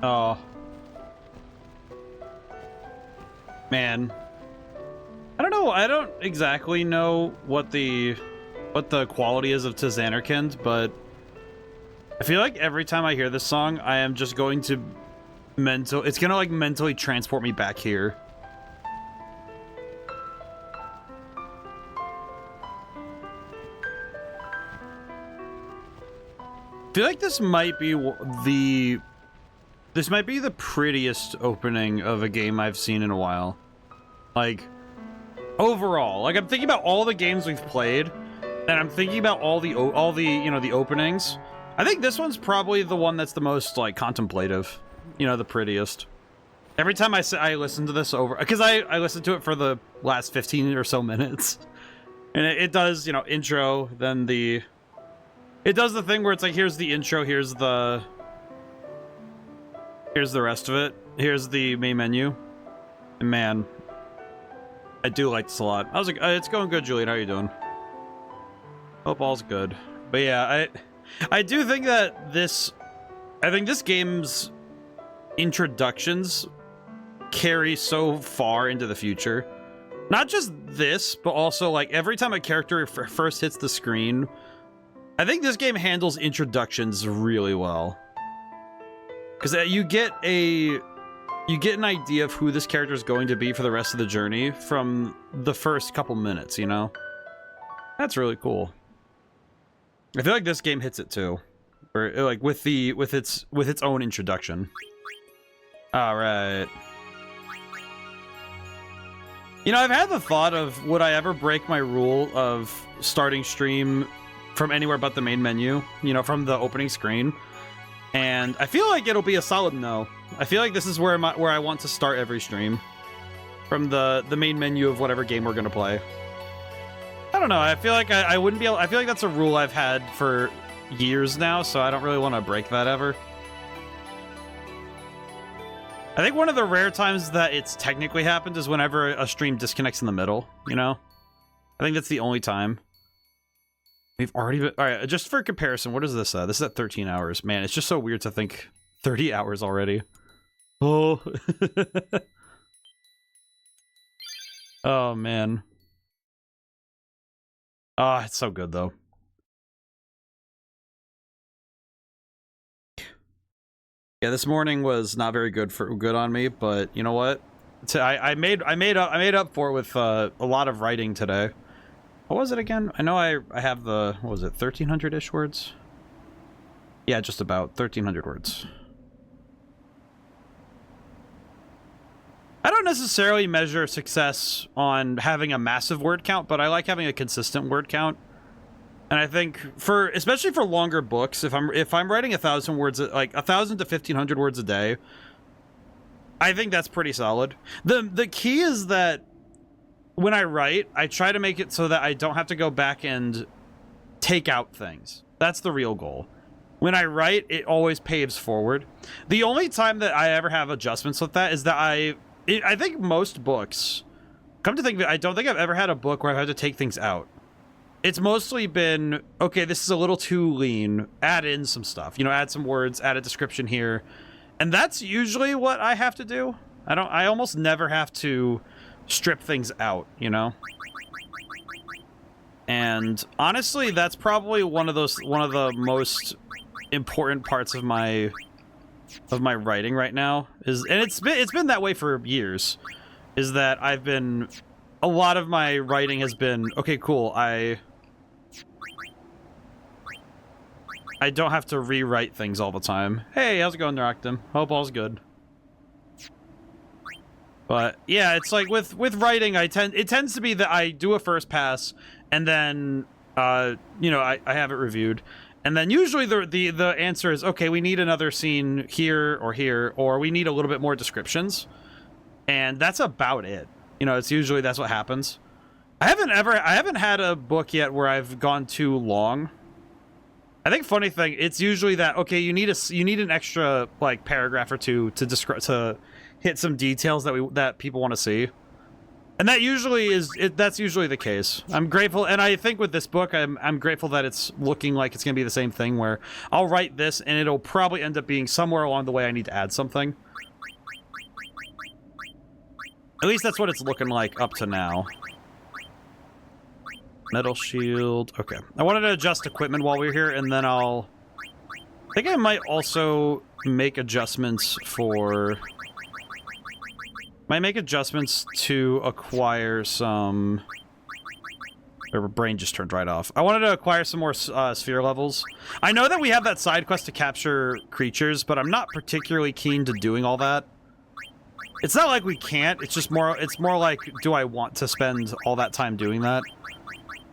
Oh. Man. I don't know. I don't exactly know what the quality is of Tizanarkand, but I feel like every time I hear this song, I am just going to it's gonna like mentally transport me back here. I feel like this might be the prettiest opening of a game I've seen in a while. Like, overall, like I'm thinking about all the games we've played, and I'm thinking about all the you know, the openings. I think this one's probably the one that's the most like contemplative, you know, the prettiest. Every time I listen to this over, because I listened to it for the last 15 or so minutes, and it does, you know, intro, then it does the thing where it's like, here's the intro, here's the rest of it, here's the main menu, and man, I do like this a lot. I was like, it's going good, Julian. How are you doing? Hope all's good. But yeah, I do think that this game's introductions carry so far into the future. Not just this, but also like every time a character first hits the screen, I think this game handles introductions really well. Because you get an idea of who this character is going to be for the rest of the journey from the first couple minutes, you know? That's really cool. I feel like this game hits it too. Or like with its own introduction. Alright. You know, I've had the thought of, would I ever break my rule of starting stream from anywhere but the main menu, you know, from the opening screen? And I feel like it'll be a solid no. I feel like this is where I want to start every stream, from the main menu of whatever game we're gonna play. I don't know. I feel like I wouldn't be able. I feel like that's a rule I've had for years now, so I don't really want to break that ever. I think one of the rare times that it's technically happened is whenever a stream disconnects in the middle. You know, I think that's the only time. We've already been... Alright, just for comparison, what is this? This is at 13 hours. Man, it's just so weird to think 30 hours already. Oh. Oh, man. Oh, it's so good, though. Yeah, this morning was not very good on me, but you know what? I made up for it with a lot of writing today. What was it again? I know I have the, what was it, 1,300-ish words? Yeah, just about 1,300 words. I don't necessarily measure success on having a massive word count, but I like having a consistent word count. And I think especially for longer books, if I'm writing 1,000 words, like 1,000 to 1,500 words a day, I think that's pretty solid. The key is that when I write, I try to make it so that I don't have to go back and take out things. That's the real goal. When I write, it always paves forward. The only time that I ever have adjustments with that is that I think most books, come to think of it, I don't think I've ever had a book where I've had to take things out. It's mostly been, okay, this is a little too lean, add in some stuff. You know, add some words, add a description here. And that's usually what I have to do. I almost never have to strip things out, you know? And honestly, that's probably one of the most important parts of my writing right now, and it's been that way for years, is that a lot of my writing has been, okay, cool, I don't have to rewrite things all the time. Hey, how's it going, Naractum? Hope all's good. But yeah, it's like with writing, it tends to be that I do a first pass, and then you know, I have it reviewed, and then usually the answer is, okay, we need another scene here, or we need a little bit more descriptions, and that's about it. You know, it's usually that's what happens. I haven't had a book yet where I've gone too long. I think funny thing, it's usually that, okay, you need an extra like paragraph or two to hit some details that people want to see. And that usually is that's usually the case. I'm grateful, and I think with this book, I'm grateful that it's looking like it's gonna be the same thing where I'll write this and it'll probably end up being somewhere along the way I need to add something. At least that's what it's looking like up to now. Metal shield. Okay. I wanted to adjust equipment while we were here, and then I think I might also make adjustments for... Might make adjustments to acquire some... Their brain just turned right off. I wanted to acquire some more sphere levels. I know that we have that side quest to capture creatures, but I'm not particularly keen to doing all that. It's not like we can't, it's just more, it's more like, do I want to spend all that time doing that?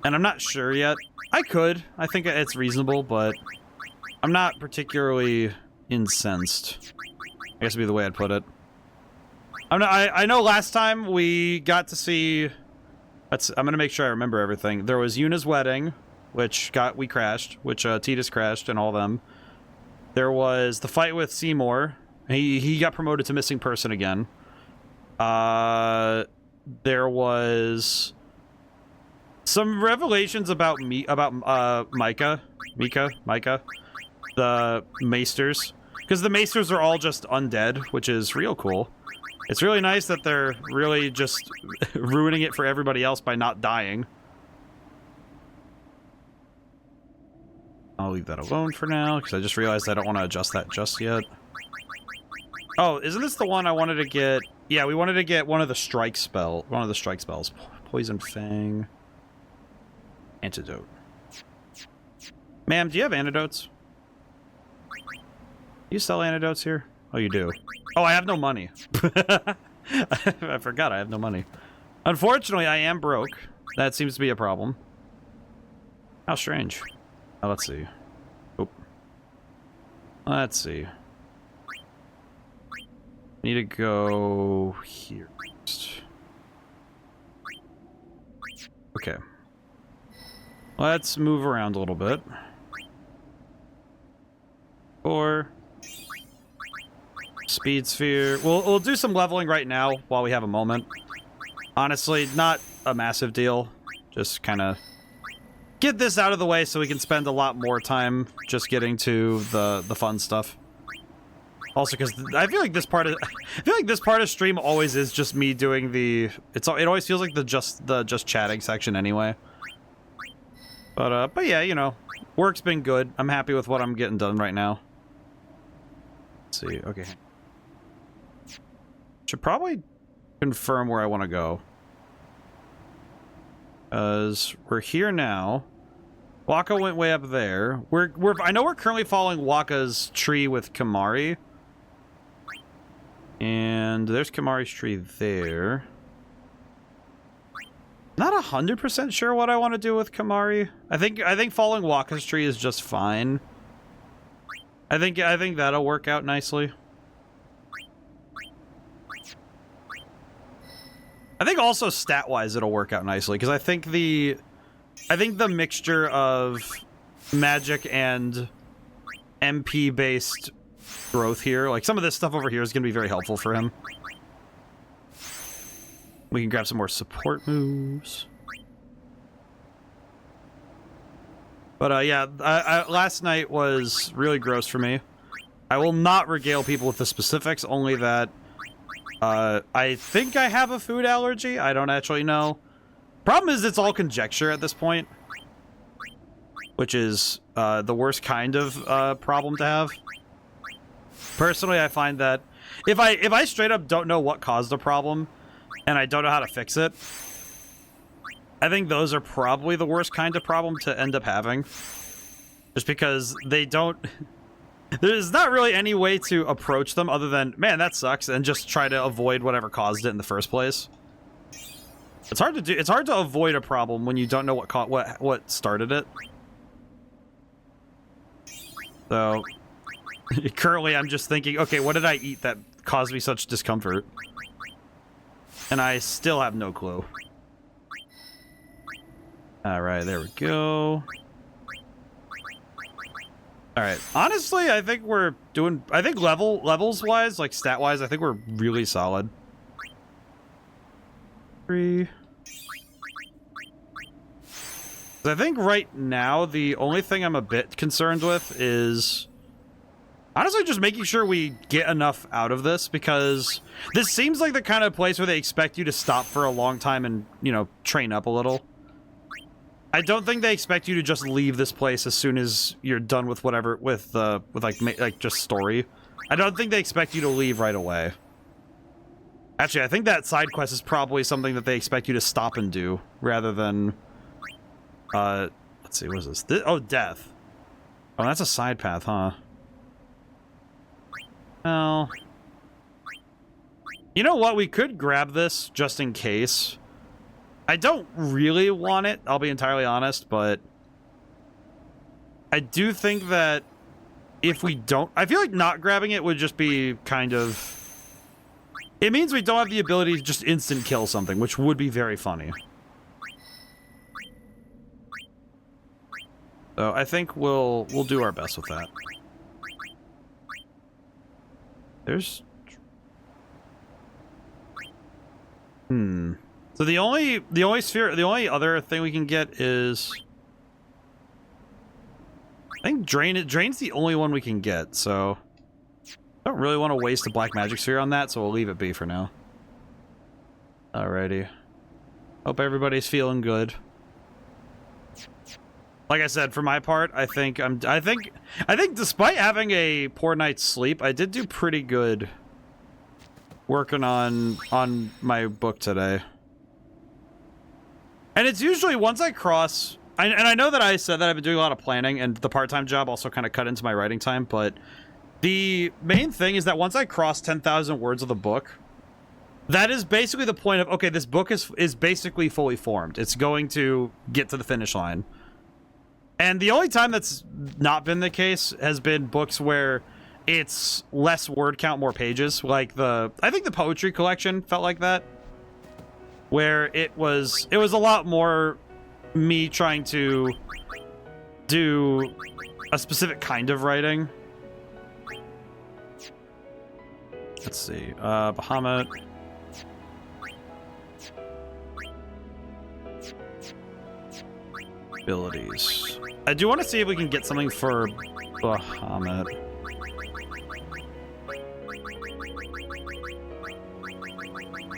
And I'm not sure yet. I could. I think it's reasonable, but I'm not particularly incensed. I guess would be the way I'd put it. I know last time we got to see... I'm gonna make sure I remember everything. There was Yuna's wedding, which we crashed, which Titus crashed and all of them. There was the fight with Seymour. He got promoted to missing person again. There was some revelations about Micah, the Maesters, because the Maesters are all just undead, which is real cool. It's really nice that they're really just ruining it for everybody else by not dying. I'll leave that alone for now, because I just realized I don't want to adjust that just yet. Oh, isn't this the one I wanted to get? Yeah, we wanted to get one of the strike spells. Poison Fang. Antidote. Ma'am, do you have antidotes? Do you sell antidotes here? Oh, you do. Oh, I have no money. I forgot I have no money. Unfortunately, I am broke. That seems to be a problem. How strange. Oh, let's see. Oh. Let's see. Need to go here first. Okay. Let's move around a little bit. Or speed sphere. We'll do some leveling right now while we have a moment. Honestly, not a massive deal. Just kind of get this out of the way so we can spend a lot more time just getting to the fun stuff. Also, because I feel like this part of stream always is just me doing the. It always feels like the just chatting section anyway. But yeah, you know, work's been good. I'm happy with what I'm getting done right now. Let's see. Okay. Should probably confirm where I want to go. Because we're here now. Waka went way up there. I know we're currently following Waka's tree with Kamari. And there's Kamari's tree there. Not 100% sure what I want to do with Kamari. I think following Waka's tree is just fine. I think that'll work out nicely. I think also stat-wise it'll work out nicely because I think the mixture of magic and MP-based growth here, like some of this stuff over here, is going to be very helpful for him. We can grab some more support moves. But yeah, last night was really gross for me. I will not regale people with the specifics, only that I think I have a food allergy. I don't actually know. Problem is, it's all conjecture at this point, which is the worst kind of problem to have. Personally, I find that if I straight up don't know what caused the problem, and I don't know how to fix it, I think those are probably the worst kind of problem to end up having. Just because they don't... There's not really any way to approach them other than, man, that sucks, and just try to avoid whatever caused it in the first place. It's hard to do. It's hard to avoid a problem when you don't know what started it. So, currently I'm just thinking, okay, what did I eat that caused me such discomfort? And I still have no clue. Alright, there we go. Alright, honestly, I think we're doing... I think levels-wise, like stat-wise, I think we're really solid. 3. I think right now the only thing I'm a bit concerned with is honestly just making sure we get enough out of this, because this seems like the kind of place where they expect you to stop for a long time and, you know, train up a little. I don't think they expect you to just leave this place as soon as you're done with whatever, with like just story. I don't think they expect you to leave right away. Actually, I think that side quest is probably something that they expect you to stop and do rather than let's see, what is this? Oh, death. Oh, that's a side path, huh? Well, you know what? We could grab this just in case. I don't really want it, I'll be entirely honest, but I do think that if we don't... I feel like not grabbing it would just be kind of... It means we don't have the ability to just instant kill something, which would be very funny. So I think we'll do our best with that. There's... So the only other thing we can get is... I think Drain's the only one we can get, so... I don't really want to waste a black magic sphere on that, so we'll leave it be for now. Alrighty. Hope everybody's feeling good. Like I said, for my part, I think despite having a poor night's sleep, I did do pretty good working on my book today. And it's usually once I cross, and I know that I said that I've been doing a lot of planning, and the part-time job also kind of cut into my writing time, but the main thing is that once I cross 10,000 words of the book, that is basically the point of, okay, this book is basically fully formed. It's going to get to the finish line. And the only time that's not been the case has been books where it's less word count, more pages. Like I think the poetry collection felt like that. Where it was a lot more me trying to do a specific kind of writing. Let's see, Bahamut. Abilities. I do want to see if we can get something for Bahamut.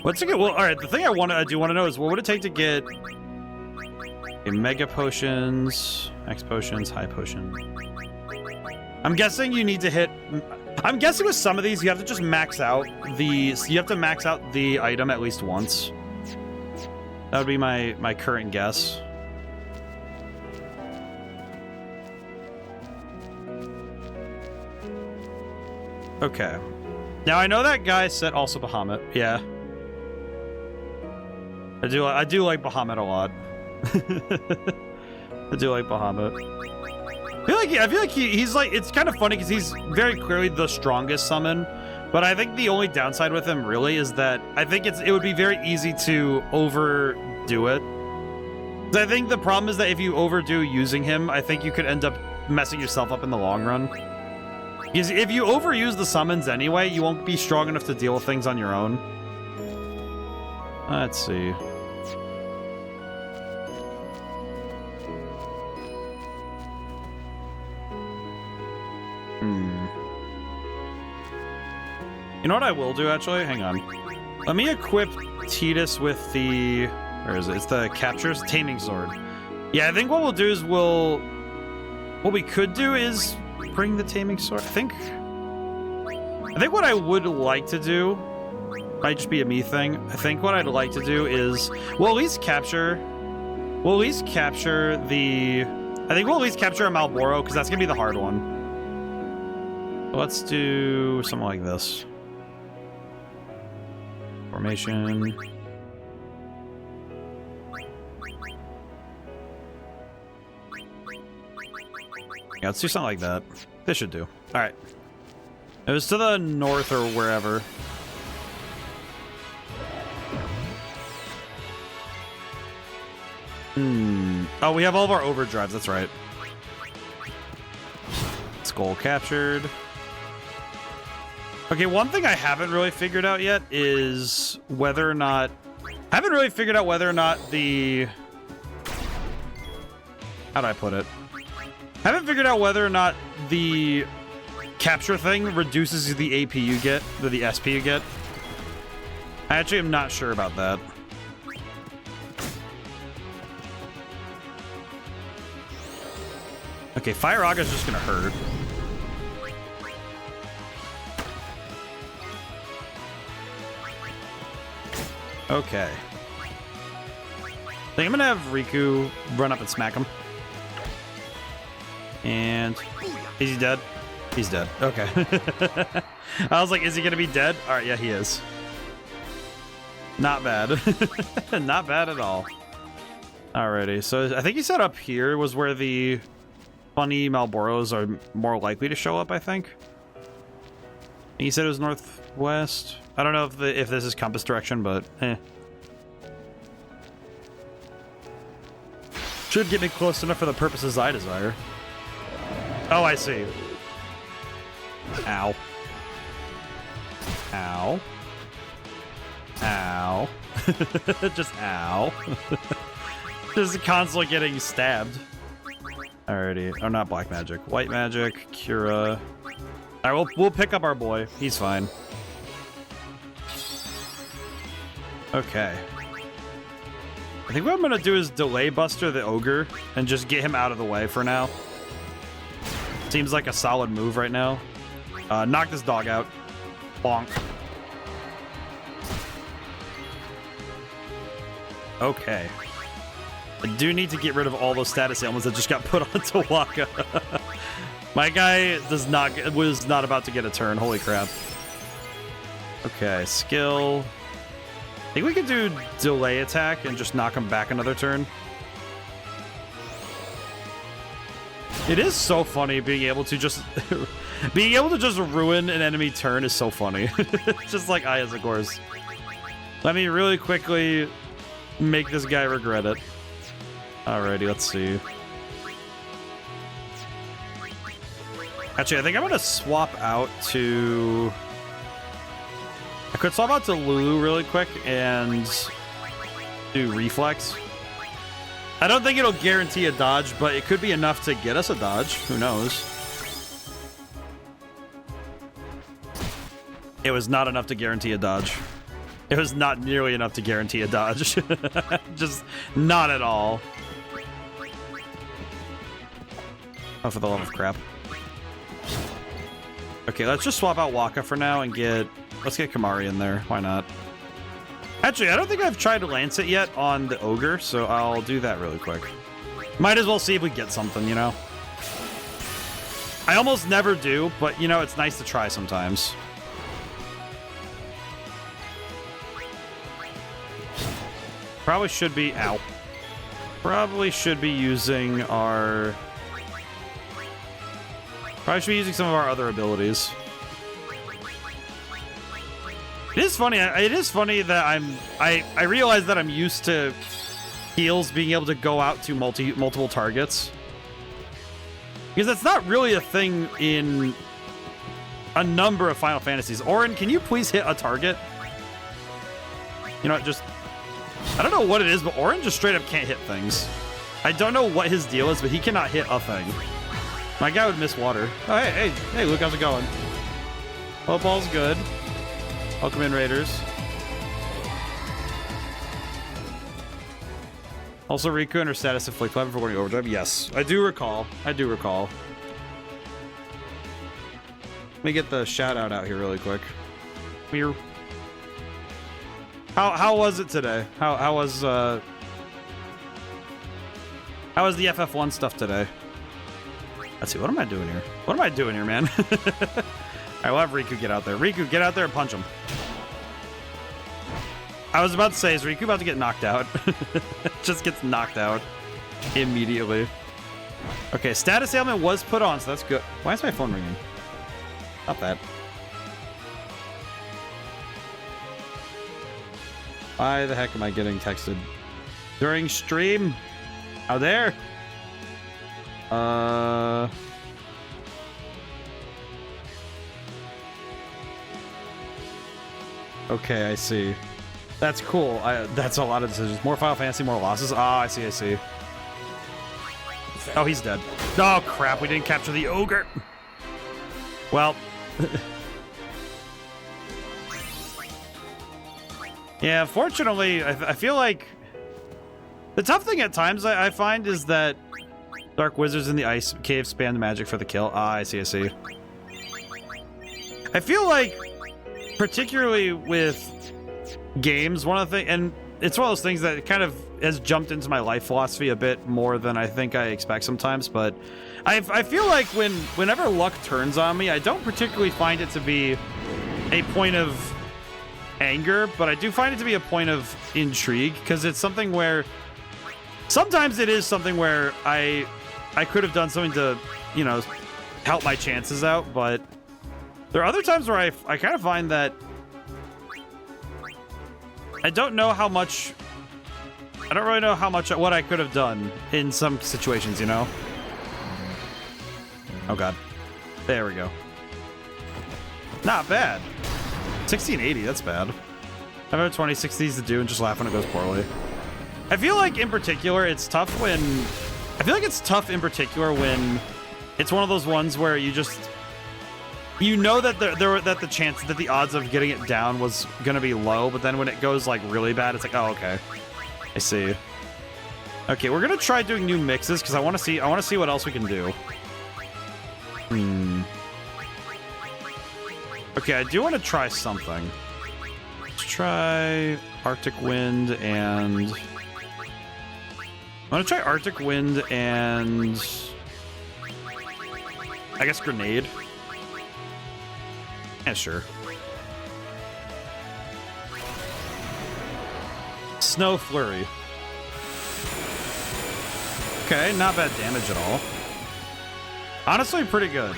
What's it get? Well, all right. The thing I do want to know is what would it take to get a mega potions, X potions, high potion. I'm guessing you need to hit. I'm guessing with some of these you have to just max out the. You have to max out the item at least once. That would be my current guess. Okay. Now I know that guy said also Bahamut. Yeah. I do like Bahamut a lot. I do like Bahamut. I feel like he's like, it's kind of funny because he's very clearly the strongest summon, but I think the only downside with him really is that I think it would be very easy to overdo it. I think the problem is that if you overdo using him, I think you could end up messing yourself up in the long run. Because if you overuse the summons anyway, you won't be strong enough to deal with things on your own. Let's see. You know what I will do, actually? Hang on. Let me equip Tidus with the... Where is it? It's the Captures Taming Sword. Yeah, I think what we'll do is what we could do is bring the Taming Sword. I think what I would like to do might just be a me thing. I think what I'd like to do is we'll at least capture the... I think we'll at least capture a Malboro, because that's going to be the hard one. Let's do something like this. Formation. Yeah, let's do something like that. This should do. Alright. It was to the north or wherever. Oh, we have all of our overdrives, that's right. Skull captured. Okay, one thing I haven't really figured out yet is whether or not I haven't really figured out whether or not the... How do I put it? I haven't figured out whether or not the capture thing reduces the AP you get, the SP you get. I actually am not sure about that. Okay, Fire Aga's just gonna hurt. Okay. I think I'm gonna have Riku run up and smack him. And is he dead? He's dead. Okay. I was like, is he gonna be dead? All right, yeah, he is. Not bad. Not bad at all. Alrighty, so I think he said up here was where the funny Malboros are more likely to show up, I think. He said it was northwest. I don't know if this is compass direction, but eh. Should get me close enough for the purposes I desire. Oh, I see. Ow. Ow. Ow. Just ow. Just constantly getting stabbed. Alrighty. Oh, not black magic. White magic. Cura. Alright, we'll pick up our boy. He's fine. Okay. I think what I'm gonna do is delay Buster the Ogre and just get him out of the way for now. Seems like a solid move right now. Knock this dog out. Bonk. Okay. I do need to get rid of all those status ailments that just got put onto Waka. My guy was not about to get a turn. Holy crap. Okay, skill. I think we could do delay attack and just knock him back another turn. It is so funny being able to just ruin an enemy turn is so funny. Just like Ayazagor's. Let me really quickly make this guy regret it. Alrighty, let's see. Actually, I think I'm gonna swap out to... I could swap out to Lulu really quick and do Reflex. I don't think it'll guarantee a dodge, but it could be enough to get us a dodge. Who knows? It was not enough to guarantee a dodge. It was not nearly enough to guarantee a dodge. Just not at all. Oh, for the love of crap. Okay, let's just swap out Waka for now and let's get Kamari in there. Why not? Actually, I don't think I've tried to lance it yet on the Ogre, so I'll do that really quick. Might as well see if we get something, you know? I almost never do, but, you know, it's nice to try sometimes. Probably should be... Ow. Probably should be using our... Probably should be using some of our other abilities. It is funny. It is funny that I realize that I'm used to heals being able to go out to multiple targets, because that's not really a thing in a number of Final Fantasies. Auron, can you please hit a target? You know what? Just I don't know what it is, but Auron just straight up can't hit things. I don't know what his deal is, but he cannot hit a thing. My guy would miss water. Oh, hey, Luke, how's it going? Hope all's good. Welcome in, Raiders. Also, Riku and her status afflict weapon for going overdrive. Yes, I do recall. I do recall. Let me get the shout out here really quick. Here. How was it today? How was the FF1 stuff today? Let's see. What am I doing here? What am I doing here, man? Alright, we'll have Riku get out there. Riku, get out there and punch him. I was about to say, is Riku about to get knocked out? Just gets knocked out immediately. Okay, status ailment was put on, so that's good. Why is my phone ringing? Stop that. Why the heck am I getting texted? During stream? Out there? Okay, I see. That's cool. That's a lot of decisions. More Final Fantasy, more losses. Ah, I see, I see. Oh, he's dead. Oh, crap. We didn't capture the ogre. Well. Yeah, fortunately, I feel like the tough thing at times I find is that Dark Wizards in the Ice Cave spam the magic for the kill. Ah, I see, I see. I feel like, particularly with games, one of the things, and it's one of those things that kind of has jumped into my life philosophy a bit more than I think I expect sometimes, but I feel like whenever luck turns on me, I don't particularly find it to be a point of anger, but I do find it to be a point of intrigue, because it's something where sometimes it is something where I could have done something to, you know, help my chances out, but there are other times where I kind of find that I don't know how much, I don't really know how much, what I could have done in some situations, you know? Oh god. There we go. Not bad. 1680, that's bad. I've had 26 these to do and just laugh when it goes poorly. I feel like in particular it's tough when, I feel like it's tough in particular when it's one of those ones where you just, you know that that the chance that the odds of getting it down was gonna be low, but then when it goes like really bad, it's like, oh, okay, I see. Okay, we're gonna try doing new mixes because I want to see what else we can do. Okay, I do want to try something. Let's try Arctic Wind and I want to try Arctic Wind and I guess Grenade. Yeah, sure. Snow Flurry. Okay, not bad damage at all. Honestly, pretty good.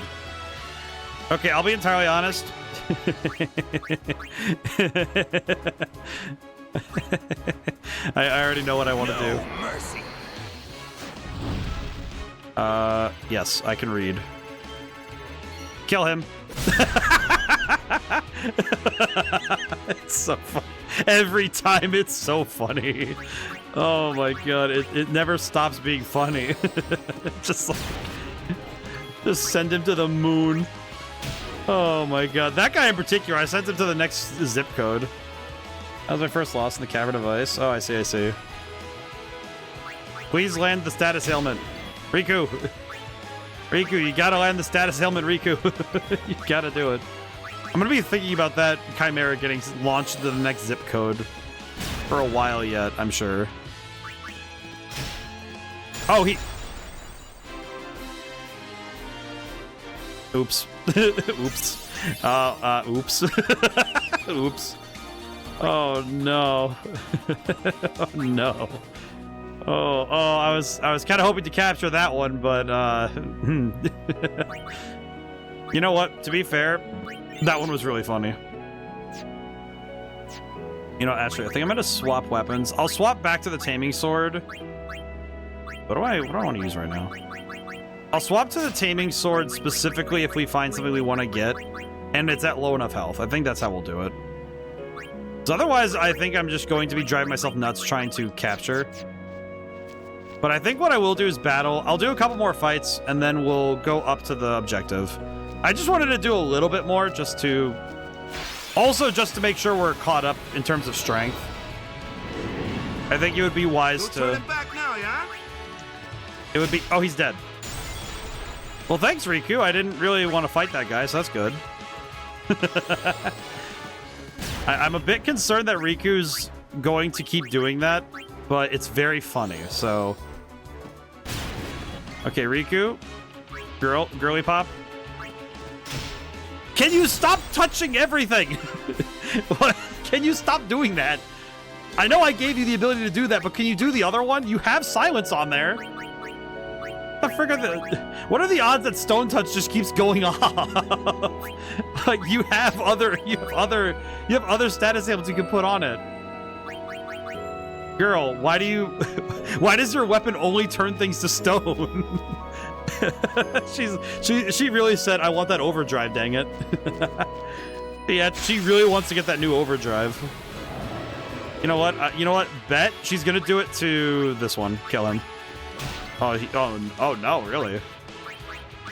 Okay, I'll be entirely honest. I already know what I want to do. Mercy. Yes, I can read. Kill him. It's so funny. Every time it's so funny. Oh my god, it never stops being funny. Just like, just send him to the moon. Oh my god, that guy in particular, I sent him to the next zip code. That was my first loss in the Cavern of Ice. Oh, I see, I see. Please land the status ailment. Riku. Riku, you gotta land the status ailment, Riku. You gotta do it. I'm gonna be thinking about that Chimera getting launched to the next zip code for a while yet, I'm sure. Oh, he... Oops. Oops. Oops. Oops. Oh no. Oh no. Oh, I was kind of hoping to capture that one, but you know what? To be fair, that one was really funny. You know, actually, I think I'm gonna swap weapons. I'll swap back to the Taming Sword. What do I want to use right now? I'll swap to the Taming Sword specifically if we find something we want to get, and it's at low enough health. I think that's how we'll do it. So otherwise, I think I'm just going to be driving myself nuts trying to capture. But I think what I will do is battle. I'll do a couple more fights, and then we'll go up to the objective. I just wanted to do a little bit more just to... Also, just to make sure we're caught up in terms of strength. I think it would be wise to... Back now, yeah? It would be... Oh, he's dead. Well, thanks, Riku. I didn't really want to fight that guy, so that's good. I'm a bit concerned that Riku's going to keep doing that, but it's very funny, so... Okay, Riku. Girly pop. Can you stop touching everything? What? Can you stop doing that? I know I gave you the ability to do that, but can you do the other one? You have silence on there. The frick are the... What are the odds that Stone Touch just keeps going off? Like, you have other status ailments you can put on it. Girl, why does your weapon only turn things to stone? She really said, I want that overdrive, dang it. Yeah, she really wants to get that new overdrive. You know what? You know what? Bet she's gonna do it to this one. Kill him. Oh no, really?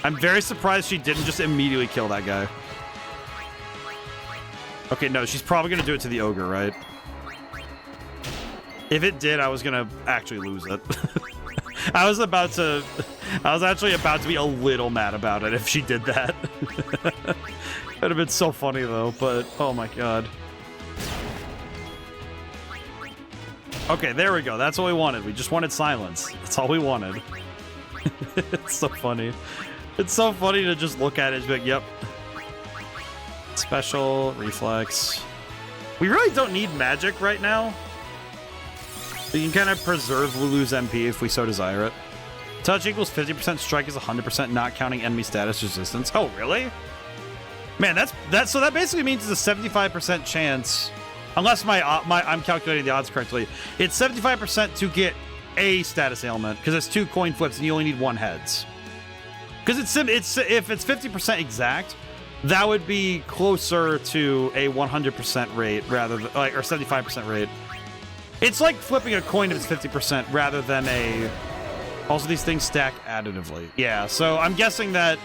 I'm very surprised she didn't just immediately kill that guy. Okay, no, she's probably gonna do it to the ogre, right? If it did, I was gonna actually lose it. I was actually about to be a little mad about it if she did that. It'd have been so funny though, but oh my god. Okay, there we go. That's what we wanted. We just wanted silence. That's all we wanted. It's so funny. It's so funny to just look at it and be like, yep. Special, reflex. We really don't need magic right now. We can kind of preserve Lulu's MP if we so desire it. Touch equals 50%, strike is 100%, not counting enemy status resistance. Oh, really? Man, so that basically means it's a 75% chance, unless I'm calculating the odds correctly. It's 75% to get a status ailment because it's 2 coin flips and you only need 1 heads. Because if it's 50% exact, that would be closer to a 100% rate rather than or 75% rate. It's like flipping a coin if it's 50% rather than a. Also, these things stack additively. Yeah, so I'm guessing if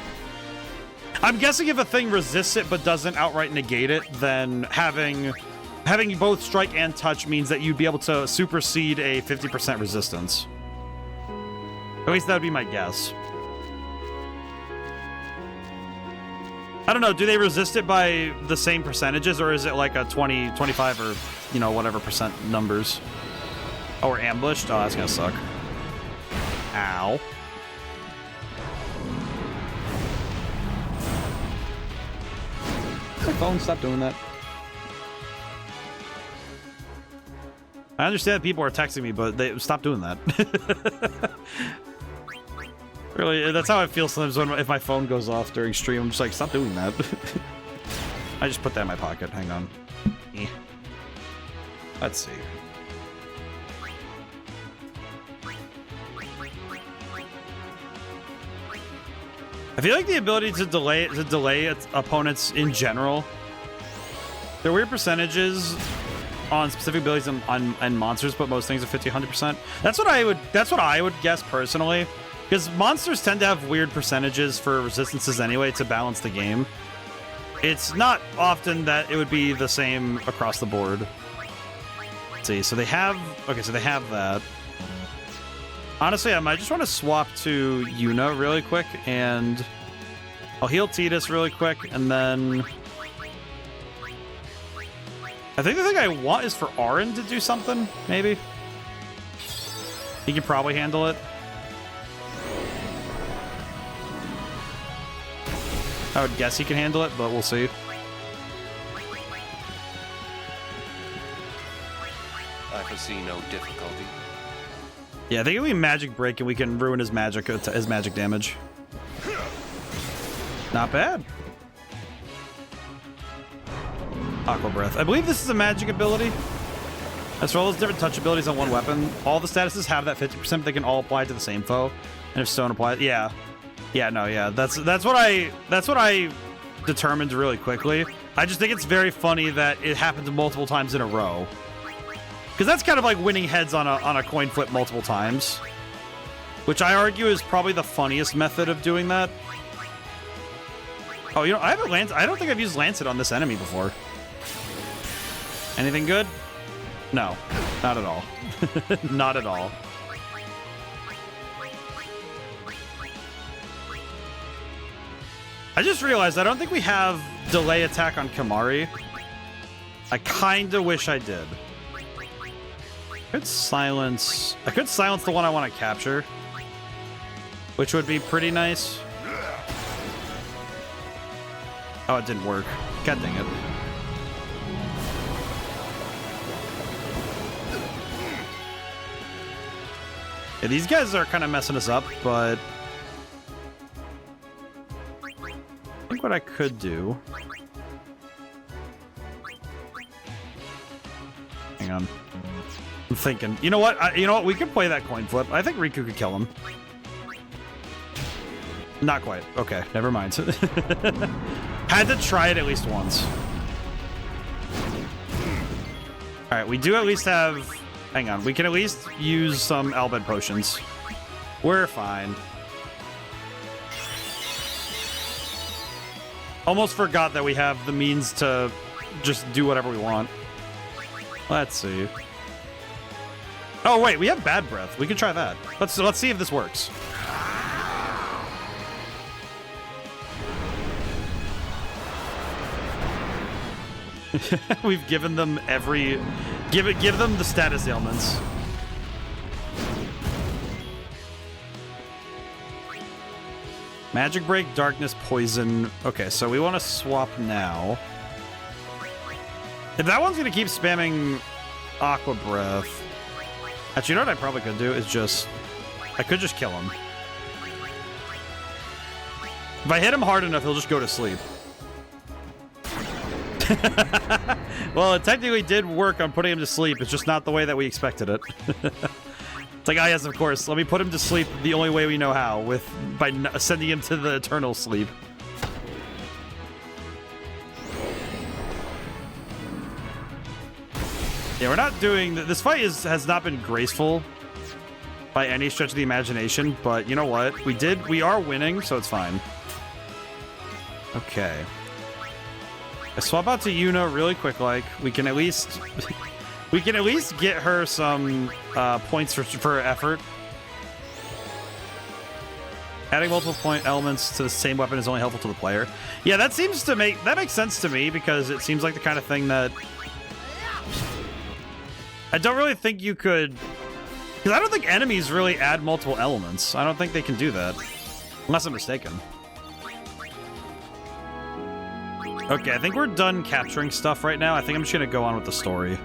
a thing resists it but doesn't outright negate it, then having both strike and touch means that you'd be able to supersede a 50% resistance. At least that would be my guess. I don't know, do they resist it by the same percentages, or is it like a 20, 25, or, you know, whatever percent numbers? Oh, we're ambushed? Oh, that's gonna suck. Ow. My phone, stop doing that. I understand that people are texting me, but they stop doing that. Really, that's how I feel sometimes if my phone goes off during stream. I'm just like, stop doing that. I just put that in my pocket. Hang on. Let's see. I feel like the ability to delay opponents in general. There are weird percentages on specific abilities on monsters, but most things are 50-100%. That's what I would guess personally. Because monsters tend to have weird percentages for resistances anyway to balance the game. It's not often that it would be the same across the board. Let's see, so they have... Okay, so they have that. Honestly, I might just want to swap to Yuna really quick, and... I'll heal Tidus really quick, and then... I think the thing I want is for Auron to do something, maybe? He can probably handle it. I would guess he can handle it, but we'll see. I foresee no difficulty. Yeah, I think if we magic break and we can ruin his magic damage. Not bad. Aqua Breath. I believe this is a magic ability. As for all those different touch abilities on one weapon, all the statuses have that 50%, but they can all apply to the same foe. And if stone applies, yeah. Yeah, no, yeah. That's what I determined really quickly. I just think it's very funny that it happens multiple times in a row. Because that's kind of like winning heads on a coin flip multiple times. Which I argue is probably the funniest method of doing that. Oh, you know, I don't think I've used Lancet on this enemy before. Anything good? No, not at all. Not at all. I just realized I don't think we have delay attack on Kamari. I kinda wish I did. I could silence the one I want to capture, which would be pretty nice. Oh, it didn't work. God dang it. Yeah, these guys are kind of messing us up, but I think what I could do... Hang on. I'm thinking. You know what? We could play that coin flip. I think Riku could kill him. Not quite. Okay, never mind. Had to try it at least once. All right, we do at least have... Hang on, we can at least use some Albed potions. We're fine. Almost forgot that we have the means to just do whatever we want. Let's see. Oh wait, we have Bad Breath. We can try that. Let's see if this works. We've given them every... Give them the status ailments. Magic Break, Darkness, Poison. Okay, so we want to swap now. If that one's going to keep spamming Aqua Breath... Actually, you know what I probably could do is just... I could just kill him. If I hit him hard enough, he'll just go to sleep. Well, it technically did work on putting him to sleep. It's just not the way that we expected it. It's like, ah, yes, of course. Let me put him to sleep the only way we know how, by sending him to the eternal sleep. Yeah, we're not doing... This fight has not been graceful by any stretch of the imagination, but you know what? We are winning, so it's fine. Okay. I swap out to Yuna really quick, like we can at least get her some points for effort. Adding multiple point elements to the same weapon is only helpful to the player. Yeah, that makes sense to me because it seems like the kind of thing that I don't really think you could, because I don't think enemies really add multiple elements. I don't think they can do that unless I'm mistaken. Okay, I think we're done capturing stuff right now. I think I'm just gonna go on with the story.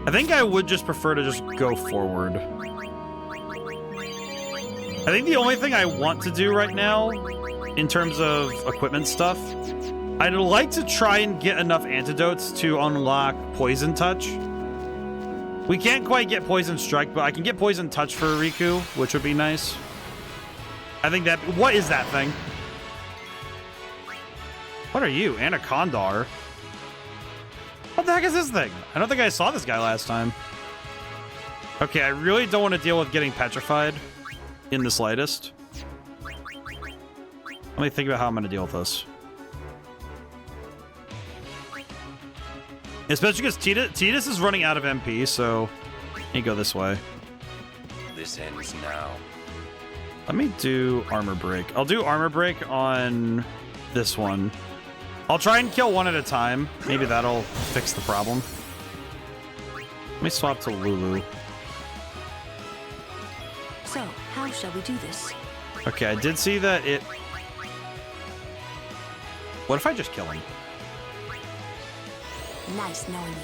I think I would just prefer to just go forward. I think the only thing I want to do right now, in terms of equipment stuff, I'd like to try and get enough antidotes to unlock Poison Touch. We can't quite get Poison Strike, but I can get Poison Touch for Riku, which would be nice. I think that... What is that thing? What are you? Anacondar? What the heck is this thing? I don't think I saw this guy last time. Okay, I really don't want to deal with getting petrified in the slightest. Let me think about how I'm going to deal with this. Especially because Tidus is running out of MP, so you go this way. This ends now. Let me do Armor Break. I'll do Armor Break on this one. I'll try and kill one at a time. Maybe that'll fix the problem. Let me swap to Lulu. So, how shall we do this? Okay, I did see that it... What if I just kill him? Nice knowing you.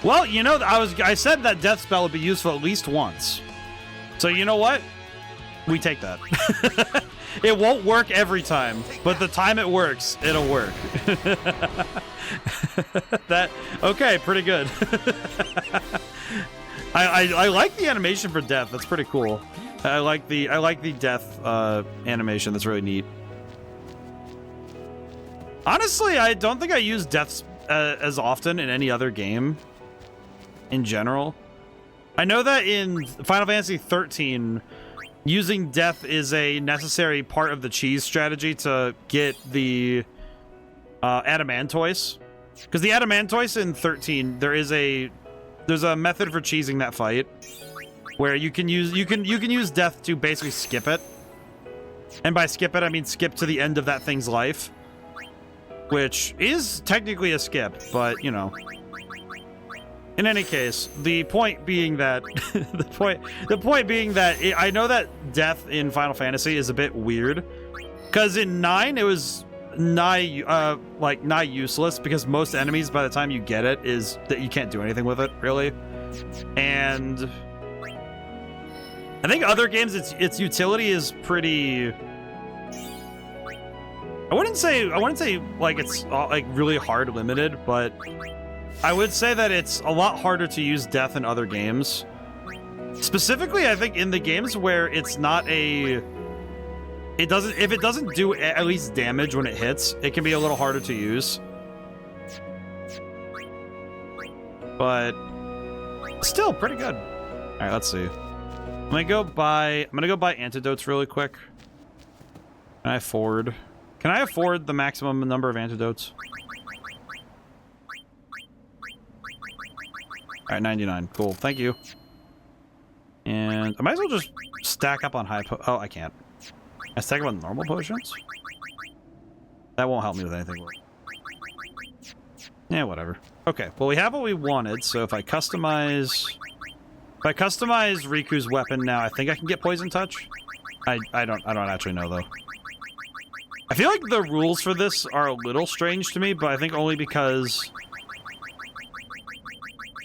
Well, you know, I said that death spell would be useful at least once. So you know what? We take that. It won't work every time, but the time it works, it'll work. Okay, pretty good. I like the animation for death. That's pretty cool. I like the death animation. That's really neat. Honestly, I don't think I use deaths as often in any other game. In general, I know that in Final Fantasy 13, using death is a necessary part of the cheese strategy to get the Adamantoise. Because the Adamantoise in 13, there's a method for cheesing that fight where you can use death to basically skip it. And by skip it, I mean skip to the end of that thing's life, which is technically a skip, but you know. In any case, the point being that I know that death in Final Fantasy is a bit weird, because in 9 it was nigh useless, because most enemies by the time you get it is that you can't do anything with it really, and I think other games its utility is pretty. I wouldn't say like it's like really hard limited, but I would say that it's a lot harder to use death in other games. Specifically, I think in the games where it's not a it doesn't, if it doesn't do at least damage when it hits, it can be a little harder to use. But still pretty good. All right, let's see. I'm gonna go buy antidotes really quick. Can I afford the maximum number of antidotes? All right, 99. Cool. Thank you. And I might as well just stack up on high oh, I can't. I stack up on normal potions? That won't help me with anything. Yeah, whatever. Okay, well, we have what we wanted, so if I customize Riku's weapon now, I think I can get Poison Touch. I don't actually know, though. I feel like the rules for this are a little strange to me, but I think only because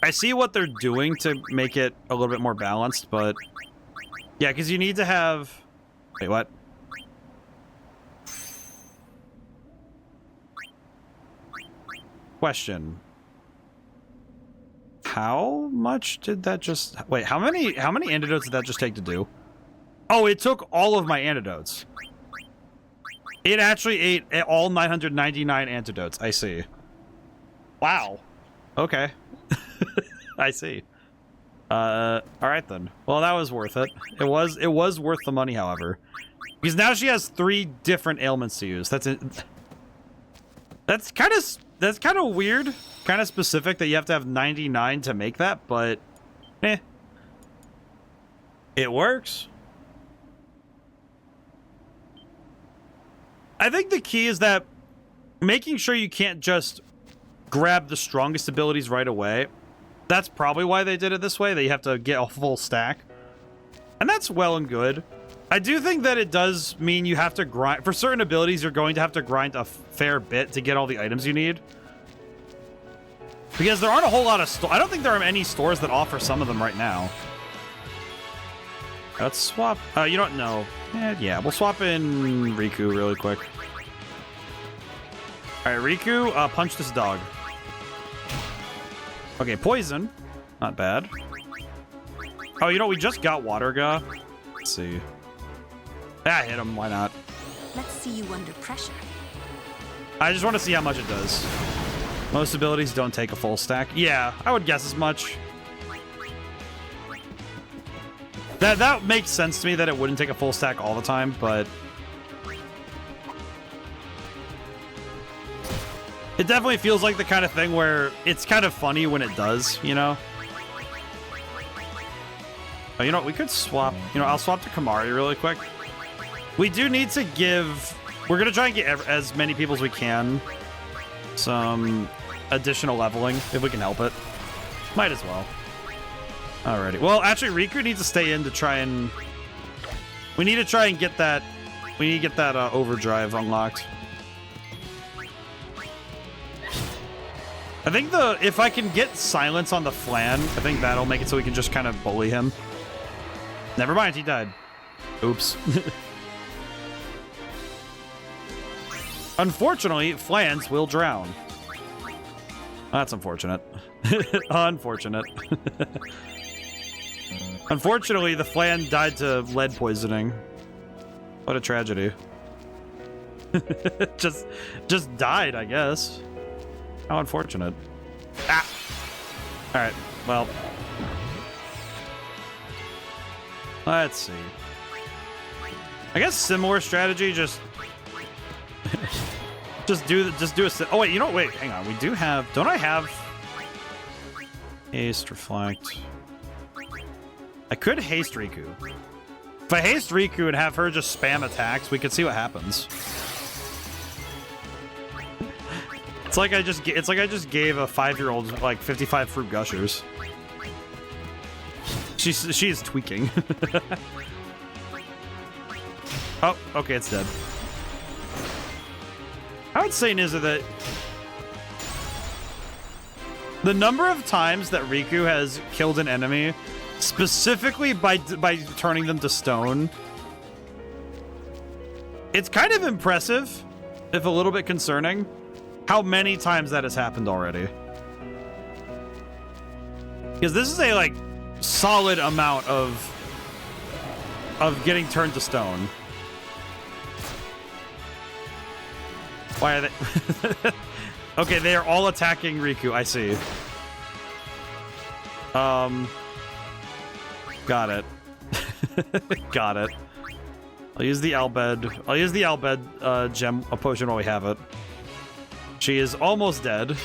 I see what they're doing to make it a little bit more balanced, but yeah, because you need to have... Wait, what? Question. How much did that just... Wait, how many antidotes did that just take to do? Oh, it took all of my antidotes. It actually ate all 999 antidotes. I see. Wow. Okay. I see. All right then. Well, that was worth it. It was worth the money, however, because now she has 3 different ailments to use. That's kind of weird, kind of specific that you have to have 99 to make that, but it works. I think the key is that making sure you can't just grab the strongest abilities right away. That's probably why they did it this way, that you have to get a full stack. And that's well and good. I do think that it does mean you have to grind. For certain abilities, you're going to have to grind a fair bit to get all the items you need. Because there aren't a whole lot of I don't think there are any stores that offer some of them right now. Let's swap. You don't know. Yeah, we'll swap in Riku really quick. All right, Riku, punch this dog. Okay, poison. Not bad. Oh, you know, we just got Water Ga. Let's see. Ah, hit him. Why not? Let's see you under pressure. I just want to see how much it does. Most abilities don't take a full stack. Yeah, I would guess as much. That makes sense to me that it wouldn't take a full stack all the time, but it definitely feels like the kind of thing where it's kind of funny when it does, you know? Oh, you know what? We could swap. You know, I'll swap to Kamari really quick. We do need to give... We're going to try and get as many people as we can some additional leveling, if we can help it. Might as well. Alrighty. Well, actually, Riku needs to stay in to try and... We need to try and get that... We need to get that overdrive unlocked. I think if I can get silence on the Flan, I think that'll make it so we can just kind of bully him. Never mind, he died. Oops. Unfortunately, Flans will drown. That's unfortunate. Unfortunate. Unfortunately, the Flan died to lead poisoning. What a tragedy. just died, I guess. How unfortunate. Ah! Alright, well. Let's see. I guess similar strategy, just do a... Oh, wait, you know, wait, hang on. We do have... Don't I have... Haste, Reflect... I could haste Riku. If I haste Riku and have her just spam attacks, we could see what happens. It's like I just gave a 5-year-old like 55 fruit gushers. She is tweaking. Oh, okay, it's dead. How insane is it that the number of times that Riku has killed an enemy specifically by turning them to stone? It's kind of impressive, if a little bit concerning, how many times that has happened already. Because this is a, like, solid amount of getting turned to stone. Why are they? Okay, they are all attacking Riku. I see. Got it. Got it. I'll use the Albed. I'll use the Albed gem, a potion while we have it. She is almost dead.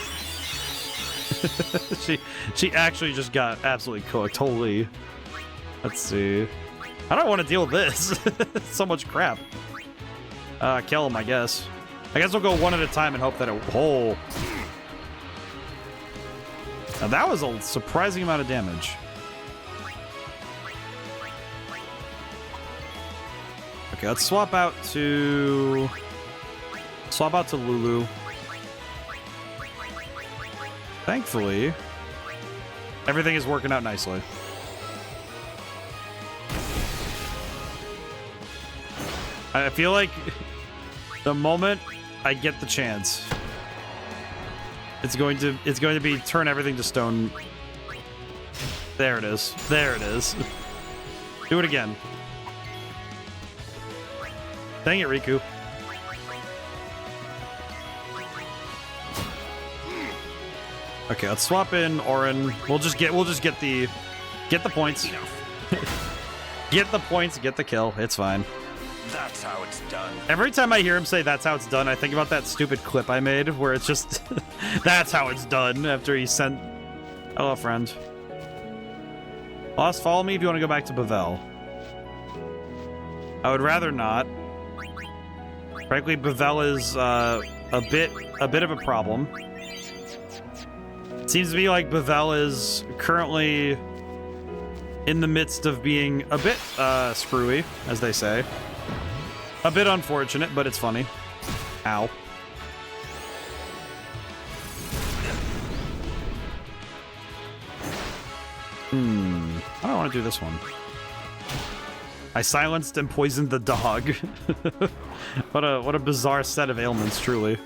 she actually just got absolutely cooked. Holy. Let's see. I don't want to deal with this. So much crap. Kill him, I guess. I guess we'll go one at a time and hope that it... Oh. Now that was a surprising amount of damage. Okay, let's swap out to Lulu. Thankfully, everything is working out nicely. I feel like the moment I get the chance, it's going to be turn everything to stone. There it is. There it is. Do it again. Dang it, Riku. Okay, let's swap in Auron. We'll just get the points. Get the points, get the kill. It's fine. That's how it's done. Every time I hear him say that's how it's done, I think about that stupid clip I made where it's just that's how it's done after he sent... Hello, friend. Lost, follow me if you want to go back to Bavel. I would rather not. Frankly, Bavel is a bit of a problem. It seems to be like Bavel is currently in the midst of being a bit screwy, as they say. A bit unfortunate, but it's funny. Ow. I don't want to do this one. I silenced and poisoned the dog. What a bizarre set of ailments, truly.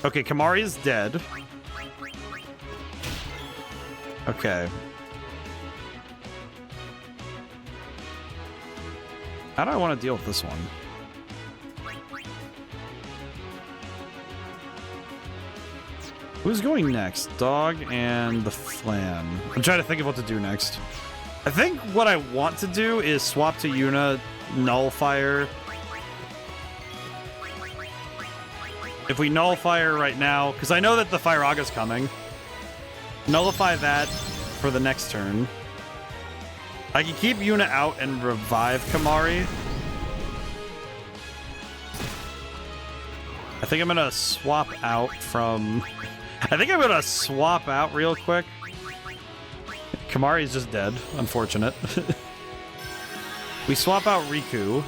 Okay, Kamari is dead. Okay. How do I want to deal with this one? Who's going next? Dog and the Flan. I'm trying to think of what to do next. I think what I want to do is swap to Yuna, Nullifier. If we nullify her right now, because I know that the Fyraga's coming. Nullify that for the next turn. I can keep Yuna out and revive Kamari. I think I'm gonna swap out from... I think I'm gonna swap out real quick. Kamari's just dead. Unfortunate. We swap out Riku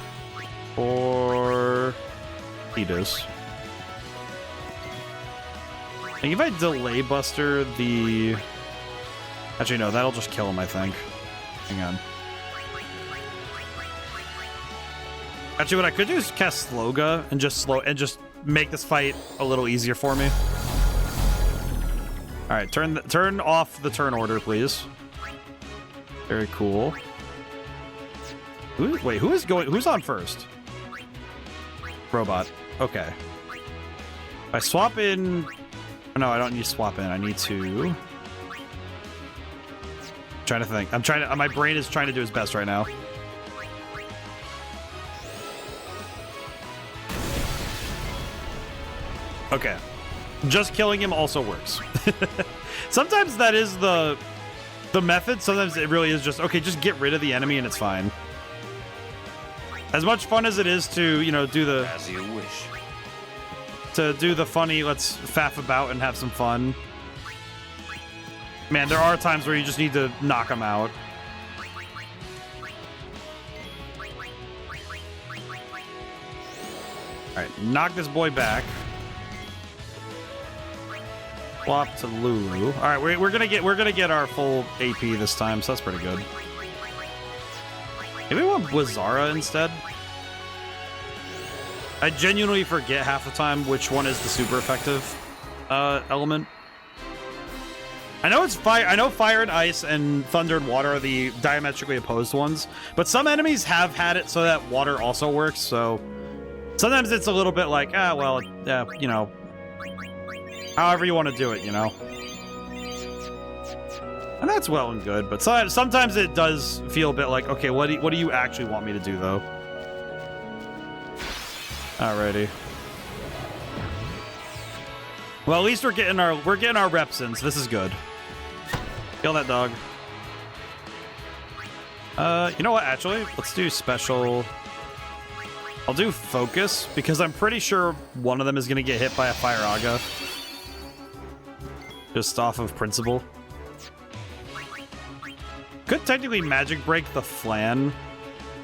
for Tidus. I think if I delay Buster the... Actually, no, that'll just kill him, I think. Hang on. Actually, what I could do is cast Sloga and just make this fight a little easier for me. All right, turn off the turn order, please. Very cool. Wait, who is going? Who's on first? Robot. Okay. If I swap in. No, I don't need to swap in. I need to. Trying to think. My brain is trying to do its best right now. Okay. Just killing him also works. Sometimes that is the method. Sometimes it really is just, okay, just get rid of the enemy and it's fine. As much fun as it is to, you know, do the... As you wish. To do the funny, let's faff about and have some fun. Man, there are times where you just need to knock them out. Alright, knock this boy back. Flop to Lulu. Alright, we're gonna get our full AP this time, so that's pretty good. Maybe we want Blizzara instead. I genuinely forget half the time which one is the super effective element. I know it's fire. I know fire and ice and thunder and water are the diametrically opposed ones, but some enemies have had it so that water also works. So Sometimes it's a little bit like, well, you know, however you want to do it, you know. And that's well and good, but sometimes it does feel a bit like, okay, what do you actually want me to do, though? Alrighty. Well, at least we're getting our reps in, so this is good. Kill that dog. You know what? Actually, let's do special. I'll do focus because I'm pretty sure one of them is gonna get hit by a fire aga. Just off of principle. Could technically magic break the flan,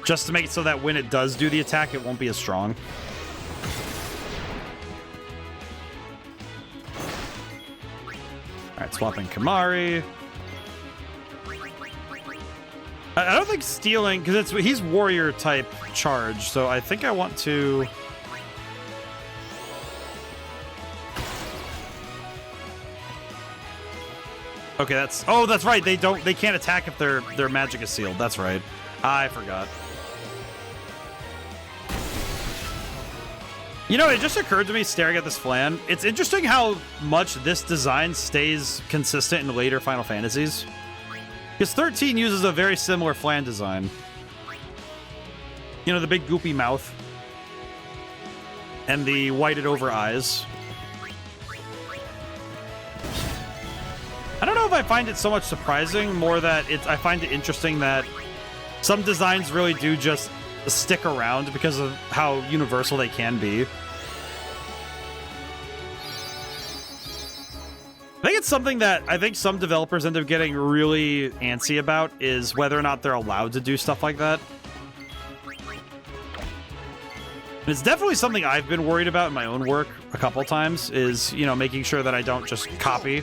just to make it so that when it does do the attack, it won't be as strong. Alright, swapping Kamari. I don't think stealing, because he's warrior type charge, so I think I want to... Okay, that's... Oh, that's right. They can't attack if their magic is sealed. That's right. I forgot. You know, it just occurred to me staring at this flan. It's interesting how much this design stays consistent in later Final Fantasies. Because 13 uses a very similar flan design. You know, the big goopy mouth. And the whited over eyes. I don't know if I find it so much surprising, more that I find it interesting that some designs really do just stick around because of how universal they can be. I think it's something that I think some developers end up getting really antsy about, is whether or not they're allowed to do stuff like that. And it's definitely something I've been worried about in my own work a couple times, is, you know, making sure that I don't just copy.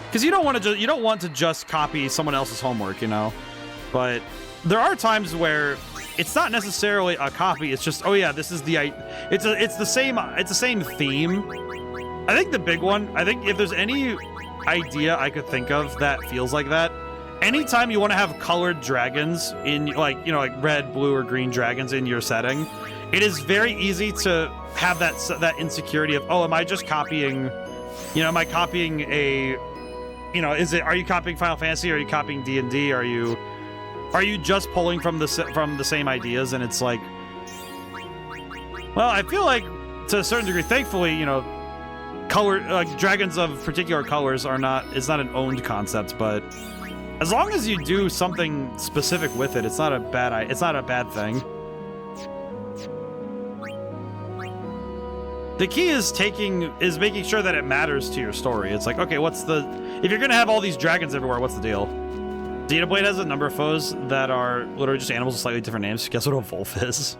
Because you don't want to just copy someone else's homework, you know. But there are times where it's not necessarily a copy. It's just, oh yeah, this is it's the same theme. I think the big one, I think if there's any idea I could think of that feels like that, anytime you want to have colored dragons in, like, you know, like red, blue, or green dragons in your setting, it is very easy to have that insecurity of, oh, am I just copying, you know, am I copying a, you know, are you copying Final Fantasy? Are you copying D&D? Are you just pulling from the same ideas? And it's like, well, I feel like to a certain degree, thankfully, you know, dragons of particular colors it's not an owned concept, but as long as you do something specific with it, it's not a bad thing. The key is making sure that it matters to your story. It's like, okay, if you're gonna have all these dragons everywhere, what's the deal? Xenoblade has a number of foes that are literally just animals with slightly different names. Guess what a wolf is?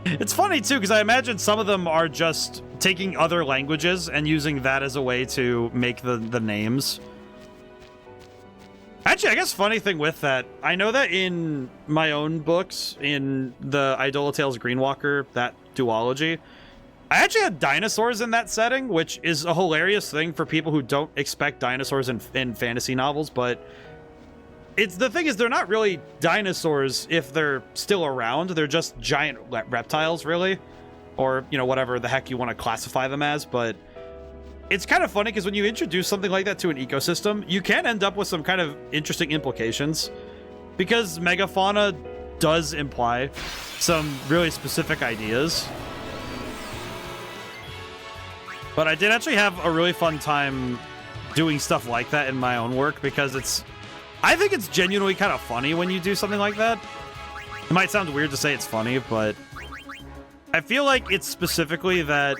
It's funny too, because I imagine some of them are just taking other languages and using that as a way to make the names. Actually, I guess funny thing with that, I know that in my own books, in the Eidola Tales Greenwalker, that duology, I actually had dinosaurs in that setting, which is a hilarious thing for people who don't expect dinosaurs in fantasy novels, but the thing is, they're not really dinosaurs if they're still around. They're just giant reptiles, really. Or, you know, whatever the heck you want to classify them as. But it's kind of funny because when you introduce something like that to an ecosystem, you can end up with some kind of interesting implications. Because megafauna does imply some really specific ideas. But I did actually have a really fun time doing stuff like that in my own work, because I think it's genuinely kind of funny when you do something like that. It might sound weird to say it's funny, but I feel like it's specifically that...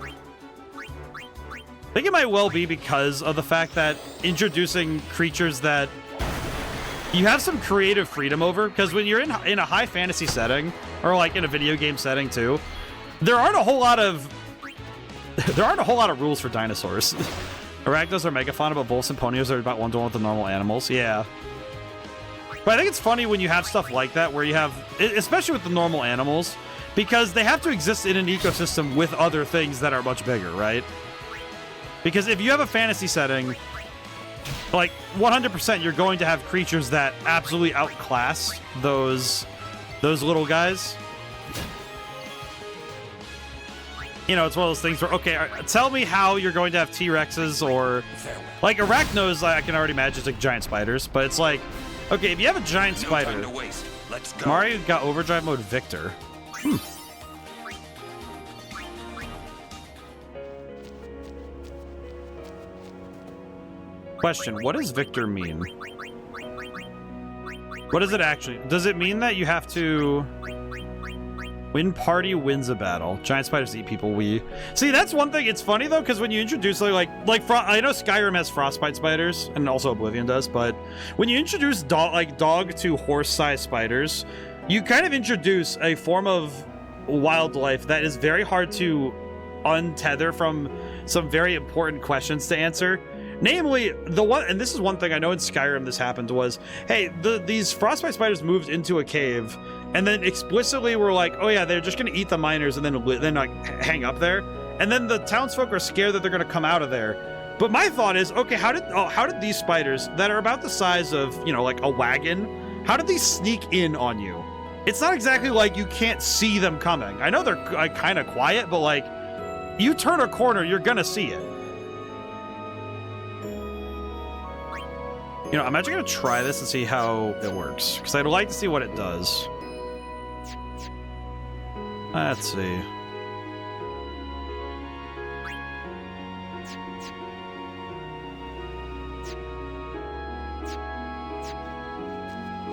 I think it might well be because of the fact that introducing creatures that you have some creative freedom over, because when you're in a high fantasy setting, or like in a video game setting too, there aren't a whole lot of rules for dinosaurs. Arachnos are megafauna, but wolves and ponios are about one-to-one with the normal animals. Yeah. But I think it's funny when you have stuff like that, where you have, especially with the normal animals, because they have to exist in an ecosystem with other things that are much bigger, right? Because if you have a fantasy setting, like 100% you're going to have creatures that absolutely outclass those little guys. You know, it's one of those things where, okay, tell me how you're going to have T-Rexes or... Like, Arachnos, I can already imagine it's like giant spiders, but it's like, okay, if you have a giant spider... No time to waste. Let's go. Mario got Overdrive Mode Victor. Question, what does Victor mean? What does it actually... Does it mean that you have to... Win party wins a battle. Giant spiders eat people. See, that's one thing. It's funny though, because when you introduce like I know Skyrim has frostbite spiders, and also Oblivion does, but when you introduce dog to horse-sized spiders, you kind of introduce a form of wildlife that is very hard to untether from some very important questions to answer. Namely, and this is one thing I know in Skyrim this happened was, hey, these frostbite spiders moved into a cave, and then explicitly were like, oh yeah, they're just gonna eat the miners and then like hang up there, and then the townsfolk are scared that they're gonna come out of there. But my thought is, okay, how did these spiders that are about the size of, you know, like a wagon, how did these sneak in on you? It's not exactly like you can't see them coming. I know they're like kind of quiet, but like you turn a corner, you're gonna see it. You know, I'm actually gonna try this and see how it works, because I'd like to see what it does. Let's see.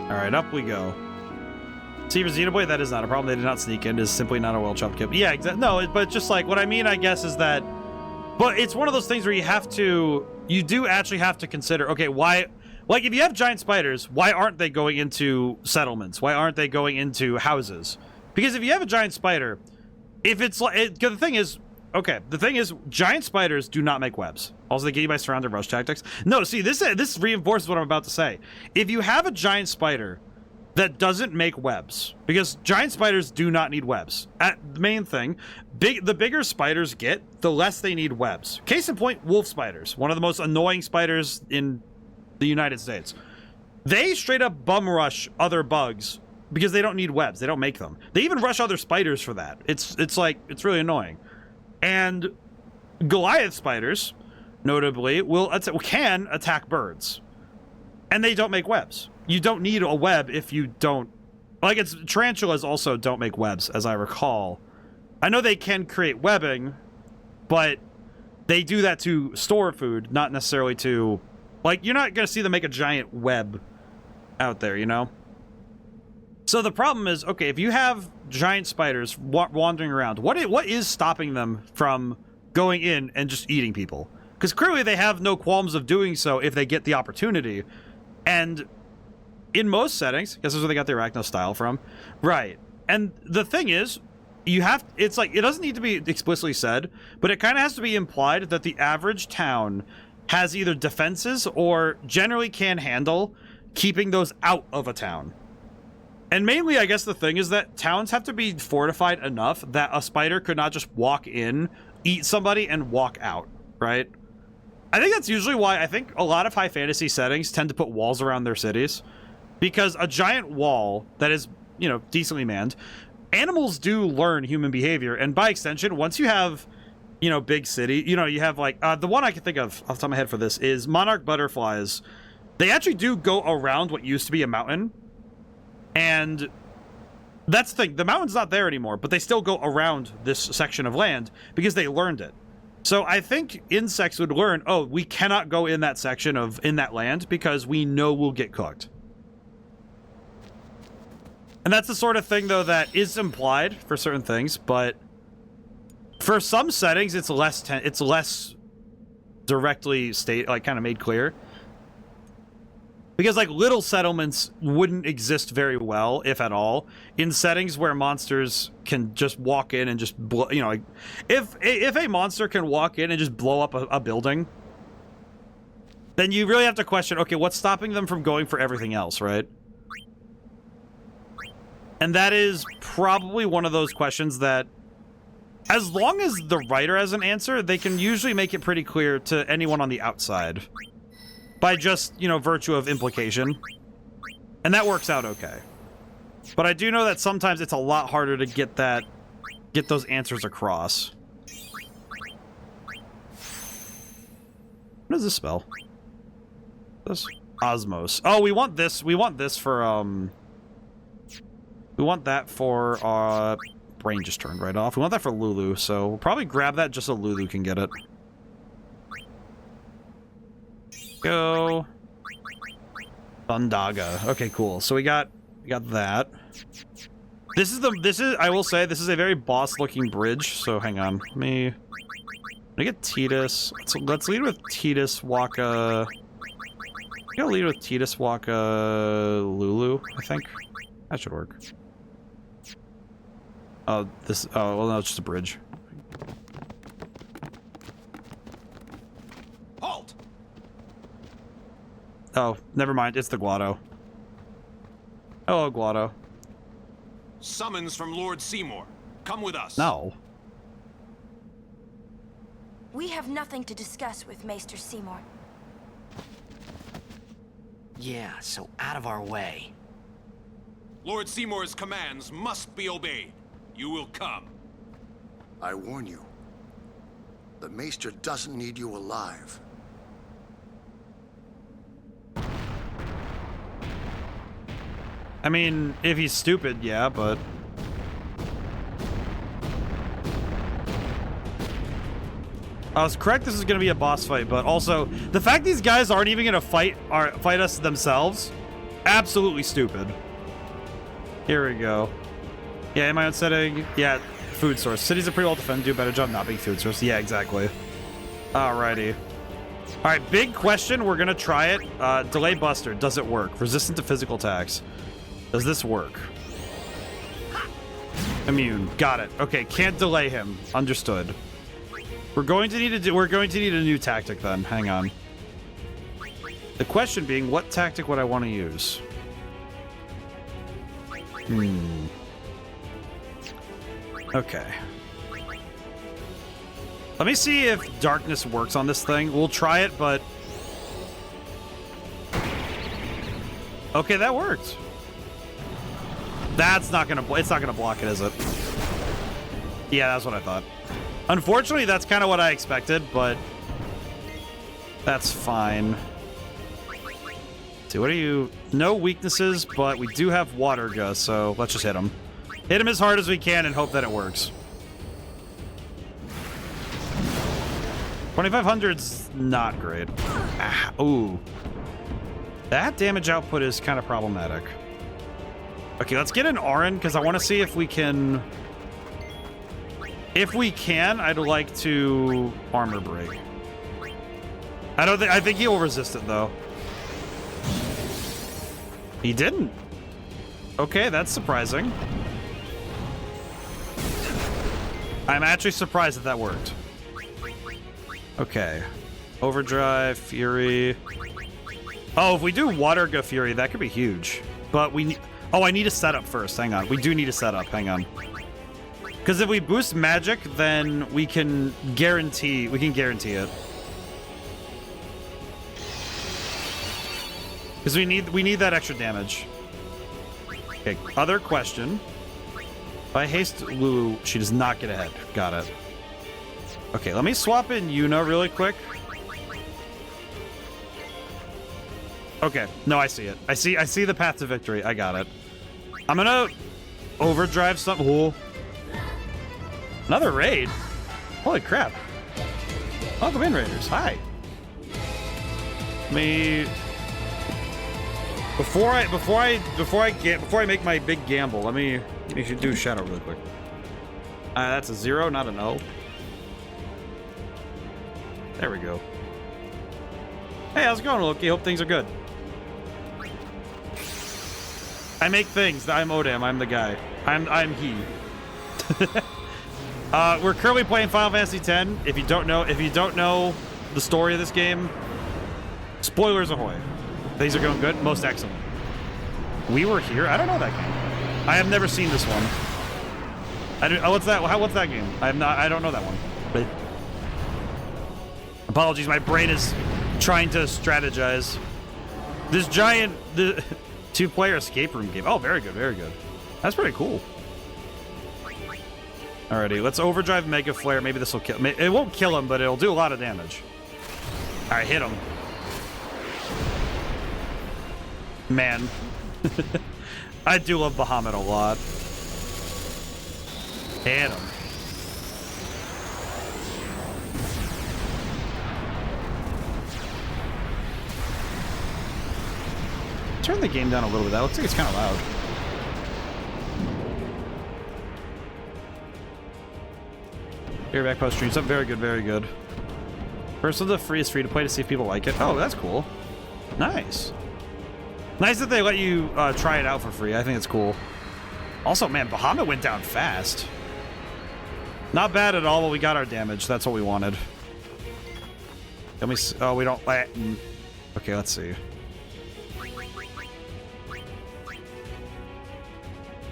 All right, up we go. See, for Xenoboy, that is not a problem. They did not sneak in. It is simply not a well-chopped kill. Yeah, exactly. No, but just like what I mean, I guess, is that. But it's one of those things where you do actually have to consider. Okay, why? Like, if you have giant spiders, why aren't they going into settlements? Why aren't they going into houses? Because if you have a giant spider, if it's like, the thing is, giant spiders do not make webs. Also, they get you by surrounded rush tactics. No, see, this reinforces what I'm about to say. If you have a giant spider that doesn't make webs, because giant spiders do not need webs. The main thing, the bigger spiders get, the less they need webs. Case in point, wolf spiders, one of the most annoying spiders in the United States. They straight up bum rush other bugs because they don't need webs. They don't make them. They even rush other spiders for that. It's really annoying. And Goliath spiders, notably, can attack birds. And they don't make webs. You don't need a web if you don't... Like, tarantulas also don't make webs, as I recall. I know they can create webbing, but they do that to store food, not necessarily to... Like, you're not going to see them make a giant web out there, you know? So the problem is, okay, if you have giant spiders wandering around, what is stopping them from going in and just eating people? Because clearly they have no qualms of doing so if they get the opportunity. And in most settings, I guess that's where they got the Arachno style from. Right. And the thing is, it's like, it doesn't need to be explicitly said, but it kind of has to be implied that the average town has either defenses or generally can handle keeping those out of a town. And mainly, I guess the thing is that towns have to be fortified enough that a spider could not just walk in, eat somebody, and walk out, right? I think that's usually why I think a lot of high fantasy settings tend to put walls around their cities. Because a giant wall that is, you know, decently manned, animals do learn human behavior. And by extension, once you have, you know, big city, you know, you have like, the one I can think of off the top of my head for this is monarch butterflies. They actually do go around what used to be a mountain. And that's the thing. The mountain's not there anymore, but they still go around this section of land because they learned it. So I think insects would learn, oh, we cannot go in that section in that land because we know we'll get cooked. And that's the sort of thing, though, that is implied for certain things, but for some settings, it's less directly kind of made clear. Because, like, little settlements wouldn't exist very well, if at all, in settings where monsters can just walk in and just blow, you know, like, if a monster can walk in and just blow up a building, then you really have to question, okay, what's stopping them from going for everything else, right? And that is probably one of those questions that, as long as the writer has an answer, they can usually make it pretty clear to anyone on the outside. By just, you know, virtue of implication. And that works out okay. But I do know that sometimes it's a lot harder to get those answers across. What does this spell? This Osmos. Oh, we want this. We want this for we want that for brain just turned right off. We want that for Lulu, so we'll probably grab that just so Lulu can get it. Go. Thundaga. Okay, cool. So we got that. This is I will say this is a very boss looking bridge, so hang on. Let me get Tidus. Let's lead with Tidus, Waka. I'm gonna lead with Tidus, Waka, Lulu, I think. That should work. Oh, well no, it's just a bridge. Halt! Oh, never mind. It's the Guado. Hello, Guado. Summons from Lord Seymour. Come with us. No. We have nothing to discuss with Maester Seymour. Yeah, so out of our way. Lord Seymour's commands must be obeyed. You will come. I warn you. The Maester doesn't need you alive. I mean, if he's stupid, yeah, but... I was correct, this is gonna be a boss fight, but also, the fact these guys aren't even gonna fight us themselves, absolutely stupid. Here we go. Yeah, in my own setting, yeah, food source. Cities are pretty well defended, do a better job not being food source. Yeah, exactly. Alrighty. Alright, big question, we're gonna try it. Delay Buster, does it work? Resistant to physical attacks. Does this work? Immune, got it. Okay, can't delay him. Understood. We're going to need a new tactic then. Hang on. The question being, what tactic would I want to use? Okay. Let me see if darkness works on this thing. We'll try it, but... Okay, that worked. That's not gonna... It's not gonna block it, is it? Yeah, that's what I thought. Unfortunately, that's kind of what I expected, but... That's fine. See, what are you... No weaknesses, but we do have Water Gust, so let's just hit him. Hit him as hard as we can and hope that it works. 2500's not great. Ah, ooh. That damage output is kind of problematic. Okay, let's get an Auron, because I want to see if we can... If we can, I'd like to armor break. I think he will resist it, though. He didn't. Okay, that's surprising. I'm actually surprised that worked. Okay. Overdrive, Fury. Oh, if we do Water Go Fury, that could be huge. But we need... Oh, I need a setup first. Hang on. We do need a setup. Hang on. Because if we boost magic, then we can guarantee... We can guarantee it. Because we need that extra damage. Okay, other question. If I haste Lulu, she does not get ahead. Got it. Okay, let me swap in Yuna really quick. Okay, no, I see it. I see the path to victory. I got it. I'm gonna overdrive some. Ooh. Another raid. Holy crap. Welcome in, Raiders. Hi. Me. Before I make my big gamble, let me do Shadow really quick. That's a 0, not an O. There we go. Hey, how's it going, Loki? Hope things are good. I make things. I'm ODaM. I'm the guy. I'm he. We're currently playing Final Fantasy X. If you don't know the story of this game, spoilers ahoy. Things are going good. Most excellent. We Were Here? I don't know that game. I have never seen this one. What's that? What's that game? I don't know that one. But apologies, my brain is trying to strategize. This giant 2-player escape room game. Oh, very good, very good. That's pretty cool. Alrighty, let's overdrive Mega Flare. Maybe this will kill. It won't kill him, but it'll do a lot of damage. All right, hit him. Man, I do love Bahamut a lot. Hit him. Turn the game down a little bit. That looks like it's kind of loud. Your back post streams up. Very good, very good. First of the free is free to play to see if people like it. Oh, that's cool. Nice. Nice that they let you try it out for free. I think it's cool. Also, man, Bahamut went down fast. Not bad at all, but we got our damage. That's what we wanted. Let me see. Oh, we don't... Okay, let's see.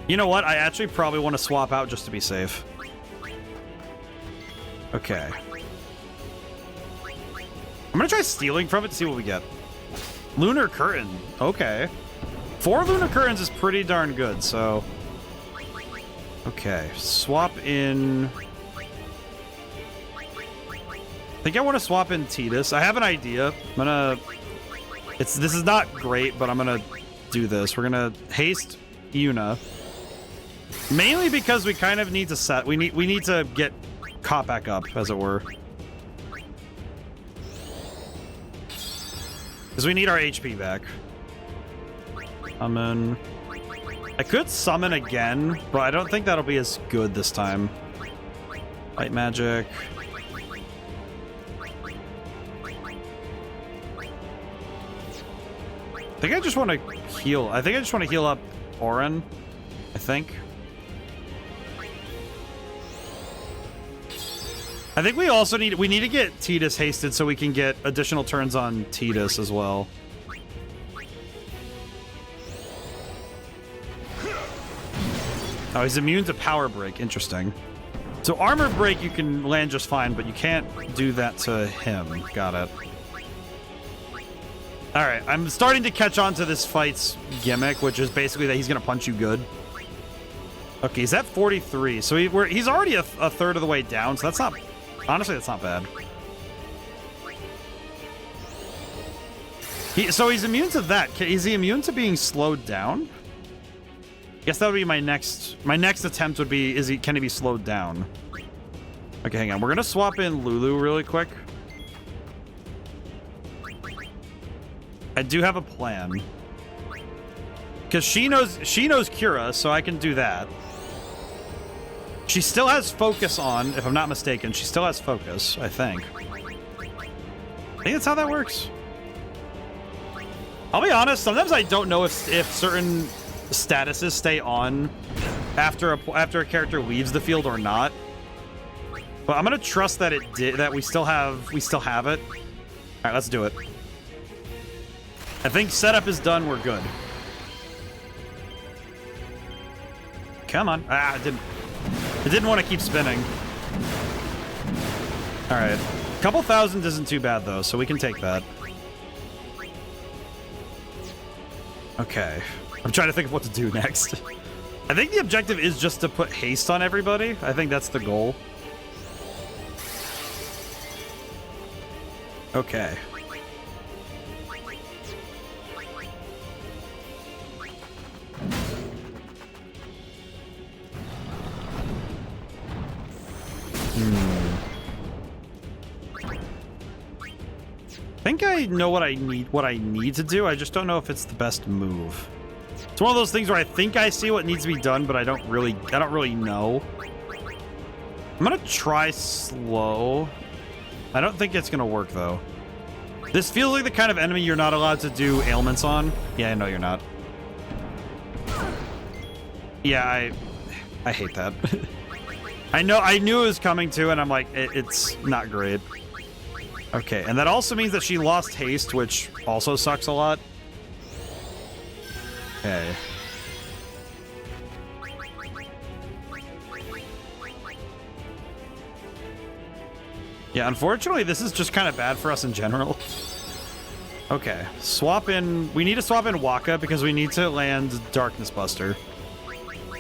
You know what? I actually probably want to swap out just to be safe. Okay. I'm gonna try stealing from it to see what we get. Lunar Curtain. Okay. 4 Lunar Curtains is pretty darn good, so... Okay. Swap in... I think I want to swap in Tidus. I have an idea. I'm gonna... This is not great, but I'm gonna do this. We're gonna haste Yuna. Mainly because we kind of need to set... We need to get caught back up, as it were. Because we need our HP back. Summon. I could summon again, but I don't think that'll be as good this time. Light magic. I think I just want to heal. I think I just want to heal up Orin. I think. I think we also need to get Tidus hasted so we can get additional turns on Tidus as well. Oh, he's immune to power break. Interesting. So armor break you can land just fine, but you can't do that to him. Got it. All right, I'm starting to catch on to this fight's gimmick, which is basically that he's gonna punch you good. Okay, he's at 43, so he's already a third of the way down. So that's not. Honestly, that's not bad. So he's immune to that. Is he immune to being slowed down? I guess that would be my next attempt would be, can he be slowed down? Okay, hang on. We're gonna swap in Lulu really quick. I do have a plan. Because she knows Kira, so I can do that. She still has focus on, if I'm not mistaken. She still has focus, I think. I think that's how that works. I'll be honest, sometimes I don't know if certain statuses stay on after a character leaves the field or not. But I'm gonna trust that we still have it. Alright, let's do it. I think setup is done, we're good. Come on. Ah, it didn't want to keep spinning. Alright. A couple thousand isn't too bad, though, so we can take that. Okay. I'm trying to think of what to do next. I think the objective is just to put haste on everybody. I think that's the goal. Okay. I think I know what I need to do. I just don't know if it's the best move. It's one of those things where I think I see what needs to be done, but I don't really know. I'm gonna try slow. I don't think it's gonna work though. This feels like the kind of enemy you're not allowed to do ailments on. Yeah, I know you're not. Yeah, I hate that. I knew it was coming too, and I'm like, it's not great. Okay, and that also means that she lost haste, which also sucks a lot. Okay. Yeah, unfortunately, this is just kind of bad for us in general. Okay, swap in... We need to swap in Waka because we need to land Darkness Buster.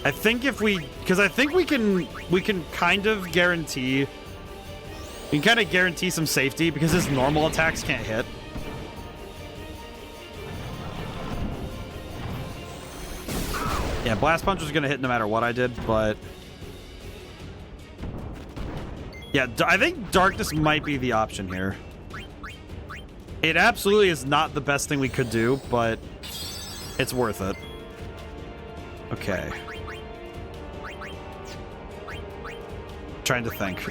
I think if we, because I think we can kind of guarantee, we can kind of guarantee some safety because his normal attacks can't hit. Yeah, Blast Punch was going to hit no matter what I did, but... Yeah, I think Darkness might be the option here. It absolutely is not the best thing we could do, but it's worth it. Okay. Trying to think.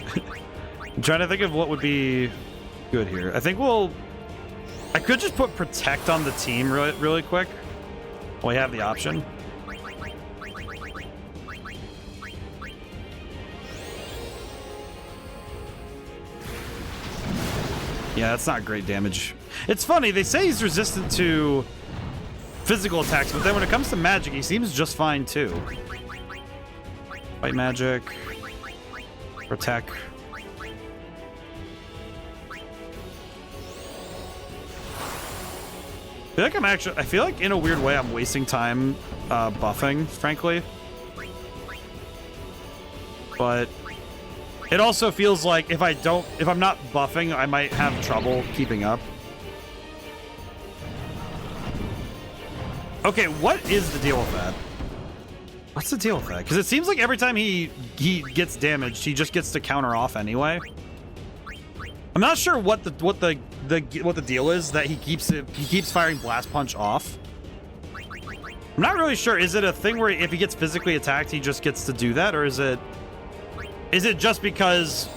I'm trying to think of what would be good here. I think I could just put Protect on the team really quick. We have the option. Yeah, that's not great damage. It's funny, they say he's resistant to physical attacks, but then when it comes to magic, he seems just fine too. Fight magic. Protect. I feel like in a weird way I'm wasting time buffing, frankly. But it also feels like if I'm not buffing, I might have trouble keeping up. Okay, what is the deal with that? What's the deal with that? Because it seems like every time he gets damaged, he just gets to counter off anyway. I'm not sure what the deal is that he keeps firing Blast Punch off. I'm not really sure. Is it a thing where if he gets physically attacked, he just gets to do that, or is it just because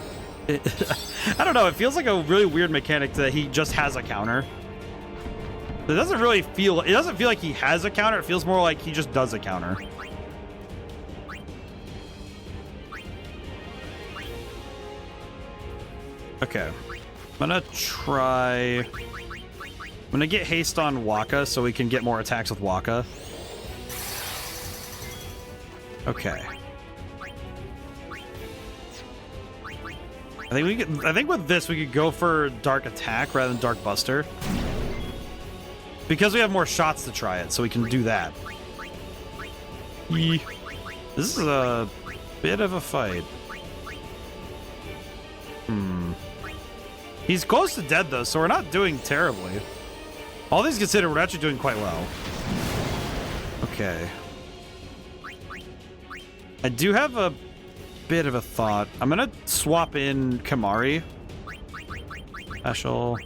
I don't know, it feels like a really weird mechanic that he just has a counter. It doesn't feel like he has a counter, it feels more like he just does a counter. Okay. I'm gonna get haste on Waka so we can get more attacks with Waka. Okay. I think with this we could go for Dark Attack rather than Dark Buster. Because we have more shots to try it, so we can do that. This is a bit of a fight. He's close to dead though, so we're not doing terribly. All these considered, we're actually doing quite well. Okay. I do have a bit of a thought. I'm gonna swap in Kamari. Special.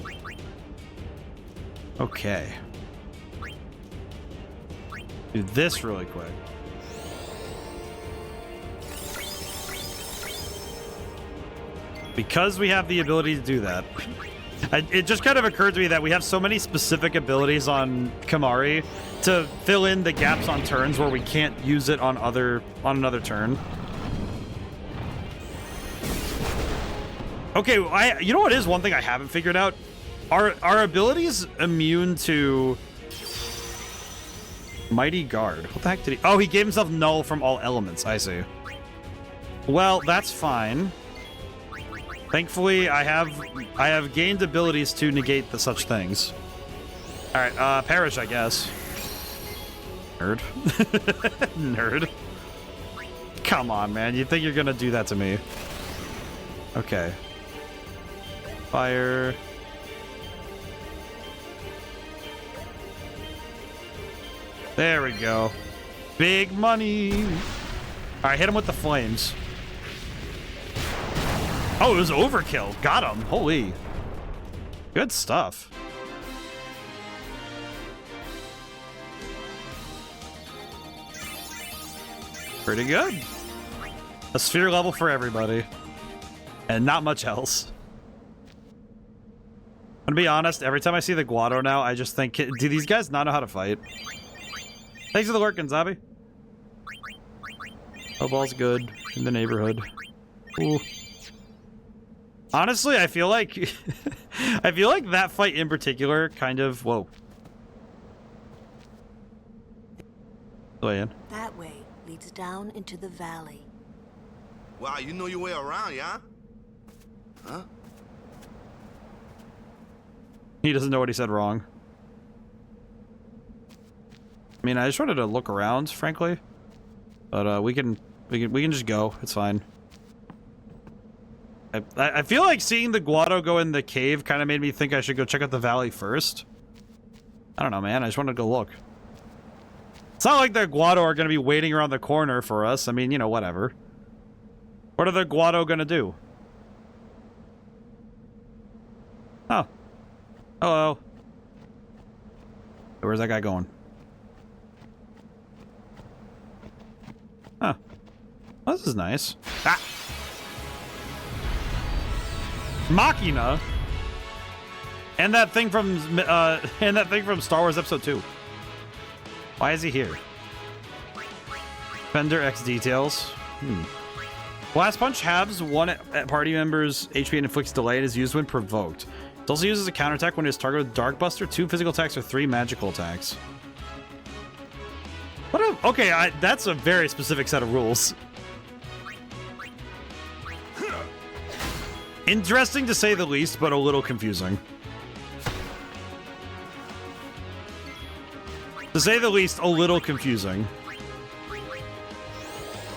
Okay. Do this really quick. Because we have the ability to do that. It just kind of occurred to me that we have so many specific abilities on Kamari to fill in the gaps on turns where we can't use it on another turn. Okay, you know what is one thing I haven't figured out? Are abilities immune to Mighty Guard? What the heck did he... Oh, he gave himself null from all elements. I see. Well, that's fine. Thankfully, I have gained abilities to negate such things. All right, Perish, I guess. Nerd. Nerd. Come on, man. You think you're gonna do that to me? Okay. Fire. There we go. Big money. All right, hit him with the flames. Oh, it was overkill. Got him. Holy. Good stuff. Pretty good. A sphere level for everybody. And not much else. I'm gonna be honest, every time I see the Guado now, I just think, do these guys not know how to fight? Thanks for the lurk, Zabi. Oh, ball's good in the neighborhood. Ooh. Honestly, I feel like that fight in particular kind of whoa. That way leads down into the valley. Wow, you know your way around, yeah? Huh? He doesn't know what he said wrong. I mean, I just wanted to look around, frankly. But we can just go. It's fine. I feel like seeing the Guado go in the cave kind of made me think I should go check out the valley first. I don't know, man. I just wanted to go look. It's not like the Guado are going to be waiting around the corner for us. I mean, you know, whatever. What are the Guado going to do? Oh. Hello. Where's that guy going? Huh. Well, this is nice. Ah! Machina. And that thing from Star Wars Episode 2. Why is he here? Fender X details. Blast Punch halves one party member's HP and inflicts delay and is used when provoked. It's also used as a counterattack when it is targeted with Dark Buster, 2 physical attacks or 3 magical attacks. Okay, that's a very specific set of rules. Interesting to say the least, but a little confusing. To say the least, a little confusing.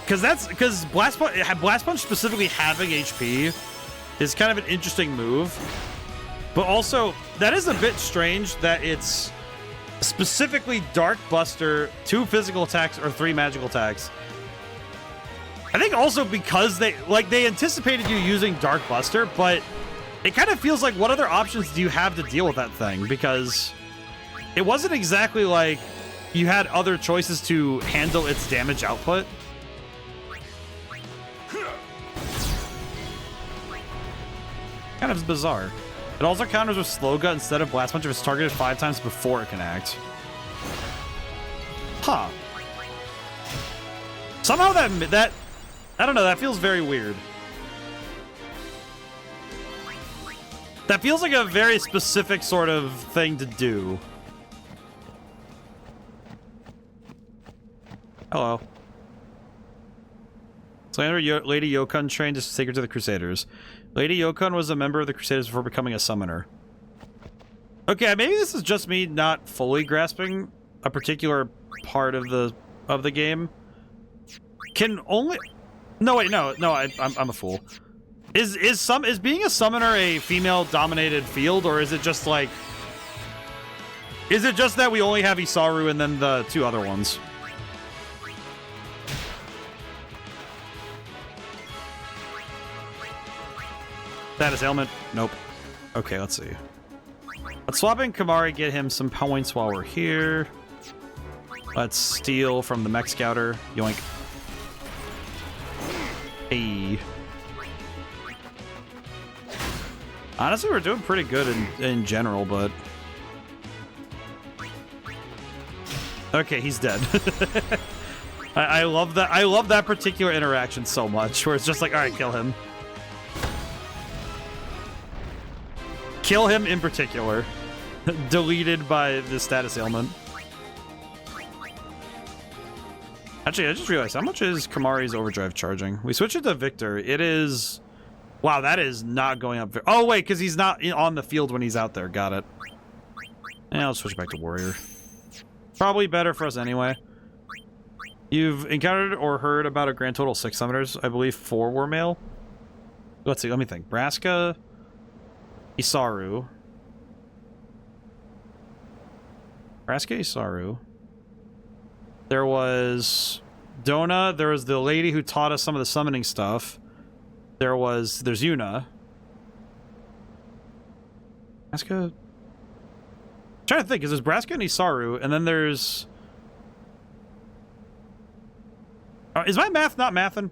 Because Blast Punch specifically having HP is kind of an interesting move. But also, that is a bit strange that it's specifically Dark Buster, 2 physical attacks or 3 magical attacks. I think also because they anticipated you using Dark Buster, but it kind of feels like what other options do you have to deal with that thing? Because it wasn't exactly like you had other choices to handle its damage output. Kind of bizarre. It also counters with Slow Gut instead of Blast Punch if it's targeted 5 times before it can act. Huh. Somehow that I don't know, that feels very weird. That feels like a very specific sort of thing to do. Hello. Slander Lady Yokun trained to take her to the Crusaders. Lady Yokun was a member of the Crusaders before becoming a summoner. Okay, maybe this is just me not fully grasping a particular part of the game. Can only... No, wait, no, I'm a fool. Is being a summoner a female-dominated field, or is it just like... Is it just that we only have Isaru and then the 2 other ones? Status ailment? Nope. Okay, let's see. Let's swap in Kamari, get him some points while we're here. Let's steal from the Mech Scouter. Yoink. Hey. Honestly, we're doing pretty good in general, but... Okay, he's dead. I love that. I love that particular interaction so much, where it's just like, all right, kill him. Kill him in particular. Deleted by the status ailment. Actually, I just realized, how much is Kamari's overdrive charging? We switch it to Victor. It is... Wow, that is not going up... Oh, wait, because he's not on the field when he's out there. Got it. Yeah, I'll switch back to Warrior. Probably better for us anyway. You've encountered or heard about a grand total of 6 summoners, I believe 4 were male. Let's see, let me think. Braska... Isaru. Braska, Isaru. There was Dona. There was the lady who taught us some of the summoning stuff. There's Yuna. Braska. I'm trying to think, because there's Braska and Isaru, and then there's... is my math not mathin'?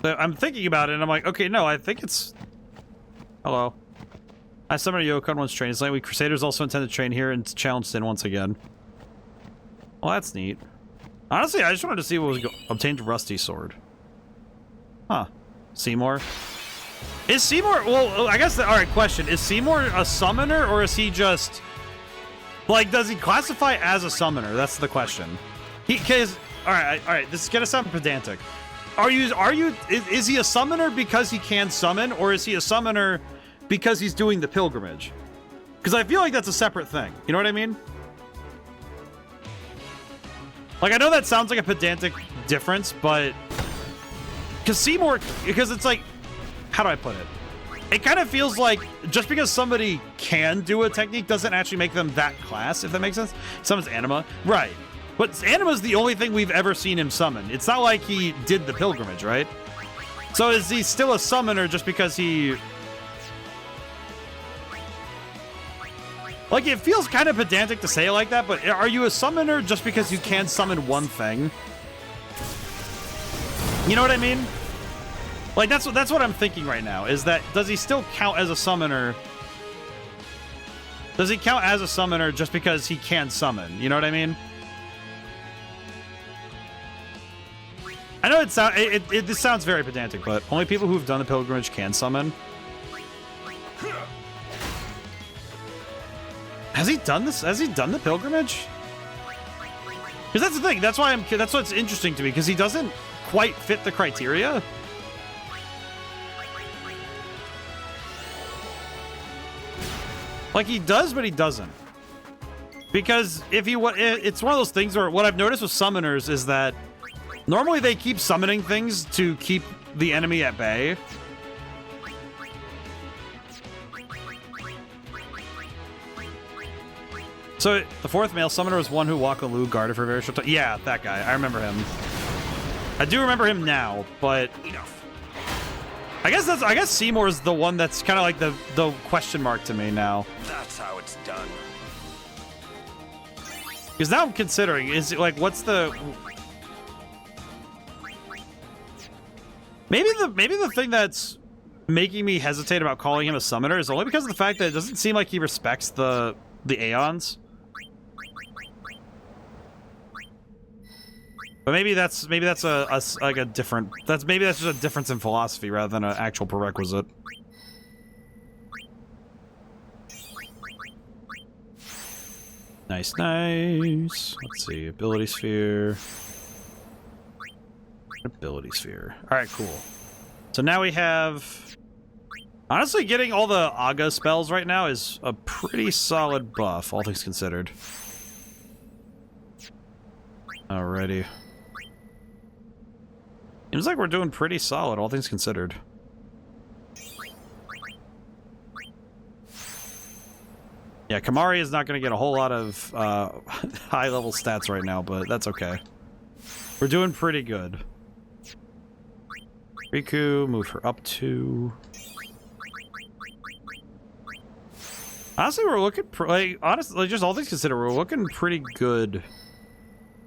I'm thinking about it, and I'm like, okay, no, I think it's... Hello. I summoned Yokun once trained. It's like we Crusaders also intend to train here and challenge Sin once again. Well, that's neat. Honestly, I just wanted to see what was obtained Rusty Sword. Huh. Seymour? Is Seymour... Well, I guess... Alright, question. Is Seymour a summoner, or is he just... Like, does he classify as a summoner? That's the question. Because... Alright, this is gonna sound pedantic. Is he a summoner because he can summon, or is he a summoner because he's doing the pilgrimage? Because I feel like that's a separate thing. You know what I mean? Like, I know that sounds like a pedantic difference, but because it's like, how do I put it? It kind of feels like just because somebody can do a technique doesn't actually make them that class, if that makes sense. Summons Anima. Right. But Anima's the only thing we've ever seen him summon. It's not like he did the pilgrimage, right? So is he still a summoner just because he... Like, it feels kind of pedantic to say it like that, but are you a summoner just because you can summon one thing? You know what I mean? Like, that's what I'm thinking right now, is that, does he still count as a summoner? Does he count as a summoner just because he can summon? You know what I mean? I know this sounds very pedantic, but only people who've done the pilgrimage can summon. Has he done this? Has he done the pilgrimage? Because that's the thing. That's what's interesting to me, because he doesn't quite fit the criteria. Like, he does, but he doesn't. Because it's one of those things where what I've noticed with summoners is that normally they keep summoning things to keep the enemy at bay. So the fourth male summoner was one who Wakalu guarded for a very short time. Yeah, that guy. I remember him. I do remember him now, but I guess Seymour's the one that's kind of like the question mark to me now. That's how it's done. Because now I'm considering, is it like, what's the... Maybe the thing that's making me hesitate about calling him a summoner is only because of the fact that it doesn't seem like he respects the Aeons. But maybe that's a different... Maybe that's just a difference in philosophy rather than an actual prerequisite. Nice, nice. Let's see, ability sphere. Ability sphere. All right, cool. So now we have... Honestly, getting all the Aga spells right now is a pretty solid buff, all things considered. Alrighty. Seems like we're doing pretty solid, all things considered. Yeah, Kamari is not going to get a whole lot of high-level stats right now, but that's okay. We're doing pretty good. Riku, move her up 2. Honestly, we're looking honestly, just all things considered, we're looking pretty good in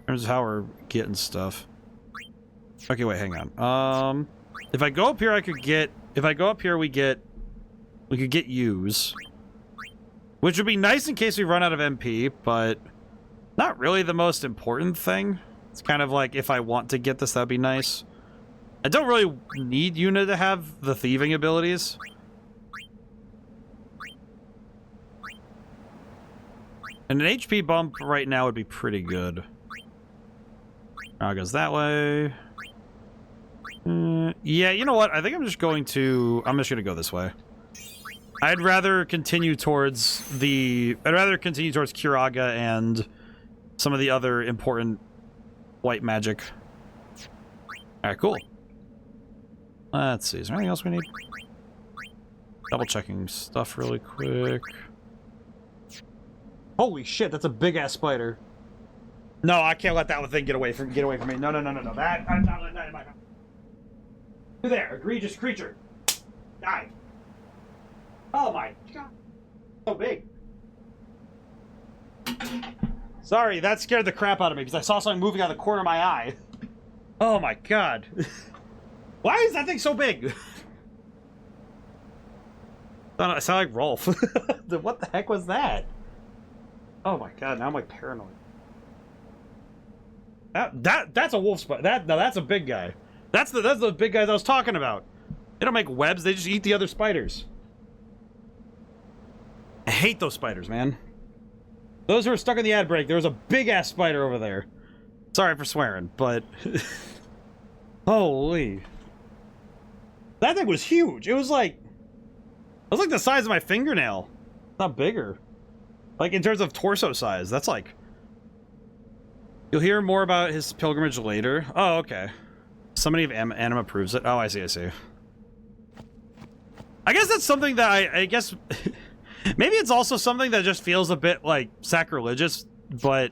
terms of how we're getting stuff. Okay, wait, hang on. If I go up here, if I go up here, we could get U's, which would be nice in case we run out of MP, but not really the most important thing. It's kind of like, if I want to get this, that'd be nice. I don't really need Yuna to have the thieving abilities. And an HP bump right now would be pretty good. Now it goes that way. Yeah, you know what? I think I'm just gonna go this way. I'd rather continue towards Kiraga and some of the other important white magic. Alright, cool. Let's see, is there anything else we need? Double checking stuff really quick. Holy shit, that's a big ass spider. No, I can't let that thing get away from me. No. That I'm not letting that in my house. You there, egregious creature. Die. Oh my god. So big. Sorry, that scared the crap out of me because I saw something moving out of the corner of my eye. Oh my god. Why is that thing so big? I sound like Rolf. What the heck was that? Oh my god, now I'm like paranoid. That's a wolf spider. That's a big guy. That's the big guys I was talking about. They don't make webs, they just eat the other spiders. I hate those spiders, man. Those who are stuck in the ad break, there was a big ass spider over there. Sorry for swearing, but holy. That thing was huge. It was like the size of my fingernail. Not bigger. Like in terms of torso size, that's like You'll hear more about his pilgrimage later. Oh, okay. Somebody of Anima proves it. Oh, I see, I see. I guess that's something that I guess... maybe it's also something that just feels a bit, like, sacrilegious, but...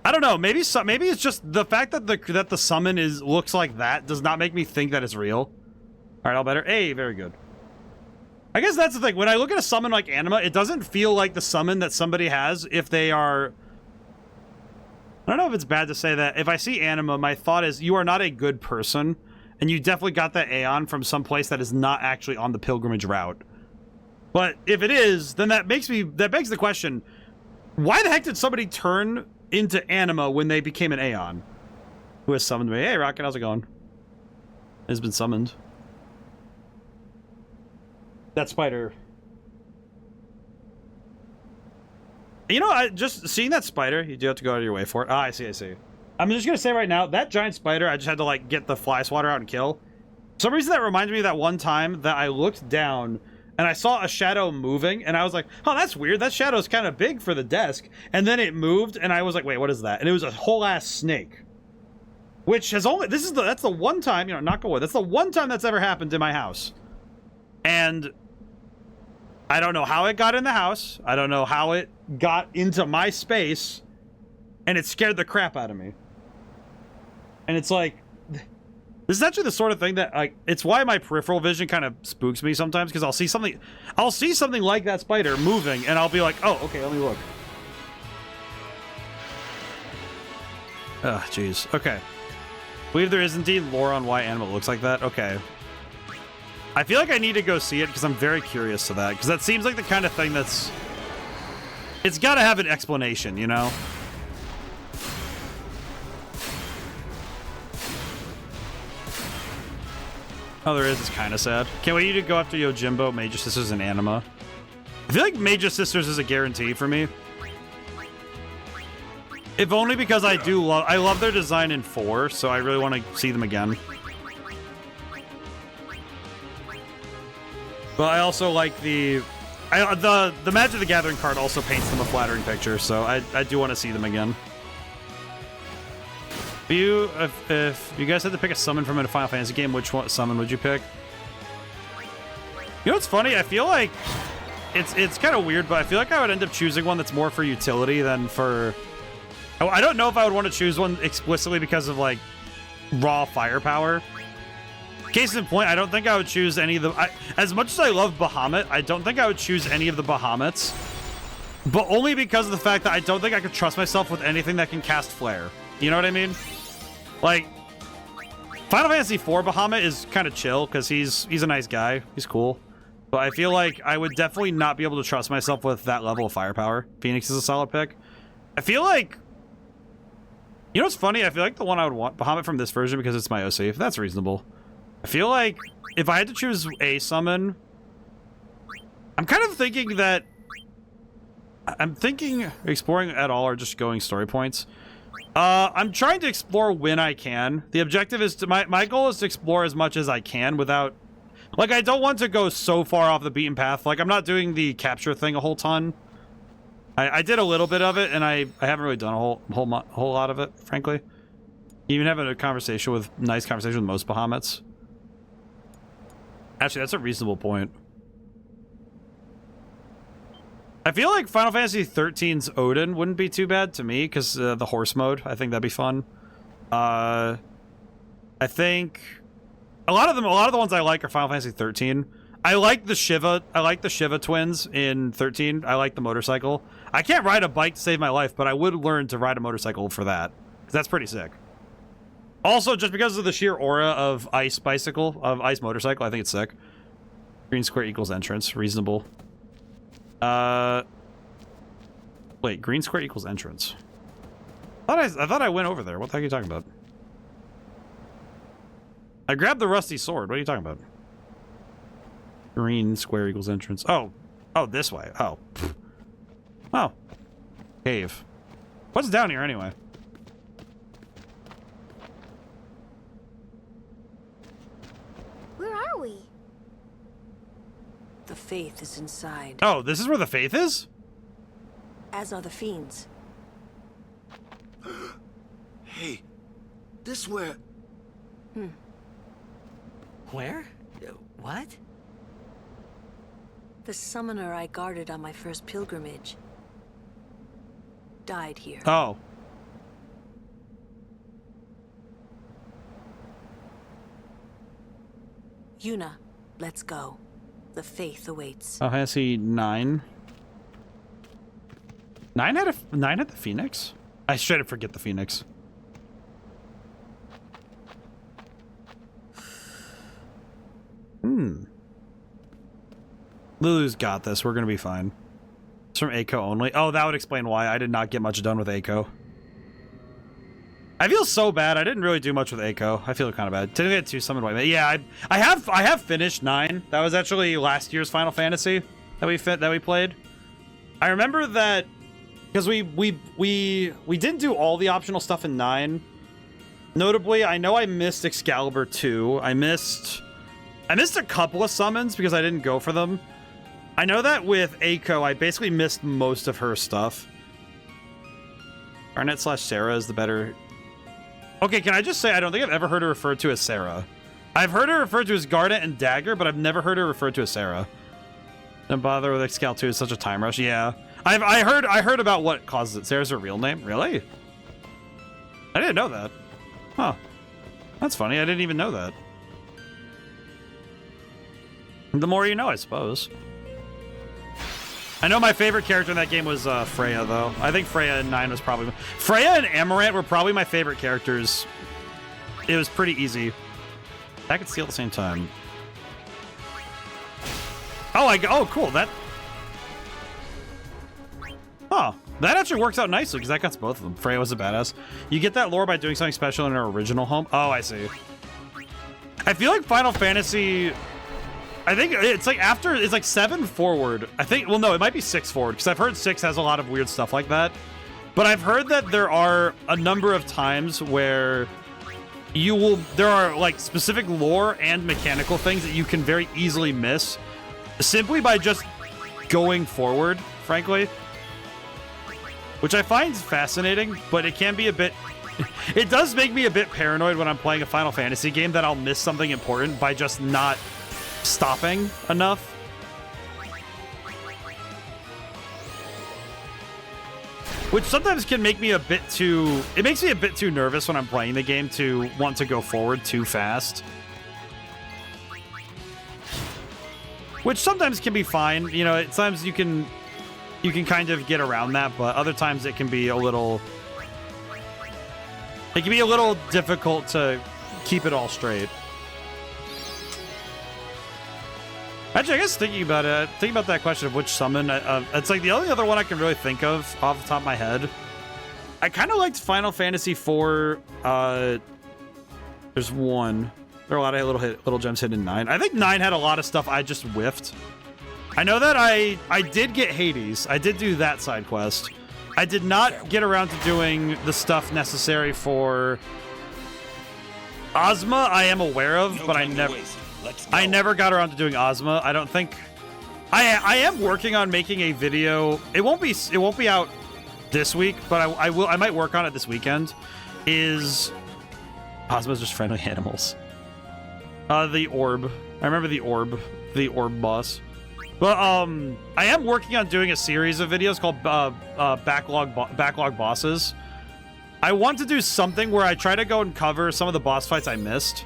I don't know, maybe it's just the fact that the summon looks like that does not make me think that it's real. Alright, all better. Hey, very good. I guess that's the thing. When I look at a summon like Anima, it doesn't feel like the summon that somebody has if they are... I don't know if it's bad to say that. If I see Anima, my thought is you are not a good person, and you definitely got that Aeon from some place that is not actually on the pilgrimage route. But if it is, then that begs the question, why the heck did somebody turn into Anima when they became an Aeon? Who has summoned me? Hey, Rocket, how's it going? Has been summoned. That spider. You know, I just seeing that spider, you do have to go out of your way for it. Ah, I see, I see. I'm just gonna say right now, that giant spider, I just had to like get the fly swatter out and kill. For some reason that reminds me of that one time that I looked down and I saw a shadow moving, and I was like, oh, that's weird. That shadow's kind of big for the desk. And then it moved, and I was like, wait, what is that? And it was a whole ass snake. Which has only, that's the one time, you know, knock on wood, that's the one time that's ever happened in my house. And I don't know how it got in the house. I don't know how it got into my space. And it scared the crap out of me. And it's like, this is actually the sort of thing that, like, it's why my peripheral vision kind of spooks me sometimes, because I'll see something like that spider moving, and I'll be like, oh, okay, let me look. Ah, jeez. Okay. Believe there is indeed lore on why Anima looks like that. Okay. I feel like I need to go see it, because I'm very curious to that, because that seems like the kind of thing that's... It's got to have an explanation, you know? Oh, there is. It's kind of sad. Can't wait you to go after Yojimbo, Major Sisters, and Anima. I feel like Major Sisters is a guarantee for me. If only because I love their design in 4, so I really want to see them again. But I also like the Magic the Gathering card also paints them a flattering picture, so I do want to see them again. If you guys had to pick a summon from a Final Fantasy game, which one summon would you pick? You know what's funny? I feel like it's kind of weird, but I feel like I would end up choosing one that's more for utility than for... I don't know if I would want to choose one explicitly because of, like, raw firepower. Case in point, I don't think I would choose any of the... as much as I love Bahamut, I don't think I would choose any of the Bahamuts. But only because of the fact that I don't think I could trust myself with anything that can cast Flare. You know what I mean? Like, Final Fantasy IV Bahamut is kind of chill because he's a nice guy. He's cool. But I feel like I would definitely not be able to trust myself with that level of firepower. Phoenix is a solid pick. I feel like... You know what's funny? I feel like the one I would want, Bahamut from this version, because it's my OC. If that's reasonable. I feel like if I had to choose a summon, I'm kind of thinking that... I'm thinking exploring at all or just going story points. I'm trying to explore when I can. The objective is to... My goal is to explore as much as I can without... Like, I don't want to go so far off the beaten path. Like, I'm not doing the capture thing a whole ton. I did a little bit of it, and I haven't really done a whole lot of it, frankly. Even having a nice conversation with most Bahamuts. Actually, that's a reasonable point. I feel like Final Fantasy XIII's Odin wouldn't be too bad to me, because the horse mode, I think that'd be fun. I think a lot of the ones I like are Final Fantasy XIII. I like the Shiva twins in 13. I like the motorcycle. I can't ride a bike to save my life, but I would learn to ride a motorcycle for that, because that's pretty sick. Also, just because of the sheer aura of ice motorcycle, I think it's sick. Green square equals entrance. Reasonable. Wait, green square equals entrance. I thought I went over there. What the heck are you talking about? I grabbed the rusty sword. What are you talking about? Green square equals entrance. Oh, this way. Oh. Oh. Cave. What's down here anyway? Where are we? The faith is inside, Oh, this is where the faith is? as are the fiends. Hey, this where... Where? What? The summoner I guarded on my first pilgrimage died here. Oh. Yuna, let's go. The faith awaits. Oh, I see 9. 9 had the Phoenix? I straight up forget the Phoenix. Lulu's got this. We're gonna be fine. It's from Aiko only. Oh, that would explain why I did not get much done with Aiko. I feel so bad. I didn't really do much with Aiko. I feel kind of bad. Didn't get 2 summoned white. Yeah, I have finished 9. That was actually last year's Final Fantasy that we played. I remember that because we didn't do all the optional stuff in 9. Notably, I know I missed Excalibur 2. I missed a couple of summons because I didn't go for them. I know that with Aiko, I basically missed most of her stuff. Garnet / Sarah is the better... Okay, can I just say I don't think I've ever heard her referred to as Sarah. I've heard her referred to as Garnet and Dagger, but I've never heard her referred to as Sarah. Don't bother with Excal 2. It's such a time rush. Yeah. I heard about what causes it. Sarah's her real name? Really? I didn't know that. Huh. That's funny. I didn't even know that. The more you know, I suppose. I know my favorite character in that game was Freya, though. I think Freya in 9 was probably... Freya and Amarant were probably my favorite characters. It was pretty easy. I could steal at the same time. Oh, cool. That... Oh, that actually works out nicely, because that cuts both of them. Freya was a badass. You get that lore by doing something special in her original home? Oh, I see. I feel like Final Fantasy... I think it's like after, it's like 7 forward. I think, well, no, it might be 6 forward, because I've heard 6 has a lot of weird stuff like that. But I've heard that there are a number of times where there are like specific lore and mechanical things that you can very easily miss simply by just going forward, frankly. Which I find fascinating, but it can be a bit... It does make me a bit paranoid when I'm playing a Final Fantasy game that I'll miss something important by just not stopping enough. Which sometimes can make me a bit too... It makes me a bit too nervous when I'm playing the game to want to go forward too fast. Which sometimes can be fine. You know, sometimes you can kind of get around that, but other times it can be a little... It can be a little difficult to keep it all straight. Actually, I guess thinking about that question of which summon, it's like the only other one I can really think of off the top of my head. I kind of liked Final Fantasy IV. There's one. There are a lot of little gems hidden in 9. I think 9 had a lot of stuff I just whiffed. I know that I did get Hades. I did do that side quest. I did not get around to doing the stuff necessary for Ozma. I am aware of, but I never got around to doing Ozma. I don't think I am working on making a video. It won't be out this week, but I might work on it this weekend. Is Ozma's just friendly animals. The orb. I remember the orb boss. But I am working on doing a series of videos called backlog bosses. I want to do something where I try to go and cover some of the boss fights I missed.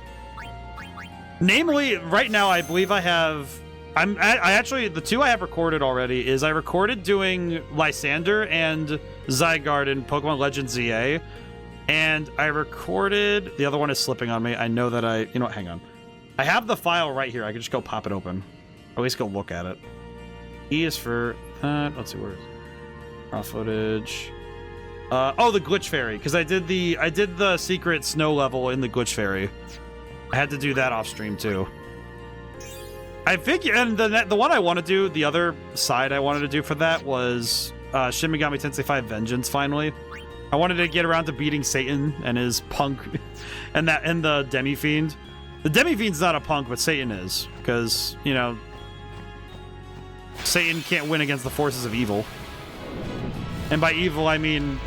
Namely, right now I believe I have... I actually, the 2 I have recorded already is I recorded doing Lysander and Zygarde in Pokemon Legends ZA. And I recorded... The other one is slipping on me. I know that You know what? Hang on. I have the file right here. I can just go pop it open. Or at least go look at it. E is for... let's see, where is it? Raw footage. Oh, the Glitch Fairy. Because I did the secret snow level in the Glitch Fairy. I had to do that off stream too. I figure, and the one I want to do, the other side I wanted to do for that was Shin Megami Tensei 5 Vengeance. Finally, I wanted to get around to beating Satan and his punk, and the Demi Fiend. The Demi Fiend's not a punk, but Satan is, because you know Satan can't win against the forces of evil. And by evil, I mean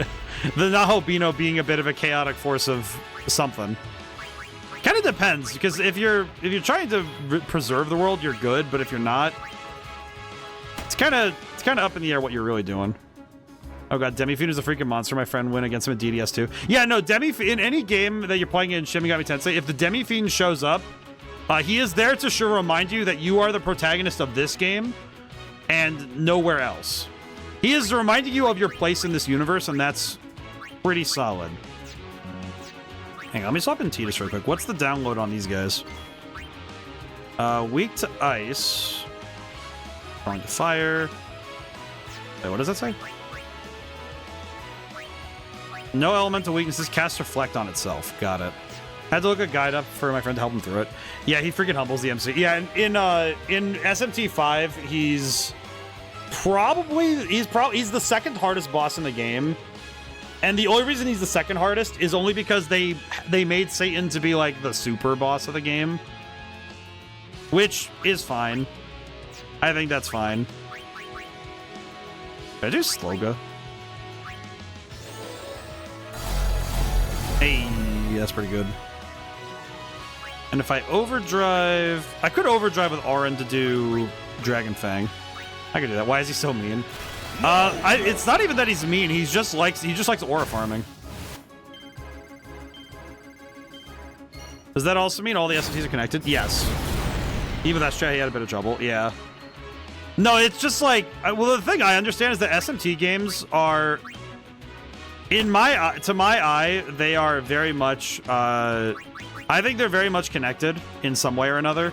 The Nahobino being a bit of a chaotic force of something. Kind of depends, because if you're trying to preserve the world, you're good, but if you're not, it's kind of up in the air what you're really doing. Oh god, Demi-Fiend is a freaking monster. My friend went against him at DDS too. Yeah, no, in any game that you're playing in Shin Megami Tensei, if the Demi-Fiend shows up, he is there to sure remind you that you are the protagonist of this game and nowhere else. He is reminding you of your place in this universe, and that's pretty solid. Hang on, let me swap in Tidus real quick. What's the download on these guys? Weak to ice. Prone to fire. Wait, what does that say? No elemental weaknesses. Cast Reflect on itself. Got it. Had to look a guide up for my friend to help him through it. Yeah, he freaking humbles the MC. Yeah, in SMT 5, he's the second hardest boss in the game. And the only reason he's the second hardest is only because they made Satan to be like the super boss of the game. Which is fine. I think that's fine. Did I do Sloga? Hey, that's pretty good. And if I overdrive... I could overdrive with Auron to do Dragon Fang. I could do that. Why is he so mean? It's not even that he's mean. He just likes aura farming. Does that also mean all the SMTs are connected? Yes. Even that strat, he had a bit of trouble. Yeah. No, it's just like... Well, the thing I understand is that SMT games are... to my eye, they are very much... I think they're very much connected in some way or another.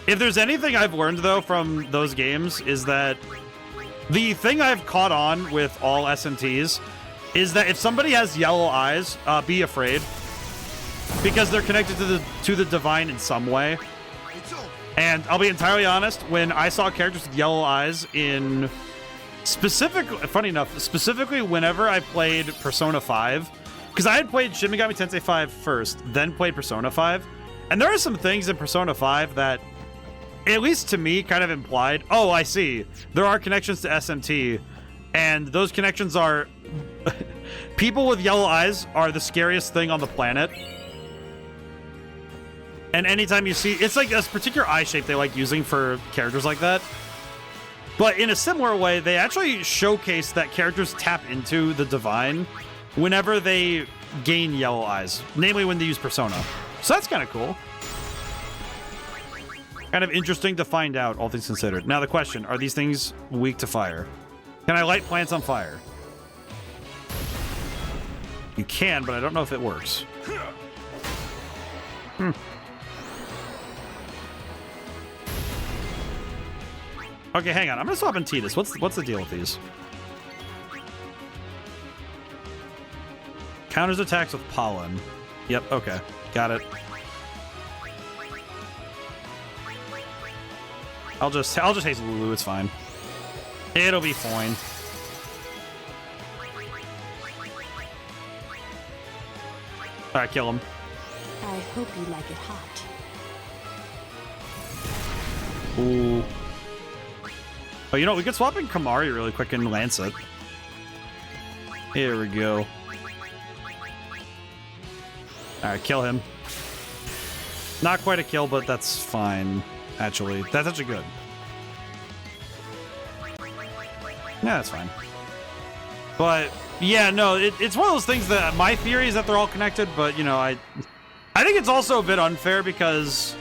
If there's anything I've learned, though, from those games, is that the thing I've caught on with all SMTs is that if somebody has yellow eyes, be afraid. Because they're connected to the divine in some way. And I'll be entirely honest, when I saw characters with yellow eyes in... Funny enough, specifically whenever I played Persona 5, because I had played Shin Megami Tensei 5 first, then played Persona 5, and there are some things in Persona 5 that, at least to me, kind of implied, oh, I see, there are connections to SMT, and those connections are... people with yellow eyes are the scariest thing on the planet. And anytime you see... It's like this particular eye shape they like using for characters like that. But in a similar way, they actually showcase that characters tap into the divine whenever they gain yellow eyes. Namely, when they use Persona. So that's kind of cool. Kind of interesting to find out, all things considered. Now the question, are these things weak to fire? Can I light plants on fire? You can, but I don't know if it works. Okay, hang on. I'm gonna swap in Tidus. What's the deal with these? Counters attacks with pollen. Yep, okay. Got it. I'll just haste Lulu, it's fine. It'll be fine. Alright, kill him. I hope you like it hot. Ooh. Oh, you know, we could swap in Kamari really quick and lance it. Here we go. Alright, kill him. Not quite a kill, but that's fine, actually. That's actually good. Yeah, that's fine. But, yeah, no, it's one of those things that my theory is that they're all connected, but, you know, I think it's also a bit unfair because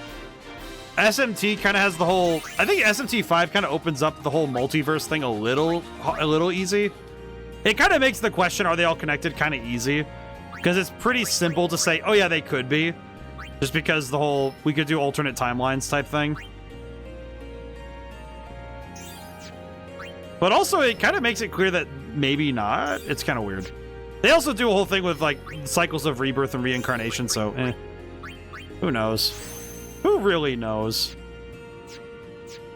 SMT kind of has the whole... I think SMT 5 kind of opens up the whole multiverse thing a little easy. It kind of makes the question, are they all connected, kind of easy. Because it's pretty simple to say, oh yeah, they could be. Just because the whole, we could do alternate timelines type thing. But also, it kind of makes it clear that maybe not. It's kind of weird. They also do a whole thing with, like, cycles of rebirth and reincarnation, so, who knows? Who really knows?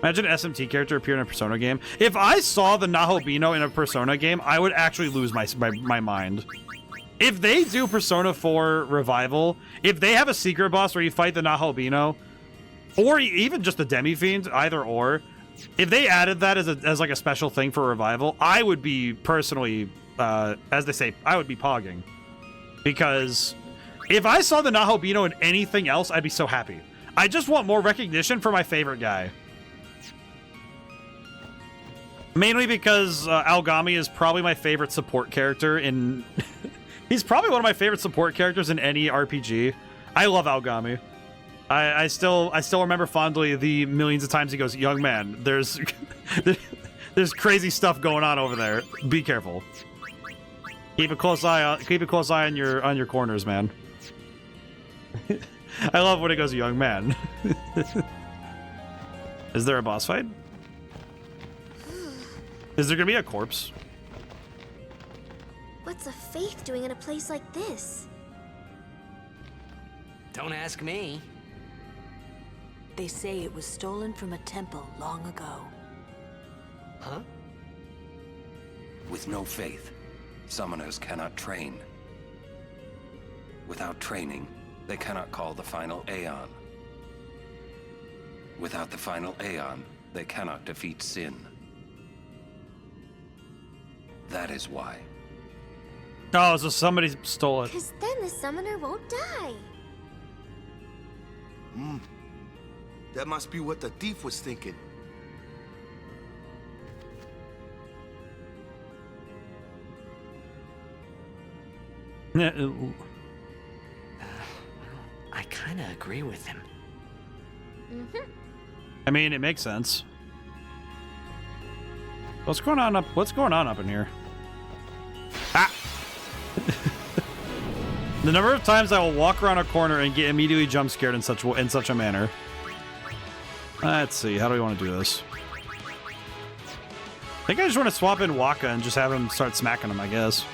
Imagine an SMT character appear in a Persona game. If I saw the Nahobino in a Persona game, I would actually lose my mind. If they do Persona 4 Revival, if they have a secret boss where you fight the Nahobino, or even just the Demi-Fiend, either or, if they added that as like a special thing for Revival, I would be personally as they say, I would be pogging. Because if I saw the Nahobino in anything else, I'd be so happy. I just want more recognition for my favorite guy. Mainly because Aogami is probably my favorite support character in... He's probably one of my favorite support characters in any RPG. I love Aogami. I still remember fondly the millions of times he goes, "Young man, there's crazy stuff going on over there. Be careful. Keep a close eye on your corners, man." I love when it goes, "Young man." Is there a boss fight? Is there gonna be a corpse? What's a faith doing in a place like this? Don't ask me. They say it was stolen from a temple long ago. Huh? With no faith, summoners cannot train. Without training, they cannot call the final Aeon. Without the final Aeon, they cannot defeat sin. That is why. Oh, so somebody stole it. Because then the summoner won't die. That must be what the thief was thinking. Yeah, I kind of agree with him. I mean, it makes sense. What's going on up in here? Ah! The number of times I will walk around a corner and get immediately jump scared in such a manner. Let's see, how do we want to do this? I think I just want to swap in Waka and just have him start smacking him, I guess.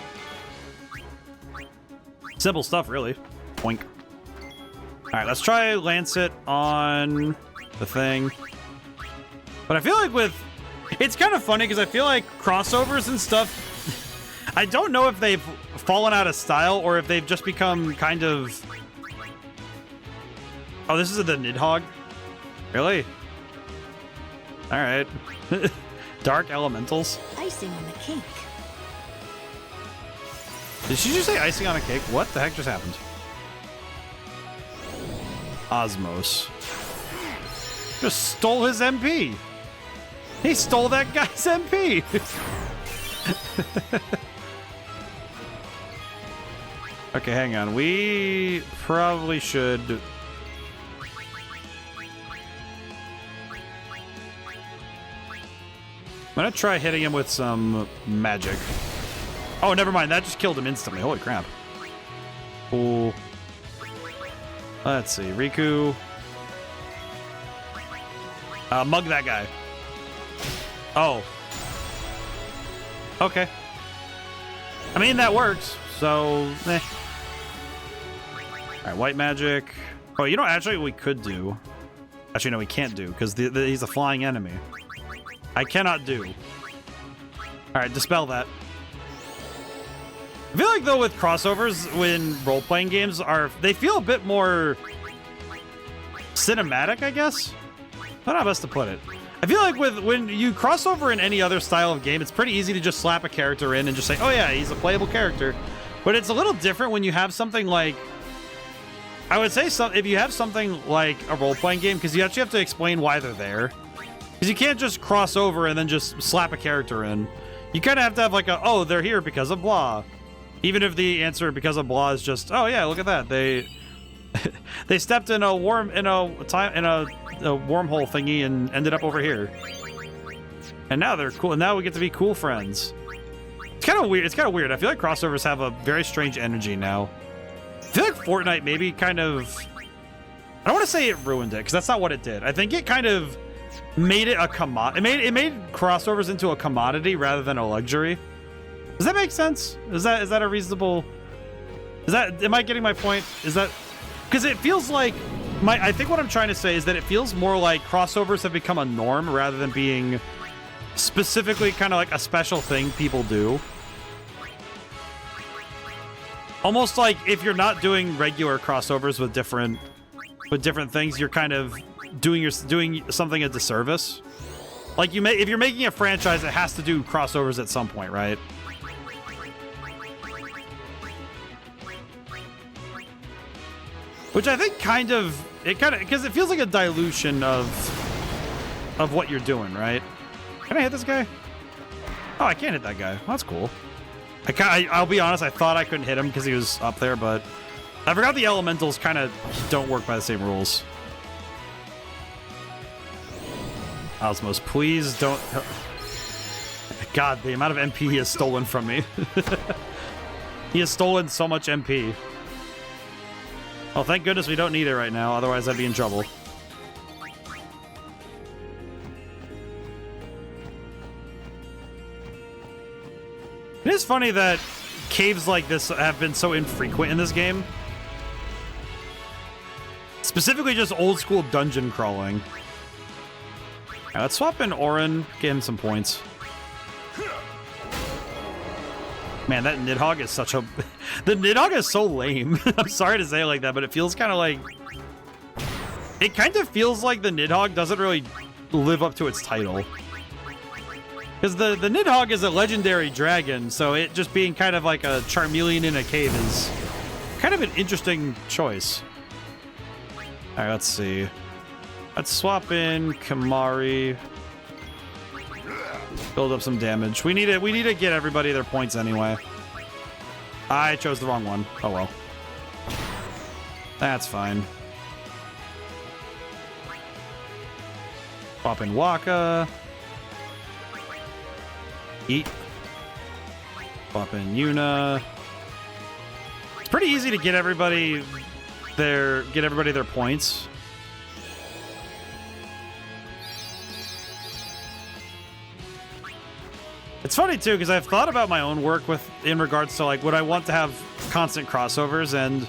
Simple stuff, really. Boink. Alright, let's try Lancet on the thing. But I feel like with... It's kind of funny because I feel like crossovers and stuff... I don't know if they've fallen out of style or if they've just become kind of... Oh, this is the Nidhogg? Really? Alright. Dark Elementals. Icing on the cake. Did she just say icing on a cake? What the heck just happened? Osmos. Just stole his MP. He stole that guy's MP. Okay, hang on. We probably should... I'm gonna try hitting him with some magic. Oh, never mind. That just killed him instantly. Holy crap. Cool. Let's see. Riku. Mug that guy. Oh. Okay. I mean, that works. So, eh. Alright, white magic. Oh, you know, actually, we could do. Actually, no, we can't do, because he's a flying enemy. I cannot do. Alright, dispel that. I feel like, though, with crossovers, when role-playing games they feel a bit more cinematic, I guess? I don't know how best to put it. I feel like when you cross over in any other style of game, it's pretty easy to just slap a character in and just say, oh yeah, he's a playable character. But it's a little different when you have something like... I would say if you have something like a role-playing game, because you actually have to explain why they're there. Because you can't just cross over and then just slap a character in. You kind of have to have like oh, they're here because of blah. Even if the answer because of blah is just, oh yeah, look at that. They stepped in a wormhole thingy and ended up over here. And now they're cool. And now we get to be cool friends. It's kind of weird. I feel like crossovers have a very strange energy now. I feel like Fortnite maybe kind of... I don't want to say it ruined it, because that's not what it did. I think it kind of made it a commodity. It made crossovers into a commodity rather than a luxury. Does that make sense? Is that a reasonable... Am I getting my point? Is that... Because it feels like... I think what I'm trying to say is that it feels more like crossovers have become a norm rather than being specifically kind of like a special thing people do. Almost like if you're not doing regular crossovers with different things, you're kind of doing something a disservice. Like if you're making a franchise, it has to do crossovers at some point, right? Which I think because it feels like a dilution of what you're doing, right? Can I hit this guy? Oh, I can't hit that guy. Well, that's cool. I'll be honest, I thought I couldn't hit him because he was up there, but I forgot the elementals kind of don't work by the same rules. Osmos, please don't... God, the amount of MP he has stolen from me. He has stolen so much MP. Oh, thank goodness we don't need it right now, otherwise I'd be in trouble. It is funny that caves like this have been so infrequent in this game. Specifically just old school dungeon crawling. Right, let's swap in Orin, get him some points. Man, that Nidhogg is such a... The Nidhogg is so lame. I'm sorry to say it like that, but it feels kind of like... It kind of feels like the Nidhogg doesn't really live up to its title. Because the Nidhogg is a legendary dragon, so it just being kind of like a Charmeleon in a cave is kind of an interesting choice. Alright, let's see. Let's swap in Kamari. Build up some damage. We need to get everybody their points anyway. I chose the wrong one. Oh well. That's fine. Swap in Waka. Eat. Swap in Yuna. It's pretty easy to get everybody their points. It's funny too because I've thought about my own work in regards to like would I want to have constant crossovers, and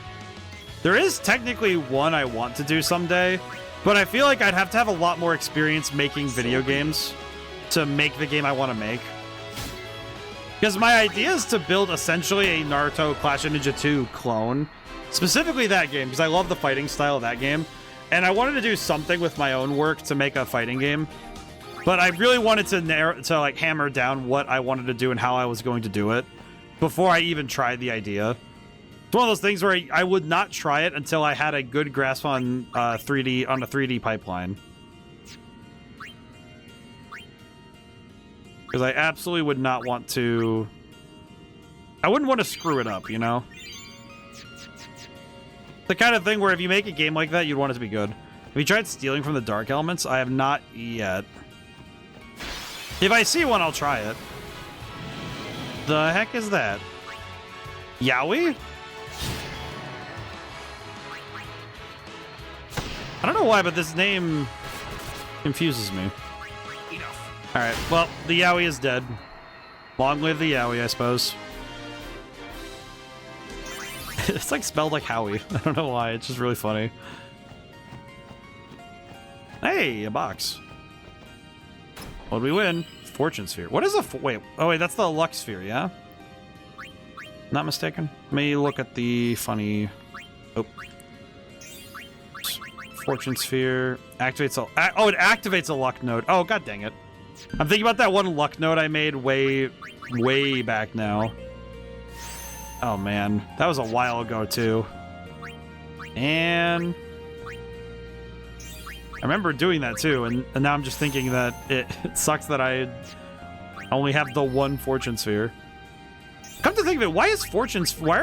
there is technically one I want to do someday, but I feel like I'd have to have a lot more experience making video games to make the game I want to make. Because my idea is to build essentially a Naruto Clash of Ninja 2 clone, specifically that game because I love the fighting style of that game, and I wanted to do something with my own work to make a fighting game. But I really wanted to like hammer down what I wanted to do and how I was going to do it before I even tried the idea. It's one of those things where I would not try it until I had a good grasp on a 3D pipeline. Because I absolutely would not want to... I wouldn't want to screw it up, you know? The kind of thing where if you make a game like that, you'd want it to be good. Have you tried stealing from the Dark Elements? I have not yet. If I see one, I'll try it. The heck is that? Yowie? I don't know why, but this name confuses me. Alright, well, the Yowie is dead. Long live the Yowie, I suppose. It's like spelled like Howie. I don't know why, it's just really funny. Hey, a box. What'd we win? Fortune Sphere. What is a... wait, oh wait, that's the Luck Sphere, yeah? Not mistaken? Let me look at the funny... Oh. Fortune Sphere. Activates a... oh, it activates a luck node. Oh, god dang it. I'm thinking about that one luck node I made way back now. Oh man, that was a while ago too. And... I remember doing that too, and now I'm just thinking that it sucks that I only have the one Fortune Sphere. Come to think of it, why are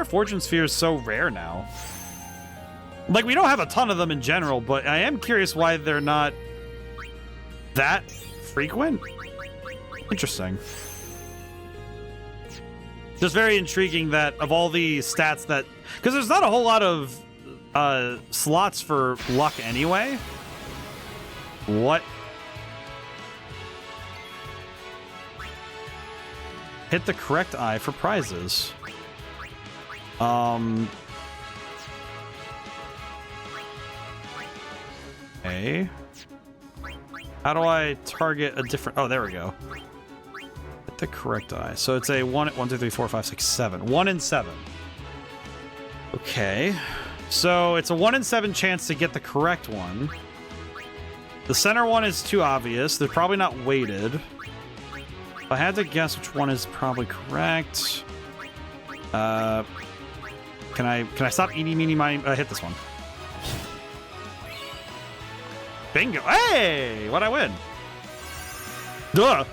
Fortune Spheres so rare now? Like, we don't have a ton of them in general, but I am curious why they're not that frequent. Interesting. Just very intriguing that of all the stats that... because there's not a whole lot of slots for luck anyway. What? Hit the correct eye for prizes. Okay. How do I target a different... oh, there we go. Hit the correct eye. So it's a 1, 2, 3, 4, 5, 6, 7. 1 in 7. Okay. So it's a 1 in 7 chance to get the correct one. The center one is too obvious. They're probably not weighted. If I had to guess which one is probably correct. Can I stop eeny, meeny, miny? Hit this one. Bingo. Hey, what'd I win? Duh.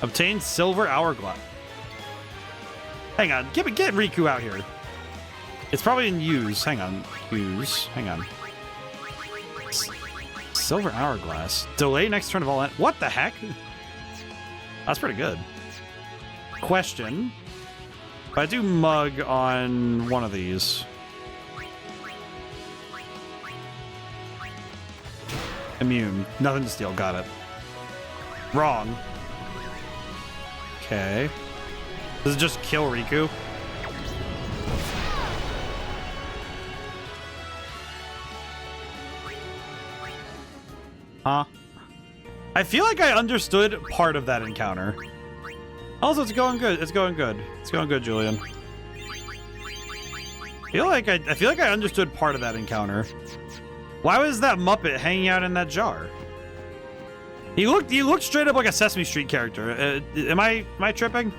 Obtain silver hourglass. Hang on, get Riku out here. It's probably in use. Hang on, use. Hang on. Silver hourglass. Delay next turn of all. What the heck? That's pretty good. Question. If I do mug on one of these. Immune. Nothing to steal. Got it. Wrong. Okay. Does it just kill Riku? Huh? I feel like I understood part of that encounter. Also, it's going good. It's going good. It's going good, Julian. I feel like I understood part of that encounter. Why was that Muppet hanging out in that jar? He looked straight up like a Sesame Street character. Am I tripping?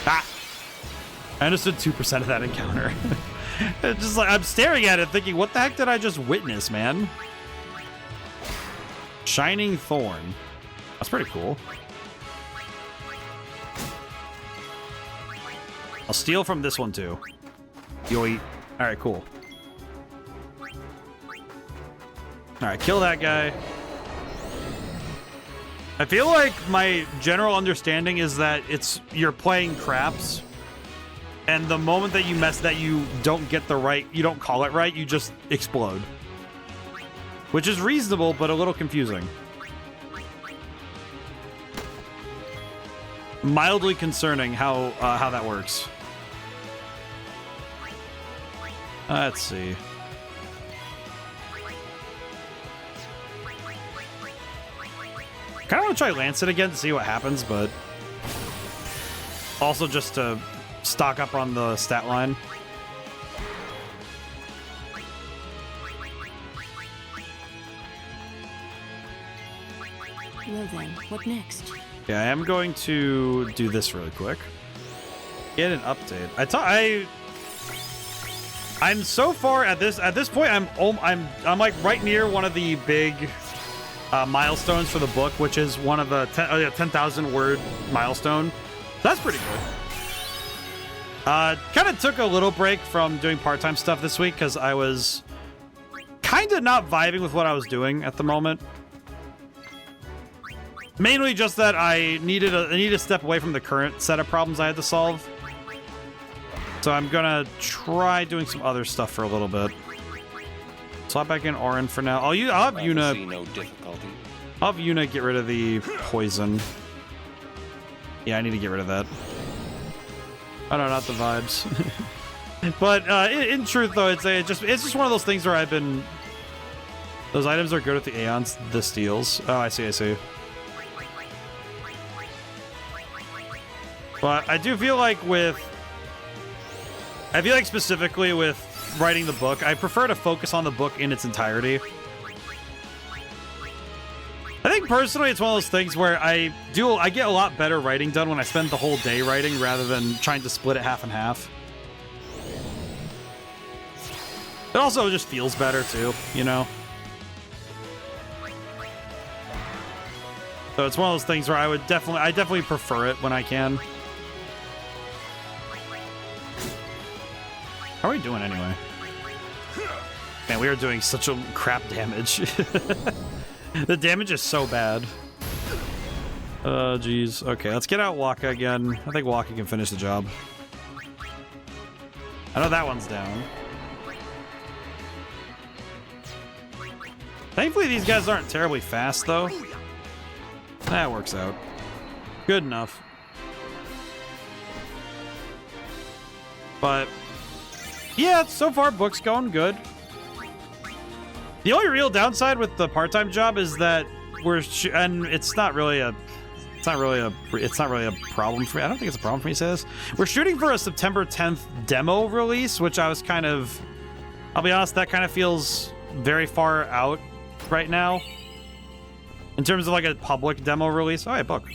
Ah. I understood 2% of that encounter. It's just like I'm staring at it thinking, what the heck did I just witness, man? Shining Thorn. That's pretty cool. I'll steal from this one too. Yoi. Alright, cool. Alright, kill that guy. I feel like my general understanding is that you're playing craps, and the moment that you don't get the right, you don't call it right, you just explode. Which is reasonable, but a little confusing. Mildly concerning how that works. Let's see. Kind of want to try Lancet again to see what happens, but also just to stock up on the stat line. Well then, what next? Yeah, I am going to do this really quick. Get an update. I'm so far at this point. I'm like right near one of the big milestones for the book, which is one of the 10,000 word milestone. That's pretty good. Kind of took a little break from doing part-time stuff this week because I was kind of not vibing with what I was doing at the moment. Mainly just that I needed to step away from the current set of problems I had to solve. So I'm gonna try doing some other stuff for a little bit. Swap back in Auron for now. I'll have Yuna. No difficulty. I'll have Yuna get rid of the poison. Yeah, I need to get rid of that. Oh no, not the vibes. But in truth, though, it's just one of those things where I've been. Those items are good with the Aeons. The steals. Oh, I see. But I do feel like specifically with writing the book, I prefer to focus on the book in its entirety. I think personally it's one of those things where I get a lot better writing done when I spend the whole day writing rather than trying to split it half and half. It also just feels better too, you know? So it's one of those things where I definitely prefer it when I can. How are we doing anyway? Man, we are doing such a crap damage. The damage is so bad. Oh, geez. Okay, let's get out Waka again. I think Waka can finish the job. I know that one's down. Thankfully, these guys aren't terribly fast, though. That works out. Good enough. But yeah, so far book's going good. The only real downside with the part-time job is that it's not really a problem for me. I don't think it's a problem for me to say this. We're shooting for a September 10th demo release, which I was I'll be honest, that kind of feels very far out right now. In terms of like a public demo release. Oh, yeah, book.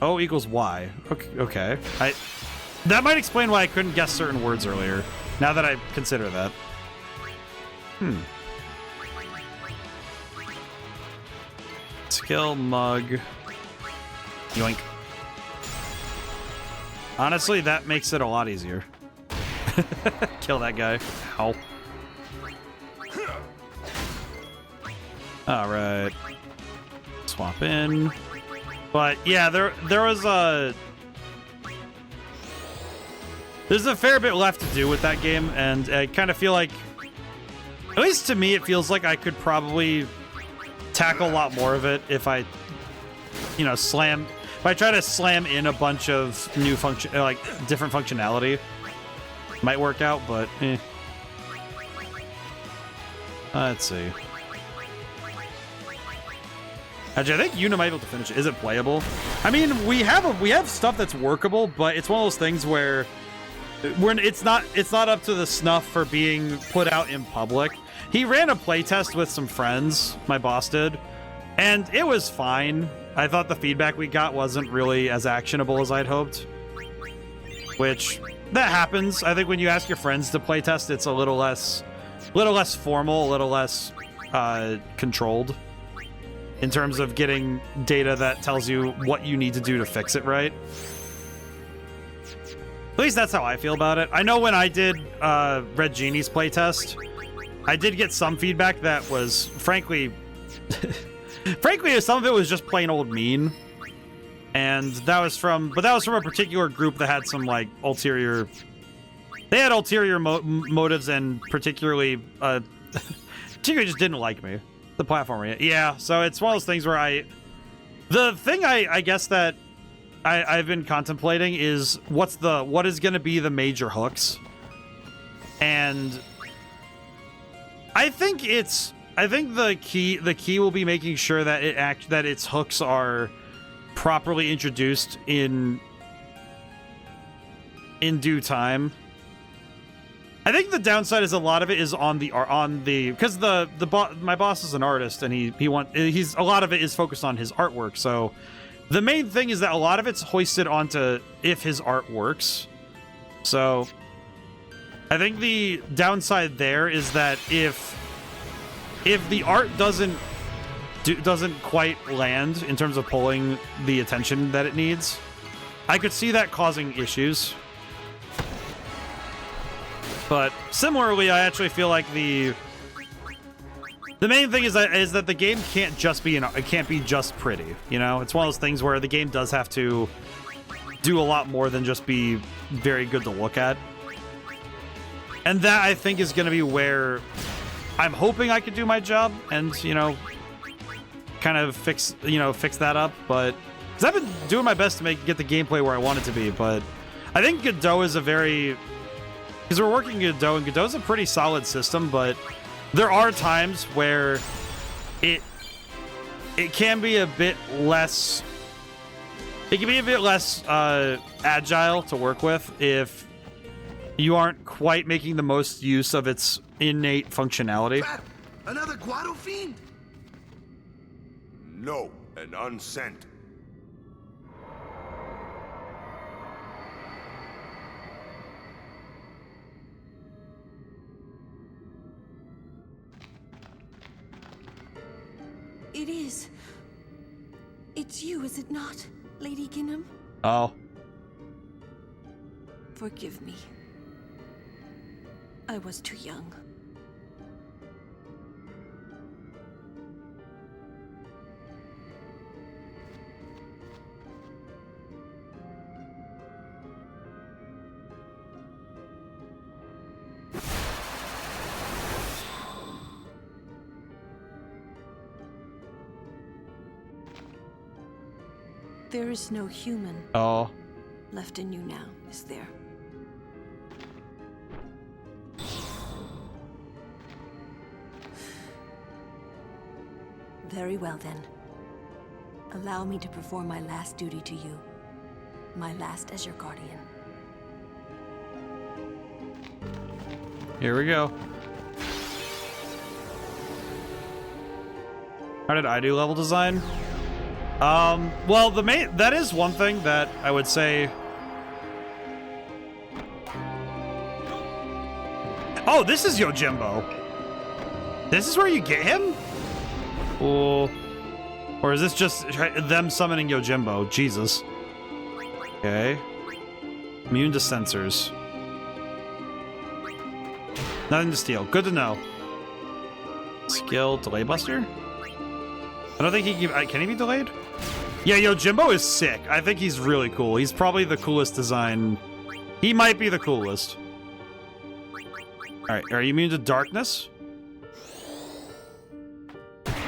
O equals Y. Okay. That might explain why I couldn't guess certain words earlier, now that I consider that. Skill mug. Yoink. Honestly, that makes it a lot easier. Kill that guy. Ow. All right. Swap in. But yeah, there's a fair bit left to do with that game, and I kind of feel like, at least to me, it feels like I could probably tackle a lot more of it if I, you know, if I try to slam in a bunch of new different functionality. Might work out, but eh. Let's see. Actually, I think Una might be able to finish it. Is it playable? I mean, we have stuff that's workable, but it's one of those things where it's not up to the snuff for being put out in public. He ran a playtest with some friends, my boss did, and it was fine. I thought the feedback we got wasn't really as actionable as I'd hoped, which that happens. I think when you ask your friends to playtest, it's a little less formal, a little less controlled in terms of getting data that tells you what you need to do to fix it right. At least that's how I feel about it. I know when I did Red Genie's playtest, I did get some feedback that was, frankly, some of it was just plain old mean. And that was from a particular group that had some, like, ulterior motives, and particularly just didn't like me. The platformer, yeah. So it's one of those things where the thing I guess that I've been contemplating is what is going to be the major hooks, and I think the key will be making sure that that its hooks are properly introduced in due time. I think the downside is a lot of it is on the because my boss is an artist, and he's a lot of it is focused on his artwork. So the main thing is that a lot of it's hoisted onto if his art works. So I think the downside there is that if the art doesn't quite land in terms of pulling the attention that it needs, I could see that causing issues. But similarly, I actually feel like the main thing is that the game can't just be it can't be just pretty. You know, it's one of those things where the game does have to do a lot more than just be very good to look at. And that, I think, is going to be where I'm hoping I could do my job and, you know, kind of fix that up. But because I've been doing my best to get the gameplay where I want it to be, but I think Godot is because we're working Godot, and Godot's a pretty solid system, but there are times where it can be a bit less. It can be a bit less agile to work with if you aren't quite making the most use of its innate functionality. Another Guado fiend? No, an unsent. It is. It's you, is it not, Lady Ginham? Oh. Forgive me. I was too young. There is no human left in you now, is there? Very well, then. Allow me to perform my last duty to you. My last as your guardian. Here we go. How did I do level design? Well, that is one thing that I would say. Oh, this is Yojimbo. This is where you get him? Oh. Or is this just them summoning Yojimbo? Jesus. Okay. Immune to sensors. Nothing to steal. Good to know. Skill delay buster? I don't think he can he be delayed? Yeah, Yojimbo is sick. I think he's really cool. He's probably the coolest design. He might be the coolest. Alright, are you immune to darkness?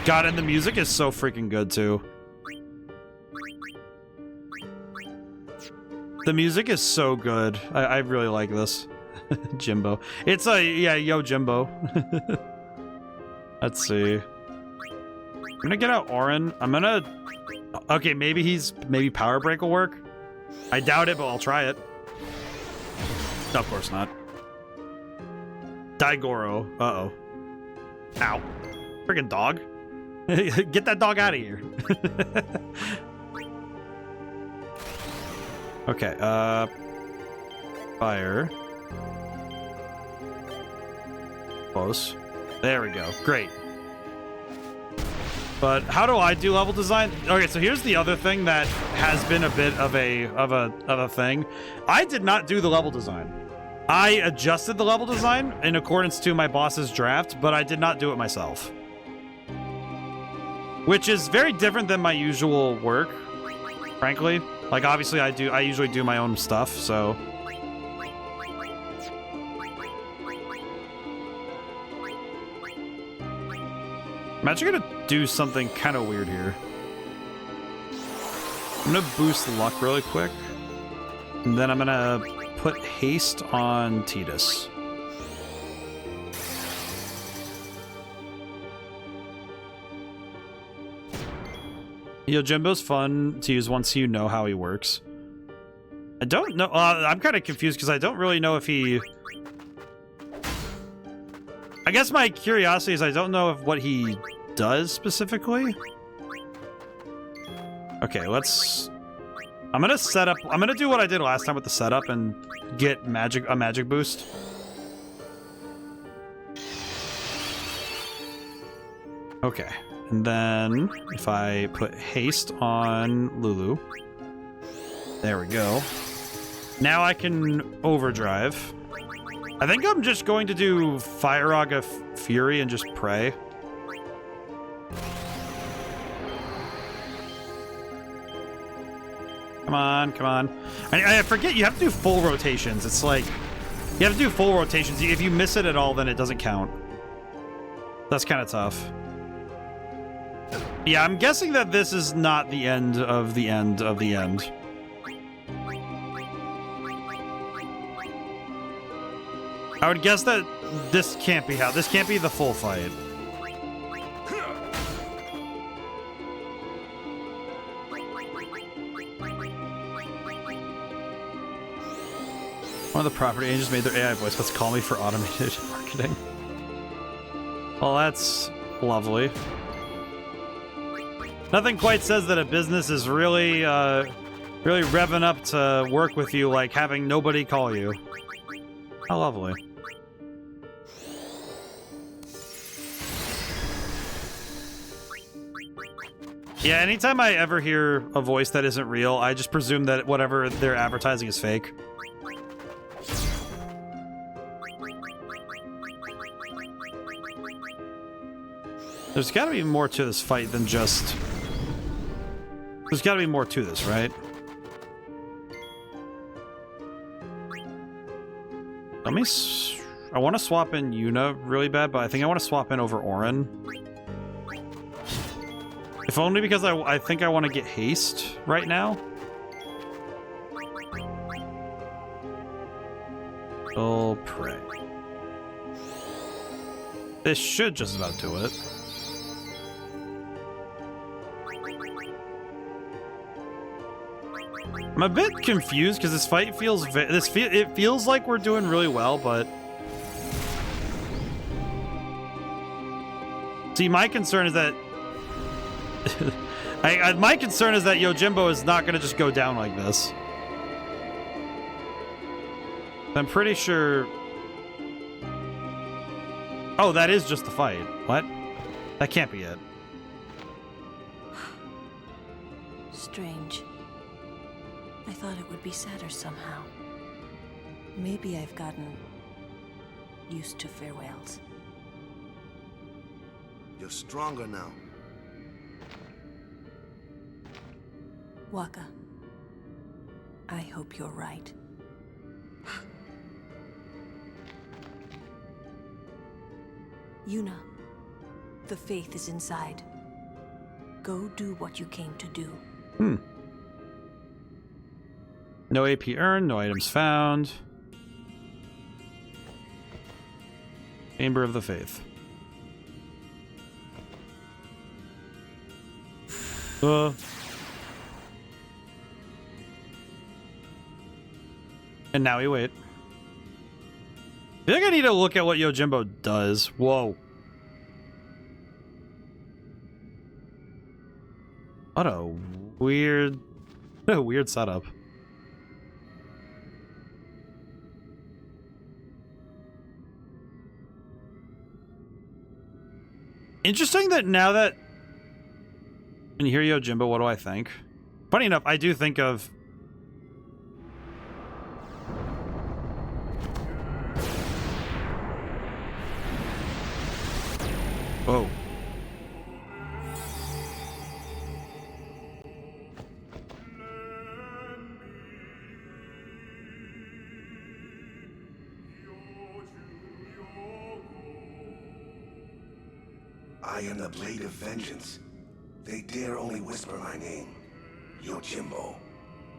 God, and the music is so freaking good, too. The music is so good. I really like this. Jimbo. It's a, yeah, Yo Jimbo. Let's see. I'm gonna get out Orin. I'm gonna... Okay, maybe Power Break will work. I doubt it, but I'll try it. No, of course not. Daigoro. Uh-oh. Ow. Freaking dog. Get that dog out of here. Okay, fire. Close. There we go. Great. But how do I do level design? Okay, so here's the other thing that has been a bit of a thing. I did not do the level design. I adjusted the level design in accordance to my boss's draft, but I did not do it myself. Which is very different than my usual work, frankly. Like, obviously, I usually do my own stuff, so... I'm actually gonna do something kind of weird here. I'm gonna boost luck really quick. And then I'm gonna put haste on Tidus. Yojimbo's fun to use once you know how he works. I don't know. I'm kind of confused because I don't really know if he... I guess my curiosity is I don't know if what he does specifically. Okay, let's... I'm gonna set up... I'm gonna do what I did last time with the setup and get a magic boost. Okay. And then if I put haste on Lulu. There we go. Now I can overdrive. I think I'm just going to do Fire Raga Fury and just pray. Come on, come on. I forget you have to do full rotations. It's like, you have to do full rotations. If you miss it at all, then it doesn't count. That's kind of tough. Yeah, I'm guessing that this is not the end of the end of the end. I would guess that this can't be how. This can't be the full fight. One of the property agents made their AI voice. Let's call me for automated marketing. Well, that's lovely. Nothing quite says that a business is really, really revving up to work with you like having nobody call you. How lovely. Yeah, anytime I ever hear a voice that isn't real, I just presume that whatever they're advertising is fake. There's gotta be more to this fight than just... There's gotta be more to this, right? Let me... I want to swap in Yuna really bad, but I think I want to swap in over Orin. If only because I think I want to get haste right now. Oh, pray. This should just about do it. I'm a bit confused because this fight feels it feels like we're doing really well, but see, my concern is that my concern is that Yojimbo is not going to just go down like this. I'm pretty sure. Oh, that is just the fight. What? That can't be it. Strange. I thought it would be sadder somehow. Maybe I've gotten used to farewells. You're stronger now. Waka, I hope you're right. Yuna, the faith is inside. Go do what you came to do. No AP earned, no items found. Chamber of the Faith. And now we wait. I think I need to look at what Yojimbo does. Whoa. What a weird setup. Interesting that now that when you hear Yojimbo, what do I think? Funny enough, I do think of whoa. I am the Blade of Vengeance. They dare only whisper my name. Yojimbo.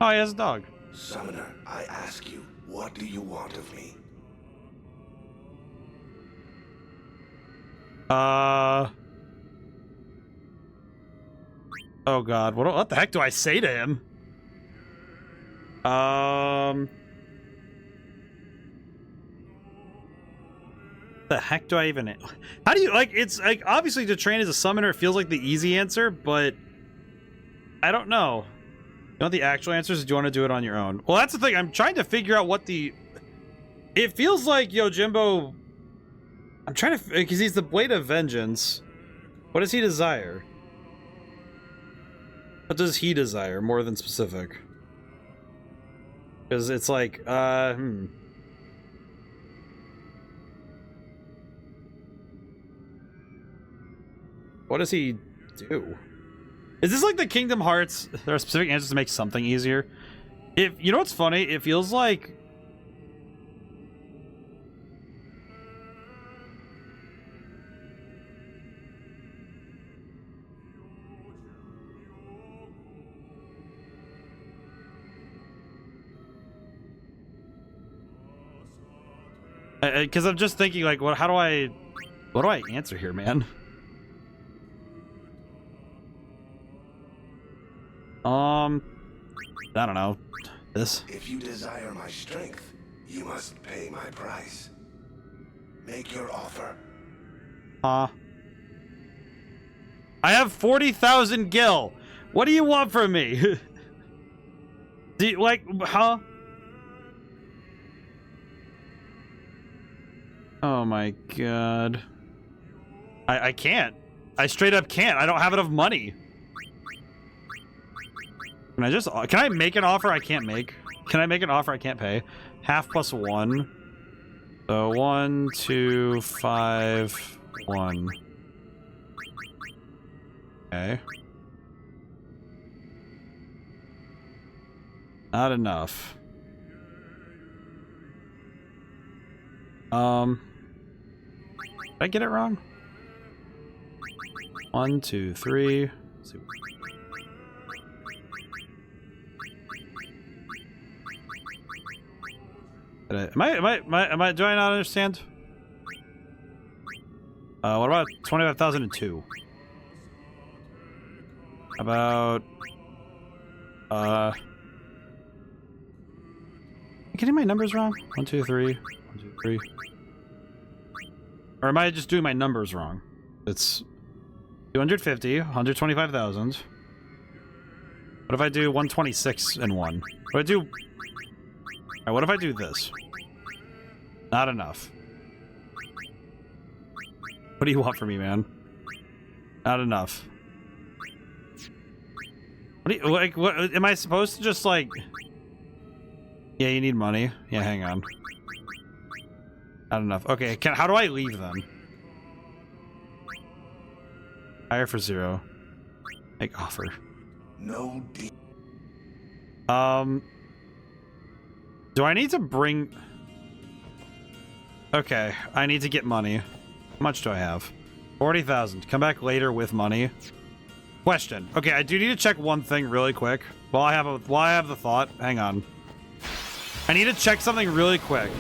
Oh, he has a dog. Summoner, I ask you, what do you want of me? Oh god, what the heck do I say to him? The heck do I even... How do you, like, it's, like, obviously to train as a summoner, it feels like the easy answer, but I don't know. You want the actual answers, or do you want to do it on your own? Well, that's the thing, I'm trying to figure out what the... It feels like Yojimbo... I'm trying to... Because he's the Blade of Vengeance. What does he desire? What does he desire, more than specific? Because it's like, What does he do? Is this like the Kingdom Hearts? There are specific answers to make something easier. If you know what's funny, it feels like because I'm just thinking like, what do I answer here, man? I don't know. This. If you desire my strength, you must pay my price. Make your offer. I have 40,000 gil. What do you want from me? Do you, like, huh? Oh my god. I can't. I straight up can't. I don't have enough money. Can I make an offer I can't make? Can I make an offer I can't pay? Half plus 1. So 1, 2, 5, 1. Okay. Not enough. Did I get it wrong? 1, 2, 3. Let's see. Do I not understand? What about 25,002? About, am I getting my numbers wrong? 1, 2, 3. 1, 2, 3. Or am I just doing my numbers wrong? It's 250, 125,000. What if I do 126 and 1? What do I do? Alright, what if I do this? Not enough. What do you want from me, man? Not enough. What do you, like, what, am I supposed to just, like... Yeah, you need money. Yeah, hang on. Not enough. Okay, how do I leave, then? Hire for 0. Make offer. No deal. Do I need to bring... Okay, I need to get money. How much do I have? 40,000. Come back later with money. Question. Okay, I do need to check one thing really quick. While I have the thought. Hang on. I need to check something really quick.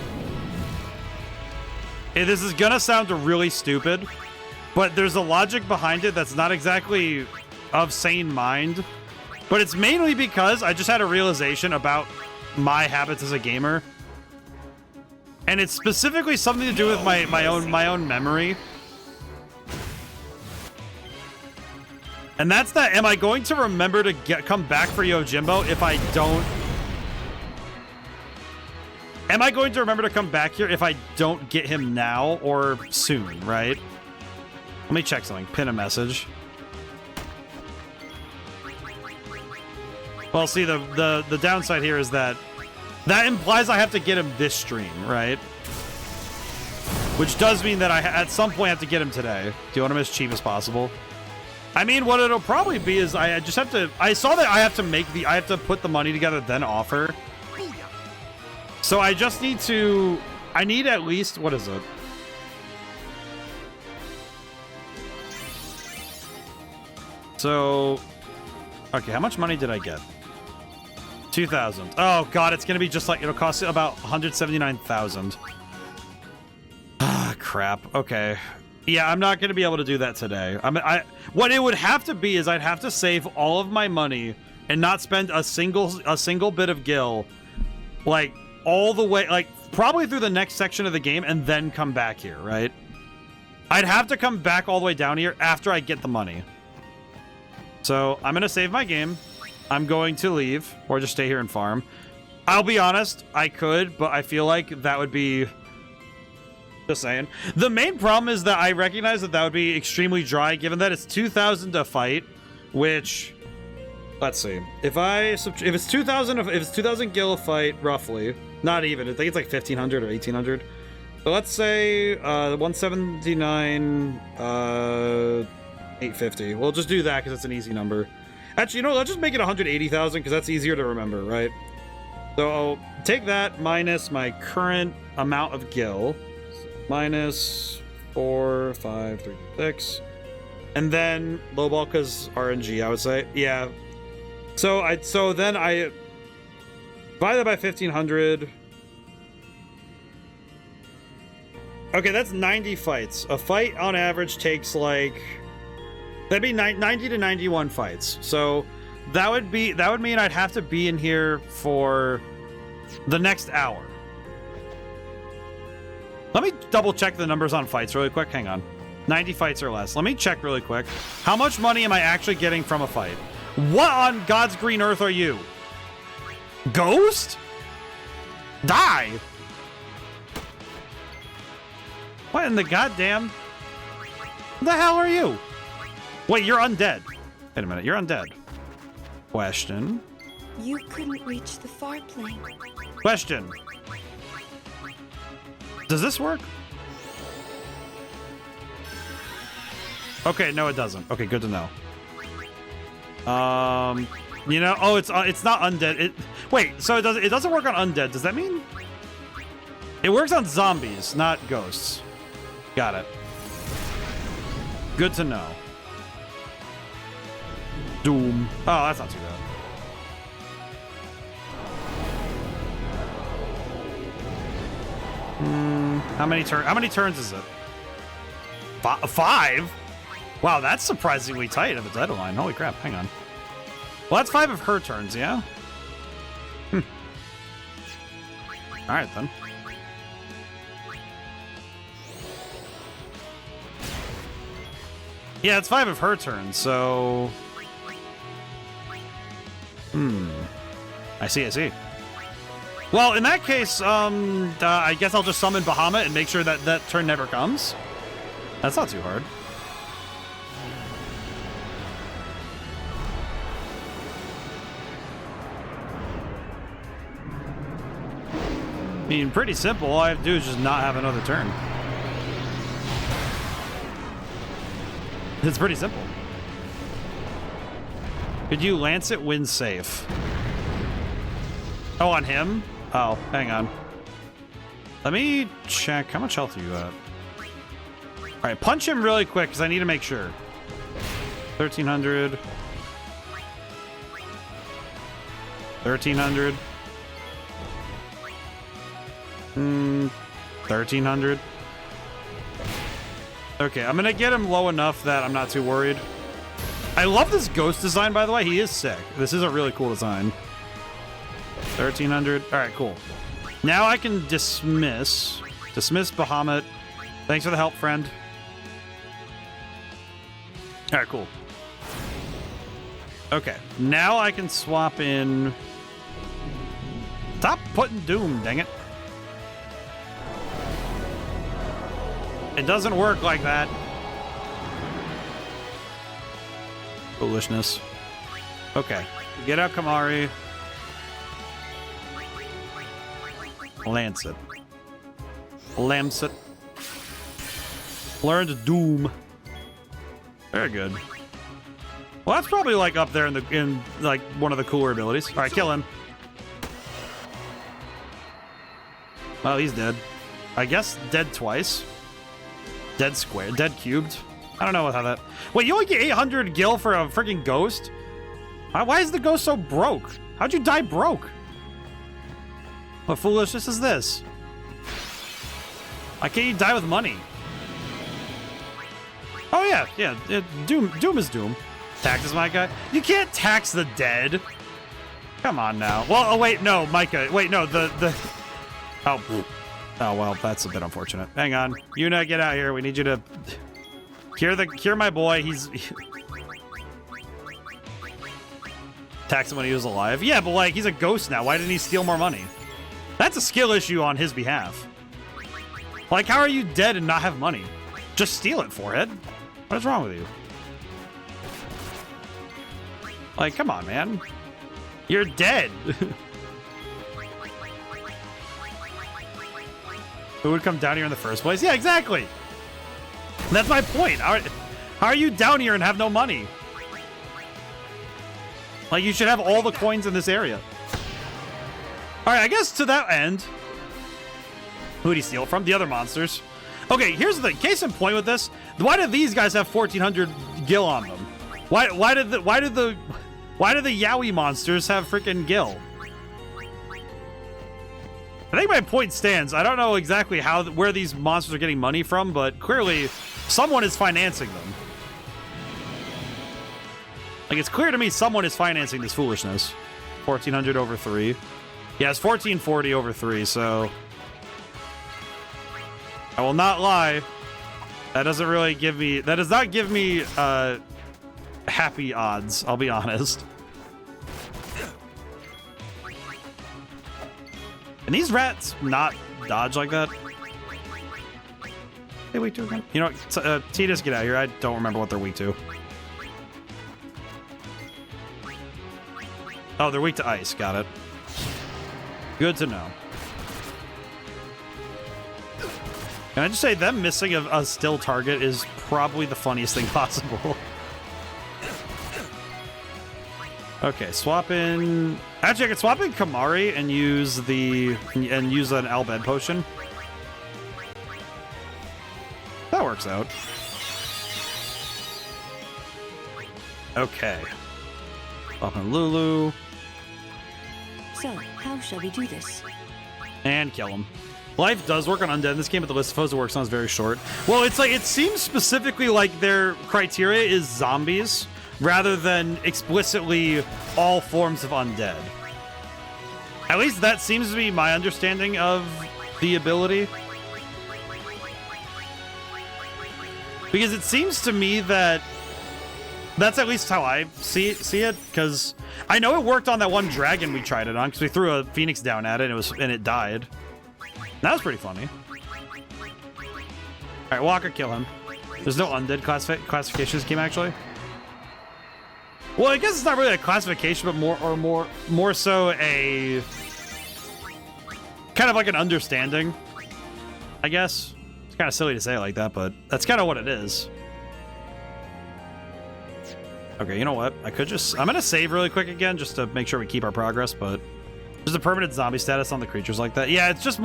Hey, this is gonna sound really stupid, but there's a logic behind it that's not exactly of sane mind. But it's mainly because I just had a realization about my habits as a gamer. And it's specifically something to do with my own memory. And that's that, am I going to remember to come back for Yojimbo if I don't... Am I going to remember to come back here if I don't get him now or soon, right? Let me check something. Pin a message. Well, see, the downside here is that implies I have to get him this stream, right? Which does mean that I at some point have to get him today. Do you want him as cheap as possible? I mean, what it'll probably be is I just have to... I saw that I have to put the money together, then offer. So I just need to... I need at least... What is it? So... Okay, how much money did I get? 2,000. Oh, God, it's going to be just like... It'll cost about 179,000. Ah, crap. Okay. Yeah, I'm not going to be able to do that today. What it would have to be is I'd have to save all of my money and not spend a single bit of gil, like, all the way, like, probably through the next section of the game and then come back here, right? I'd have to come back all the way down here after I get the money. So I'm going to save my game. I'm going to leave or just stay here and farm. I'll be honest, I could, but I feel like that would be... Just saying. The main problem is that I recognize that would be extremely dry, given that it's 2,000 to fight, which, let's see. If it's 2,000 gil a fight, roughly, not even. I think it's like 1,500 or 1,800. So let's say 179, 850. We'll just do that because it's an easy number. Actually, you know, let's just make it 180,000 because that's easier to remember, right? So I'll take that minus my current amount of gil. Minus 4, 5, 3, 6. And then lowball because RNG, I would say. Yeah. So then I divide that by 1,500. Okay, that's 90 fights. A fight on average takes like... That'd be 90 to 91 fights. So that would mean I'd have to be in here for the next hour. Let me double check the numbers on fights really quick. Hang on. 90 fights or less. Let me check really quick. How much money am I actually getting from a fight? What on God's green earth are you? Ghost? Die! What in the goddamn... What the hell are you? Wait, you're undead. Wait a minute, you're undead. Question. You couldn't reach the far plane. Question. Does this work? Okay, no, it doesn't. Okay, good to know. You know, oh, it's not undead. Wait, so it doesn't work on undead. Does that mean it works on zombies, not ghosts? Got it. Good to know. Doom. Oh, that's not too bad. How many turns is it? 5? Wow, that's surprisingly tight of a deadline. Holy crap, hang on. Well, that's 5 of her turns, yeah? Alright, then. Yeah, it's 5 of her turns, so... I see. Well, in that case, I guess I'll just summon Bahamut and make sure that that turn never comes. That's not too hard. I mean, pretty simple. All I have to do is just not have another turn. It's pretty simple. Could you lance it, win safe? Oh, on him? Oh, hang on. Let me check. How much health are you at? All right, punch him really quick because I need to make sure. 1,300. 1,300. 1,300. Okay, I'm gonna get him low enough that I'm not too worried. I love this ghost design, by the way. He is sick. This is a really cool design. 1,300. All right, cool. Now I can dismiss. Dismiss Bahamut. Thanks for the help, friend. All right, cool. Okay, now I can swap in. Stop putting Doom, dang it. It doesn't work like that. Foolishness. Okay, get out Kamari. Lance it. Lance it. Learn to Doom. Very good. Well, that's probably like up there in like one of the cooler abilities. All right, kill him. Well, he's dead. I guess dead twice. Dead square. Dead cubed. I don't know how that... Wait, you only get 800 gil for a freaking ghost? Why is the ghost so broke? How'd you die broke? What foolishness is this? Why can't you die with money? Oh, yeah. Doom is Doom. Tax is my guy. You can't tax the dead. Come on now. Well, oh, wait, no, Micah. Wait, no, the... Oh, well, that's a bit unfortunate. Hang on. Yuna, get out here. We need you to... Cure my boy. He's... Tax him when he was alive. Yeah, but, like, he's a ghost now. Why didn't he steal more money? That's a skill issue on his behalf. Like, how are you dead and not have money? Just steal it, forehead. What is wrong with you? Like, come on, man. You're dead. Who would come down here in the first place? Yeah, exactly. That's my point. How are you down here and have no money? Like, you should have all the coins in this area. All right, I guess to that end, who did he steal from? The other monsters. Okay, here's the thing. Case in point with this, why do these guys have 1,400 gil on them? Why do the Yowie monsters have freaking gil? I think my point stands. I don't know exactly where these monsters are getting money from, but clearly someone is financing them. Like, it's clear to me someone is financing this foolishness. 1,400 over 3. Yeah, it's 1,440 over 3, so... I will not lie. That doesn't really give me... That does not give me, happy odds, I'll be honest. And these rats not dodge like that? They weak to again? You know, Titus, get out here. I don't remember what they're weak to. Oh, they're weak to ice. Got it. Good to know. Can I just say, them missing a still target is probably the funniest thing possible. Okay, swap in... Actually, I could swap in Kamari and use an Albed potion. That works out. Okay. Swap in Lulu. So, how shall we do this? And kill him. Life does work on undead in this game, but the list of foes it works on is very short. Well, it's like, it seems specifically like their criteria is zombies, rather than explicitly all forms of undead. At least that seems to be my understanding of the ability. Because it seems to me that that's at least how I see it, because I know it worked on that one dragon we tried it on, because we threw a phoenix down at it and it died. That was pretty funny. Alright, Walker, kill him. There's no undead classification in this game, actually. Well, I guess it's not really a classification, but more so a kind of like an understanding, I guess. It's kind of silly to say it like that, but that's kind of what it is. Okay, you know what? I'm gonna save really quick again just to make sure we keep our progress, but there's a permanent zombie status on the creatures like that. Yeah, it's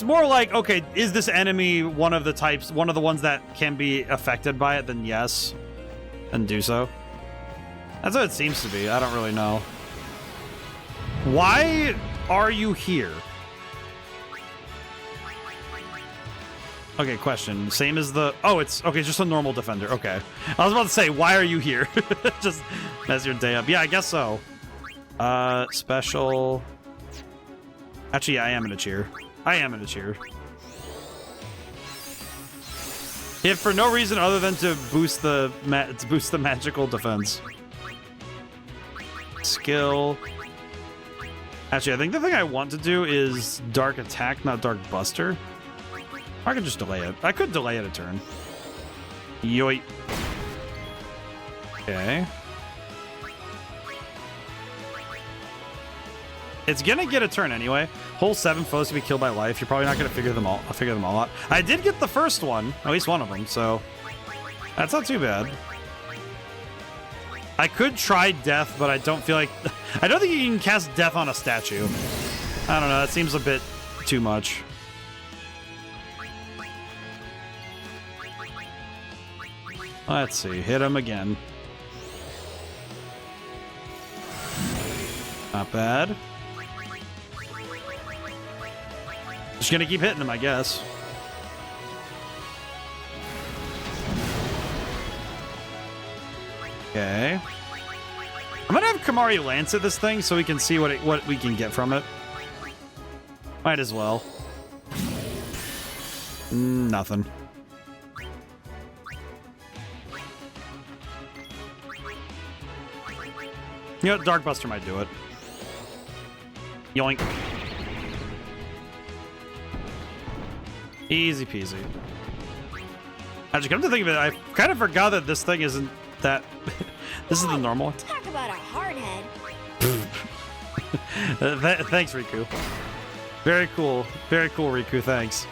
more like, okay, is this enemy one of the ones that can be affected by it? Then yes, and do so. That's what it seems to be. I don't really know. Why are you here? Okay, question. Same as the... Oh, it's... Okay, just a normal defender. Okay. I was about to say, why are you here? Just mess your day up. Yeah, I guess so. Special... Actually, yeah, I am in a cheer. I am in a cheer. If for no reason other than to boost the magical defense. Skill. Actually, I think the thing I want to do is Dark Attack, not Dark Buster. I could just delay it. I could delay it a turn. Yoit. Okay. It's gonna get a turn anyway. Whole 7 foes to be killed by life. You're probably not gonna figure them all out. I did get the first one, at least one of them, so that's not too bad. I could try death, but I don't feel like... I don't think you can cast death on a statue. I don't know, that seems a bit too much. Let's see, hit him again. Not bad. Just gonna keep hitting him, I guess. Okay. I'm gonna have Kamari Lance at this thing so we can see what we can get from it. Might as well. Nothing. You know what? Dark Buster might do it. Yoink. Easy peasy. Actually, come to think of it, I kind of forgot that this thing isn't that... This is the normal one. Talk about a hard head. Thanks, Riku. Very cool. Very cool, Riku. Thanks.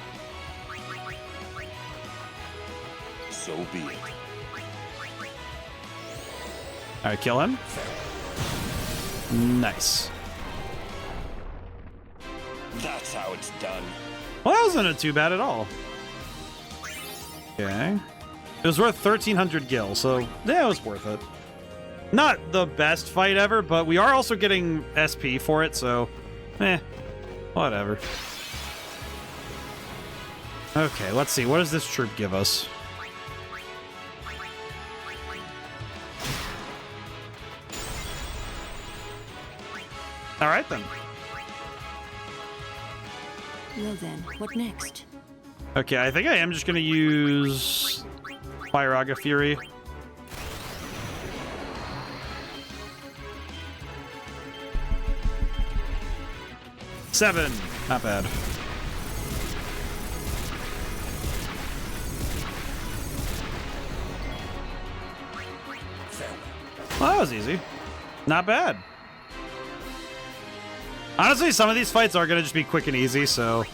So be it. All right, kill him. Nice. That's how it's done. Well, that wasn't too bad at all. Okay. It was worth 1,300 gil, so yeah, it was worth it. Not the best fight ever, but we are also getting SP for it, so whatever. Okay, let's see. What does this troop give us? All right, then. Well then, what next? Okay, I think I am just going to use Firaga Fury. Seven. Not bad. Well, that was easy. Not bad. Honestly, some of these fights are going to just be quick and easy, so...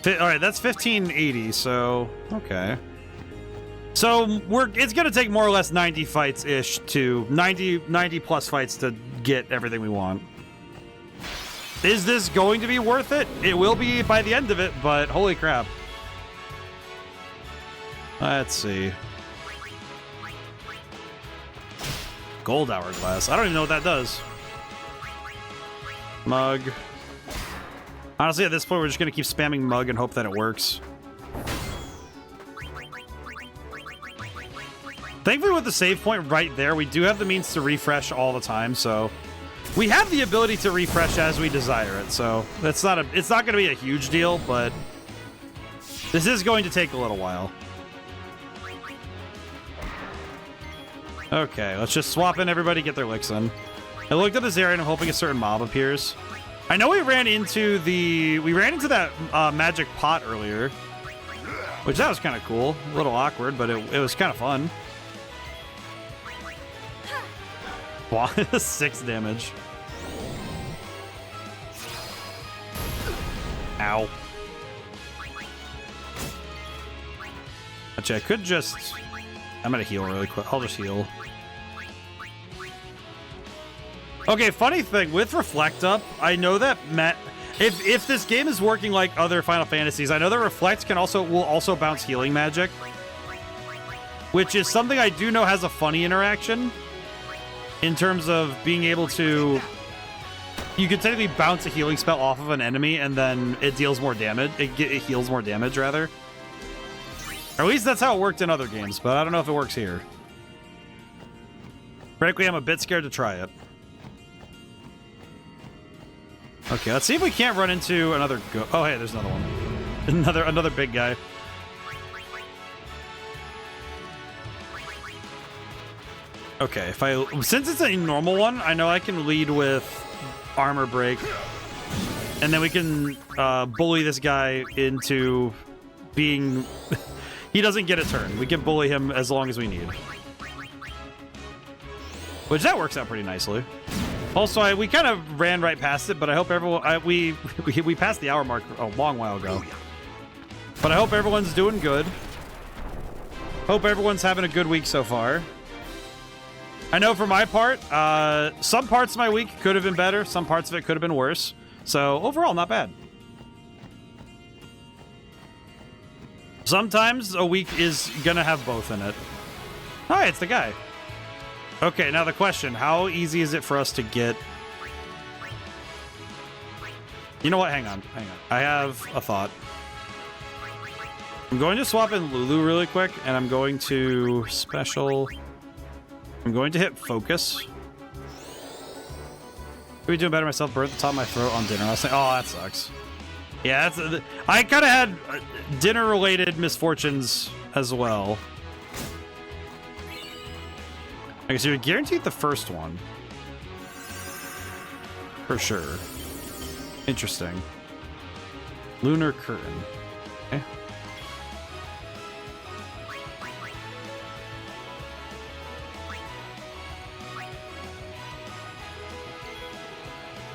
Alright, that's 1580, so... Okay. So, it's going to take more or less 90 fights-ish to... 90 plus fights to get everything we want. Is this going to be worth it? It will be by the end of it, but holy crap. Let's see. Gold Hourglass. I don't even know what that does. Mug. Honestly, at this point, we're just going to keep spamming Mug and hope that it works. Thankfully, with the save point right there, we do have the means to refresh all the time, so... We have the ability to refresh as we desire it, so it's not going to be a huge deal, but this is going to take a little while. Okay, let's just swap in everybody, get their licks in. I looked at this area and I'm hoping a certain mob appears. I know we ran into that magic pot earlier, Which that was kind of cool. A little awkward, but it was kind of fun. Wow, 6 damage. Ow. Actually, I could just... I'm gonna heal really quick. I'll just heal. Okay, funny thing, with Reflect Up, I know that if this game is working like other Final Fantasies, I know that Reflect will also bounce healing magic. Which is something I do know has a funny interaction. In terms of being able to... You can technically bounce a healing spell off of an enemy, and then it deals more damage. It heals more damage, rather. Or at least that's how it worked in other games, but I don't know if it works here. Frankly, I'm a bit scared to try it. Okay, let's see if we can't run into another oh, hey, there's another one. Another big guy. Okay, since it's a normal one, I know I can lead with armor break. And then we can bully this guy into being... He doesn't get a turn. We can bully him as long as we need. Which that works out pretty nicely. Also, we kind of ran right past it, but I hope everyone... we passed the hour mark a long while ago. But I hope everyone's doing good. Hope everyone's having a good week so far. I know for my part, some parts of my week could have been better. Some parts of it could have been worse. So overall, not bad. Sometimes a week is gonna have both in it. Hi, it's the guy. Okay, now the question, how easy is it for us to get... You know what? Hang on. I have a thought. I'm going to swap in Lulu really quick, and I'm going to special... I'm going to hit focus. Could be doing better myself. Burnt the top of my throat on dinner last night. Oh, that sucks. Yeah, I kind of had dinner-related misfortunes as well. Okay, so you're guaranteed the first one. For sure. Interesting. Lunar Curtain. Okay.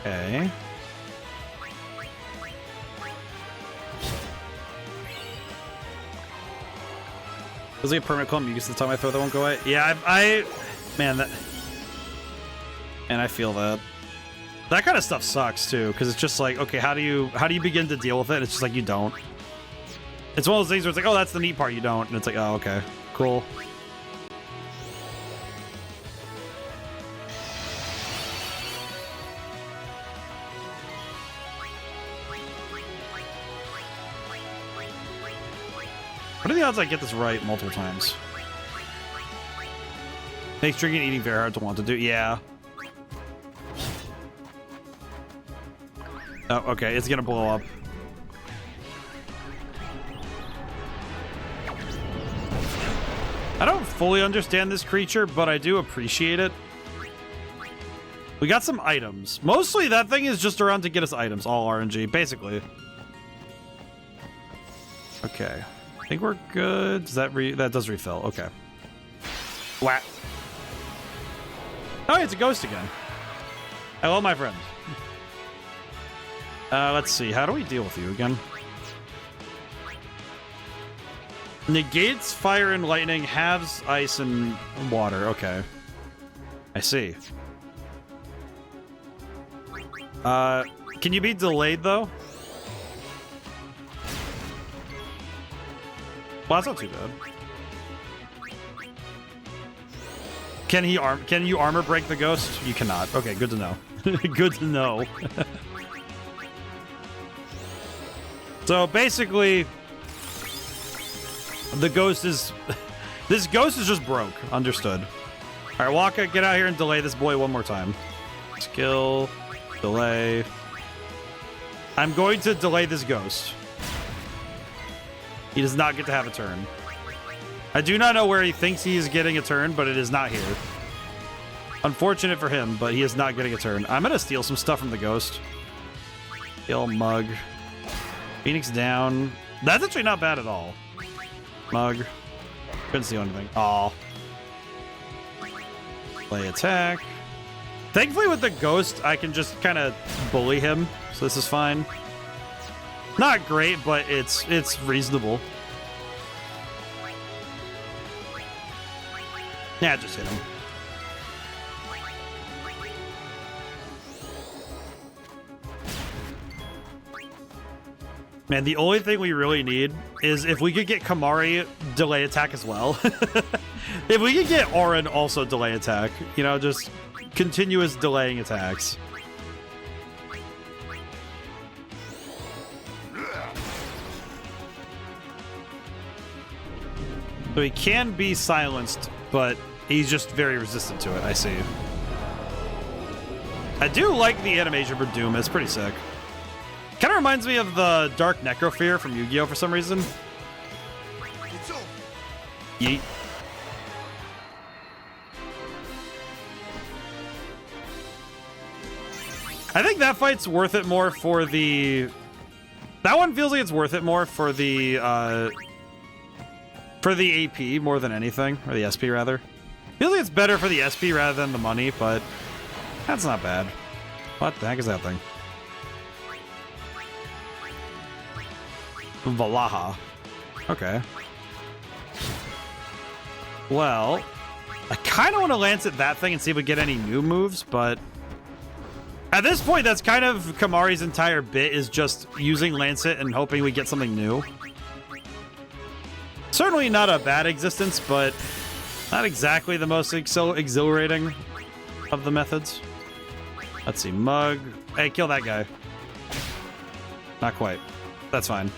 Okay. Was it a permanent clump? You used to tell my throat that won't go away? Yeah, man, and I feel that. That kind of stuff sucks too, because it's just like, okay, how do you begin to deal with it? It's just like you don't. It's one of those things where it's like, oh, that's the neat part, you don't, and it's like, oh, okay, cool. What are the odds I get this right multiple times? Makes drinking and eating very hard to want to do. Yeah. Oh, okay. It's gonna blow up. I don't fully understand this creature, but I do appreciate it. We got some items. Mostly that thing is just around to get us items. All RNG, basically. Okay. I think we're good. Does that that does refill? Okay. Whack. Oh, it's a ghost again. Hello, my friend. Let's see. How do we deal with you again? Negates fire and lightning, halves ice and water. Okay. I see. Can you be delayed though? Well, that's not too bad. Can you armor break the ghost? You cannot. Okay, good to know. Good to know. So basically, the ghost is... This ghost is just broke. Understood. All right, Waka, get out here and delay this boy one more time. Skill, delay. I'm going to delay this ghost. He does not get to have a turn. I do not know where he thinks he is getting a turn, but it is not here. Unfortunate for him, but he is not getting a turn. I'm going to steal some stuff from the ghost. Kill Mug. Phoenix down. That's actually not bad at all. Mug. Couldn't see anything. Aw. Play attack. Thankfully with the ghost, I can just kind of bully him, so this is fine. Not great, but it's reasonable. Yeah, just hit him. Man, the only thing we really need is if we could get Kamari delay attack as well. If we could get Auron also delay attack, you know, just continuous delaying attacks. So he can be silenced, but he's just very resistant to it, I see. I do like the animation for Doom, it's pretty sick. Kind of reminds me of the Dark Necrofear from Yu-Gi-Oh! For some reason. Yeet. I think that fight's worth it more for the... That one feels like it's worth it more for the AP more than anything. Or the SP, rather. Feels like it's better for the SP rather than the money, but that's not bad. What the heck is that thing? Valaha. Okay. Well, I kind of want to lance at that thing and see if we get any new moves, but at this point, that's kind of Kamari's entire bit, is just using Lancet and hoping we get something new. Certainly not a bad existence, but not exactly the most exhilarating of the methods. Let's see, Mug. Hey, kill that guy. Not quite. That's fine.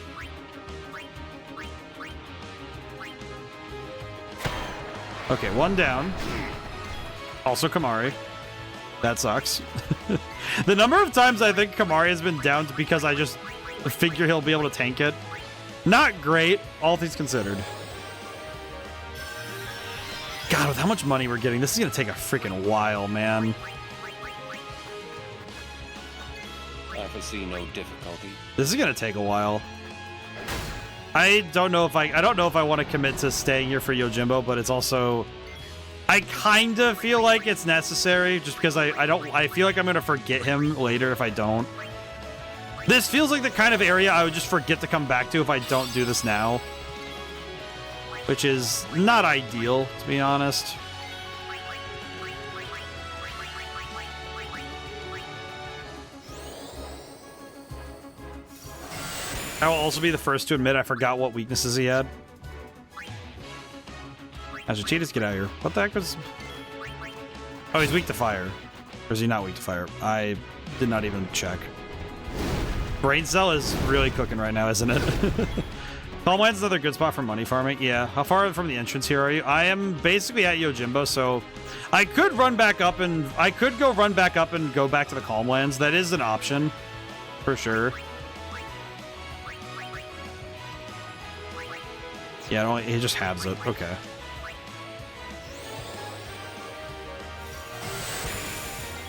Okay, one down. Also Kamari. That sucks. The number of times I think Kamari has been downed because I just figure he'll be able to tank it. Not great, all things considered. God, with how much money we're getting, this is going to take a freaking while, man. I foresee no difficulty. This is going to take a while. I don't know if I want to commit to staying here for Yojimbo, but it's also, I kind of feel like it's necessary just because I feel like I'm going to forget him later if I don't. This feels like the kind of area I would just forget to come back to if I don't do this now, which is not ideal, to be honest. I will also be the first to admit I forgot what weaknesses he had. Cheetahs, get out of here. What the heck was... Oh, he's weak to fire. Or is he not weak to fire? I did not even check. Brain Cell is really cooking right now, isn't it? Calmland's another good spot for money farming. Yeah. How far from the entrance here are you? I am basically at Yojimbo, so I could run back up and... I could go run back up and go back to the Calmlands. That is an option. For sure. Yeah, he just halves it. Okay.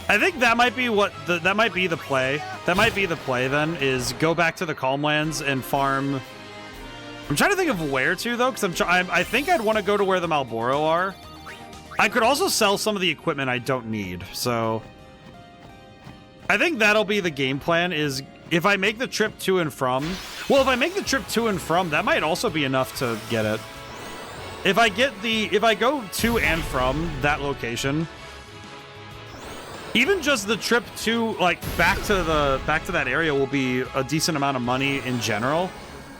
I think that might be that might be the play. That might be the play then, is go back to the Calmlands and farm. I'm trying to think of where to though, because I think I'd want to go to where the Malboro are. I could also sell some of the equipment I don't need, so I think that'll be the game plan, is if I make the trip to and from... Well, if I make the trip to and from, that might also be enough to get it. If I go to and from that location, even just the trip to, like, back to that area will be a decent amount of money in general.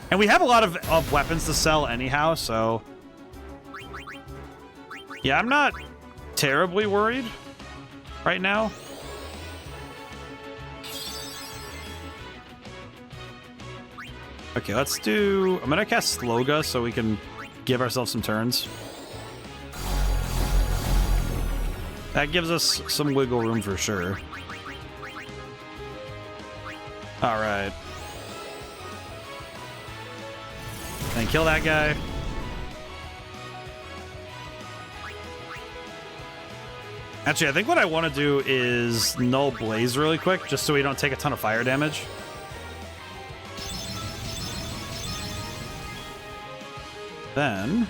And we have a lot of weapons to sell anyhow, so yeah, I'm not terribly worried right now. Okay, let's do... I'm gonna cast Sloga so we can give ourselves some turns. That gives us some wiggle room for sure. Alright. And kill that guy. Actually, I think what I want to do is Null Blaze really quick, just so we don't take a ton of fire damage. Then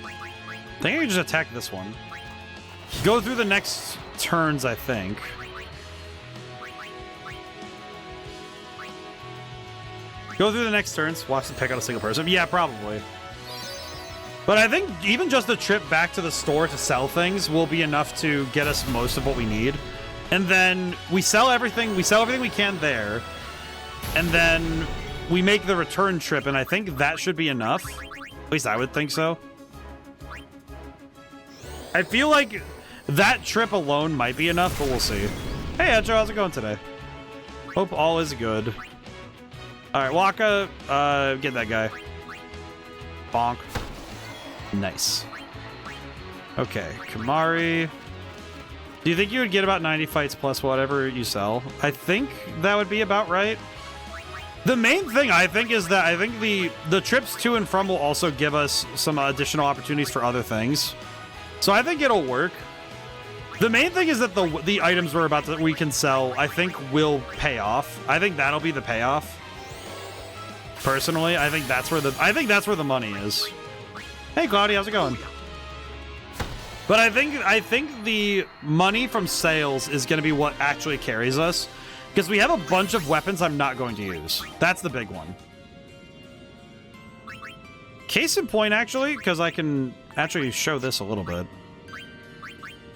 I think I can just attack this one. Go through the next turns, I think. Go through the next turns. Watch them pick out a single person. Yeah, probably. But I think even just a trip back to the store to sell things will be enough to get us most of what we need. And then we sell everything. We sell everything we can there. And then we make the return trip. And I think that should be enough. At least I would think so. I feel like that trip alone might be enough, but we'll see. Hey, Edjo, how's it going today? Hope all is good. All right, Waka, get that guy. Bonk. Nice. Okay, Kamari. Do you think you would get about 90 fights plus whatever you sell? I think that would be about right. The main thing I think is that I think the trips to and from will also give us some additional opportunities for other things. So I think it'll work. The main thing is that the items we can sell, I think will pay off. I think that'll be the payoff. Personally, I think that's where the money is. Hey Claudia, how's it going? But I think the money from sales is going to be what actually carries us, because we have a bunch of weapons I'm not going to use. That's the big one. Case in point, actually, because I can actually show this a little bit.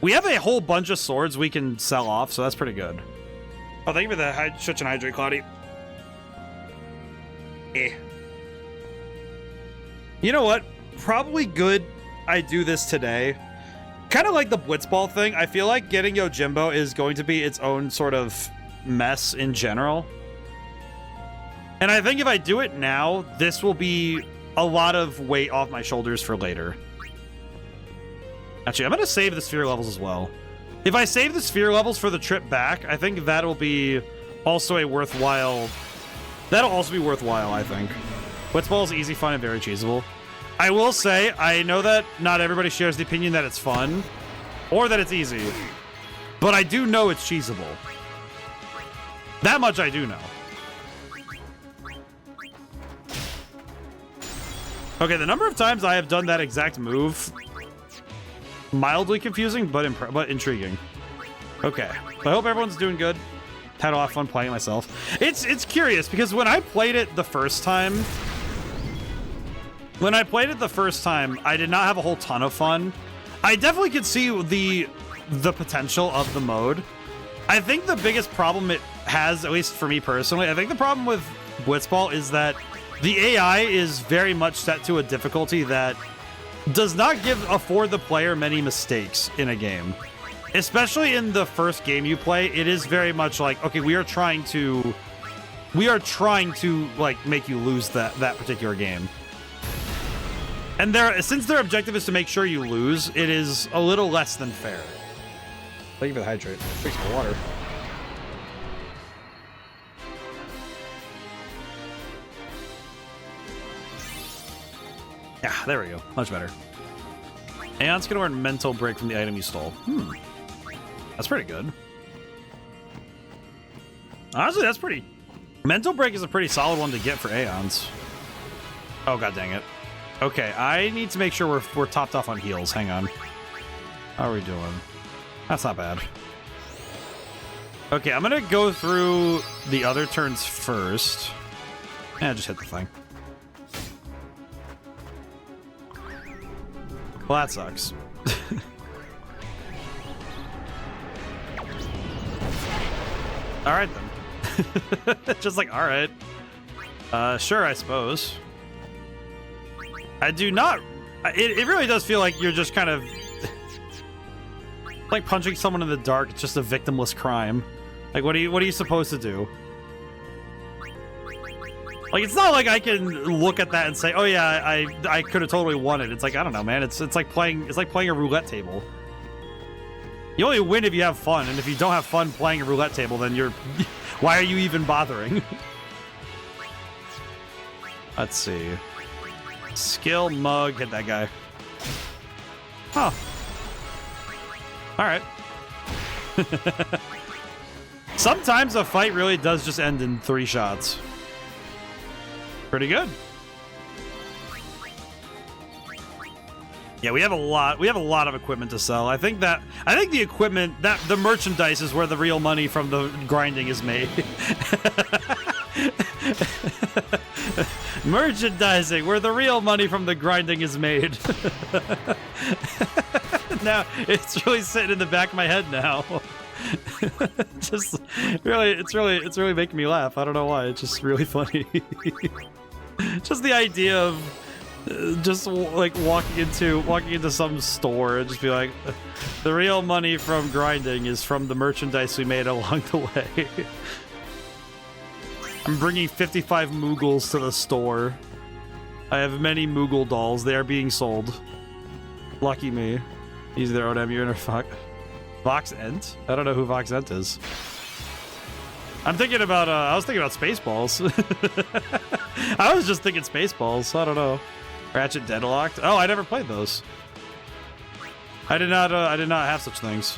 We have a whole bunch of swords we can sell off, so that's pretty good. Oh, thank you for the switch and hydrate, Claudia. You know what? Probably good I do this today. Kind of like the Blitzball thing. I feel like getting Yojimbo is going to be its own sort of mess in general. And I think if I do it now, this will be a lot of weight off my shoulders for later. Actually, I'm going to save the sphere levels as well. If I save the sphere levels for the trip back, I think that'll be also a worthwhile... That'll also be worthwhile, I think. Blitzball is easy, fun, and very cheesable. I will say, I know that not everybody shares the opinion that it's fun, or that it's easy, but I do know it's cheesable. That much I do know. Okay, the number of times I have done that exact move, mildly confusing, but intriguing. Okay, I hope everyone's doing good. Had a lot of fun playing it myself. It's curious, because when I played it the first time, I did not have a whole ton of fun. I definitely could see the potential of the mode. I think the biggest problem it has, at least for me personally, I think the problem with Blitzball is that the AI is very much set to a difficulty that does not afford the player many mistakes in a game. Especially in the first game you play, it is very much like, okay, we are trying to like make you lose that particular game. And since their objective is to make sure you lose, it is a little less than fair. Thank you for the hydrate. Thanks for the water. Yeah, there we go. Much better. Aeon's gonna earn mental break from the item you stole. That's pretty good. Honestly, that's pretty... Mental break is a pretty solid one to get for Aeons. Oh, god dang it. Okay, I need to make sure we're topped off on heals. Hang on. How are we doing? That's not bad. Okay, I'm gonna go through the other turns first. Just hit the thing. Well, that sucks. Alright then. Just like, alright. Sure, I suppose. I do not... It really does feel like you're just kind of... like punching someone in the dark. It's just a victimless crime. Like, what are you supposed to do? Like, it's not like I can look at that and say, oh yeah, I could have totally won it. It's like, I don't know, man. It's like playing a roulette table. You only win if you have fun, and if you don't have fun playing a roulette table, then you're... why are you even bothering? Let's see. Skill, mug, hit that guy. Huh. Alright. Sometimes a fight really does just end in 3 shots. Pretty good. Yeah, we have a lot. We have a lot of equipment to sell. I think the equipment, that the merchandise is where the real money from the grinding is made. Merchandising, where the real money from the grinding is made. Now it's really sitting in the back of my head now. Just really, it's really making me laugh. I don't know why. It's just really funny. Just the idea of just like walking into some store and just be like, the real money from grinding is from the merchandise we made along the way. I'm bringing 55 Moogles to the store. I have many Moogle dolls. They are being sold. Lucky me. He's their ODaM. You're in a fuck. Vox Ent? I don't know who Vox Ent is. I'm thinking about, I was thinking about Spaceballs. I was just thinking Spaceballs. I don't know. Ratchet Deadlocked? Oh, I never played those. I did not have such things.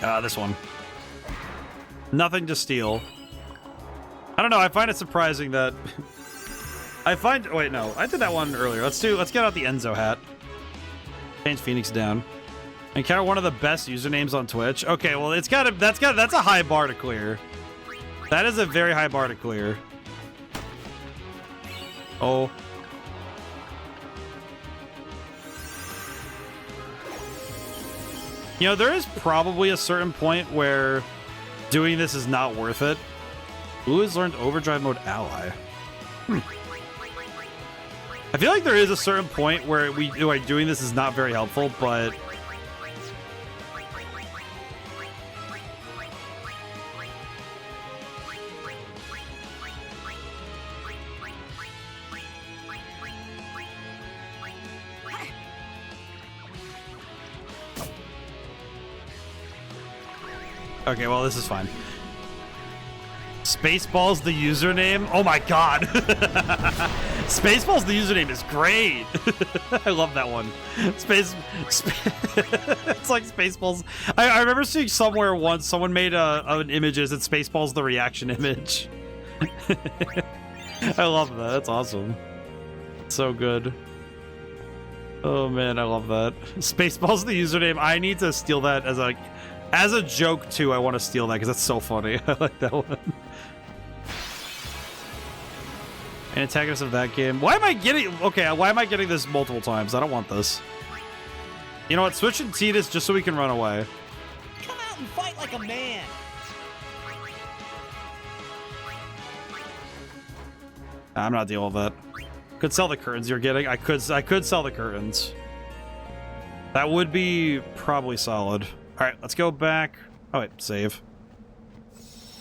This one. Nothing to steal. I don't know, I find it surprising that... wait, no, I did that one earlier. Let's get out the Enzo hat. Change Phoenix down. Encounter one of the best usernames on Twitch. Okay, well, that's a high bar to clear. That is a very high bar to clear. Oh. You know, there is probably a certain point where doing this is not worth it. Who has learned Overdrive Mode Ally? I feel like there is a certain point where doing this is not very helpful, but... Okay, well, this is fine. Spaceballs the username? Oh my god! Spaceballs the username is great! I love that one. It's like Spaceballs. I remember seeing somewhere once someone made an image as it's Spaceballs the reaction image. I love that. That's awesome. So good. Oh man, I love that. Spaceballs the username. I need to steal that as a joke too. I want to steal that because that's so funny. I like that one. An antagonist of that game. Why am I getting... Okay, why am I getting this multiple times? I don't want this. You know what? Switch and Tidus just so we can run away. Come out and fight like a man. I'm not dealing with that. Could sell the curtains you're getting. I could sell the curtains. That would be probably solid. All right, let's go back. Oh wait, save.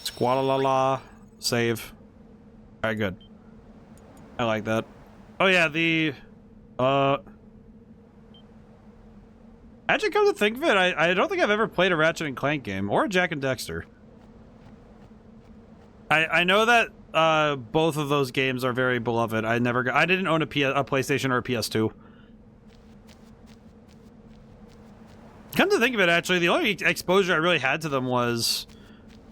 Squalalala, save. All right, good. I like that. Oh yeah, actually, come to think of it, I don't think I've ever played a Ratchet and Clank game or a Jack and Dexter. I know that both of those games are very beloved. I didn't own a PlayStation or a PS2. Come to think of it, actually, the only exposure I really had to them was...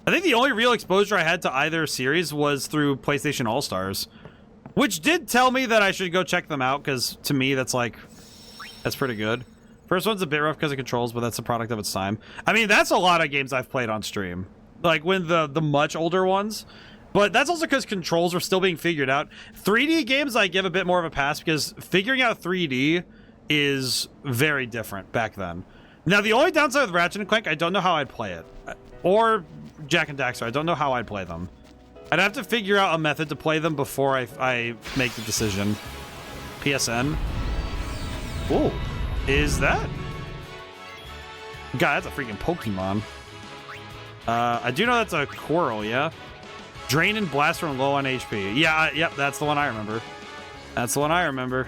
I think the only real exposure I had to either series was through PlayStation All-Stars. Which did tell me that I should go check them out, because to me, that's pretty good. First one's a bit rough because of controls, but that's a product of its time. I mean, that's a lot of games I've played on stream. Like, when the much older ones. But that's also because controls were still being figured out. 3D games I give a bit more of a pass, because figuring out 3D is very different back then. Now, the only downside with Ratchet & Clank, I don't know how I'd play it. Or Jack and Daxter, I don't know how I'd play them. I'd have to figure out a method to play them before I make the decision. PSN. Ooh, is that? God, that's a freaking Pokemon. I do know that's a Quirrell, yeah? Drain and Blaster and low on HP. Yeah, yep, that's the one I remember. That's the one I remember.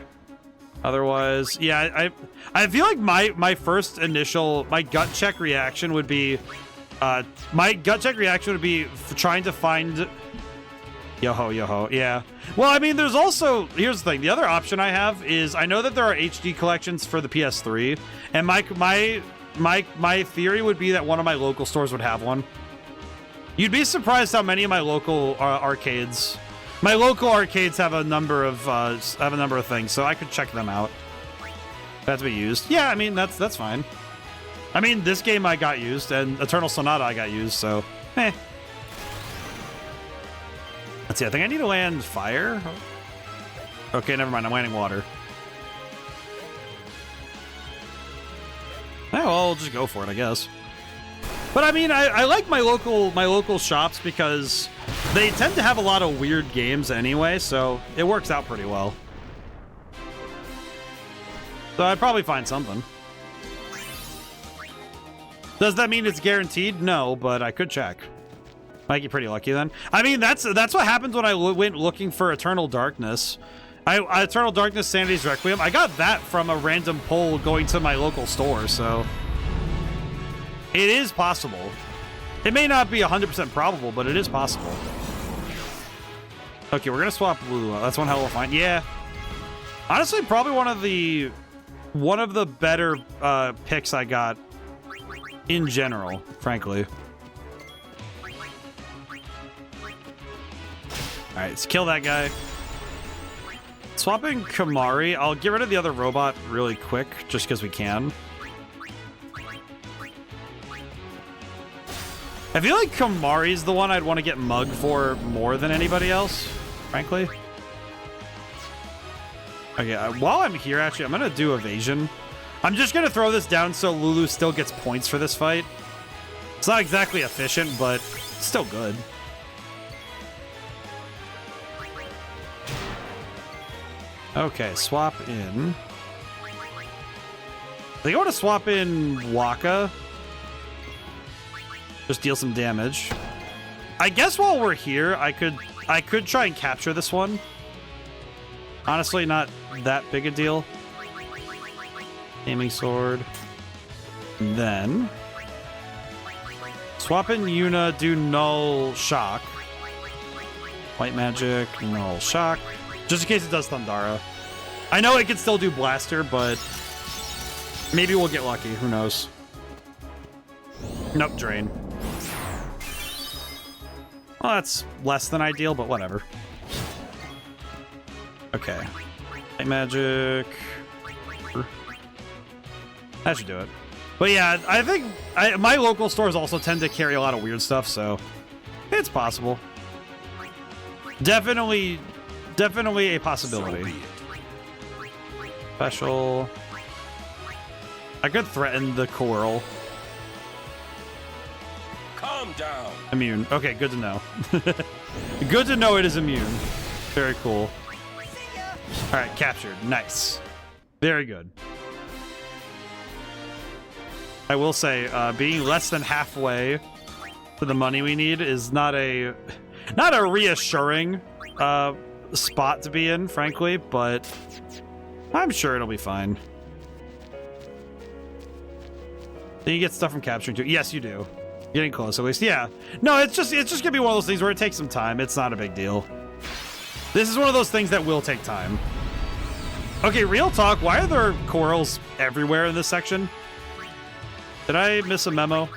Otherwise, yeah, I feel like my first initial, my gut check reaction would be, trying to find, yo-ho, yeah. Well, I mean, there's also, here's the thing, the other option I have is, I know that there are HD collections for the PS3, and my theory would be that one of my local stores would have one. You'd be surprised how many of my local arcades My local arcades have a number of things, so I could check them out. That's be used. Yeah, I mean that's fine. I mean, this game I got used, and Eternal Sonata I got used, so Let's see, I think I need to land fire. Okay, never mind, I'm landing water. Oh, well, I'll just go for it, I guess. But I mean, I like my local shops because they tend to have a lot of weird games anyway, so it works out pretty well. So I'd probably find something. Does that mean it's guaranteed? No, but I could check. Might get pretty lucky then. I mean, that's what happens when I went looking for Eternal Darkness. Eternal Darkness Sanity's Requiem. I got that from a random poll going to my local store, so it is possible. It may not be 100% probable, but it is possible. Okay, we're gonna swap Lulu. That's one hell of a find. Yeah. Honestly, probably one of the better picks I got in general, frankly. All right, let's kill that guy. Swapping Kamari. I'll get rid of the other robot really quick, just because we can. I feel like Kamari's the one I'd want to get mugged for more than anybody else, frankly. Okay, while I'm here, actually, I'm going to do evasion. I'm just going to throw this down so Lulu still gets points for this fight. It's not exactly efficient, but still good. Okay, swap in. I think I want to swap in Waka. Just deal some damage. I guess while we're here, I could try and capture this one. Honestly, not that big a deal. Aiming sword. And then swap in Yuna, do null shock. White magic, null shock. Just in case it does Thundara. I know it can still do Blaster, but maybe we'll get lucky. Who knows? Nope, Drain. Well, that's less than ideal, but whatever. Okay. White magic. That should do it. But yeah, I think my local stores also tend to carry a lot of weird stuff, so it's possible. Definitely a possibility. Special. I could threaten the coral. Calm down. Immune. Okay, good to know. Good to know it is immune. Very cool. All right, captured. Nice. Very good. I will say, being less than halfway to the money we need is not a reassuring spot to be in, frankly, but I'm sure it'll be fine. Do you get stuff from capturing too? Yes, you do. Getting close, at least. Yeah. No, it's just gonna be one of those things where it takes some time. It's not a big deal. This is one of those things that will take time. Okay, real talk. Why are there corals everywhere in this section? Did I miss a memo?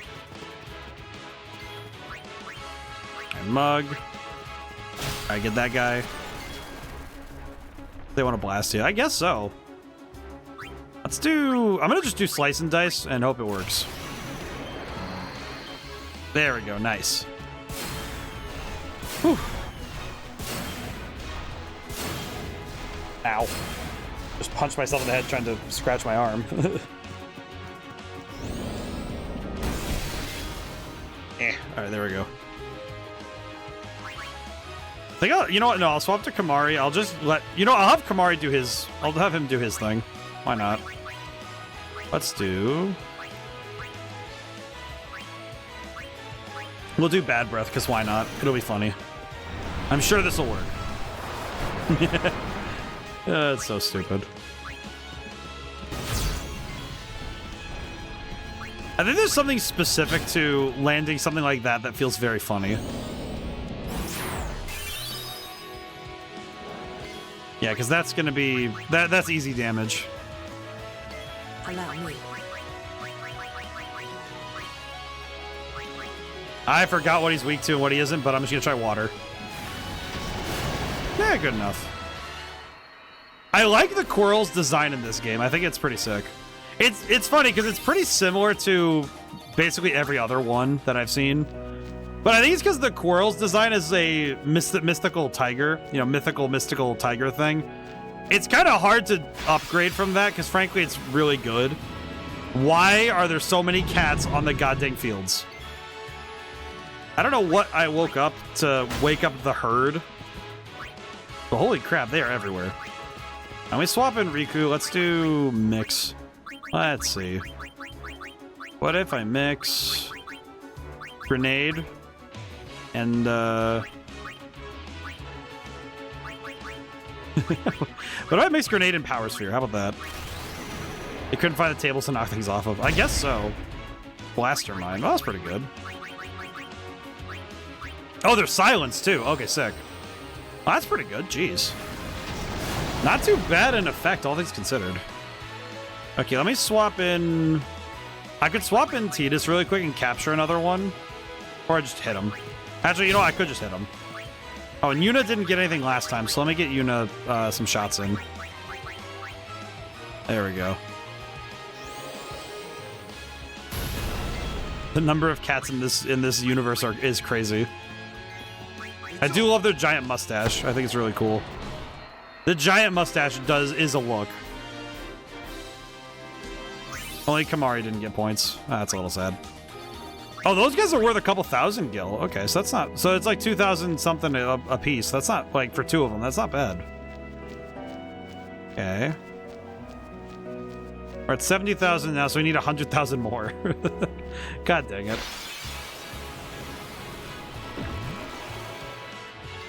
And mug. Alright, get that guy. They want to blast you. I guess so. Let's do... I'm going to just do slice and dice and hope it works. There we go. Nice. Whew. Ow. Just punched myself in the head trying to scratch my arm. Alright, there we go. I think you know what? No, I'll swap to Kamari. I'll just let... I'll have Kamari do his... I'll have him do his thing. Why not? Let's do... We'll do Bad Breath, because why not? It'll be funny. I'm sure this will work. It's so stupid. I think there's something specific to landing something like that that feels very funny. Yeah, because that's going to be... That's easy damage. Allow me. I forgot what he's weak to and what he isn't, but I'm just going to try water. good enough. I like the Quirrell's design in this game. I think it's pretty sick. It's funny because it's pretty similar to basically every other one that I've seen. But I think it's because the Quirrell's design is a mystical tiger, you know, mystical tiger thing. It's kind of hard to upgrade from that because frankly, it's really good. Why are there so many cats on the goddamn fields? I don't know what I woke up to wake up the herd. But holy crap, they are everywhere. And we swap in Riku. Let's do mix. Let's see. What if I mix grenade and what if I mix grenade and power sphere? How about that? They couldn't find the tables to knock things off of. I guess so. Blaster mine. Well, that's pretty good. Oh, there's silence too. Okay, sick. Well, that's pretty good. Jeez. Not too bad in effect, all things considered. Okay, let me swap in... I could swap in Tidus really quick and capture another one. Or I just hit him. Actually, you know what? I could just hit him. Oh, and Yuna didn't get anything last time, so let me get Yuna some shots in. There we go. The number of cats in this universe is crazy. I do love their giant mustache. I think it's really cool. The giant mustache is a look. Only Kamari didn't get points. That's a little sad. Oh, those guys are worth a couple thousand gil. Okay, so that's not... So it's like 2,000 something a piece. That's not, like, for two of them. That's not bad. Okay. We're at 70,000 now, so we need 100,000 more. God dang it.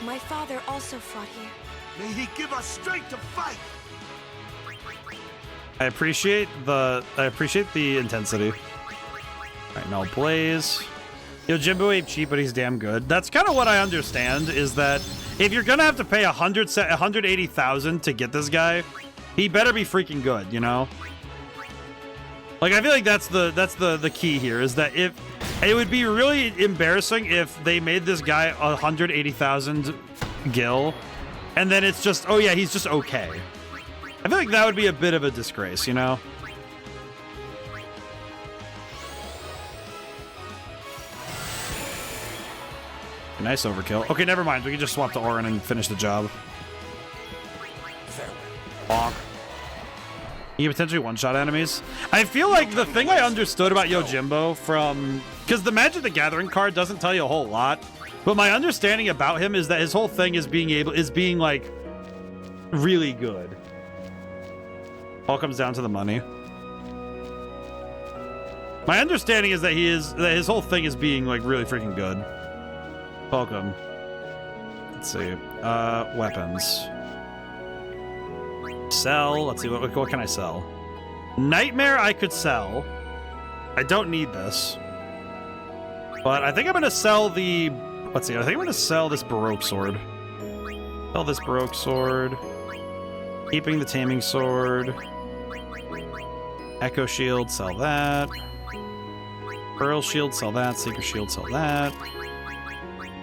My father also fought here. May he give us strength to fight! I appreciate the intensity. Alright, no Blaze. Yo, Jimbo ain't cheap, but he's damn good. That's kind of what I understand, is that if you're gonna have to pay 180,000 to get this guy, he better be freaking good, you know? Like, I feel like that's the key here, is that if it would be really embarrassing if they made this guy 180,000 gil, and then it's just, oh yeah, he's just okay. I feel like that would be a bit of a disgrace, you know? Nice overkill. Okay, never mind. We can just swap to Auron and finish the job. Bonk. You potentially one-shot enemies. I feel like the thing I understood about Yojimbo from... Because the Magic the Gathering card doesn't tell you a whole lot. But my understanding about him is that his whole thing is being like, really good. All comes down to the money. My understanding is that his whole thing is being like really freaking good. Welcome. Let's see. Weapons. Sell. Let's see. What can I sell? Nightmare I could sell. I don't need this. But I think I'm going to sell the... Let's see. I think I'm going to sell this Baroque sword. Sell this Baroque sword. Keeping the Taming sword. Echo shield. Sell that. Pearl shield. Sell that. Seeker shield. Sell that.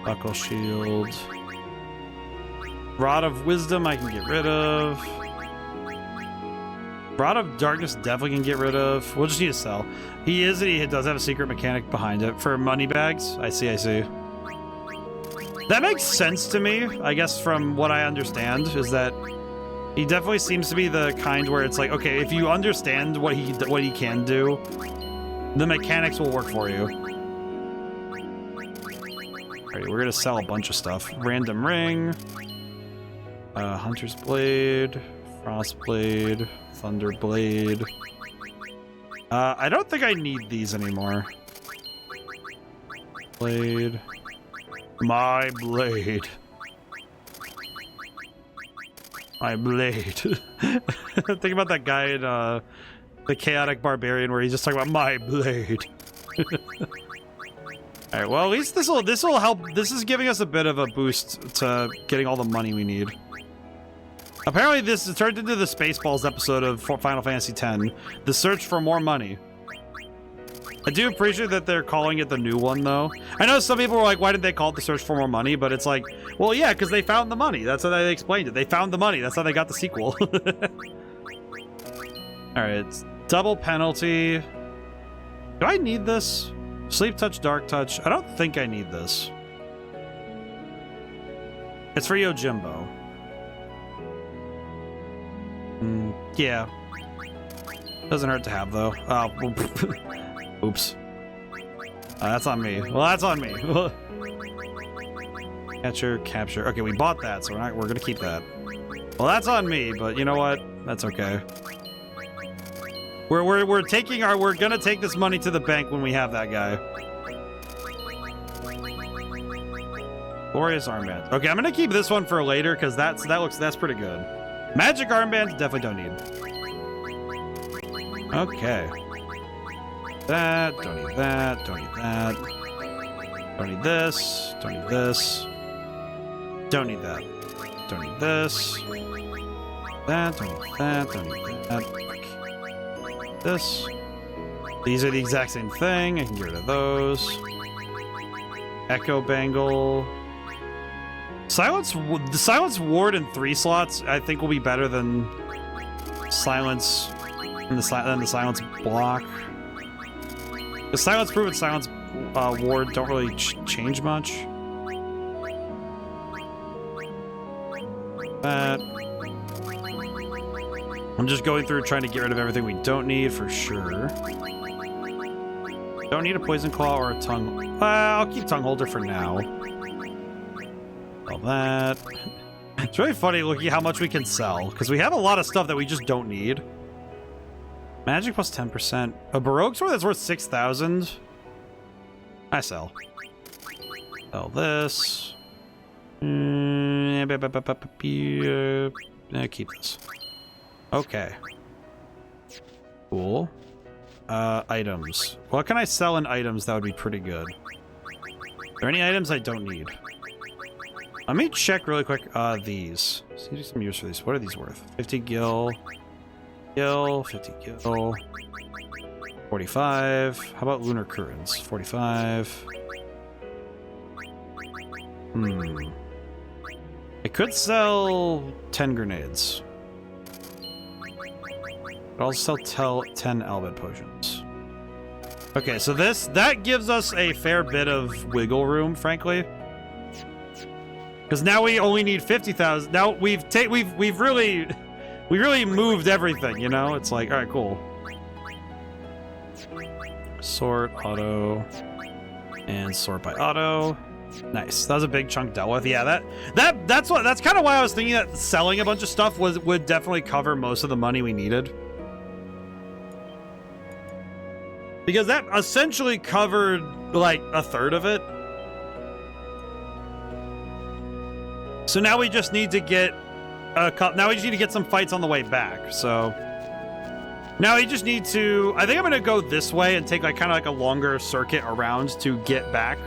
Buckle shield. Rod of Wisdom I can get rid of. Rod of Darkness definitely can get rid of. We'll just need to sell. He does have a secret mechanic behind it. For money bags? I see. That makes sense to me, I guess, from what I understand, is that he definitely seems to be the kind where it's like, okay, if you understand what he can do, the mechanics will work for you. Alright, we're gonna sell a bunch of stuff. Random ring. Hunter's Blade. Frost Blade. Thunder Blade. I don't think I need these anymore. Blade. My blade. My blade. Think about that guy in the Chaotic Barbarian where he's just talking about my blade. Alright, well at least this will help. This is giving us a bit of a boost to getting all the money we need. Apparently this is turned into the Spaceballs episode of Final Fantasy X. The search for more money. I do appreciate that they're calling it the new one, though. I know some people were like, why did they call it The Search for More Money? But it's like, well, yeah, because they found the money. That's how they explained it. They found the money. That's how they got the sequel. Alright, double penalty. Do I need this? Sleep touch, dark touch. I don't think I need this. It's for Yojimbo. Yeah. Doesn't hurt to have, though. Oh, oops. That's on me. Well, that's on me. Capture. Okay, we bought that, so we're gonna keep that. Well, that's on me, but you know what? That's okay. We're gonna take this money to the bank when we have that guy. Glorious armband. Okay, I'm gonna keep this one for later because that's pretty good. Magic armband, definitely don't need. Okay. That, don't need that, don't need that. Don't need this, don't need this. Don't need that. Don't need this. That, don't need that, don't need that. This. These are the exact same thing. I can get rid of those. Echo Bangle. The Silence Ward in 3 slots, I think, will be better than Silence and the Silence Block. The Silence Proof and Silence Ward don't really change much. That. I'm just going through trying to get rid of everything we don't need for sure. Don't need a Poison Claw or a Tongue. I'll keep Tongue Holder for now. All that. It's really funny looking at how much we can sell, because we have a lot of stuff that we just don't need. Magic plus 10%. A Baroque Sword that's worth 6,000. I sell. Sell this. Keep this. Okay. Cool. Items. What can I sell in items that would be pretty good? Are there any items I don't need? Let me check really quick. These. See some use for these. What are these worth? 50 gil. 50 gil. 45. How about Lunar Currents? 45. I could sell 10 grenades. But I'll sell 10 Albed Potions. Okay, so that gives us a fair bit of wiggle room, frankly. Because now we only need 50,000. Now we've really moved everything, you know? It's like, all right, cool. Sort, auto, and sort by auto. Nice. That was a big chunk dealt with. Yeah, that's kind of why I was thinking that selling a bunch of stuff would definitely cover most of the money we needed. Because that essentially covered like a third of it. So now we just need to get some fights on the way back. So now we just need to, I think I'm gonna go this way and take like kind of like a longer circuit around to get back.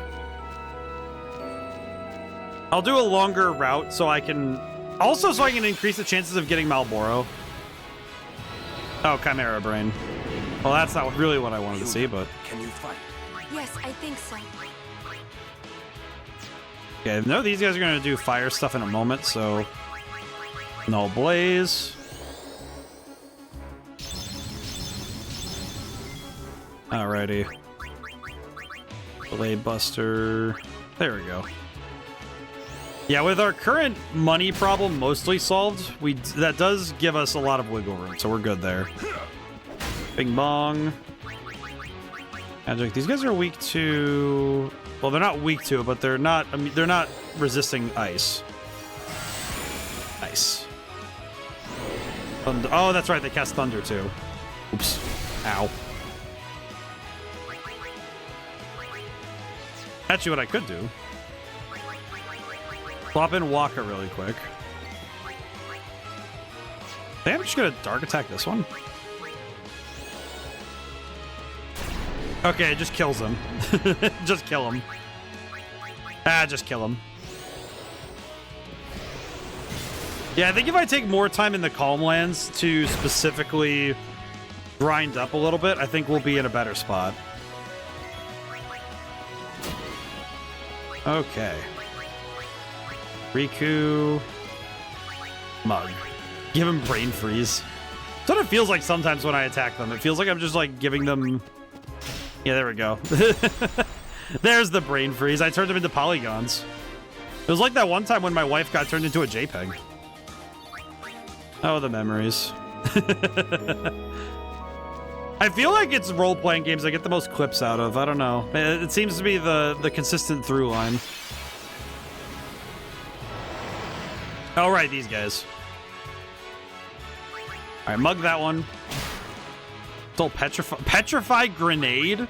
I'll do a longer route so I can increase the chances of getting Malboro. Oh, Chimera Brain. Well, that's not really what I wanted to see, but Can you fight? Yes, I think so. okay, no, these guys are gonna do fire stuff in a moment, so no blaze. Alrighty. Blade Buster. There we go. Yeah, with our current money problem mostly solved, that does give us a lot of wiggle room, so we're good there. Bing bong. Magic. These guys are weak to. Well, they're not weak to it, but they're not resisting ice. Nice. Thunder. Oh, that's right. They cast thunder too. Oops. Ow. Actually, what I could do. Swap in Waka really quick. I think I'm just gonna dark attack this one. Okay, it just kills him. Just kill him. Just kill him. Yeah, I think if I take more time in the Calm Lands to specifically grind up a little bit, I think we'll be in a better spot. Okay. Riku. Mug. Give him brain freeze. That's what it feels like sometimes when I attack them. It feels like I'm just like giving them... Yeah, there we go. There's the brain freeze. I turned them into polygons. It was like that one time when my wife got turned into a JPEG. Oh, the memories. I feel like it's role-playing games I get the most clips out of. I don't know. It seems to be the consistent through line. All right, these guys. All right, mug that one. It's all petrified grenade?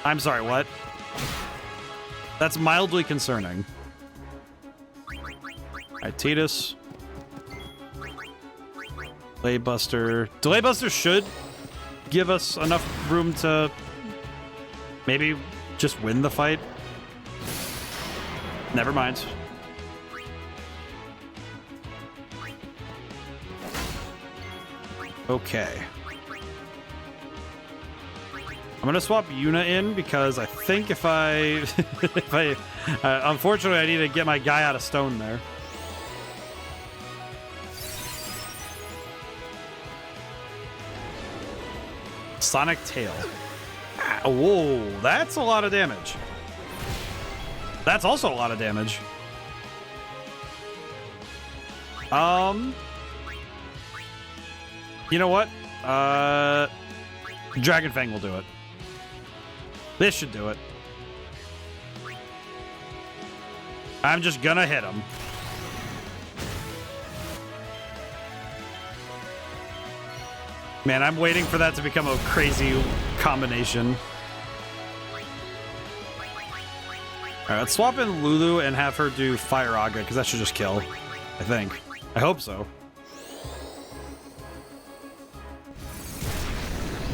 I'm sorry, what? That's mildly concerning. All right, Tidus. Delay Buster. Delay Buster should give us enough room to maybe just win the fight. Never mind. Okay. I'm gonna swap Yuna in because I think if I unfortunately I need to get my guy out of stone there. Sonic Tail. Whoa, that's a lot of damage. That's also a lot of damage. You know what? Dragon Fang will do it. This should do it. I'm just gonna hit him. Man, I'm waiting for that to become a crazy combination. Alright, let's swap in Lulu and have her do Fire Aga, because that should just kill. I think. I hope so.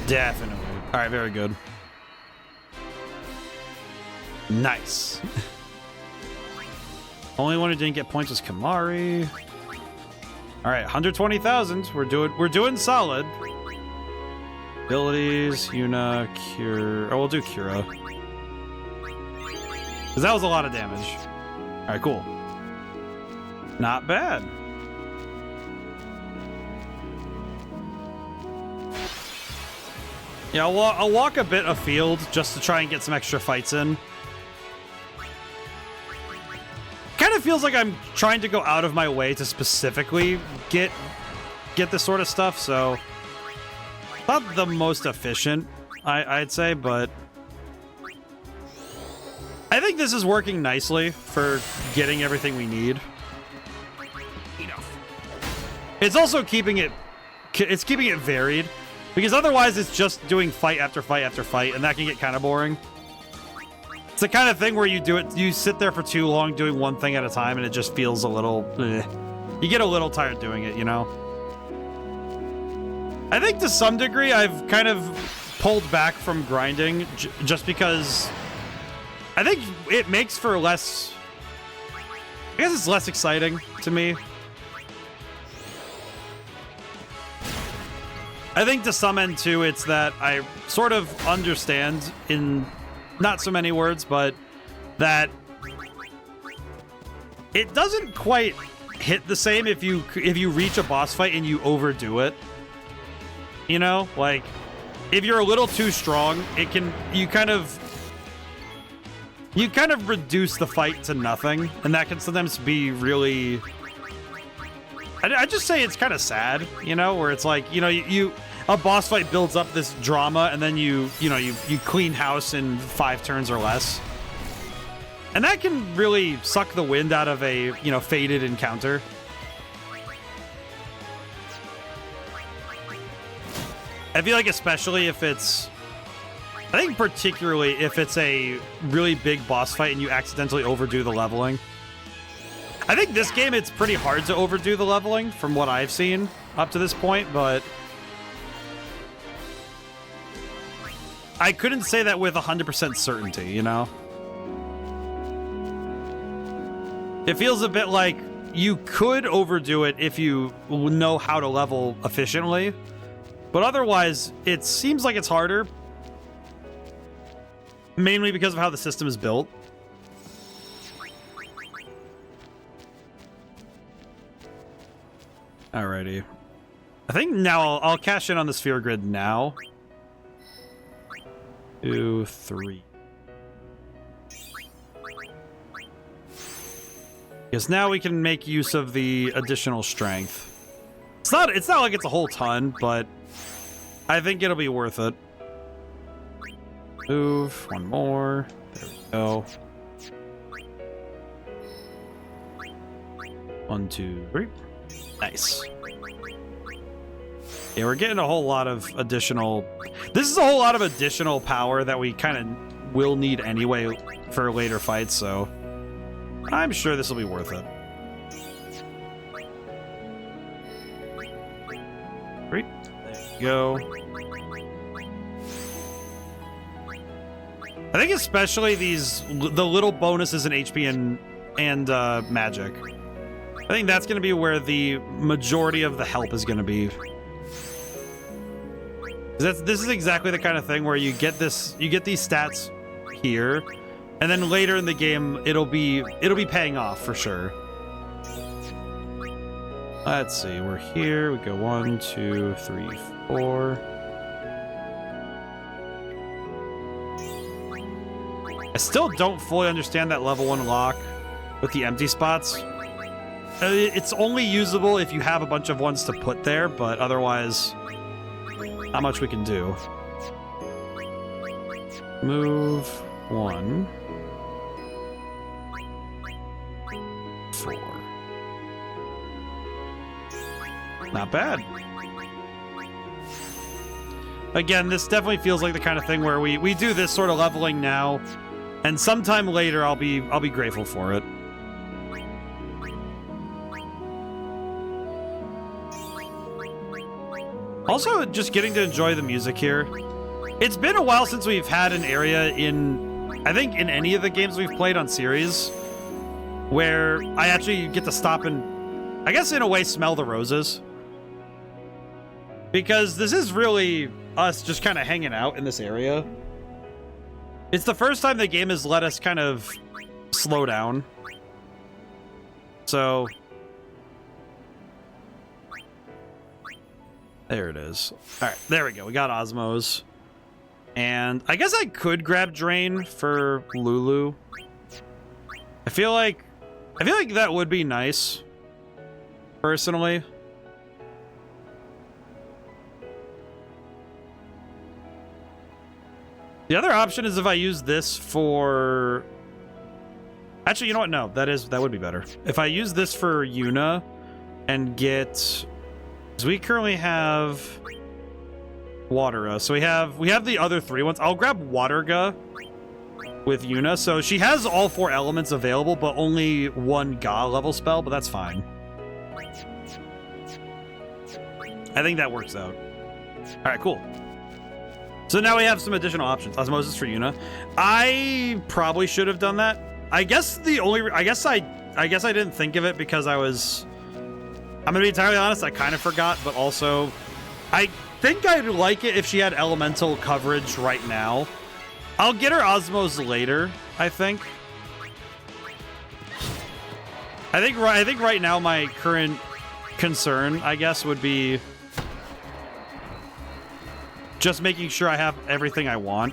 Definitely. Alright, very good. Nice. Only one who didn't get points was Kamari. Alright, 120,000. We're doing solid. Abilities, Yuna, Cure. Oh, we'll do Cura. Because that was a lot of damage. Alright, cool. Not bad. Yeah, I'll walk a bit afield just to try and get some extra fights in. Kind of feels like I'm trying to go out of my way to specifically get this sort of stuff, so not the most efficient, I'd say, but I think this is working nicely for getting everything we need. Enough. It's also keeping it varied, because otherwise it's just doing fight after fight after fight, and that can get kind of boring. It's the kind of thing where you sit there for too long doing one thing at a time, and it just feels a little, you get a little tired doing it, you know? I think to some degree I've kind of pulled back from grinding just because I think it makes for less, I guess it's less exciting to me. I think to some end too, it's that I sort of understand in not so many words, but that it doesn't quite hit the same if you reach a boss fight and you overdo it. You know, like if you're a little too strong, you kind of reduce the fight to nothing, and that can sometimes be really, I just say it's kind of sad, you know, where it's like, you know, a boss fight builds up this drama, and then you clean house in 5 turns or less. And that can really suck the wind out of a, you know, faded encounter. I feel like especially if it's, I think particularly if it's a really big boss fight and you accidentally overdo the leveling. I think this game, it's pretty hard to overdo the leveling from what I've seen up to this point, but I couldn't say that with 100% certainty, you know? It feels a bit like you could overdo it if you know how to level efficiently, but otherwise, it seems like it's harder, mainly because of how the system is built. Alrighty. I think now I'll cash in on the sphere grid now. 2, 3. Because now we can make use of the additional strength. It's not like it's a whole ton, but I think it'll be worth it. Move, one more. There we go. 1, 2, 3. Nice. Yeah, we're getting a whole lot of additional... This is a whole lot of additional power that we kind of will need anyway for later fights, so... I'm sure this will be worth it. 3. There you go. I think especially the little bonuses in HP and magic. I think that's going to be where the majority of the help is going to be. This is exactly the kind of thing where you get these stats here, and then later in the game it'll be paying off for sure. Let's see, we're here. We go 1, 2, 3, 4. I still don't fully understand that level 1 lock with the empty spots. It's only usable if you have a bunch of ones to put there, but otherwise, not much we can do. Move 1. 4. Not bad. Again, this definitely feels like the kind of thing where we do this sort of leveling now, and sometime later I'll be grateful for it. Also, just getting to enjoy the music here. It's been a while since we've had an area I think in any of the games we've played on series, where I actually get to stop and, I guess in a way, smell the roses. Because this is really us just kind of hanging out in this area. It's the first time the game has let us kind of slow down. So... there it is. All right, there we go. We got Osmos. And I guess I could grab Drain for Lulu. I feel like that would be nice, personally. The other option is if I use this for... Actually, you know what? No, that would be better. If I use this for Yuna and get... because we currently have Watera. So we have the other 3 ones. I'll grab Waterga with Yuna. So she has all 4 elements available, but only 1 Ga level spell, but that's fine. I think that works out. All right, cool. So now we have some additional options. Osmosis for Yuna. I probably should have done that. I guess I didn't think of it because I'm gonna be entirely honest, I kind of forgot, but also I think I'd like it if she had elemental coverage right now. I'll get her Osmos later, I think. I think right now my current concern, I guess, would be just making sure I have everything I want.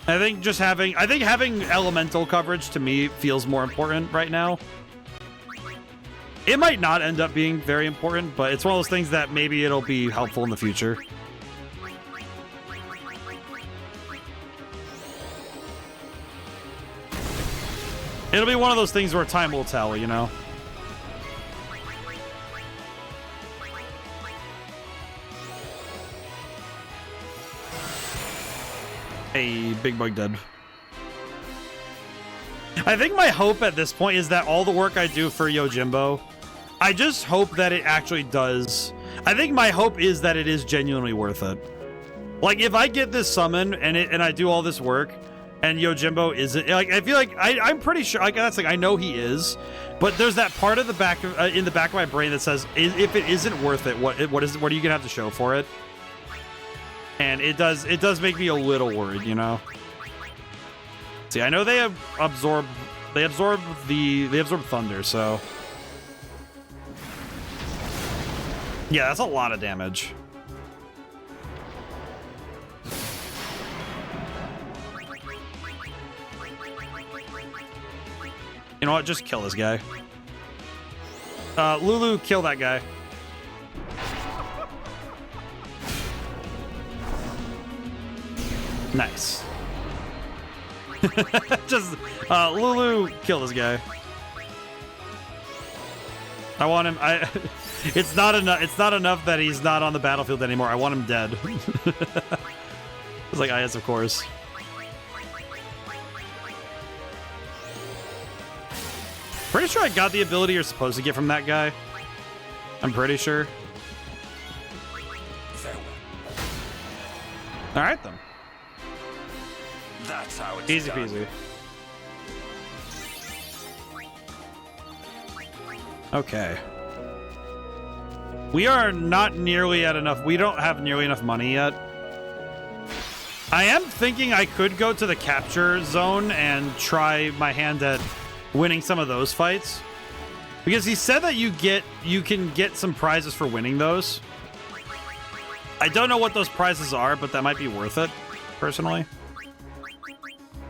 I think having elemental coverage to me feels more important right now. It might not end up being very important, but it's one of those things that maybe it'll be helpful in the future. It'll be one of those things where time will tell, you know? Hey, big bug dead. I think my hope at this point is that all the work I do for Yojimbo, I just hope that it actually does. I think my hope is that it is genuinely worth it. Like, if I get this summon and I do all this work and Yojimbo isn't, like, I feel like I'm pretty sure, like, that's like, I know he is, but there's that part of the back of, in the back of my brain that says, if it isn't worth it, what are you gonna have to show for it? And it does make me a little worried, you know. See, I know they absorb thunder, so Yeah, that's a lot of damage. You know what? Just kill this guy. Lulu, kill that guy. Nice. Just, Lulu, kill this guy. I want him, it's not enough that he's not on the battlefield anymore. I want him dead. It's like, yes, of course. Pretty sure I got the ability you're supposed to get from that guy. I'm pretty sure. All right, then. That's how it's Easy done. peasy. Okay. We are not nearly at enough. We don't have nearly enough money yet. I am thinking I could go to the capture zone and try my hand at winning some of those fights, because he said that you can get some prizes for winning those. I don't know what those prizes are, but that might be worth it, personally.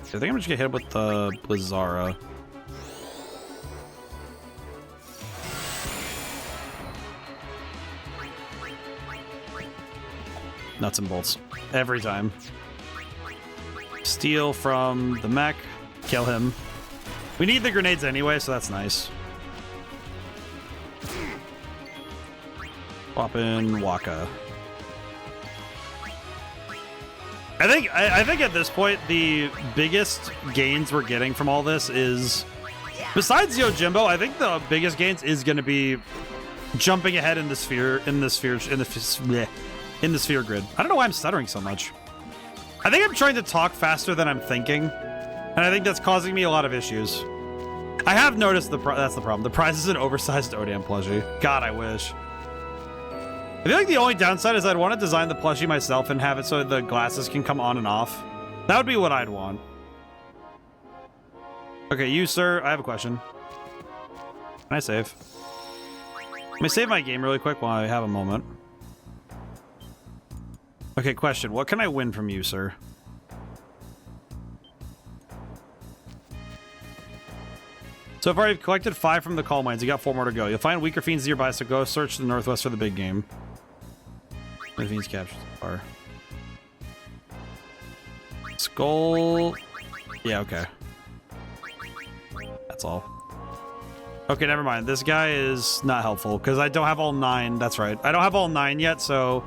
I think I'm just gonna hit with the Blizzara. Nuts and bolts every time. Steal from the mech, kill him. We need the grenades anyway, so that's nice. Swap in Waka. I think at this point the biggest gains we're getting from all this is, besides Yojimbo, I think the biggest gains is going to be jumping ahead in the sphere grid. I don't know why I'm stuttering so much. I think I'm trying to talk faster than I'm thinking, and I think that's causing me a lot of issues. I have noticed that's the problem. The prize is an oversized ODaM plushie. God, I wish. I feel like the only downside is I'd want to design the plushie myself and have it so the glasses can come on and off. That would be what I'd want. Okay, you, sir, I have a question. Can I save? Let me save my game really quick while I have a moment. Okay, question. What can I win from you, sir? So far, you've collected 5 from the coal mines. You got 4 more to go. You'll find weaker fiends nearby, so go search to the northwest for the big game. The fiends captured so far. Skull. Yeah, okay. That's all. Okay, never mind. This guy is not helpful because I don't have all 9. That's right. I don't have all 9 yet, so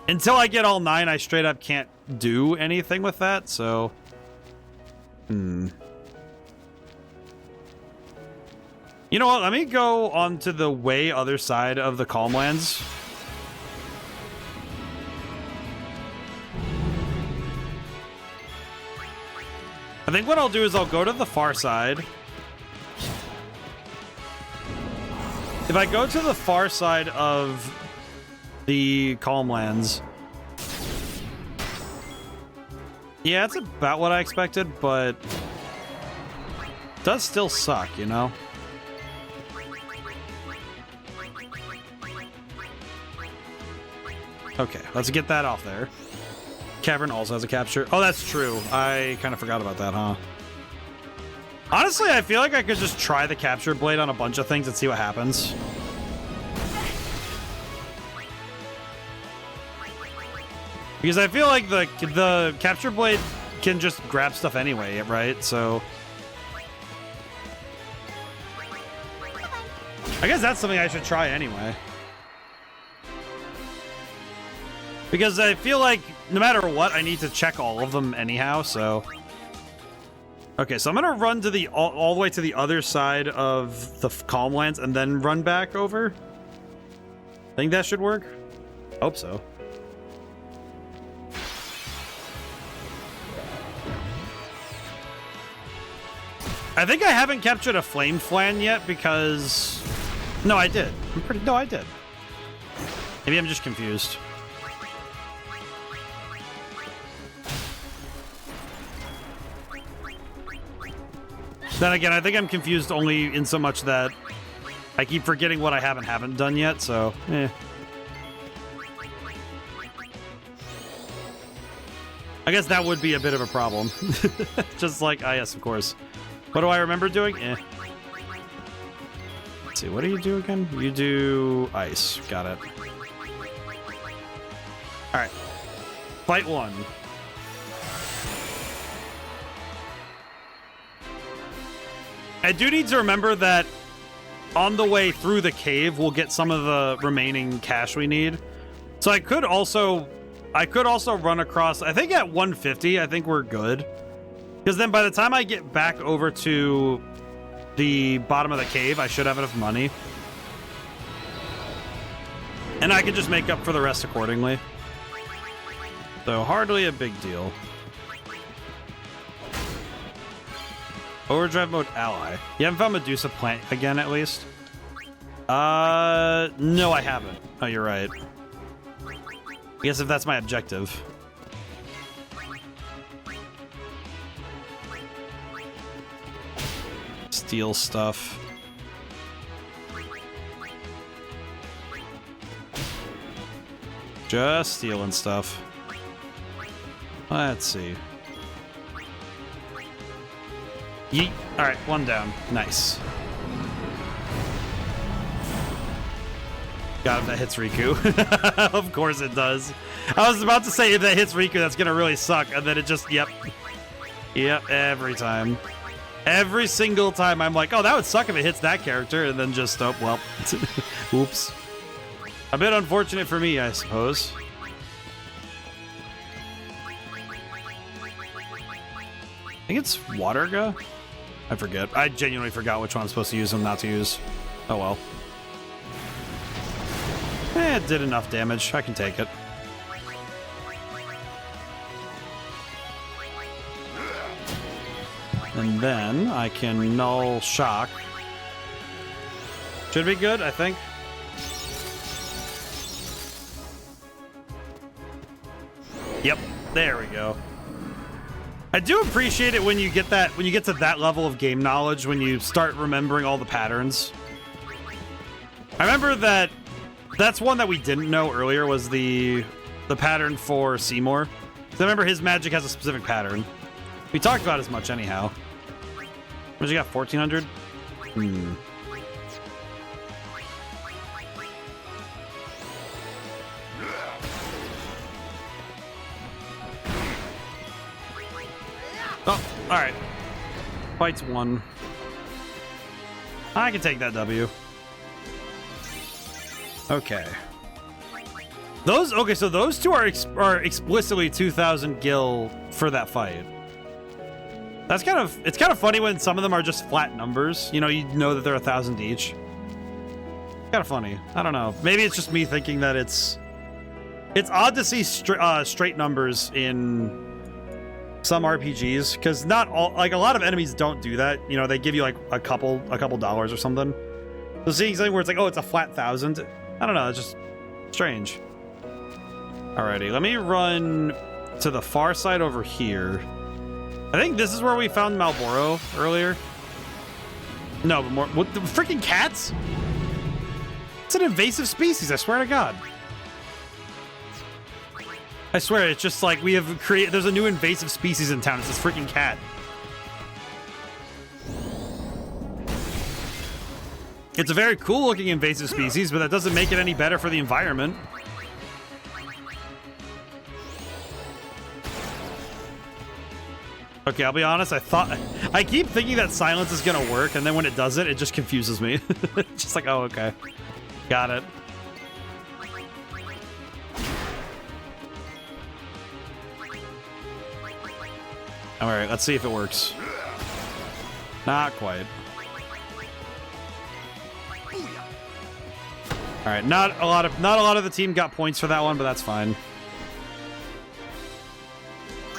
until I get all 9, I straight up can't do anything with that, so... You know what? Let me go on to the way other side of the Calmlands. I think what I'll do is I'll go to the far side. If I go to the far side of the Calmlands... Yeah, it's about what I expected, but... it does still suck, you know? Okay, let's get that off there. Cavern also has a capture. Oh, that's true. I kind of forgot about that, huh? Honestly, I feel like I could just try the capture blade on a bunch of things and see what happens. Because I feel like the capture blade can just grab stuff anyway, right? So I guess that's something I should try anyway. Because I feel like no matter what, I need to check all of them anyhow, so... Okay, so I'm gonna run to the all the way to the other side of the Calmlands and then run back over. Think that should work? Hope so. I think I haven't captured a Flame Flan yet because... No, I did. No, I did. Maybe I'm just confused. Then again, I think I'm confused only in so much that I keep forgetting what I haven't done yet, so, eh. I guess that would be a bit of a problem. Just like, ah, yes, of course. What do I remember doing? Eh. Let's see, what do you do again? You do ice. Got it. Alright. Fight 1. I do need to remember that on the way through the cave, we'll get some of the remaining cash we need. So I could also run across, I think at 150, I think we're good. Because then by the time I get back over to the bottom of the cave, I should have enough money. And I can just make up for the rest accordingly. So hardly a big deal. Overdrive mode ally. You haven't found Medusa plant again, at least? No, I haven't. Oh, you're right. I guess if that's my objective. Steal stuff. Just stealing stuff. Let's see. Yeet. Alright, 1 down. Nice. God, if that hits Riku. Of course it does. I was about to say if that hits Riku, that's gonna really suck. And then it just, yep. Yep, every time. Every single time I'm like, oh, that would suck if it hits that character. And then just, oh, well. Oops. A bit unfortunate for me, I suppose. I think it's Waterga? I forget. I genuinely forgot which one I'm supposed to use and not to use. Oh well. It did enough damage. I can take it. And then I can null shock. Should be good, I think. Yep, there we go. I do appreciate it when you get that, when you get to that level of game knowledge, when you start remembering all the patterns. I remember that that's one that we didn't know earlier was the pattern for Seymour. I remember his magic has a specific pattern. We talked about as much anyhow. What you got, 1400? Hmm. Oh, alright. Fight's 1. I can take that W. Okay. Okay, so those two are explicitly 2,000 gil for that fight. That's it's kind of funny when some of them are just flat numbers. You know that they're 1,000 each. Kind of funny. I don't know. Maybe it's just me thinking that it's odd to see straight numbers in some RPGs, because not all, like a lot of enemies don't do that. You know, they give you like a couple dollars or something. So seeing something where it's like, oh, it's a flat 1,000. I don't know. It's just strange. Alrighty, let me run to the far side over here. I think this is where we found Malboro earlier. No, but more. What the freaking cats? It's an invasive species, I swear to God. I swear, it's just like we have created. There's a new invasive species in town. It's this freaking cat. It's a very cool looking invasive species, but that doesn't make it any better for the environment. Okay, I'll be honest, I keep thinking that silence is gonna work, and then when it doesn't, it just confuses me. Just like, oh, okay. Got it. Alright, let's see if it works. Not quite. Alright, not a lot of the team got points for that one, but that's fine.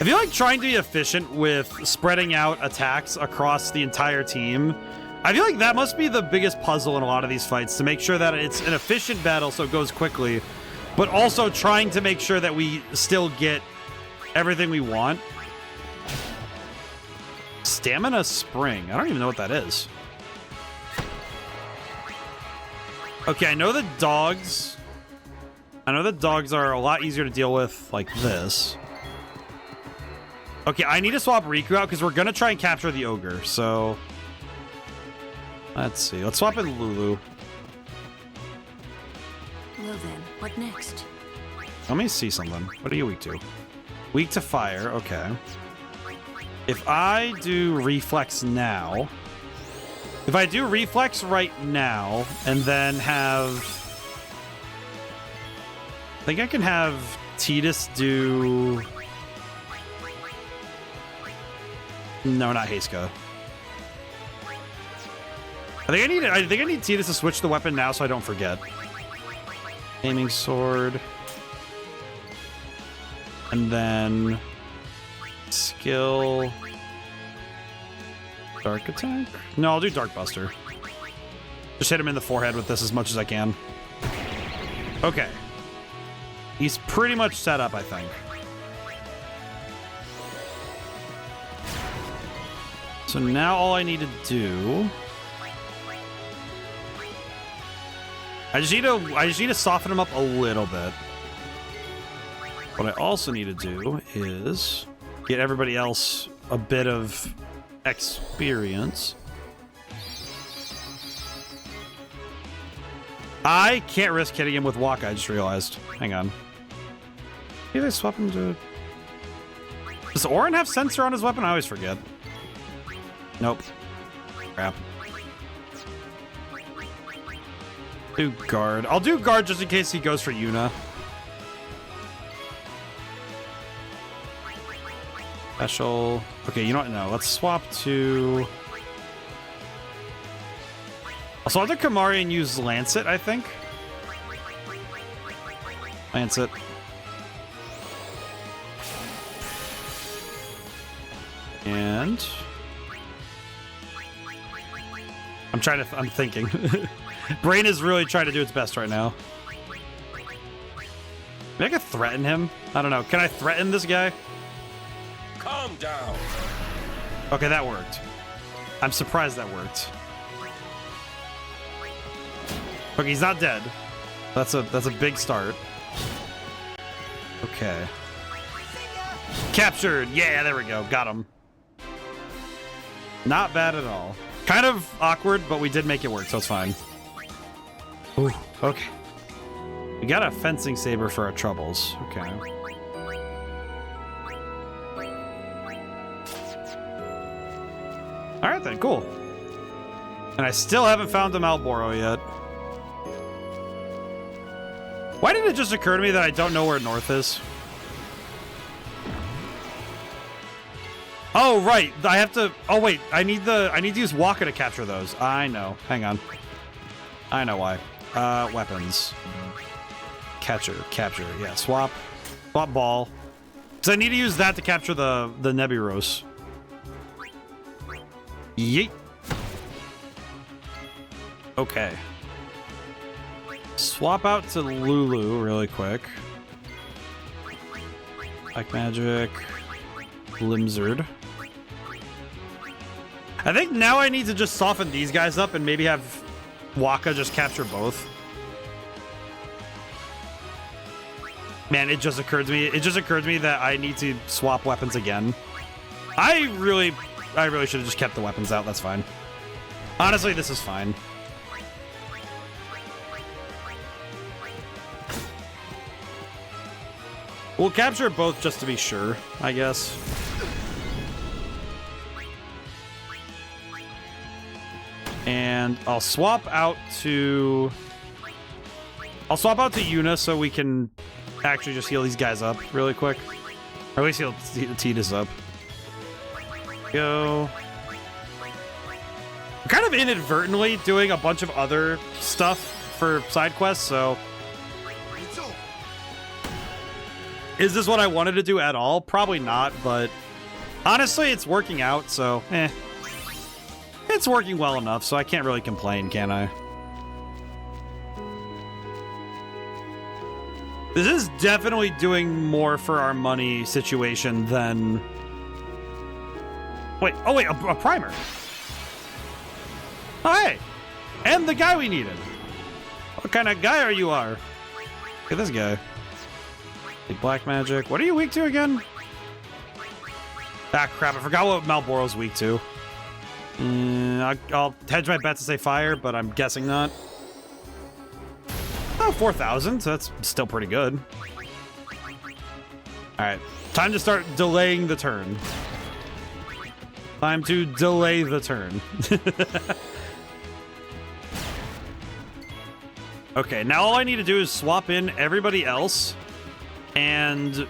I feel like trying to be efficient with spreading out attacks across the entire team. I feel like that must be the biggest puzzle in a lot of these fights, to make sure that it's an efficient battle so it goes quickly, but also trying to make sure that we still get everything we want. Stamina Spring. I don't even know what that is. Okay, I know the dogs are a lot easier to deal with like this. Okay, I need to swap Riku out because we're going to try and capture the ogre. So let's see. Let's swap in Lulu. Well then, what next? Let me see something. What are you weak to? Weak to fire. Okay. If I do reflex now, if I do reflex right now and then have, I think I can have Tidus do, no, not Heiska. I think I need Tidus to switch the weapon now so I don't forget. Aiming sword. And then skill. Dark attack? No, I'll do Dark Buster. Just hit him in the forehead with this as much as I can. Okay. He's pretty much set up, I think. So now all I need to do, I just need to soften him up a little bit. What I also need to do is get everybody else a bit of experience. I can't risk hitting him with Waka, I just realized. Hang on. Maybe I swap him to... Does Orin have sensor on his weapon? I always forget. Nope. Crap. Do guard. I'll do guard just in case he goes for Yuna. Special. Okay, you know what? No, let's swap to... I'll swap to Kamari and use Lancet, I think. Lancet. And... I'm thinking. Brain is really trying to do its best right now. Maybe I could threaten him? I don't know. Can I threaten this guy? Calm down. Okay, that worked. I'm surprised that worked. Okay, he's not dead. That's a big start. Okay. Captured! Yeah, there we go. Got him. Not bad at all. Kind of awkward, but we did make it work, so it's fine. Ooh, okay. We got a fencing saber for our troubles. Okay. Alright then, cool. And I still haven't found a Malboro yet. Why did it just occur to me that I don't know where north is? Oh, right. I have to... Oh, wait. I need to use Waka to capture those. I know. Hang on. I know why. Weapons. Capture. Yeah, swap. Swap ball. Because I need to use that to capture the Neburos. Yeet. Okay. Swap out to Lulu really quick. Black Magic. Limzard. I think now I need to just soften these guys up and maybe have Waka just capture both. Man, it just occurred to me that I need to swap weapons again. I really should have just kept the weapons out. That's fine. Honestly, this is fine. We'll capture both just to be sure, I guess. And I'll swap out to Yuna so we can actually just heal these guys up really quick. Or at least heal Tidus up. Go. I'm kind of inadvertently doing a bunch of other stuff for side quests, so... Is this what I wanted to do at all? Probably not, but honestly, it's working out, so it's working well enough, so I can't really complain, can I? This is definitely doing more for our money situation than... Wait, oh wait, a primer. Oh, hey! And the guy we needed. What kind of guy are you? Look at this guy. Black magic. What are you weak to again? Ah, crap. I forgot what Malboro's weak to. I'll hedge my bet to say fire, but I'm guessing not. Oh, 4,000. So that's still pretty good. All right. Time to start delaying the turn. Time to delay the turn. Okay, now all I need to do is swap in everybody else. And...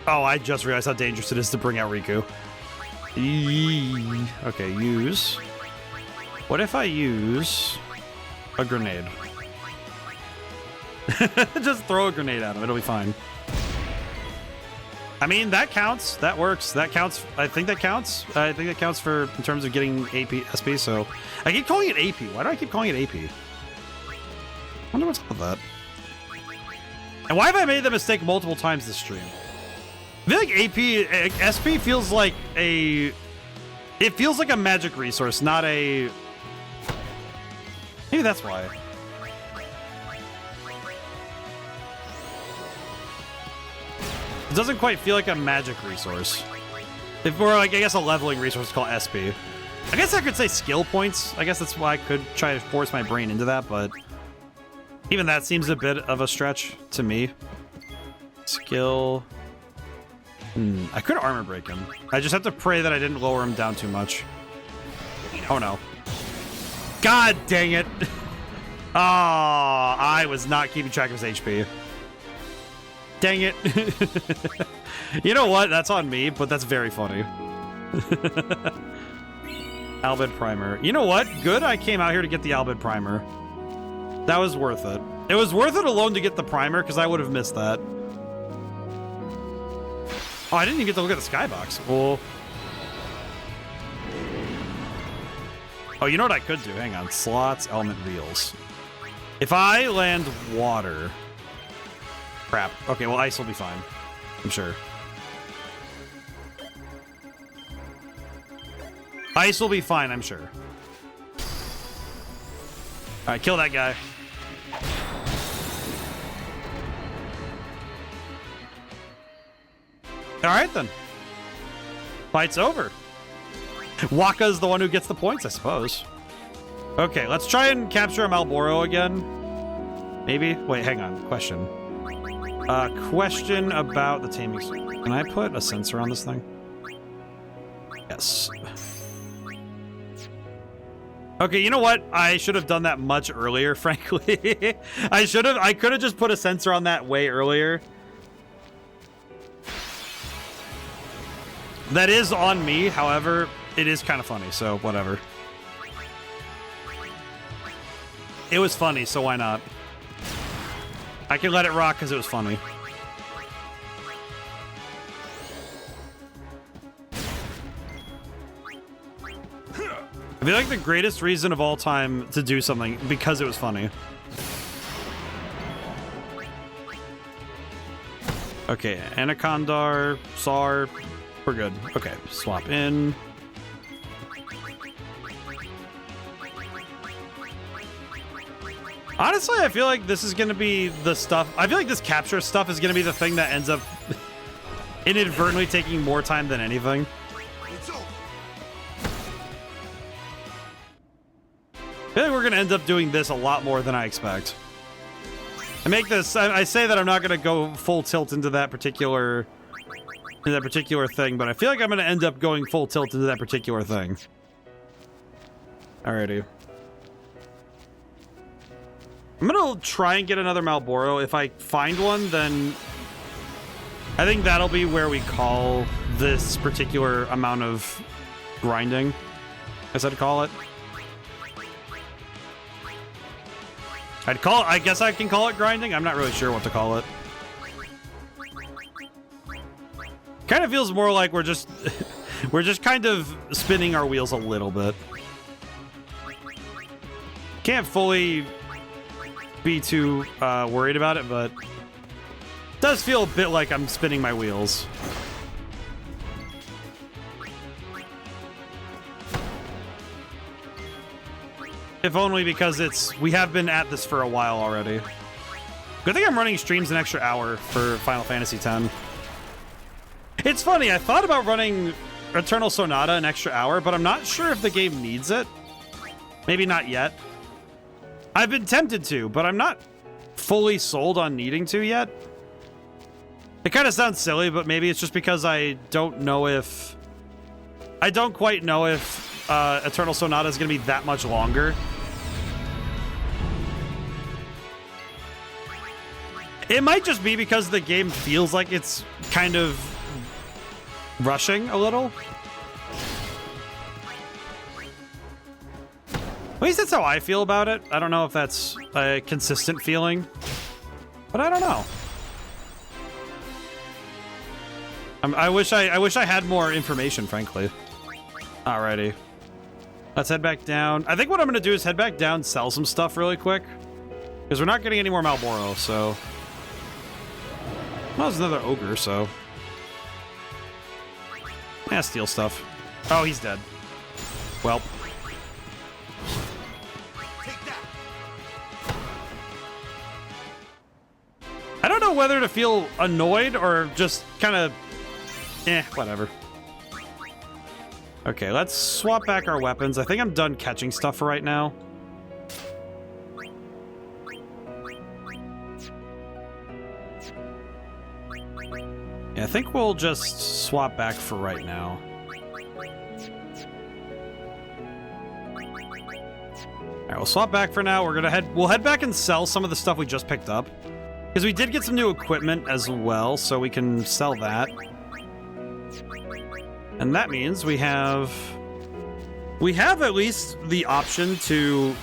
oh, I just realized how dangerous it is to bring out Riku. Okay, use. What if I use a grenade? Just throw a grenade at him. It'll be fine. I mean, that counts. That works. That counts. I think that counts. I think that counts for in terms of getting AP, SP. So I keep calling it AP. Why do I keep calling it AP? I wonder what's up with that. And why have I made the mistake multiple times this stream? I feel like AP, SP feels like a... it feels like a magic resource, not a... maybe that's why. It doesn't quite feel like a magic resource. If we're like, I guess a leveling resource called SP. I guess I could say skill points. I guess that's why I could try to force my brain into that, but... even that seems a bit of a stretch to me. Skill... I could armor break him. I just have to pray that I didn't lower him down too much. Oh no. God dang it. Oh, I was not keeping track of his HP. Dang it. You know what? That's on me, but that's very funny. Albed Primer. You know what? Good I came out here to get the Albed Primer. That was worth it. It was worth it alone to get the primer, because I would have missed that. Oh, I didn't even get to look at the skybox. Cool. Oh, you know what I could do? Hang on. Slots, element wheels. If I land water... crap. Okay, well, ice will be fine. I'm sure. Ice will be fine, I'm sure. Alright, kill that guy. Alright then. Fight's over. Wakka's the one who gets the points, I suppose. Okay, let's try and capture a Malboro again. Maybe? Wait, hang on. Question. Question about the taming. Can I put a sensor on this thing? Yes. Okay, you know what? I should have done that much earlier, frankly. I could have just put a sensor on that way earlier. That is on me, however, it is kind of funny, so whatever. It was funny, so why not? I can let it rock because it was funny. I feel like the greatest reason of all time to do something because it was funny. Okay, Anacondar, Sar, we're good. Okay, swap in. Honestly, I feel like this is going to be the stuff. I feel like this capture stuff is going to be the thing that ends up inadvertently taking more time than anything. I feel like we're going to end up doing this a lot more than I expect. I say that I'm not going to go full tilt into that particular thing, but I feel like I'm going to end up going full tilt into that particular thing. Alrighty. I'm going to try and get another Malboro. If I find one, then I think that'll be where we call this particular amount of grinding, as I'd call it. I guess I can call it grinding. I'm not really sure what to call it. Kind of feels more like we're just kind of spinning our wheels a little bit. Can't fully be too worried about it, but it does feel a bit like I'm spinning my wheels. If only because we have been at this for a while already. Good thing I'm running streams an extra hour for Final Fantasy X. It's funny, I thought about running Eternal Sonata an extra hour, but I'm not sure if the game needs it. Maybe not yet. I've been tempted to, but I'm not fully sold on needing to yet. It kind of sounds silly, but maybe it's just because I don't know if... I don't quite know if Eternal Sonata is going to be that much longer. It might just be because the game feels like it's kind of rushing a little. At least that's how I feel about it. I don't know if that's a consistent feeling, but I don't know. I wish I had more information, frankly. Alrighty. Let's head back down. I think what I'm going to do is head back down, sell some stuff really quick. Because we're not getting any more Malboro, so... Well, there's another ogre, so... Yeah, steal stuff. Oh, he's dead. Well. I don't know whether to feel annoyed or just kind of... whatever. Okay, let's swap back our weapons. I think I'm done catching stuff for right now. Yeah, I think we'll just swap back for right now. Alright, we'll swap back for now. We'll head back and sell some of the stuff we just picked up. Because we did get some new equipment as well, so we can sell that. And that means we have at least the option to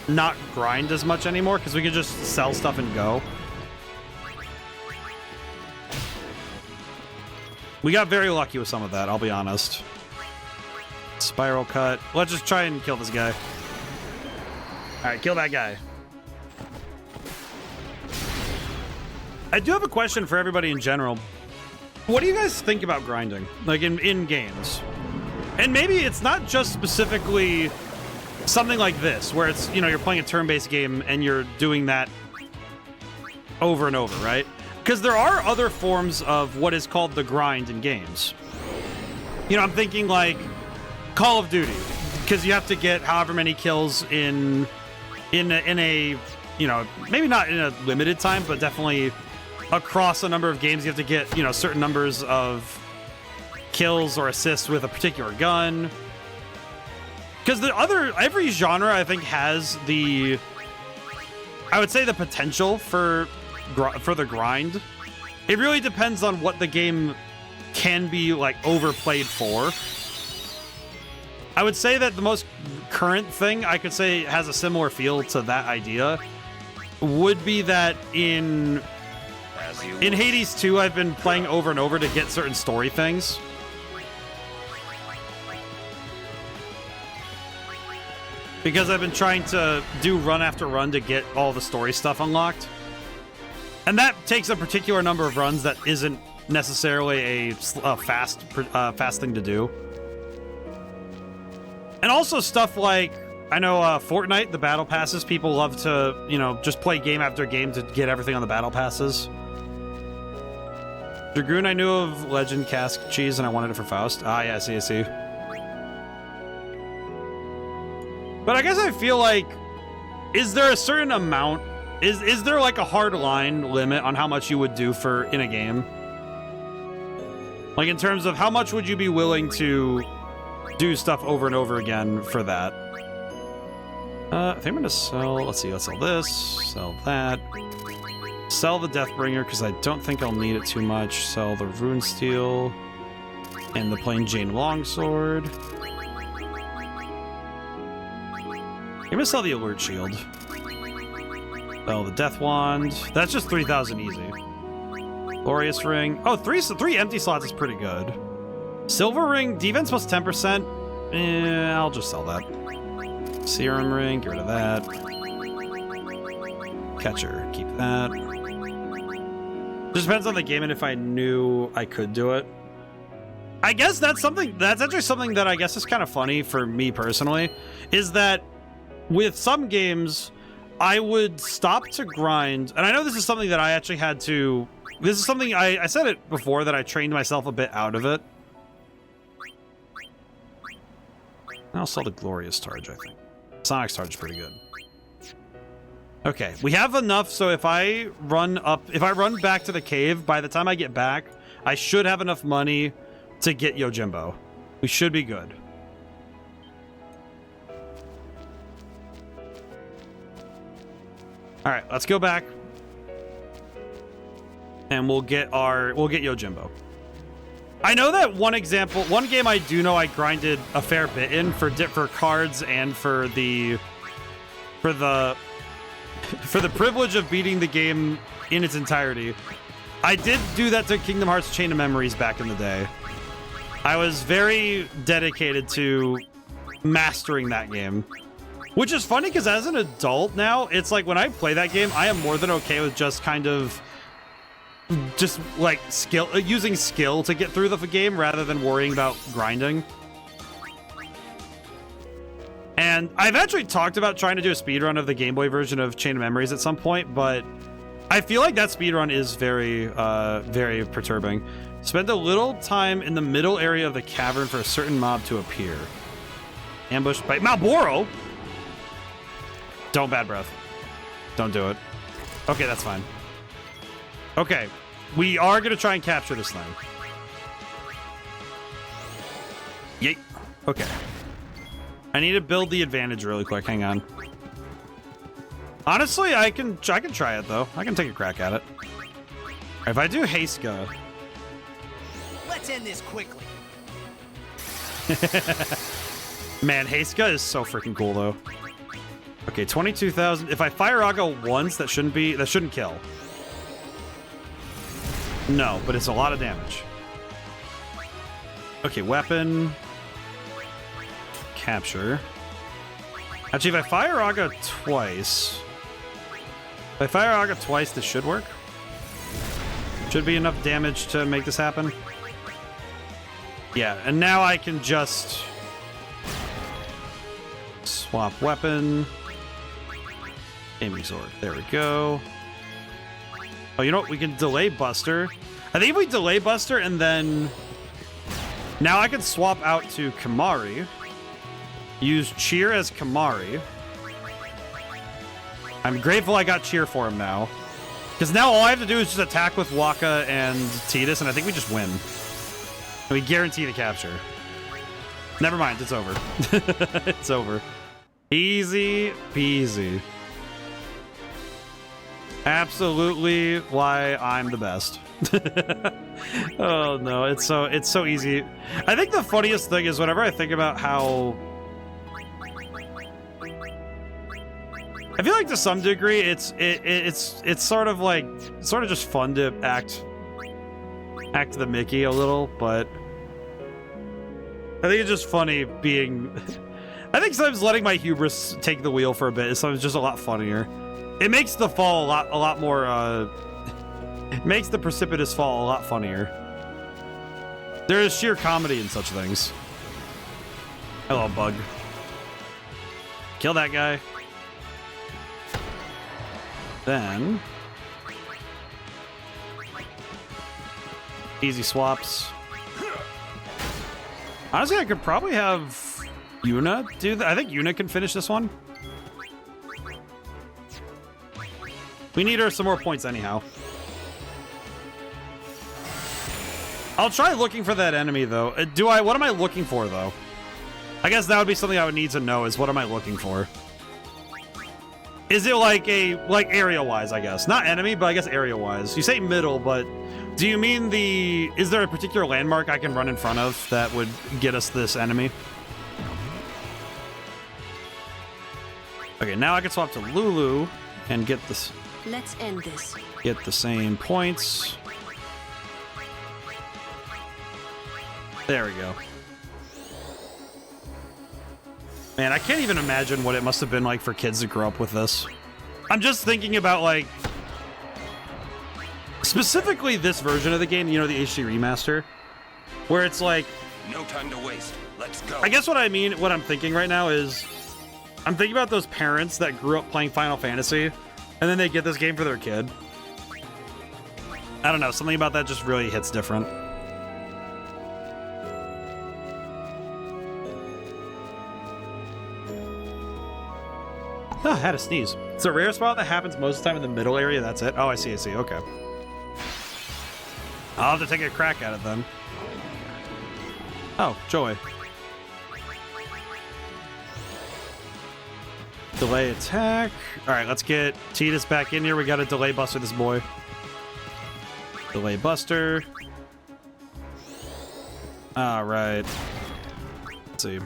not grind as much anymore, because we can just sell stuff and go. We got very lucky with some of that, I'll be honest. Spiral cut. Let's just try and kill this guy. Alright, kill that guy. I do have a question for everybody in general. What do you guys think about grinding? Like in games? And maybe it's not just specifically something like this, where it's, you know, you're playing a turn-based game and you're doing that over and over, right? Because there are other forms of what is called the grind in games. You know, I'm thinking like Call of Duty, because you have to get however many kills in a, you know, maybe not in a limited time, but definitely across a number of games, you have to get, you know, certain numbers of kills or assists with a particular gun. Because every genre, I think, has the, I would say, the potential for the grind. It really depends on what the game can be, like, overplayed for. I would say that the most current thing I could say has a similar feel to that idea would be that in Hades 2, I've been playing over and over to get certain story things. Because I've been trying to do run after run to get all the story stuff unlocked. And that takes a particular number of runs that isn't necessarily a fast thing to do. And also stuff like, I know Fortnite, the battle passes, people love to, you know, just play game after game to get everything on the battle passes. Dragoon, I knew of Legend Cask Cheese and I wanted it for Faust. Ah, yeah, I see. But I guess I feel like, is there a certain amount, is there like a hard line limit on how much you would do in a game? Like in terms of how much would you be willing to do stuff over and over again for that? I think I'm gonna sell, let's see, let's sell this, sell that. Sell the Deathbringer, because I don't think I'll need it too much. Sell the Rune Steel and the Plain Jane Longsword. I'm gonna sell the Alert Shield. Sell the Death Wand. That's just 3,000 easy. Glorious Ring. Oh, three empty slots is pretty good. Silver Ring, defense plus 10%. I'll just sell that. Serum Ring, get rid of that. Catcher, keep that. Just depends on the game and if I knew I could do it. I guess that's actually something that I guess is kind of funny for me personally, is that with some games, I would stop to grind, and I know this is something that I actually had to this is something I said it before that I trained myself a bit out of it. I'll sell the Glorious Targe, I think. Sonic's Targe is pretty good. Okay, we have enough, so if I run back to the cave, by the time I get back, I should have enough money to get Yojimbo. We should be good. All right, let's go back. And we'll get Yojimbo. I know that one game I do know I grinded a fair bit in for cards and for the privilege of beating the game in its entirety. I did do that to Kingdom Hearts Chain of Memories back in the day. I was very dedicated to mastering that game. Which is funny because as an adult now, it's like when I play that game, I am more than okay with just kind of like using skill to get through the game rather than worrying about grinding. And I've actually talked about trying to do a speedrun of the Game Boy version of Chain of Memories at some point, but I feel like that speedrun is very, very perturbing. Spend a little time in the middle area of the cavern for a certain mob to appear. Ambushed by Malboro? Don't bad breath. Don't do it. Okay, that's fine. Okay, we are going to try and capture this thing. Yeet. Okay. I need to build the advantage really quick. Hang on. Honestly, I can try it, though. I can take a crack at it. If I do Heiska... Let's end this quickly. Man, Heiska is so freaking cool, though. Okay, 22,000. If I fire Aga once, that shouldn't kill. No, but it's a lot of damage. Okay, weapon. Capture. Actually, if I fire Aga twice... If I fire Aga twice, this should work. Should be enough damage to make this happen. Yeah, and now I can just... swap weapon. Aiming sword. There we go. Oh, you know what? We can delay Buster. I think if we delay Buster and then... Now I can swap out to Kamari. Use Cheer as Kamari. I'm grateful I got Cheer for him now. Because now all I have to do is just attack with Waka and Tidus, and I think we just win. And we guarantee the capture. Never mind, it's over. It's over. Easy peasy. Absolutely why I'm the best. Oh no, it's so easy. I think the funniest thing is whenever I think about how I feel like to some degree it's sort of just fun to act the Mickey a little, but I think it's just funny being I think sometimes letting my hubris take the wheel for a bit is sometimes just a lot funnier. It makes the fall a lot more it makes the precipitous fall a lot funnier. There is sheer comedy in such things. Hello, bug. Kill that guy. Then easy swaps. Honestly, I could probably have Yuna do that. I think Yuna can finish this one. We need her some more points anyhow. I'll try looking for that enemy though. What am I looking for though? I guess that would be something I would need to know is what am I looking for? Is it like area wise, I guess? Not enemy, but I guess area wise. You say middle, but do you mean is there a particular landmark I can run in front of that would get us this enemy? Okay, now I can swap to Lulu and get this. Let's end this. Get the same points. There we go. Man, I can't even imagine what it must have been like for kids to grow up with this. I'm just thinking about, like, specifically this version of the game, you know, the HD remaster, where it's like... No time to waste. Let's go. I guess what I'm thinking right now is, I'm thinking about those parents that grew up playing Final Fantasy, and then they get this game for their kid. I don't know, something about that just really hits different. Oh, I had a sneeze. It's a rare spot that happens most of the time in the middle area. That's it. Oh, I see. Okay. I'll have to take a crack at it then. Oh, joy. Delay attack. All right, let's get Tidus back in here. We got to delay buster this boy. Delay buster. All right. Let's see.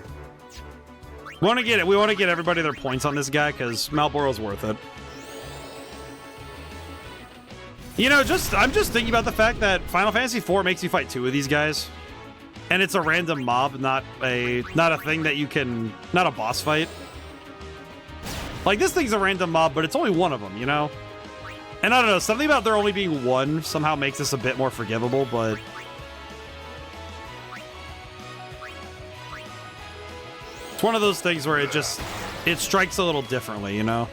We want to get everybody their points on this guy because Malboro's worth it. You know, I'm just thinking about the fact that Final Fantasy IV makes you fight 2 of these guys, and it's a random mob, not a thing that you can, not a boss fight. Like, this thing's a random mob, but it's only one of them, you know? And I don't know, something about there only being one somehow makes this a bit more forgivable, but it's one of those things where it strikes a little differently, you know?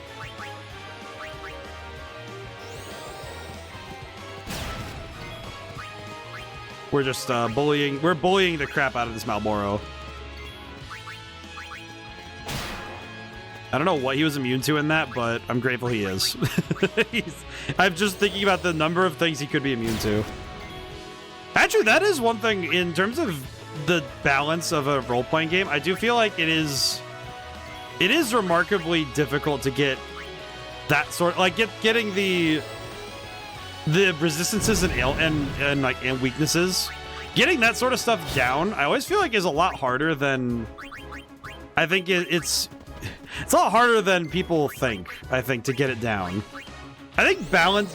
We're just bullying the crap out of this Malboro. I don't know what he was immune to in that, but I'm grateful he is. I'm just thinking about the number of things he could be immune to. Actually, that is one thing in terms of the balance of a role-playing game. I do feel like it is remarkably difficult to get that sort, like getting the resistances and weaknesses. Getting that sort of stuff down, I always feel like is a lot harder than I think it's a lot harder than people think, I think, to get it down. I think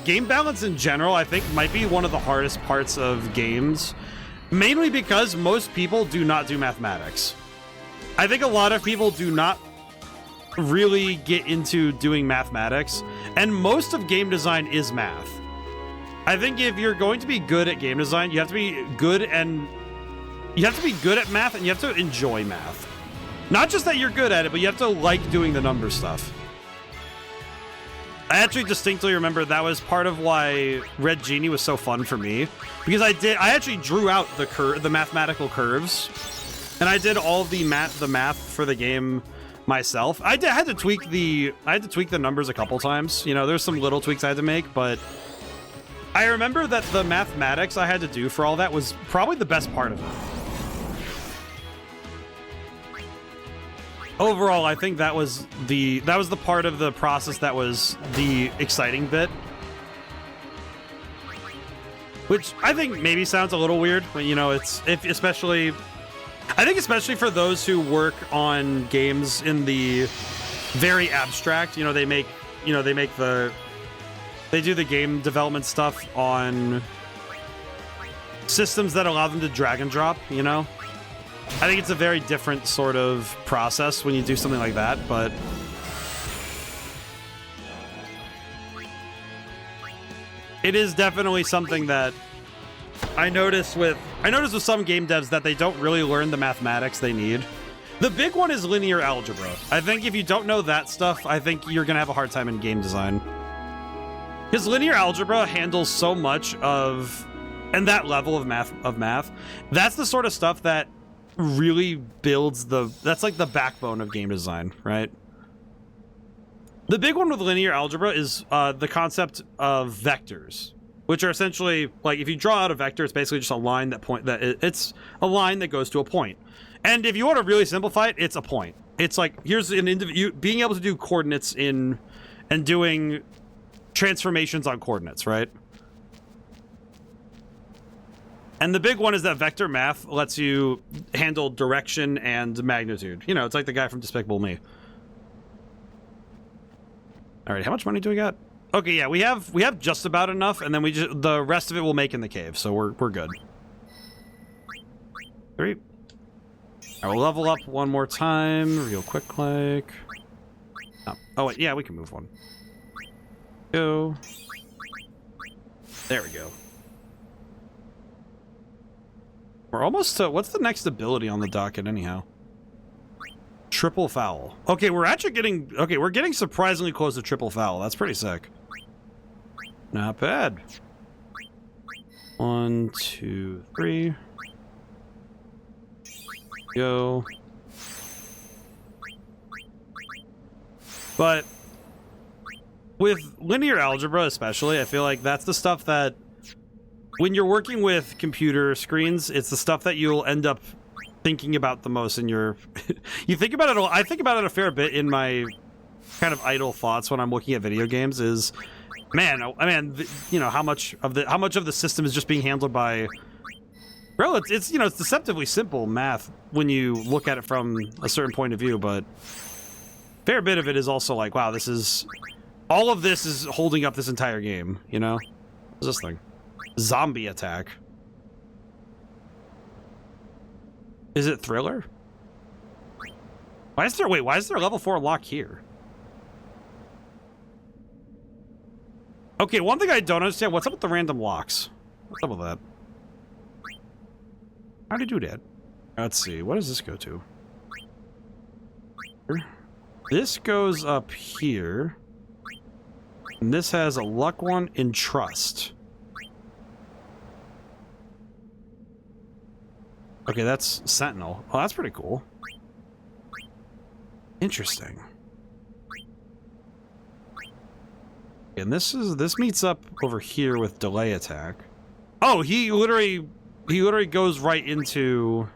game balance in general, I think, might be one of the hardest parts of games, mainly because most people do not do mathematics. I think a lot of people do not really get into doing mathematics, and most of game design is math. I think if you're going to be good at game design, you have to be good at math, and you have to enjoy math. Not just that you're good at it, but you have to like doing the number stuff. I actually distinctly remember that was part of why Red Genie was so fun for me, because I actually drew out the mathematical curves, and I did all of the math for the game myself. I had to tweak the numbers a couple times. You know, there's some little tweaks I had to make, but I remember that the mathematics I had to do for all that was probably the best part of it. Overall, I think that was the part of the process that was the exciting bit. Which I think maybe sounds a little weird, but you know, especially for those who work on games in the very abstract, you know, they do the game development stuff on systems that allow them to drag and drop, you know? I think it's a very different sort of process when you do something like that, but it is definitely something that I notice with some game devs that they don't really learn the mathematics they need. The big one is linear algebra. I think if you don't know that stuff, I think you're gonna have a hard time in game design. Because linear algebra handles so much of, and that level of math, that's the sort of stuff that really builds that's like the backbone of game design, right? The big one with linear algebra is the concept of vectors, which are essentially, like, if you draw out a vector, it's basically just a line it's a line that goes to a point. And if you want to really simplify it, it's a point. It's like, here's being able to do coordinates and doing transformations on coordinates, right? And the big one is that vector math lets you handle direction and magnitude. You know, it's like the guy from Despicable Me. All right, how much money do we got? Okay, yeah, we have just about enough, and then the rest of it we'll make in the cave, so we're good. 3. All right, we'll level up one more time, real quick, like. Oh wait, yeah, we can move one. Go. There we go. We're almost to, what's the next ability on the docket anyhow? Triple foul. Okay, we're getting surprisingly close to triple foul. That's pretty sick. Not bad. 1, 2, 3. Go. But with linear algebra especially, I feel like that's the stuff that when you're working with computer screens, it's the stuff that you'll end up thinking about the most in your you think about it. I think about it a fair bit in my kind of idle thoughts when I'm looking at video games is, man, you know, how much of the system is just being handled by, well, it's you know, it's deceptively simple math when you look at it from a certain point of view, but fair bit of it is also like, wow, all of this is holding up this entire game, you know? What's this thing? Zombie attack. Is it thriller? Why is there level 4 lock here? Okay, one thing I don't understand, what's up with the random locks? What's up with that? How do you do that? Let's see, what does this go to? This goes up here. And this has a luck one in trust. Okay, that's Sentinel. Oh, that's pretty cool. Interesting. And this meets up over here with delay attack. Oh, he literally goes right into.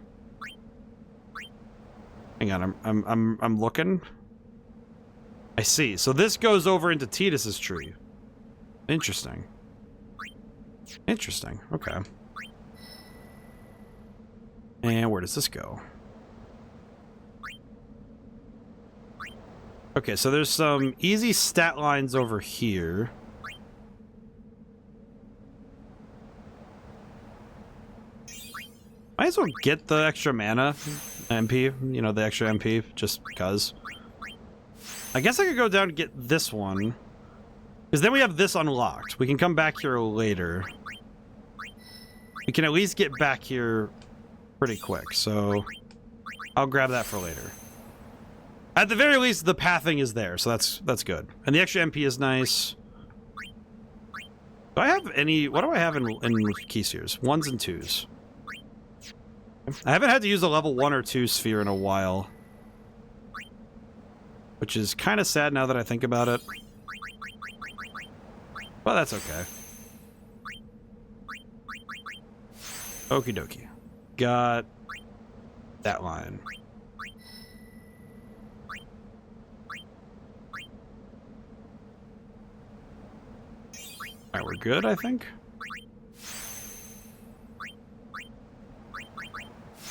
Hang on, I'm looking. I see. So this goes over into Tidus's tree. Interesting. Interesting. Okay. And where does this go? Okay, so there's some easy stat lines over here. Might as well get the extra mana MP, you know, the extra MP, just because. I guess I could go down and get this one. Because then we have this unlocked. We can come back here later. We can at least get back here pretty quick, so I'll grab that for later. At the very least, the pathing is there, so that's good. And the extra MP is nice. Do I have any... What do I have in key spheres? 1s and 2s. I haven't had to use a level 1 or 2 sphere in a while. Which is kind of sad now that I think about it. But that's okay. Okie dokie. Got that line. Alright, we're good, I think.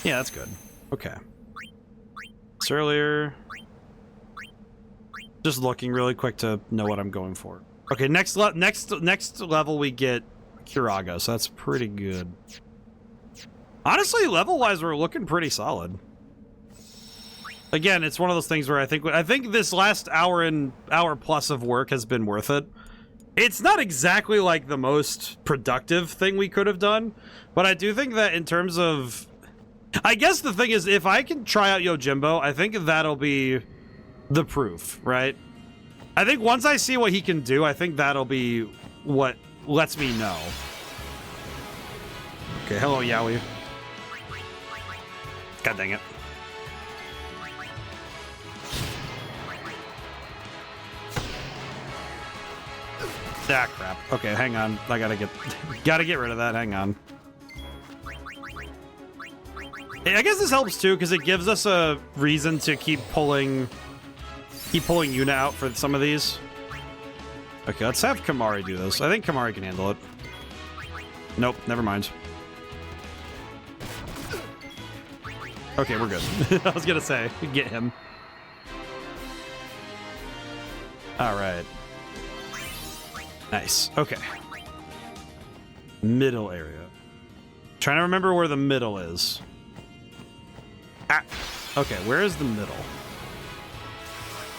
Yeah, that's good. Okay. It's earlier. Just looking really quick to know what I'm going for. Okay, next level we get Kiraga, so that's pretty good. Honestly, level-wise, we're looking pretty solid. Again, it's one of those things where I think this last hour plus of work has been worth it. It's not exactly like the most productive thing we could have done, but I do think that in terms of... I guess the thing is, if I can try out Yojimbo, I think that'll be the proof, right? I think once I see what he can do, I think that'll be what lets me know. Okay, hello, Yaoi. God dang it. Ah, crap. Okay, hang on. I gotta get rid of that. Hang on. I guess this helps too, because it gives us a reason to keep pulling Yuna out for some of these. Okay, let's have Kamari do this. I think Kamari can handle it. Nope, never mind. Okay, we're good. I was gonna say, get him. Alright. Nice. Okay. Middle area. Trying to remember where the middle is. Ah. Okay, where is the middle?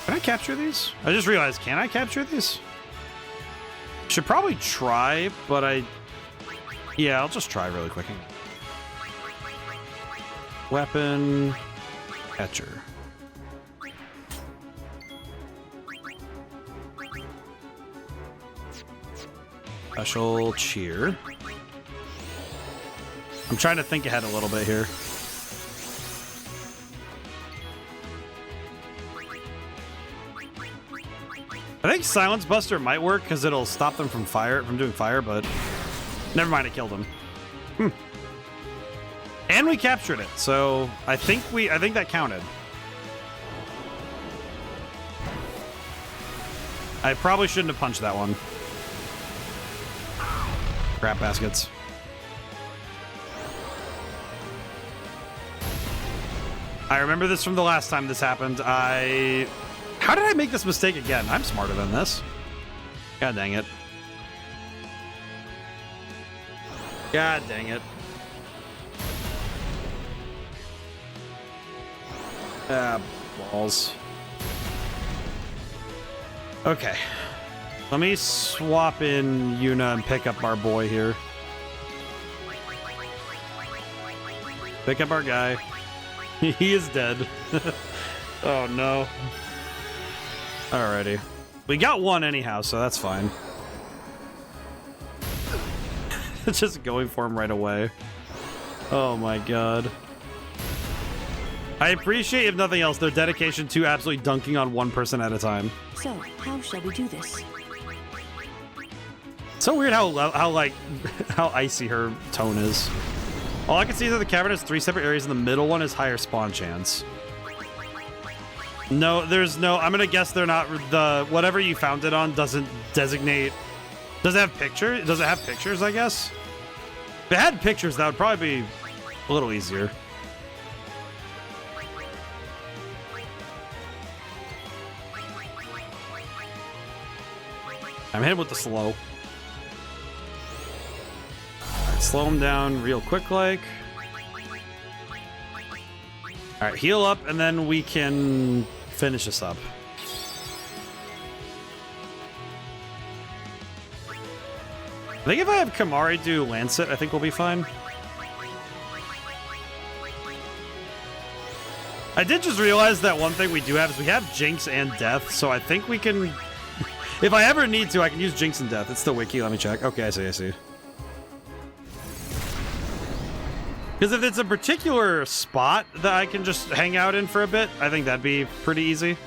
Can I capture these? I just realized, can I capture these? Should probably try, but yeah, I'll just try really quick. Weapon. Catcher. Special cheer. I'm trying to think ahead a little bit here. I think Silence Buster might work because it'll stop them from doing fire, but never mind, it killed him. And we captured it, so I think that counted. I probably shouldn't have punched that one. Crap baskets. I remember this from the last time this happened. How did I make this mistake again? I'm smarter than this. God dang it. God dang it. Ah, balls. Okay. Let me swap in Yuna and pick up our boy here. Pick up our guy. He is dead. Oh no. Alrighty. We got one anyhow, so that's fine. Just going for him right away. Oh my god. I appreciate, if nothing else, their dedication to absolutely dunking on one person at a time. So, how shall we do this? So weird how icy her tone is. All I can see is that the cavern has 3 separate areas, and the middle one is higher spawn chance. No, there's no... I'm gonna guess they're not... Whatever you found it on doesn't designate... Does it have pictures? Does it have pictures, I guess? If it had pictures, that would probably be a little easier. I'm hitting with the slow. Alright, slow him down real quick like. Alright, heal up, and then we can finish this up. I think if I have Kamari do Lancet, I think we'll be fine. I did just realize that one thing we do have is we have Jinx and Death, so I think we can... If I ever need to, I can use Jinx and Death. It's the wiki, let me check. Okay, I see. Because if it's a particular spot that I can just hang out in for a bit, I think that'd be pretty easy.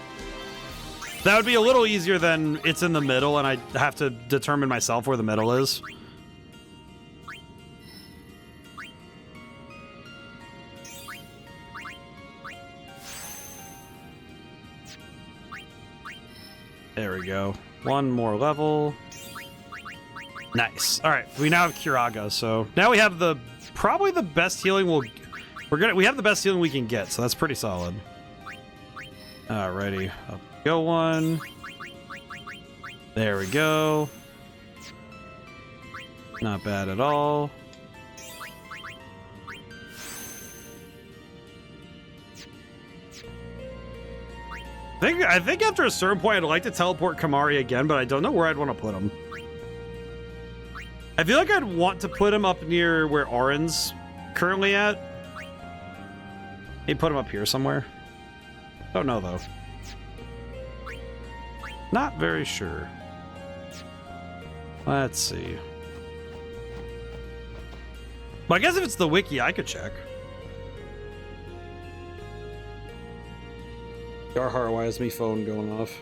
That would be a little easier than it's in the middle and I have to determine myself where the middle is. There we go. One more level. Nice. All right, we now have Kiraga, so now we have the probably the best healing we have the best healing we can get, so that's pretty solid. Alrighty, up we go one. There we go. Not bad at all. I think after a certain point I'd like to teleport Kamari again, but I don't know where I'd want to put him. I feel like I'd want to put him up near where Auron's currently at. Maybe put him up here somewhere. Don't know though. Not very sure. Let's see. Well, I guess if it's the wiki, I could check. Garhar, why is my phone going off?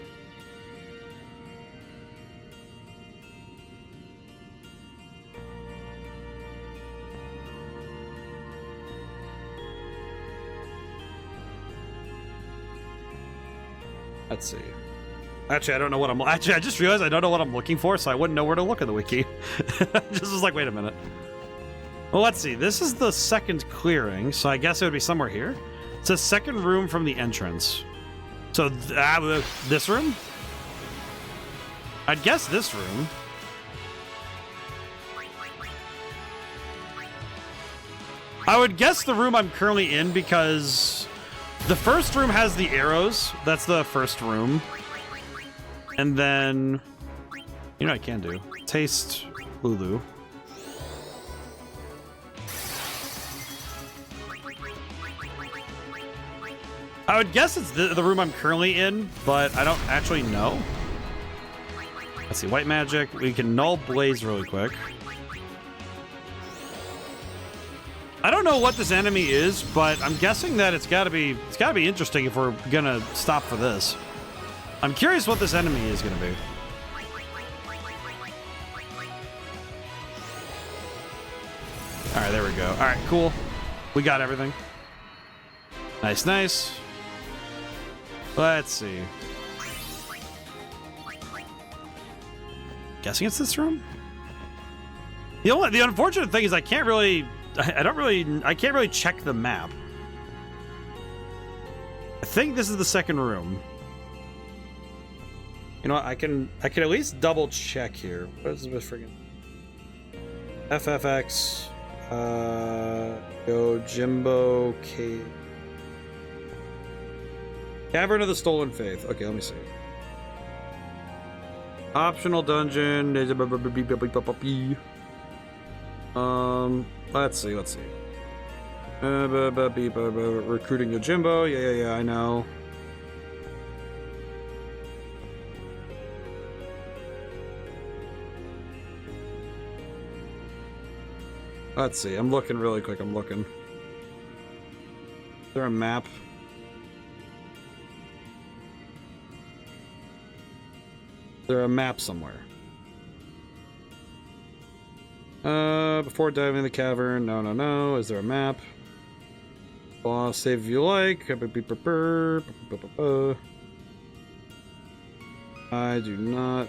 Let's see. Actually, I don't know what I'm... Actually, I just realized I don't know what I'm looking for, so I wouldn't know where to look at the wiki. Just was like, wait a minute. Well, let's see. This is the second clearing, so I guess it would be somewhere here. It's a second room from the entrance. So, this room? I'd guess this room. I would guess the room I'm currently in because the first room has the arrows. That's the first room. And then, you know what I can do? Taste Lulu. I would guess it's the room I'm currently in, but I don't actually know. Let's see, white magic. We can null blaze really quick. I don't know what this enemy is, but I'm guessing that it's gotta be interesting if we're gonna stop for this. I'm curious what this enemy is gonna be. All right, there we go. All right, cool. We got everything. Nice, nice. Let's see. Guessing it's this room? The unfortunate thing is I can't really check the map. I think this is the second room. You know what? I can at least double check here. What is this friggin' FFX go Jimbo Cave. Cavern of the Stolen Faith. Okay, let me see. Optional dungeon. Let's see. Recruiting Yojimbo. Yeah, I know. Let's see. I'm looking really quick. Is there a map? Is there a map somewhere? Before diving in the cavern. No. Is there a map? Boss, save if you like. I do not.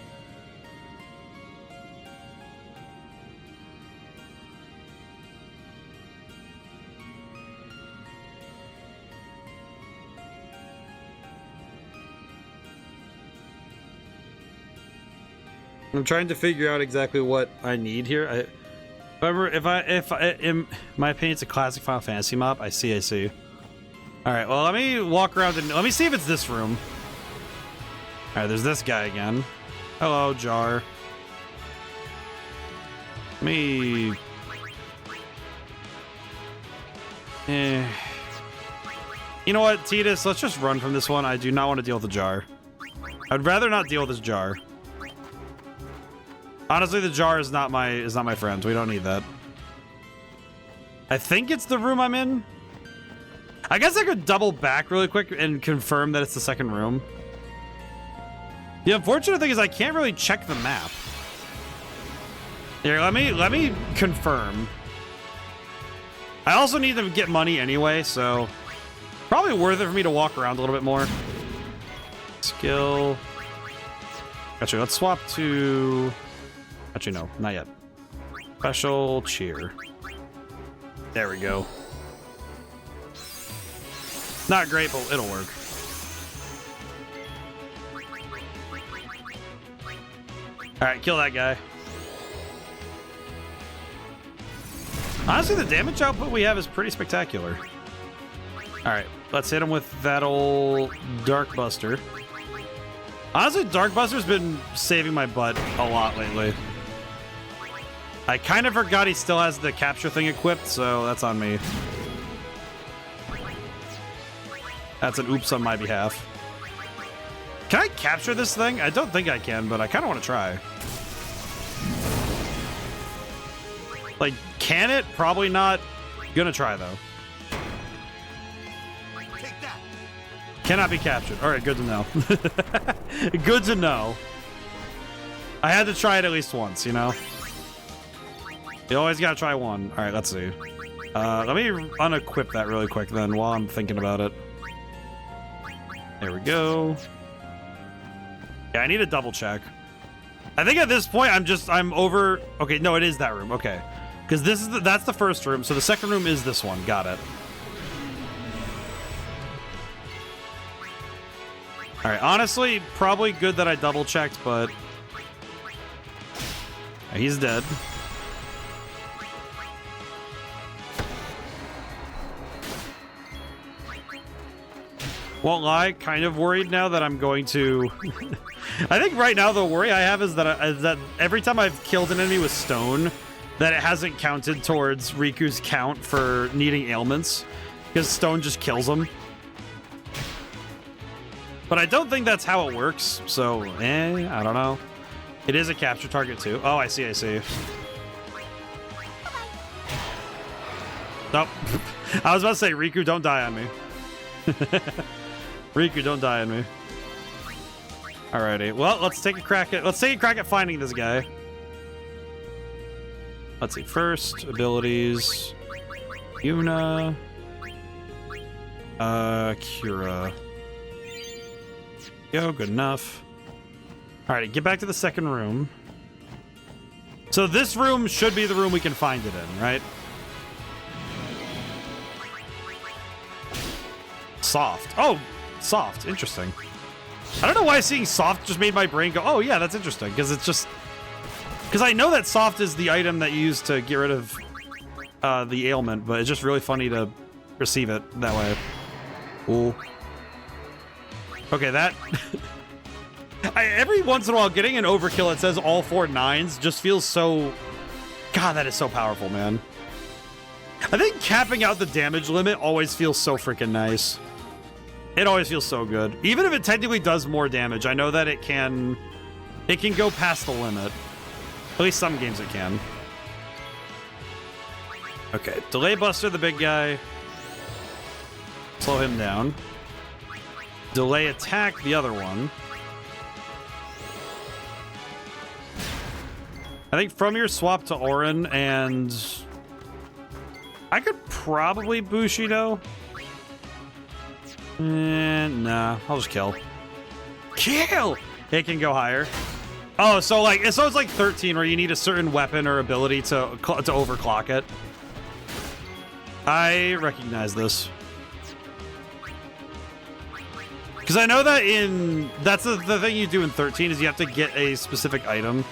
I'm trying to figure out exactly what I need here. Remember, if in my opinion, it's a classic Final Fantasy map. I see. All right, well, let me walk around and let me see if it's this room. All right, there's this guy again. Hello, Jar. You know what, Tidus? Let's just run from this one. I do not want to deal with the Jar. I'd rather not deal with this Jar. Honestly, the Jar is not my friend. We don't need that. I think it's the room I'm in. I guess I could double back really quick and confirm that it's the second room. The unfortunate thing is I can't really check the map. Here, let me confirm. I also need to get money anyway, so probably worth it for me to walk around a little bit more. Skill. Actually, let's swap to... Actually, no, not yet. Special cheer. There we go. Not great, but it'll work. Alright, kill that guy. Honestly, the damage output we have is pretty spectacular. Alright, let's hit him with that old Dark Buster. Honestly, Dark Buster's been saving my butt a lot lately. I kind of forgot he still has the capture thing equipped, so that's on me. That's an oops on my behalf. Can I capture this thing? I don't think I can, but I kind of want to try. Like, can it? Probably not. Gonna try, though. Cannot be captured. All right, good to know. Good to know. I had to try it at least once, you know? You always gotta try one. All right, let's see. Let me unequip that really quick then while I'm thinking about it. There we go. Yeah, I need a double check. I think at this point I'm over. Okay, no, it is that room. Okay, because that's the first room. So the second room is this one. Got it. All right. Honestly, probably good that I double checked, but he's dead. Won't lie, kind of worried now that I'm going to... I think right now the worry I have is that every time I've killed an enemy with stone, that it hasn't counted towards Riku's count for needing ailments, because stone just kills them. But I don't think that's how it works, so, I don't know. It is a capture target too. Oh, I see. Nope. I was about to say, Riku, don't die on me. Riku, don't die on me. Alrighty. Well, let's take a crack at finding this guy. Let's see. First, abilities. Yuna. Kira. Yo, good enough. Alright, get back to the second room. So this room should be the room we can find it in, right? Soft. Oh, soft. Interesting. I don't know why seeing soft just made my brain go, oh yeah, that's interesting. Because it's just... Because I know that soft is the item that you use to get rid of the ailment, but it's just really funny to receive it that way. Ooh. Okay, that... every once in a while, getting an overkill that says all 4 9s just feels so... God, that is so powerful, man. I think capping out the damage limit always feels so freaking nice. It always feels so good. Even if it technically does more damage, I know that it can go past the limit. At least some games it can. Okay, delay buster the big guy. Slow him down. Delay attack the other one. I think from your swap to Orin, and I could probably Bushido. Nah, I'll just kill. Kill! It can go higher. Oh, so it's like 13, where you need a certain weapon or ability to overclock it. I recognize this. Because I know that that's the thing you do in 13 is you have to get a specific item,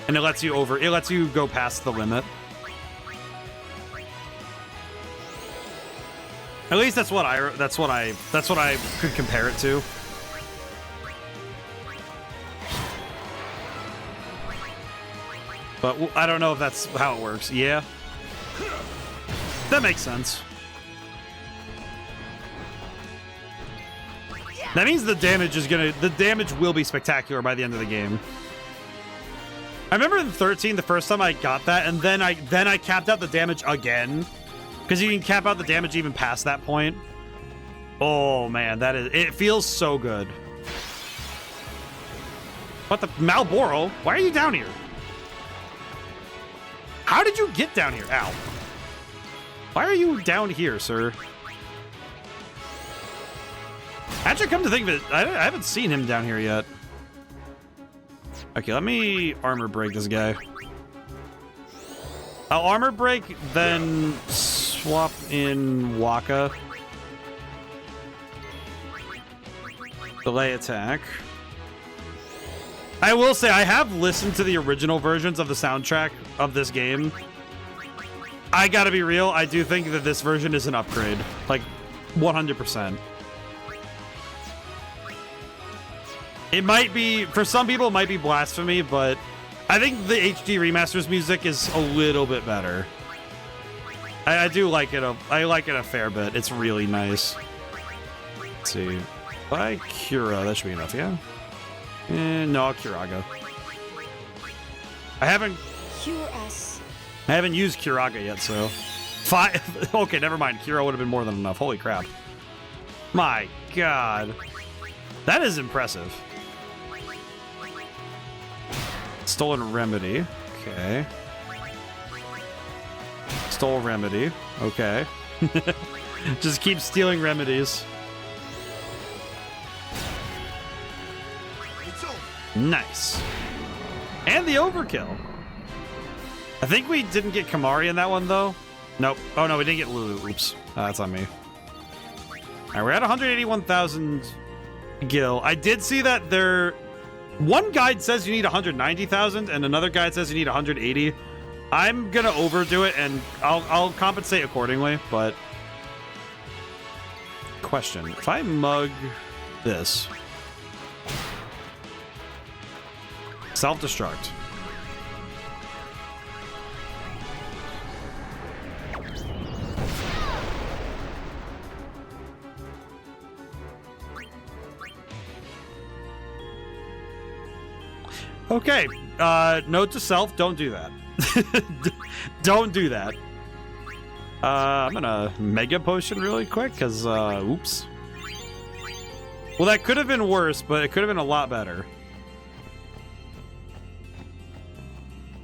and it lets you go past the limit. At least that's what I could compare it to. But I don't know if that's how it works. Yeah. That makes sense. That means the damage will be spectacular by the end of the game. I remember in 13 the first time I got that, and then I capped out the damage again. Because you can cap out the damage even past that point. Oh man, it feels so good. What the Malboro? Why are you down here? How did you get down here? Ow. Why are you down here, sir? Actually, come to think of it, I haven't seen him down here yet. Okay, let me armor break this guy. I'll armor break, then swap in Waka. Delay attack. I will say, I have listened to the original versions of the soundtrack of this game. I gotta be real, I do think that this version is an upgrade. Like, 100%. It might be, for some people it might be blasphemy, but I think the HD remasters music is a little bit better. I do like it. I like it a fair bit. It's really nice. Let's see. By Cura, that should be enough, yeah? No, Curaga. I haven't used Curaga yet, so 5. Okay, never mind. Kira would have been more than enough. Holy crap! My God, that is impressive. Stolen Remedy. Okay. Stole Remedy. Okay. Just keep stealing remedies. Nice. And the overkill. I think we didn't get Kamari in that one, though. Nope. Oh, no, we didn't get Lulu. Oops. That's on me. All right, we're at 181,000 gil. I did see that there... One guide says you need 190,000, and another guide says you need 180. I'm gonna overdo it, and I'll compensate accordingly, but... Question. If I mug this... Self-destruct. Okay, note to self, don't do that. Don't do that. I'm gonna Mega Potion really quick, because, oops. Well, that could have been worse, but it could have been a lot better.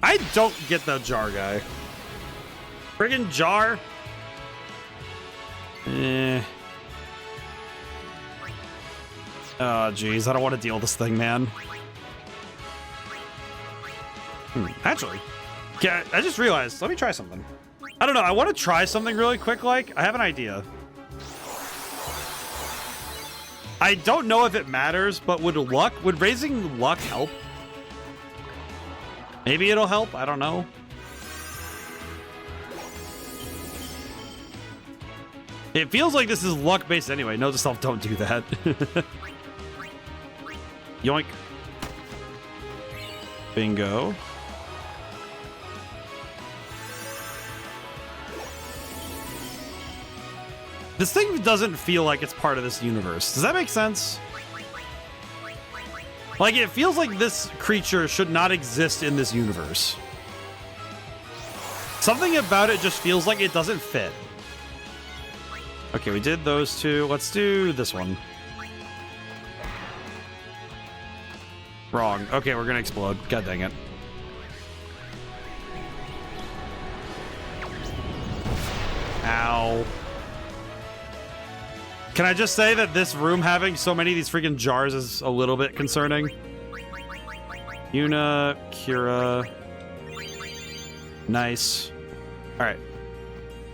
I don't get the jar guy. Friggin' jar? Eh. Oh, jeez. I don't want to deal with this thing, man. Actually, I just realized. Let me try something. I don't know. I want to try something really quick, like. I have an idea. I don't know if it matters, but would raising luck help? Maybe it'll help. I don't know. It feels like this is luck-based anyway. Note to self, don't do that. Yoink. Bingo. This thing doesn't feel like it's part of this universe. Does that make sense? Like, it feels like this creature should not exist in this universe. Something about it just feels like it doesn't fit. Okay, we did those two. Let's do this one. Wrong. Okay, we're gonna explode. God dang it. Ow. Can I just say that this room having so many of these freaking jars is a little bit concerning? Yuna, Kira. Nice. Alright.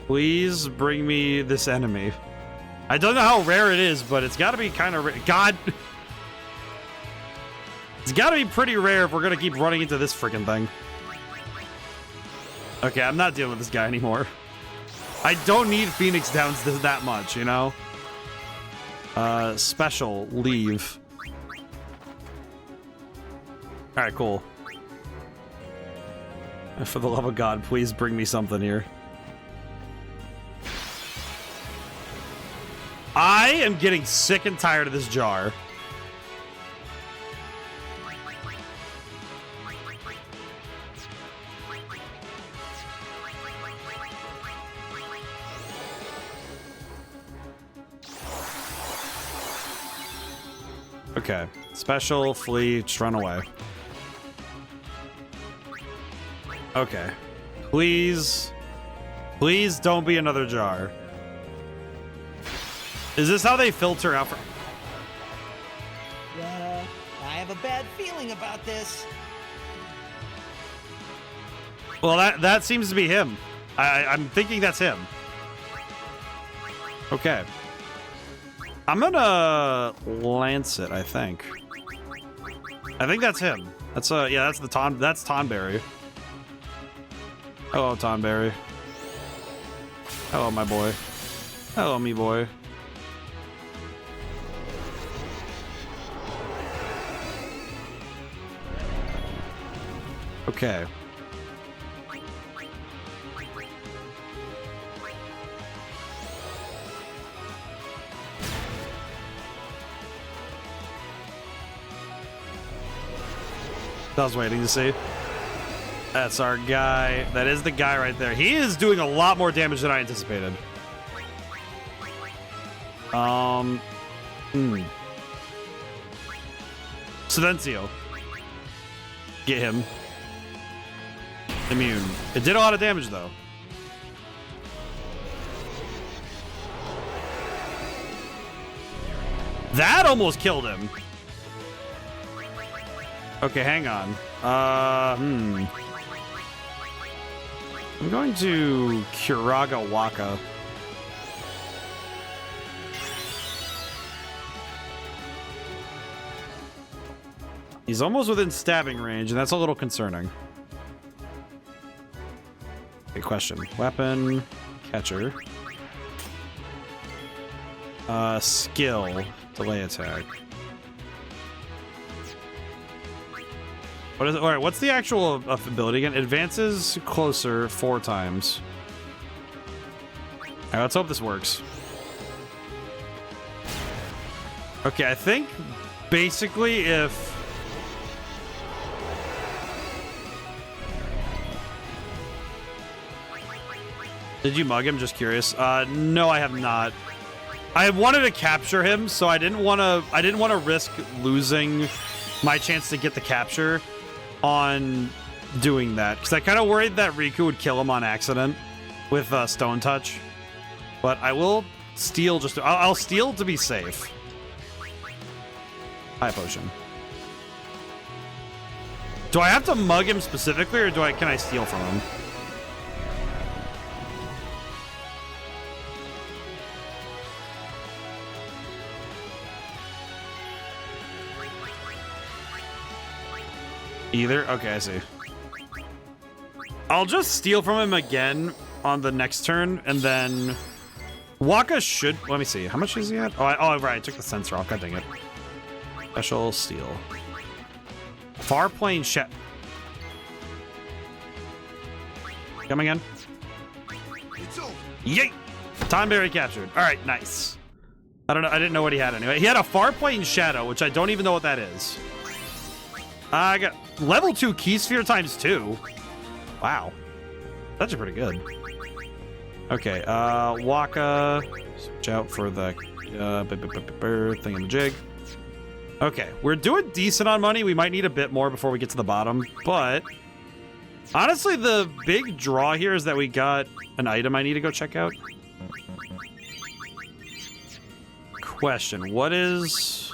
Please bring me this enemy. I don't know how rare it is, but it's gotta be kind of rare. God! It's gotta be pretty rare if we're gonna keep running into this freaking thing. Okay, I'm not dealing with this guy anymore. I don't need Phoenix Downs that much, you know? Special, leave. Alright, cool. For the love of God, please bring me something here. I am getting sick and tired of this jar. Okay. Special, flee, just run away. Okay. Please. Please don't be another jar. Is this how they filter out for... I have a bad feeling about this. Well, that seems to be him. I'm thinking that's him. Okay. I'm gonna lance it, I think. I think that's him. That's yeah, that's Tonberry. Hello, Tonberry. Hello, my boy. Hello, me boy. Okay. I was waiting to see. That's our guy. That is the guy right there. He is doing a lot more damage than I anticipated. Silencio. Get him. Immune. It did a lot of damage, though. That almost killed him. Okay, hang on. I'm going to Kuraga Waka. He's almost within stabbing range, and that's a little concerning. Okay, question. Weapon, catcher. Skill, delay attack. What is it? All right, what's the actual ability again? Advances closer 4 times. All right, let's hope this works. Okay, I think basically if... Did you mug him? Just curious. No, I have not. I wanted to capture him, so I didn't want to risk losing my chance to get the capture on doing that, because I kind of worried that Riku would kill him on accident with Stone Touch. But I will steal just to, I'll steal to be safe. High potion. Do I have to mug him specifically, or can I steal from him? Either? Okay, I see. I'll just steal from him again on the next turn, and then Waka should... Let me see. How much is he at? Oh, right. I took the sensor off. God dang it. Special steal. Far plane shot. Come again. Yay! Tonberry captured. All right, nice. I don't know. I didn't know what he had anyway. He had a far plane shadow, which I don't even know what that is. I got level 2 key sphere times 2. Wow. That's pretty good. Okay, Waka. Switch out for the thingamajig. Okay, we're doing decent on money. We might need a bit more before we get to the bottom, but honestly, the big draw here is that we got an item I need to go check out. Question, what is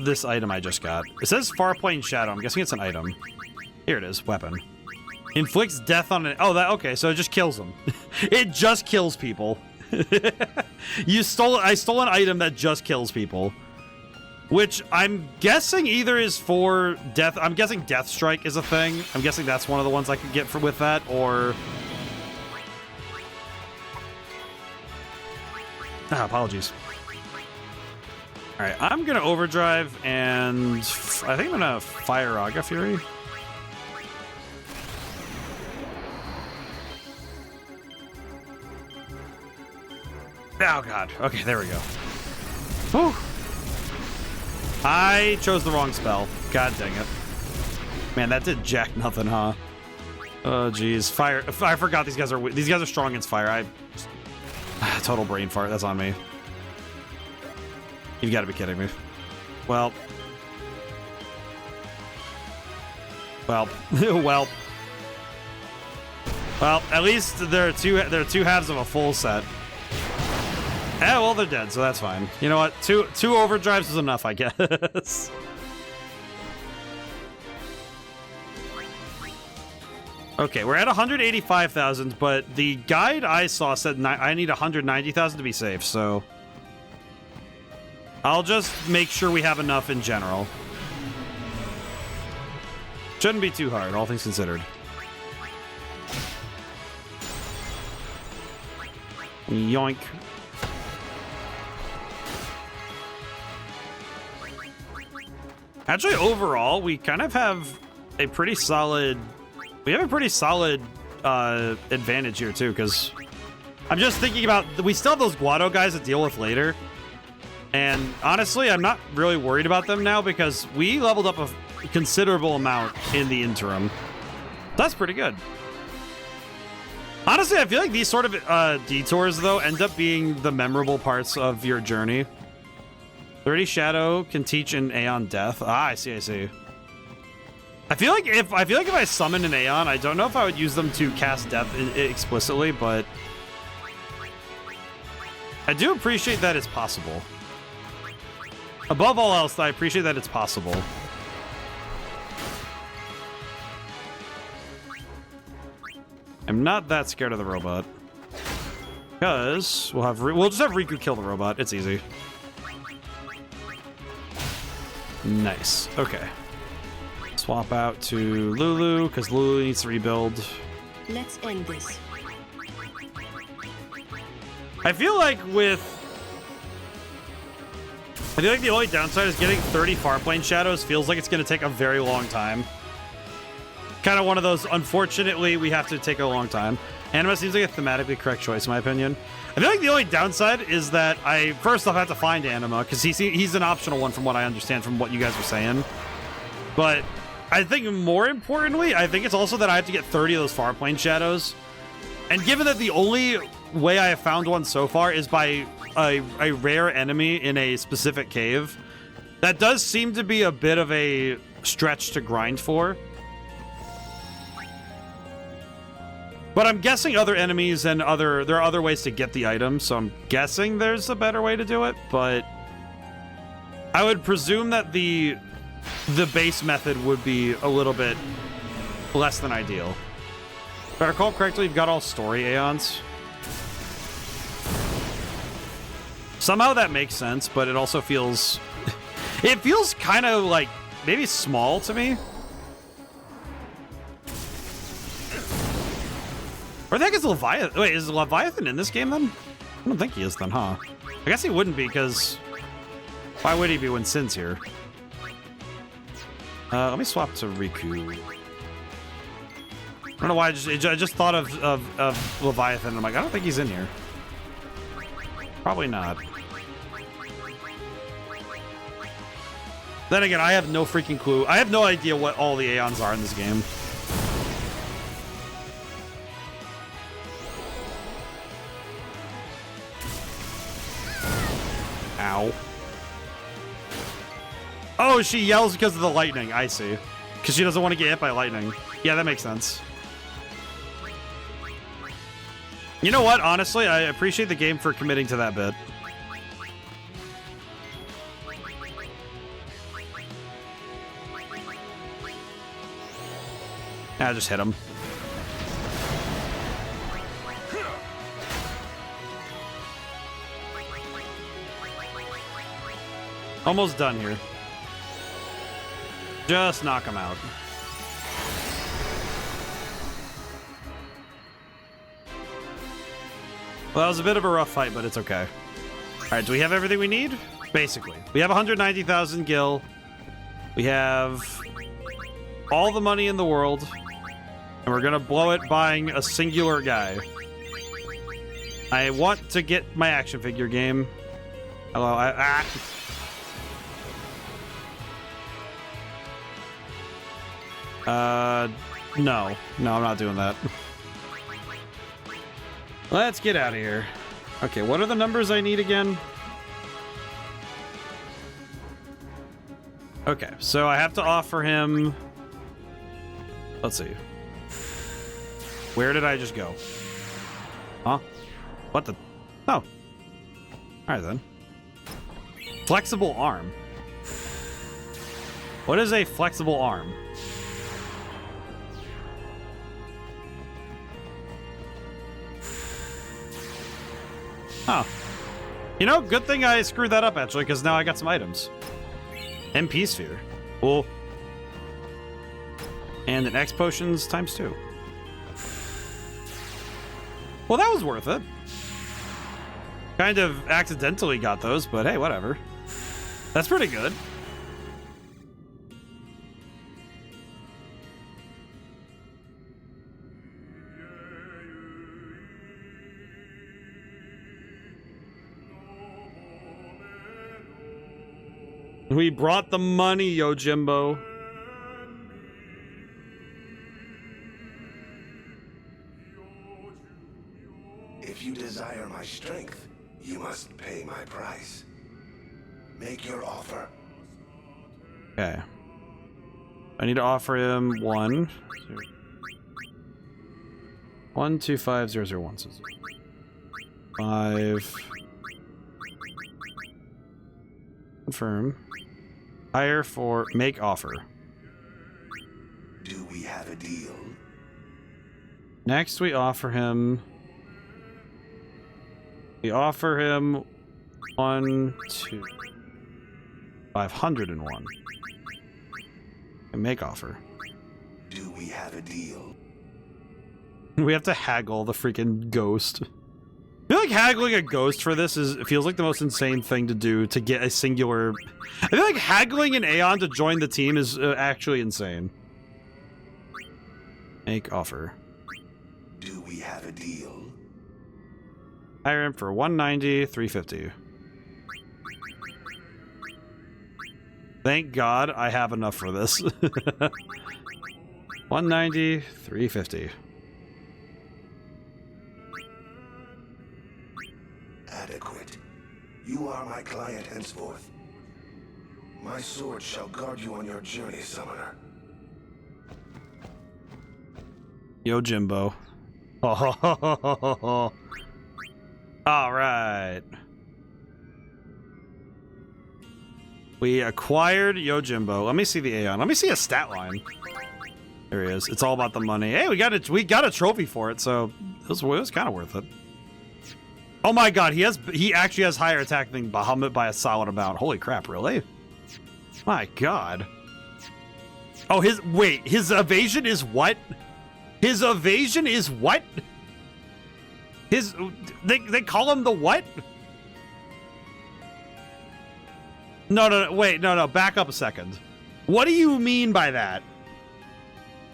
this item I just got? It says Farplane Shadow. I'm guessing it's an item. Here it is, weapon. Inflicts death on an... Oh, that... Okay, so it just kills them. It just kills people. I stole an item that just kills people. Which I'm guessing either is for death... I'm guessing Death Strike is a thing. I'm guessing that's one of the ones I could get with that, or... Ah, apologies. Alright, I'm gonna overdrive, and I think I'm gonna fire Raga Fury. Oh god. Okay, there we go. Whew. I chose the wrong spell. God dang it. Man, that did jack nothing, huh? Oh geez. Fire. I forgot these guys are strong against fire. Total brain fart. That's on me. You've got to be kidding me. Well. Well. Well, at least there are two halves of a full set. Eh, well, they're dead, so that's fine. You know what? Two overdrives is enough, I guess. Okay, we're at 185,000, but the guide I saw said I need 190,000 to be safe, so I'll just make sure we have enough in general. Shouldn't be too hard, all things considered. Yoink. Actually, overall, we kind of have a pretty solid... We have a pretty solid advantage here, too, because I'm just thinking about... We still have those Guado guys to deal with later. And honestly, I'm not really worried about them now because we leveled up a considerable amount in the interim. That's pretty good. Honestly, I feel like these sort of detours, though, end up being the memorable parts of your journey. 30 Shadow can teach an Aeon death. Ah, I see. I feel like if I summon an Aeon, I don't know if I would use them to cast death explicitly, but I do appreciate that it's possible. Above all else, I appreciate that it's possible. I'm not that scared of the robot, because we'll just have Riku kill the robot. It's easy. Nice. Okay. Swap out to Lulu, because Lulu needs to rebuild. Let's end this. I feel like the only downside is getting 30 Farplane Shadows feels like it's going to take a very long time. Kind of one of those, unfortunately, we have to take a long time. Anima seems like a thematically correct choice, in my opinion. I feel like the only downside is that I first off have to find Anima, because he's an optional one from what I understand from what you guys were saying. But I think more importantly, I think it's also that I have to get 30 of those far plane shadows. And given that the only way I have found one so far is by a rare enemy in a specific cave, that does seem to be a bit of a stretch to grind for. But I'm guessing other enemies and there are other ways to get the items, so I'm guessing there's a better way to do it, but I would presume that the base method would be a little bit less than ideal. If I recall correctly, you've got all story Aeons. Somehow that makes sense, but it also feels... it feels kind of like maybe small to me. Where the heck is Leviathan? Wait, is Leviathan in this game then? I don't think he is then, huh? I guess he wouldn't be, because why would he be when Sin's here? Let me swap to Riku. I don't know why I just thought of Leviathan. I'm like, I don't think he's in here. Probably not. Then again, I have no freaking clue. I have no idea what all the Aeons are in this game. Ow. Oh, she yells because of the lightning. I see. Because she doesn't want to get hit by lightning. Yeah, that makes sense. You know what? Honestly, I appreciate the game for committing to that bit. Yeah, just hit him. Almost done here. Just knock him out. Well, that was a bit of a rough fight, but it's okay. All right, do we have everything we need? Basically. We have 190,000 gil. We have all the money in the world. And we're going to blow it buying a singular guy. I want to get my action figure game. Hello, no. No, I'm not doing that. Let's get out of here. Okay, what are the numbers I need again? Okay, so I have to offer him... Let's see. Where did I just go? Huh? What the... Oh. Alright then. Flexible arm. What is a flexible arm? Huh. You know, good thing I screwed that up, actually, because now I got some items. MP Sphere. Cool. And an X Potions ×2. Well, that was worth it. Kind of accidentally got those, but hey, whatever. That's pretty good. We brought the money, Yojimbo. If you desire my strength, you must pay my price. Make your offer. Okay. I need to offer him 1, 2, 5, 0, 0, 1. So 5. Confirm. Hire for make offer. Do we have a deal? Next, we offer him. We offer him 1, 2, 501. And make offer. Do we have a deal? We have to haggle the freaking ghost. I feel like haggling a ghost for this feels like the most insane thing to do to get a singular... I feel like haggling an Aeon to join the team is actually insane. Make offer. Do we have a deal? Hire him for 190, 350. Thank God I have enough for this. 190, 350. Adequate. You are my client henceforth. My sword shall guard you on your journey, Summoner. Yo, Jimbo. All right. We acquired Yojimbo. Let me see the Aeon. Let me see a stat line. There he is. It's all about the money. Hey, we got a trophy for it, so it was kind of worth it. Oh my God, he actually has higher attack than Bahamut by a solid amount. Holy crap, really? My God. Oh, his evasion is what? His evasion is what? They call him the what? No, wait, no, back up a second. What do you mean by that?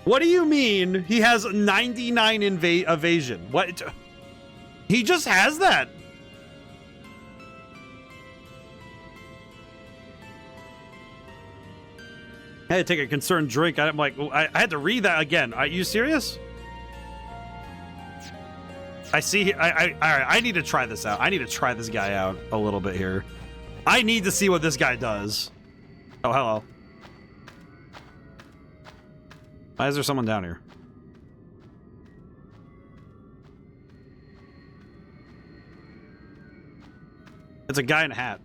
What do you mean he has 99 evasion? What? He just has that. I had to take a concerned drink. I'm like, I had to read that again. Are you serious? I see. All right, I need to try this out. I need to try this guy out a little bit here. I need to see what this guy does. Oh, hello. Why is there someone down here? It's a guy in a hat.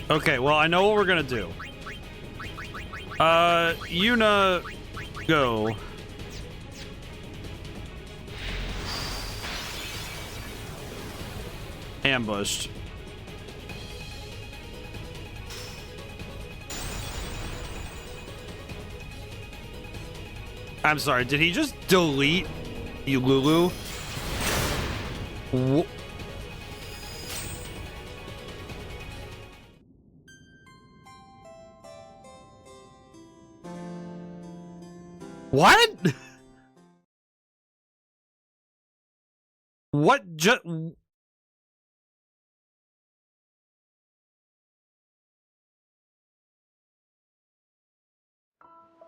Okay, well, I know what we're gonna do. Yuna, go. Ambushed. I'm sorry, did he just delete you, Lulu? What? What just...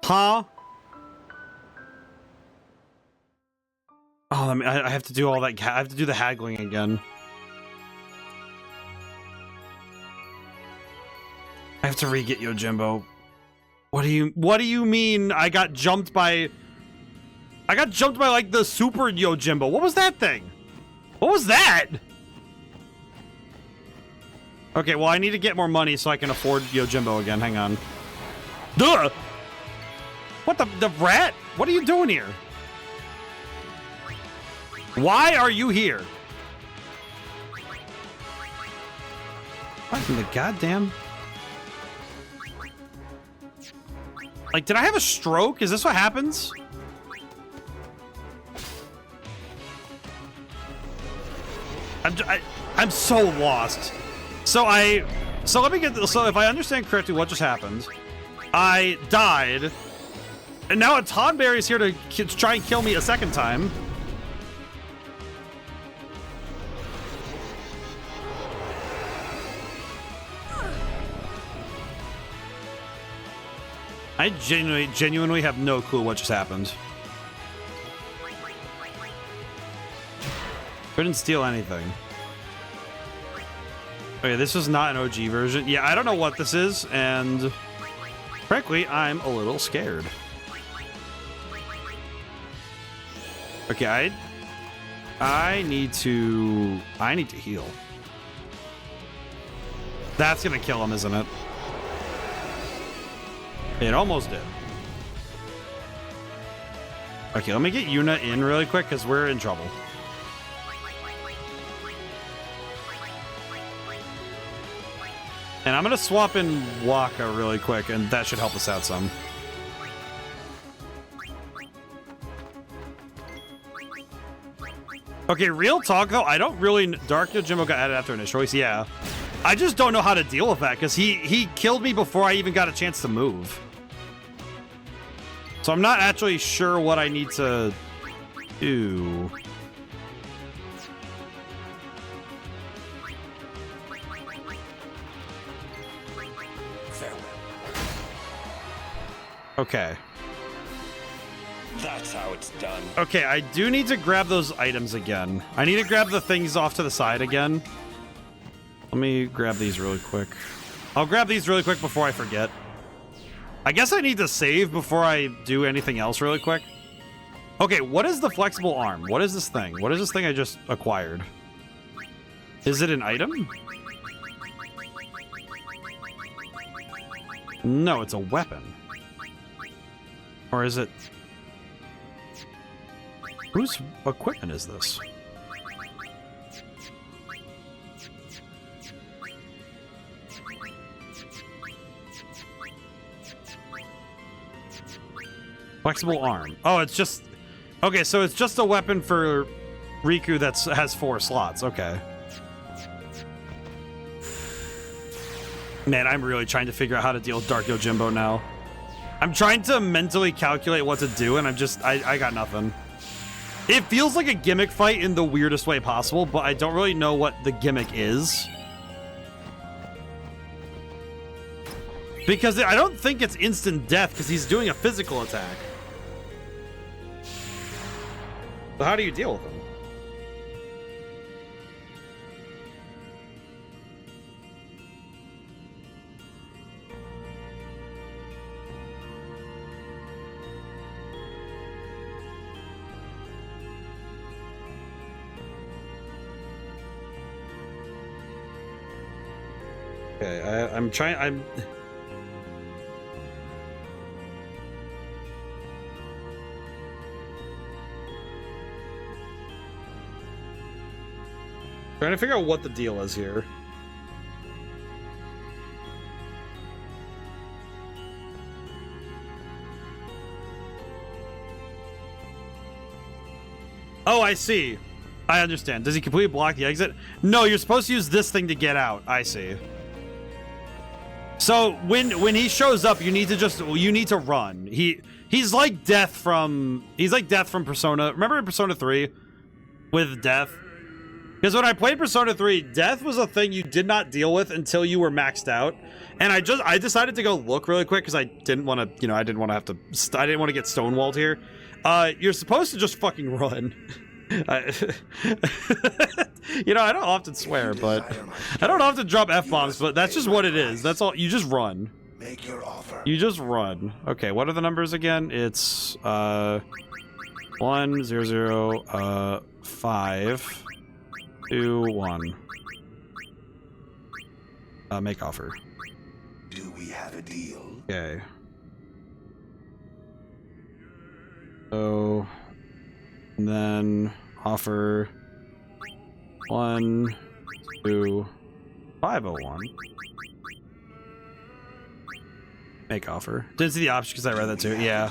Huh? Oh, I have to do all that. I have to do the haggling again. I have to re-get Yojimbo. What do you mean I got jumped by... I got jumped by, like, the super Yojimbo. What was that thing? What was that? Okay, well, I need to get more money so I can afford Yojimbo again. Hang on. Duh! What the rat? What are you doing here? Why are you here? What in the goddamn... Like, did I have a stroke? Is this what happens? I'm so lost. So let me get this. So if I understand correctly what just happened, I died, and now a Tonberry's here to try and kill me a second time. I genuinely have no clue what just happened. Couldn't steal anything. Okay, this is not an OG version. Yeah, I don't know what this is, and frankly, I'm a little scared. Okay, I need to heal. That's gonna kill him, isn't it? It almost did. Okay, let me get Yuna in really quick because we're in trouble. And I'm going to swap in Waka really quick, and that should help us out some. Okay, real talk though, I don't really... Dark Yojimbo got added after initial choice, yeah. I just don't know how to deal with that, because he killed me before I even got a chance to move. So I'm not actually sure what I need to do. Okay. That's how it's done. Okay, I do need to grab those items again. I need to grab the things off to the side again. Let me grab these really quick. I'll grab these really quick before I forget. I guess I need to save before I do anything else really quick. Okay, what is the flexible arm? What is this thing? What is this thing I just acquired? Is it an item? No, it's a weapon. Or is it... Whose equipment is this? Flexible arm. Oh, it's just... Okay, so it's just a weapon for Riku that has 4 slots. Okay. Man, I'm really trying to figure out how to deal with Dark Yojimbo now. I'm trying to mentally calculate what to do, and I got nothing. It feels like a gimmick fight in the weirdest way possible, but I don't really know what the gimmick is. Because I don't think it's instant death, because he's doing a physical attack. So how do you deal with him? Okay, I'm trying. Trying to figure out what the deal is here. Oh, I see. I understand. Does he completely block the exit? No, you're supposed to use this thing to get out. I see. So when he shows up, you need to run. He's like Death from Persona. Remember in Persona 3 with Death? Because when I played Persona 3, Death was a thing you did not deal with until you were maxed out. And I decided to go look really quick because I didn't want to, I didn't want to get stonewalled here. You're supposed to just fucking run. I don't often swear, but I don't often drop F-bombs, but that's just what it is. That's all. You just run. Make your offer. You just run. Okay, what are the numbers again? It's 1 0 0 5 2 1. Make offer. Do we have a deal? Okay. So, and then offer 1 2 501. Make offer. Didn't see the option because I read that too. Yeah.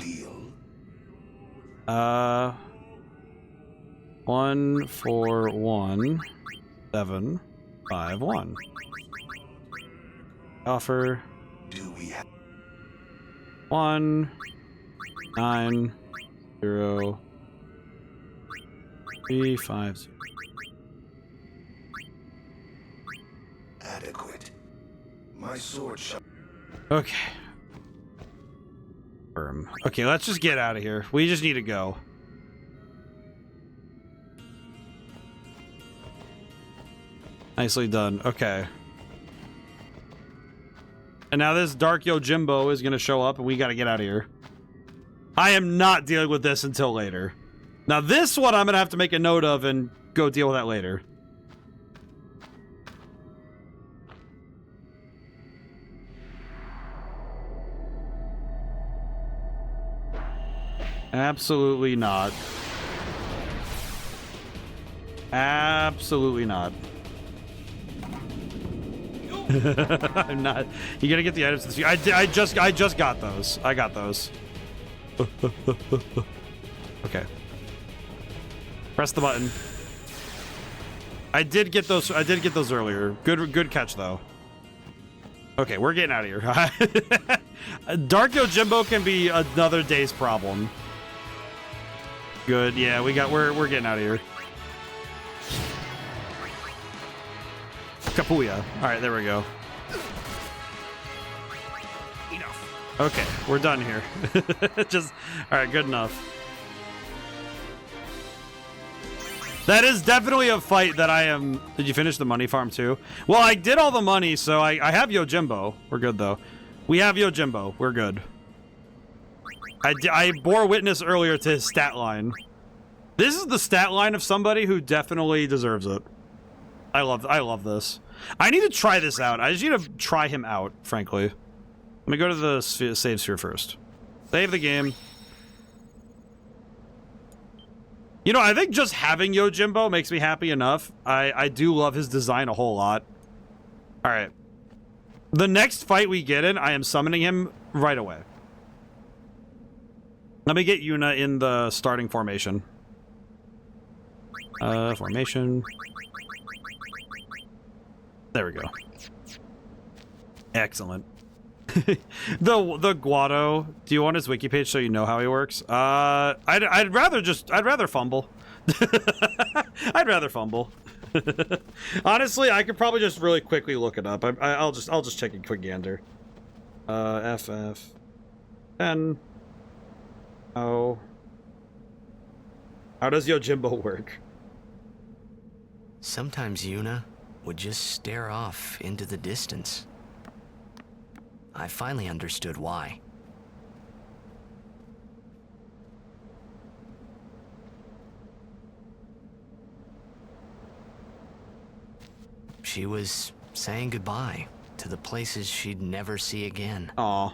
1 4 1 7 5 1. Offer. Do we have 1 9 0 3 5 0. Adequate. My sword shall. Okay. Firm. Okay, let's just get out of here. We just need to go. Nicely done. Okay. And now this Dark Yojimbo is going to show up and we got to get out of here. I am not dealing with this until later. Now this one I'm going to have to make a note of and go deal with that later. Absolutely not. Absolutely not. I'm not. You gotta get the items. I just got those. I got those. Okay. Press the button. I did get those earlier. Good catch though. Okay, we're getting out of here. Dark Yojimbo can be another day's problem. Good. Yeah, we're getting out of here. Kapuya. All right, there we go. Enough. Okay, we're done here. Just all right, good enough. That is definitely a fight that I am... Did you finish the money farm too? Well, I did all the money, so I have Yojimbo. We're good, though. We have Yojimbo. We're good. I bore witness earlier to his stat line. This is the stat line of somebody who definitely deserves it. I love this. I need to try this out. I just need to try him out, frankly. Let me go to the save sphere first. Save the game. You know, I think just having Yojimbo makes me happy enough. I do love his design a whole lot. All right. The next fight we get in, I am summoning him right away. Let me get Yuna in the starting formation. Formation. There we go. Excellent. the Guado. Do you want his wiki page so you know how he works? I'd rather fumble. I'd rather fumble. Honestly, I could probably just really quickly look it up. I'll just check a quick gander. FF 10. Oh. How does Yojimbo work? Sometimes Yuna would just stare off into the distance. I finally understood why. She was saying goodbye to the places she'd never see again. Aw.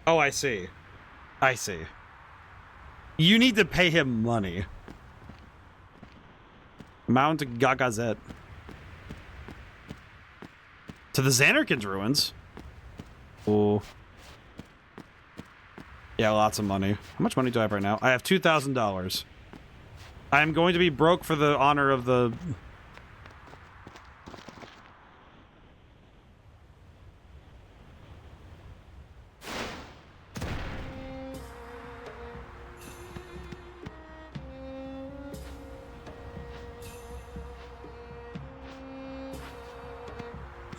Oh, I see. I see. You need to pay him money. Mount Gagazet. To the Xanarkand's ruins. Ooh. Yeah, lots of money. How much money do I have right now? I have $2,000. I am going to be broke for the honor of the...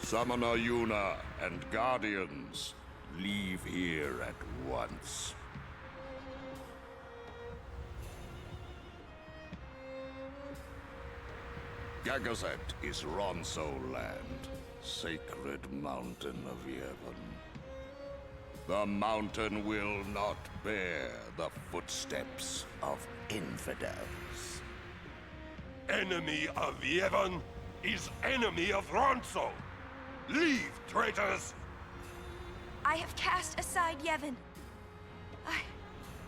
Summoner Yuna and Guardians, leave here at once. Gagazet is Ronso land, sacred mountain of Yevon. The mountain will not bear the footsteps of infidels. Enemy of Yevon is enemy of Ronso. Leave, traitors! I have cast aside Yevon.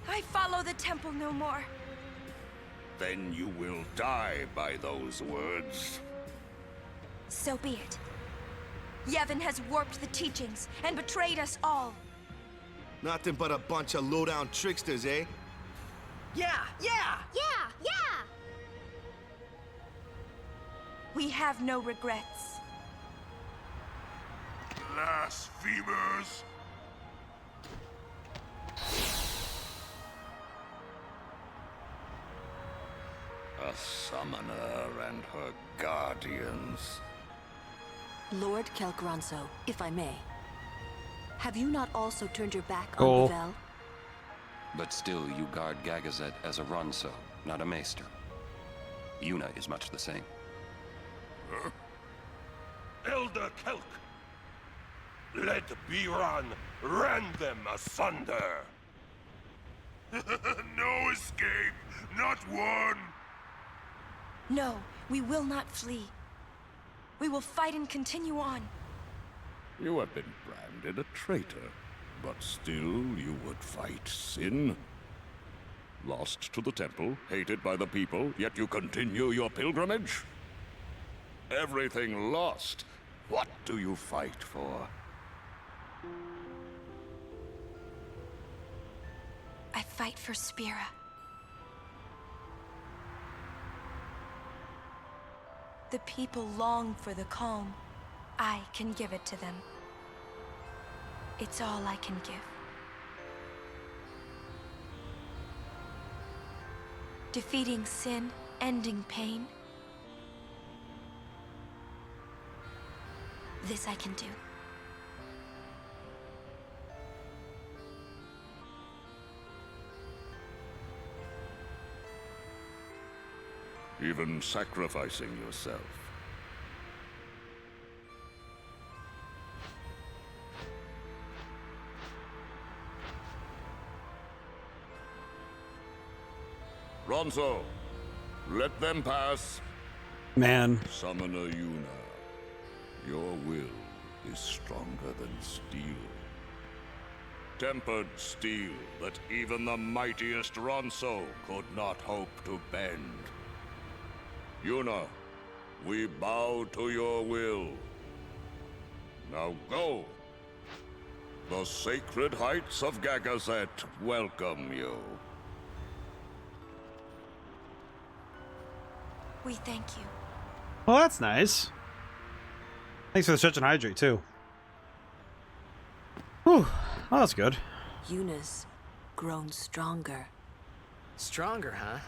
I follow the temple no more. Then you will die by those words. So be it. Yevon has warped the teachings and betrayed us all. Nothing but a bunch of low-down tricksters, eh? Yeah! We have no regrets. Blasphemers! A summoner and her guardians. Lord Kelgranso, if I may. Have you not also turned your back on Lavelle? But still, you guard Gagazet as a Ronso, not a Maester. Yuna is much the same. Elder Kelk! Let Biran rend them asunder! No escape! Not one! No, we will not flee. We will fight and continue on. You have been branded a traitor, but still you would fight sin. Lost to the temple, hated by the people, yet you continue your pilgrimage? Everything lost. What do you fight for? fight for Spira. The people long for the calm. I can give it to them. It's all I can give. Defeating sin, ending pain. This I can do. Even sacrificing yourself. Ronso, let them pass. Man. Summoner Yuna, your will is stronger than steel. Tempered steel that even the mightiest Ronso could not hope to bend. Yuna, we bow to your will. Now go. The sacred heights of Gagazet welcome you. We thank you. Well, that's nice. Thanks for the stretch and hydrate, too. Whew. Oh, that's good. Yuna's grown stronger. Stronger, huh?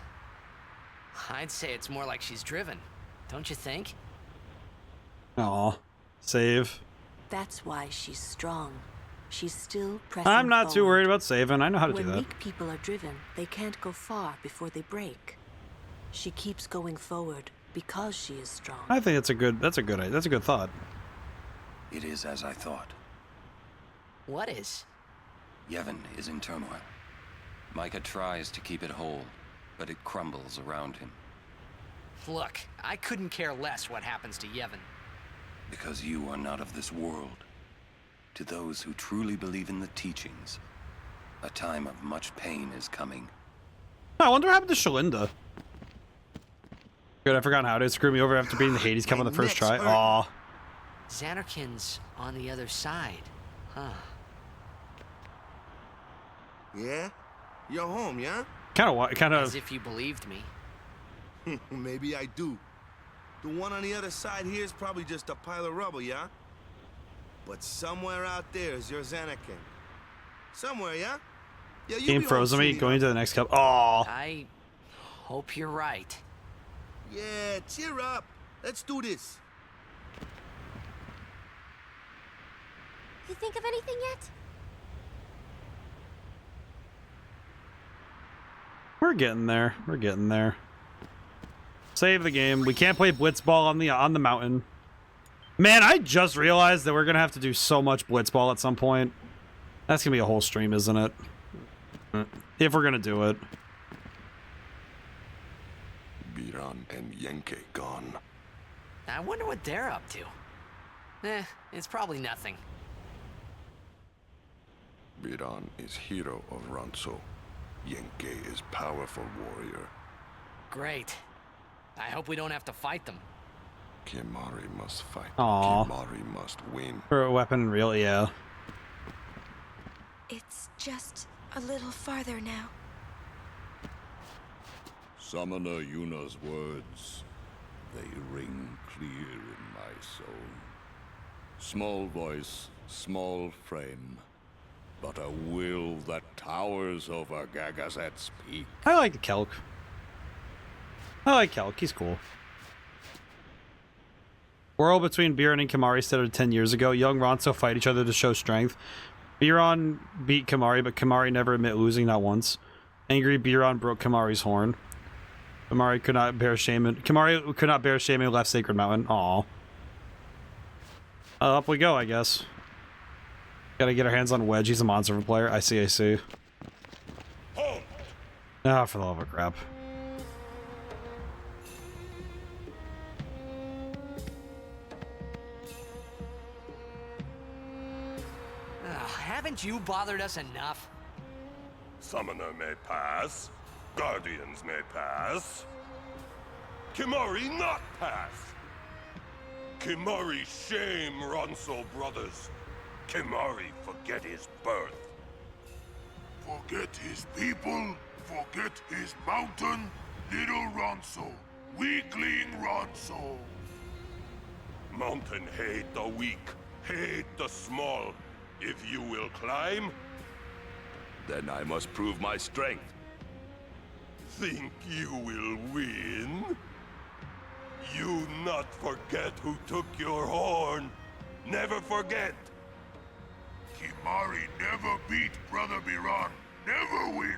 I'd say it's more like she's driven. Don't you think? Aw. Save. That's why she's strong. She's still pressing I'm not too forward. worried about saving. I know how to When do that. weak people are driven, they can't go far before they break. She keeps going forward because she is strong. I think that's a good thought. It is as I thought. What is? Yevon is in turmoil. Micah tries to keep it whole, but it crumbles around him. Look, I couldn't care less what happens to Yevon. Because you are not of this world. To those who truly believe in the teachings, a time of much pain is coming. I wonder what happened to Shalinda. Good, I forgot how to screw me over after beating the Hades Cup on the first try. Aw. Xanarkin's on the other side, huh? Yeah? You're home, yeah? Kind As of. if you believed me. Maybe I do. The one on the other side here is probably just a pile of rubble, yeah? But somewhere out there is your Xanarkin. Somewhere, yeah? Yeah, you Game be frozen home me soon going enough. to the next cup. Aw. I hope you're right. Yeah, cheer up. Let's do this. You think of anything yet? We're getting there. We're getting there. Save the game. We can't play blitzball on the mountain. Man, I just realized that we're gonna have to do so much blitzball at some point. That's gonna be a whole stream, isn't it? If we're gonna do it. Biran and Yenke gone. I wonder what they're up to. It's probably nothing. Biran is hero of Ronso. Yenke is powerful warrior. Great. I hope we don't have to fight them. Kimari must fight. Aw. Kimari must win. For a weapon and reel, yeah. It's just a little farther now. Summoner Yuna's words, they ring clear in my soul. Small voice, small frame, but a will that towers over Gagazet's peak. I like the Kelk. I like Kelk. He's cool. World between Biran and Kimari started 10 years ago. Young Ronso fight each other to show strength. Biran beat Kimari, but Kimari never admit losing, not once. Angry Biran broke Kimari's horn. Kimari could not bear shame and left Sacred Mountain. Aw. Up we go, I guess. Gotta get our hands on Wedge. He's a monster of a player. I see. Ah, for the love of crap. Haven't you bothered us enough? Summoner may pass. Guardians may pass. Kimari not pass. Kimari shame Ronso brothers. Kimari forget his birth. Forget his people, forget his mountain, little Ronso, weakling Ronso. Mountain hate the weak, hate the small. If you will climb, Then I must prove my strength. think you will win? You not forget who took your horn. Never forget. Kimari never beat Brother Biran, never win.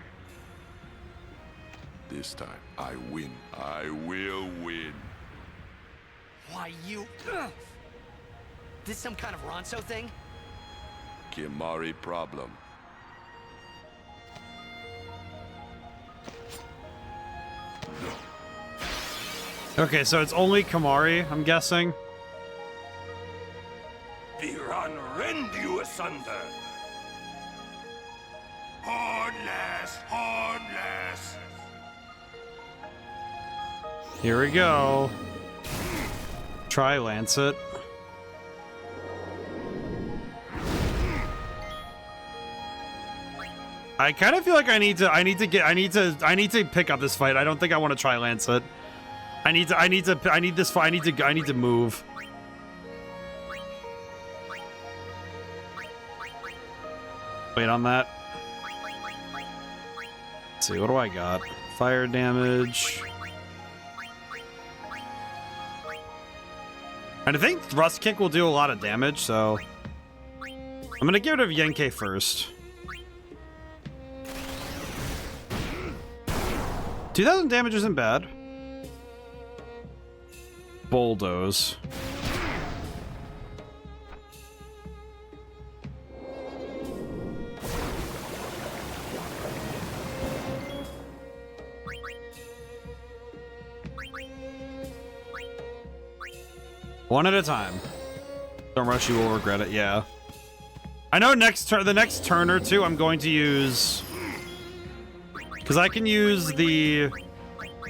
This time, I win. I will win. Why, you... Ugh. This some kind of Ronso thing? Kimari problem. Okay, so it's only Kamari, I'm guessing. Biran rend you asunder. Hornless, hornless. Here we go. Try Lancet. I kind of feel like I need to pick up this fight. I don't think I want to try Lancet. I need to move. Wait on that. Let's see, what do I got? Fire damage. And I think Thrust Kick will do a lot of damage, so I'm gonna get rid of Yenke first. 2,000 damage isn't bad. Bulldoze. One at a time. Don't rush, you will regret it, yeah. I know the next turn or two I'm going to use... Because I can use the...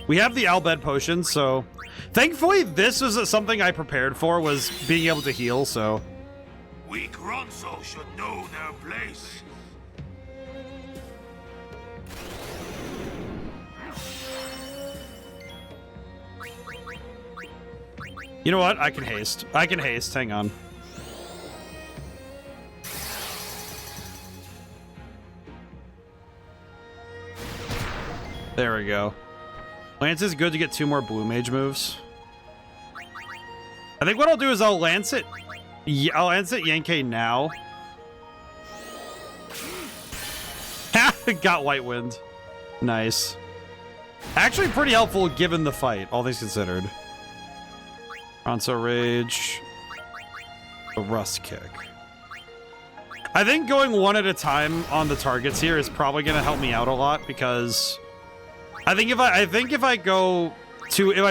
We have the Albed potion, so... Thankfully, this was something I prepared for, was being able to heal, so... Weak Ronso should know their place. You know what? I can haste. I can haste. Hang on. There we go. Lance is good to get 2 more Blue Mage moves. I think what I'll do is I'll Lancet Yenke now. Got White Wind. Nice. Actually pretty helpful given the fight, all things considered. Ronso Rage. A Rust Kick. I think going one at a time on the targets here is probably going to help me out a lot, because I think if I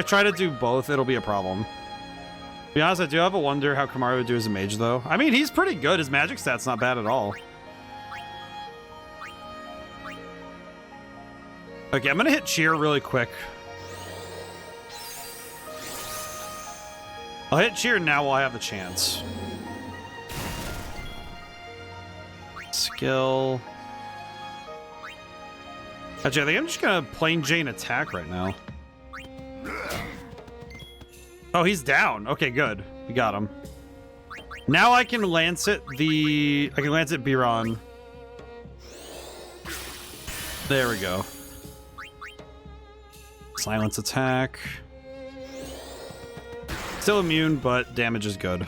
try to do both, it'll be a problem. To be honest, I do have a wonder how Kamaru would do as a mage, though. I mean, he's pretty good. His magic stat's not bad at all. Okay, I'm gonna hit Cheer really quick. I'll hit Cheer now while I have the chance. Skill. Actually, I think I'm just gonna plain Jane attack right now. Oh, he's down. Okay, good. We got him. Now I can Lancet Biran. There we go. Silence attack. Still immune, but damage is good.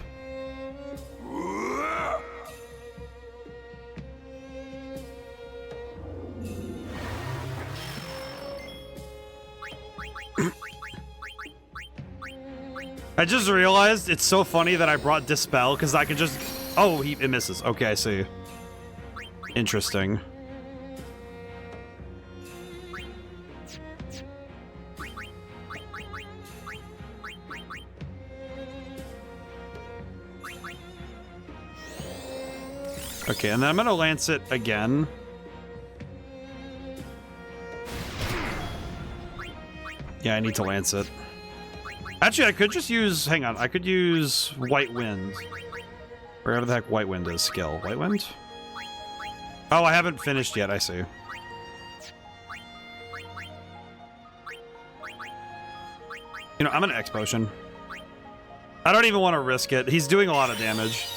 I just realized it's so funny that I brought Dispel, because I can just... Oh, it misses. Okay, I see. Interesting. Okay, and then I'm gonna Lancet again. Yeah, I need to Lancet. Actually, I could just use... Hang on. I could use White Wind. Wherever the heck White Wind is. Skill. White Wind? Oh, I haven't finished yet, I see. You know, I'm an X potion. I don't even want to risk it. He's doing a lot of damage.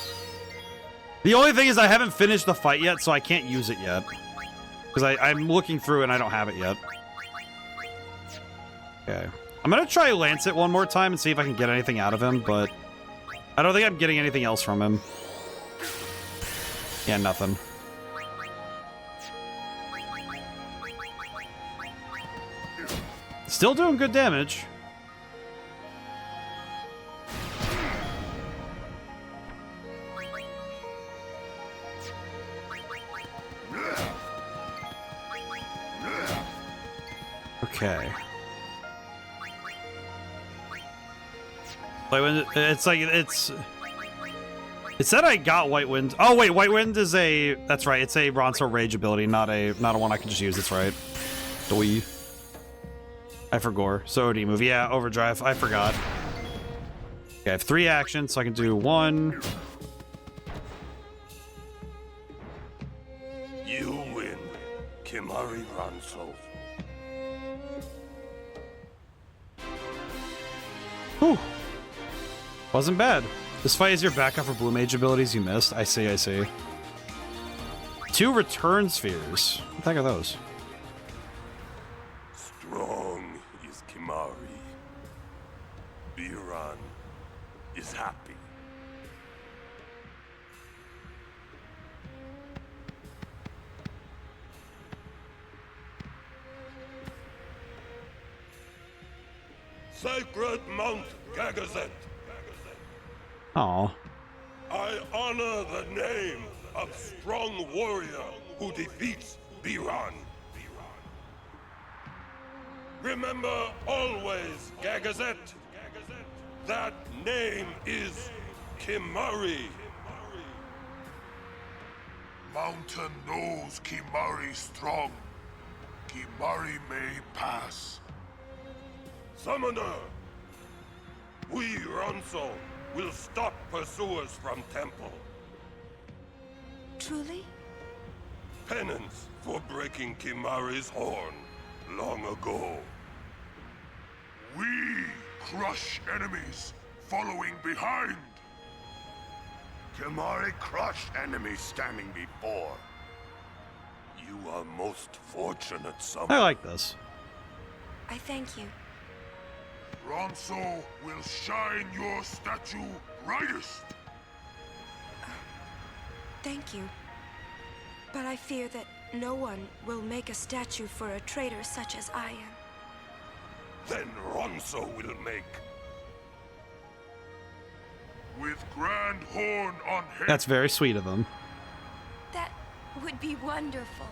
The only thing is I haven't finished the fight yet, so I can't use it yet. Because I'm looking through and I don't have it yet. Okay. I'm going to try Lancet one more time and see if I can get anything out of him, but I don't think I'm getting anything else from him. Yeah, nothing. Still doing good damage. Okay. Like when it's like it said I got White Wind. Oh wait, White Wind is a, that's right, it's a Ronso Rage ability, not a one I can just use. That's right. Doi. I forgot. So OD move. Yeah, Overdrive. I forgot. Okay, I have 3 actions, so I can do 1. You win, Kimari Ronso. Whew. Wasn't bad. This fight is your backup for blue mage abilities you missed. I see, I see. 2 return spheres. What the heck are those? Strong is Kimari. Biran is happy. Sacred Mount Gagazet. Oh. I honor the name of strong warrior who defeats Biran. Remember always, Gagazet, that name is Kimari. Mountain knows Kimari strong. Kimari may pass. Summoner, we Ronso will stop pursuers from Temple. Truly? Penance for breaking Kimari's horn long ago. We crush enemies following behind. Kimari crushed enemies standing before. You are most fortunate, I Summoner. like this. I thank you. Ronso will shine your statue brightest. Thank you. But I fear that no one will make a statue for a traitor such as I am. Then Ronso will make. With Grand Horn on head. That's very sweet of him. That would be wonderful.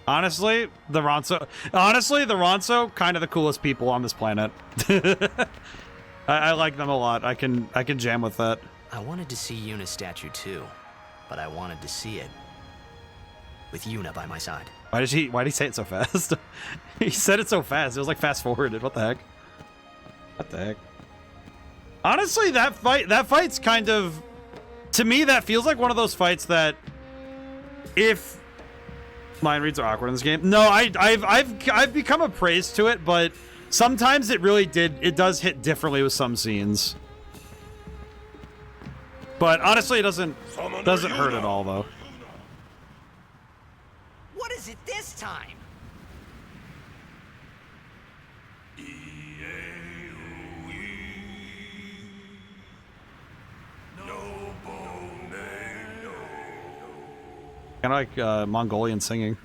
Honestly, the Ronso, kind of the coolest people on this planet. I like them a lot. I can jam with that. I wanted to see Yuna's statue too, but I wanted to see it with Yuna by my side. Why did he say it so fast? He said it so fast. It was like fast forwarded. What the heck? What the heck? Honestly, that fight's kind of, to me, that feels like one of those fights that, if mind reads are awkward in this game. No, I've become appraised to it, but sometimes it does hit differently with some scenes. But honestly, it doesn't hurt at all though. What is it this time? Kind of like Mongolian singing.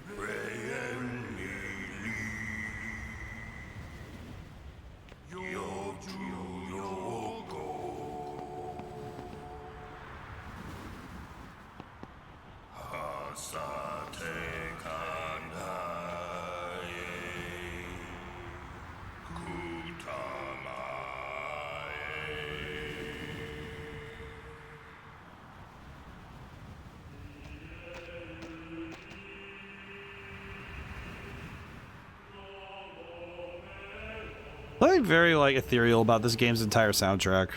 Something very like ethereal about this game's entire soundtrack.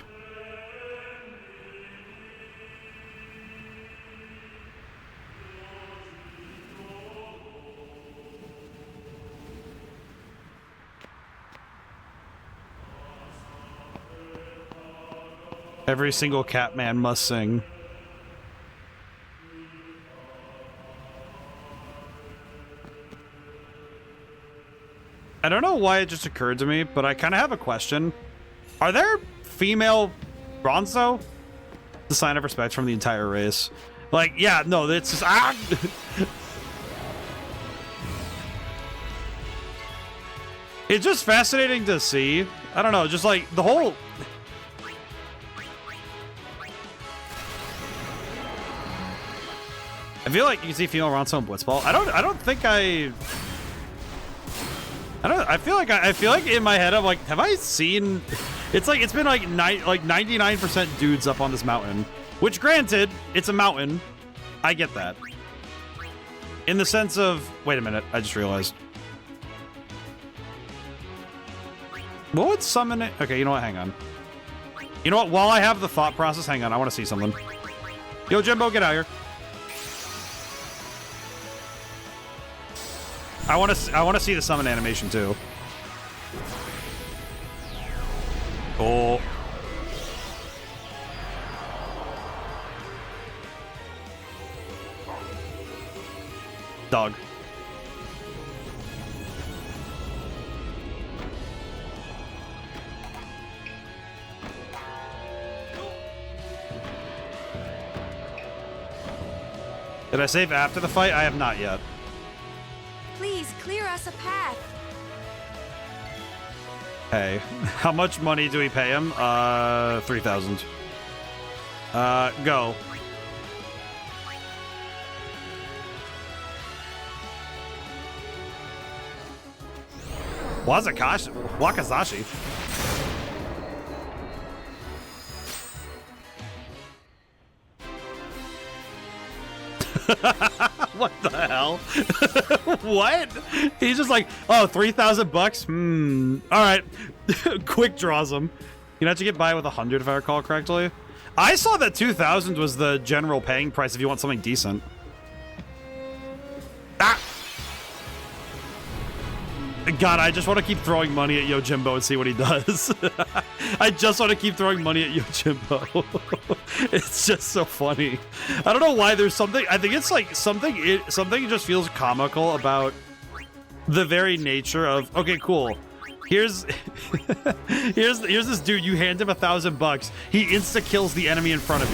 Every single Catman must sing. I don't know why it just occurred to me, but I kind of have a question. Are there female Bronzo? The sign of respect from the entire race. Like, yeah, no, it's just... Ah! It's just fascinating to see. I don't know, just like the whole... I feel like you can see female Ronso and Blitzball. I don't think I feel like in my head I'm like, have I seen? It's like it's been like 99% dudes up on this mountain. Which, granted, it's a mountain. I get that. In the sense of, wait a minute, I just realized. What would summon it? Okay, you know what? Hang on. You know what? While I have the thought process, hang on. I want to see something. Yo, Jimbo, get out here. I want to see the summon animation too. Oh. Dog. Did I save after the fight? I have not yet. Please clear us a path. Hey, how much money do we pay him? 3,000. Go. Wakazashi. What the hell? What? He's just like, oh, 3,000 bucks? All right. Quick draws him. You know, to get by with 100 if I recall correctly. I saw that 2,000 was the general paying price if you want something decent. Ah! God, I just want to keep throwing money at Yojimbo and see what he does. I just want to keep throwing money at Yojimbo. It's just so funny. I don't know why there's something. I think it's like something just feels comical about the very nature of, okay, cool. Here's this dude, you hand him 1,000 bucks. He insta kills the enemy in front of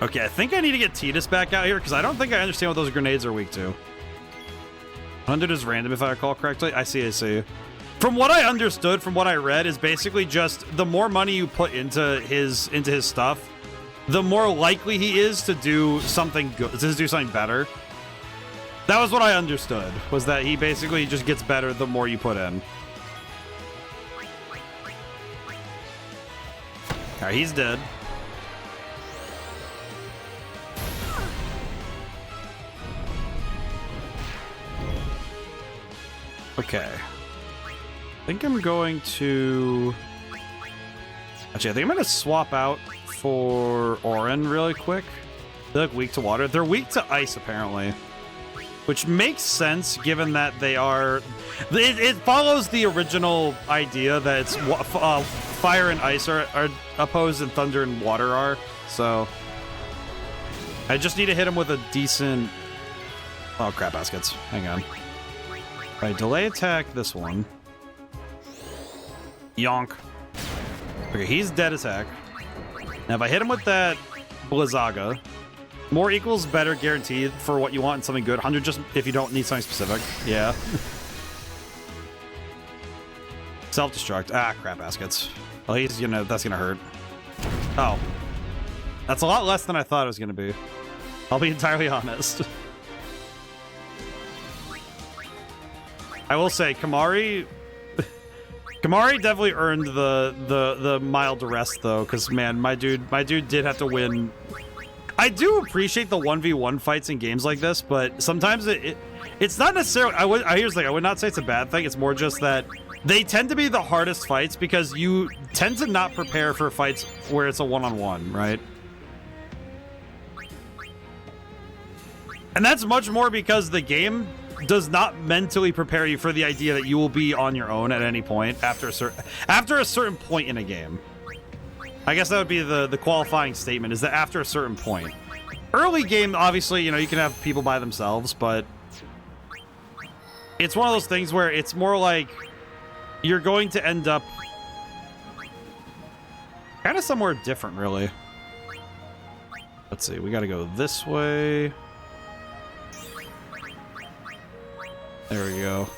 you. Okay, I think I need to get Titus back out here because I don't think I understand what those grenades are weak to. 100 is random if I recall correctly. I see. From what I understood, from what I read, is basically just the more money you put into his stuff, the more likely he is to do something good, to do something better. That was what I understood, was that he basically just gets better the more you put in. Alright, he's dead. Okay. I think I'm going to... Actually, I think I'm going to swap out for Orin really quick. They're like weak to water. They're weak to ice, apparently. Which makes sense, given that they are... It follows the original idea that it's fire and ice are opposed and thunder and water are. So... I just need to hit him with a decent... Oh, crap baskets. Hang on. Right, delay attack this one. Yonk. Okay, he's dead attack. Now, if I hit him with that Blizzaga, more equals better guaranteed for what you want and something good. 100 just if you don't need something specific. Yeah. Self-destruct. Ah, crap baskets. Well, he's gonna... That's gonna hurt. Oh. That's a lot less than I thought it was gonna be. I'll be entirely honest. I will say, Kamari definitely earned the mild rest though, because man, my dude did have to win. I do appreciate the 1v1 fights in games like this, but sometimes it's not necessarily. Here's the thing, I would not say it's a bad thing. It's more just that they tend to be the hardest fights because you tend to not prepare for fights where it's a one-on-one, right? And that's much more because the game does not mentally prepare you for the idea that you will be on your own at any point after a certain point in a game. I guess that would be the qualifying statement, is that after a certain point. Early game, obviously, you know, you can have people by themselves, but it's one of those things where it's more like you're going to end up kind of somewhere different, really. Let's see, we got to go this way. There we go.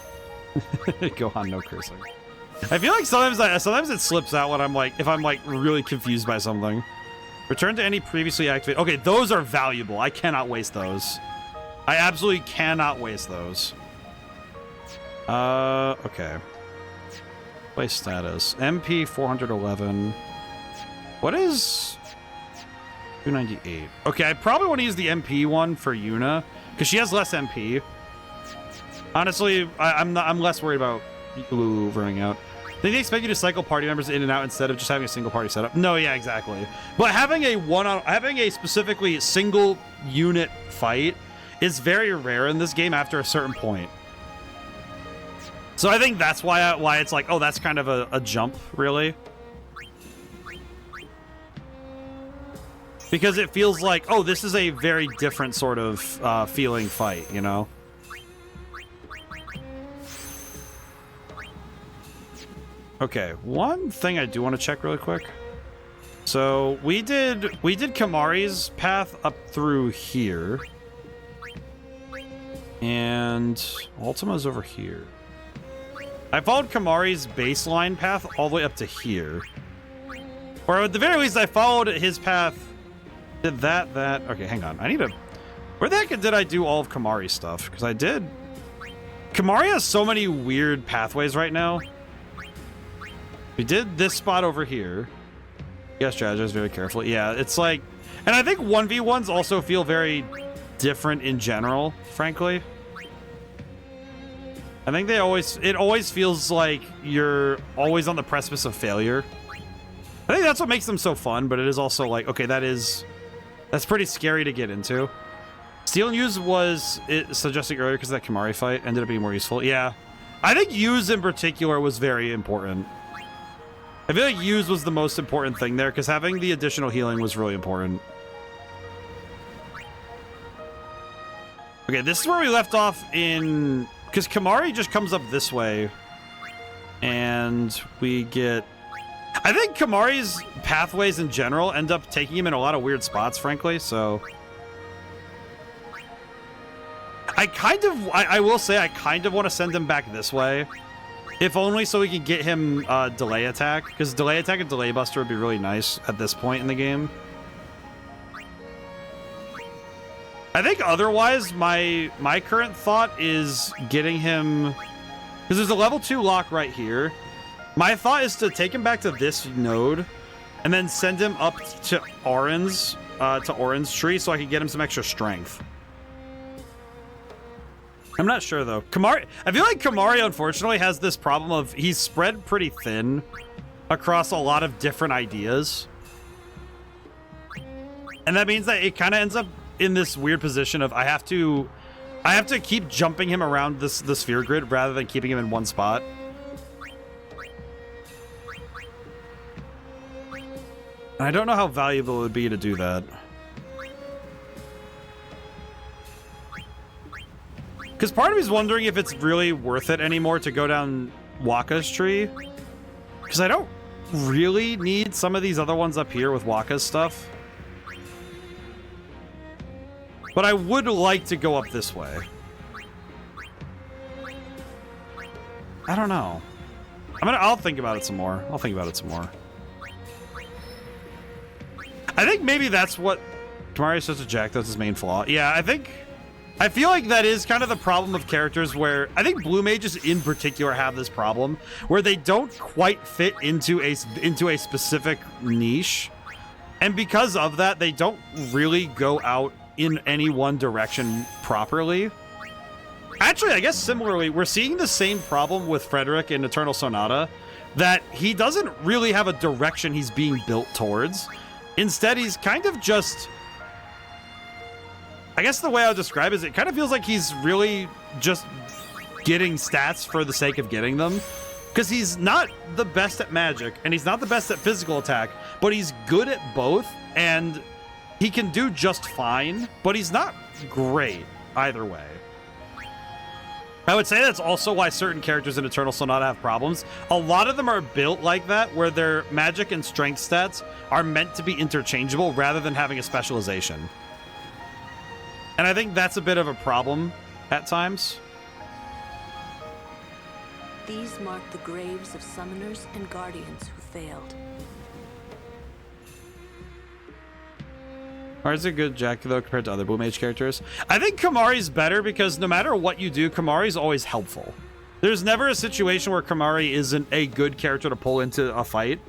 Go on, no cursing. I feel like sometimes it slips out when if I'm like really confused by something. Return to any previously activated. Okay, those are valuable. I cannot waste those. I absolutely cannot waste those. Okay. Play status. MP 411. What is 298? Okay, I probably want to use the MP one for Yuna because she has less MP. Honestly, I'm less worried about Lulu running out. They expect you to cycle party members in and out instead of just having a single party setup. No, yeah, exactly. But having a specifically single unit fight is very rare in this game after a certain point. So I think that's why it's like, oh, that's kind of a jump, really. Because it feels like, oh, this is a very different sort of feeling fight, you know? Okay, one thing I do want to check really quick. So we did Kamari's path up through here. And Ultima's over here. I followed Kamari's baseline path all the way up to here. Or at the very least, I followed his path. Did that. Okay, hang on. I need to... Where the heck did I do all of Kamari's stuff? Because I did... Kamari has so many weird pathways right now. We did this spot over here. You gotta strategize very carefully. Yeah, it's like... And I think 1v1s also feel very different in general, frankly. I think it always feels like you're always on the precipice of failure. I think that's what makes them so fun, but it is also like, okay, that's pretty scary to get into. Steal and use was suggesting earlier because that Kamari fight ended up being more useful. Yeah. I think use in particular was very important. I feel like use was the most important thing there because having the additional healing was really important. Okay, this is where we left off in... Because Kamari just comes up this way. And we get... I think Kamari's pathways in general end up taking him in a lot of weird spots, frankly, so... I will say I kind of want to send him back this way. If only so we can get him delay attack. Because delay attack and delay buster would be really nice at this point in the game. I think otherwise, my current thought is getting him... Because there's a level 2 lock right here. My thought is to take him back to this node and then send him up to Oran's tree so I can get him some extra strength. I'm not sure, though. I feel like Kamari, unfortunately, has this problem of he's spread pretty thin across a lot of different ideas. And that means that it kind of ends up in this weird position of I have to keep jumping him around the sphere grid rather than keeping him in one spot. And I don't know how valuable it would be to do that. Because part of me is wondering if it's really worth it anymore to go down Wakka's tree. Because I don't really need some of these other ones up here with Wakka's stuff. But I would like to go up this way. I don't know. I'll think about it some more. I think maybe that's what Kamari's such a jack. That's his main flaw. Yeah, I feel like that is kind of the problem of characters where I think blue mages in particular have this problem where they don't quite fit into a specific niche. And because of that, they don't really go out in any one direction properly. Actually, I guess similarly, we're seeing the same problem with Frederick in Eternal Sonata, that he doesn't really have a direction he's being built towards. Instead, he's kind of just... I guess the way I would describe it is it kind of feels like he's really just getting stats for the sake of getting them. Because he's not the best at magic, and he's not the best at physical attack, but he's good at both, and he can do just fine, but he's not great either way. I would say that's also why certain characters in Eternal Sonata have problems. A lot of them are built like that, where their magic and strength stats are meant to be interchangeable rather than having a specialization. And I think that's a bit of a problem at times. These mark the graves of summoners and guardians who failed. Kamari's a good Jack, though, compared to other Blue Mage characters. I think Kamari's better because no matter what you do, Kamari's always helpful. There's never a situation where Kamari isn't a good character to pull into a fight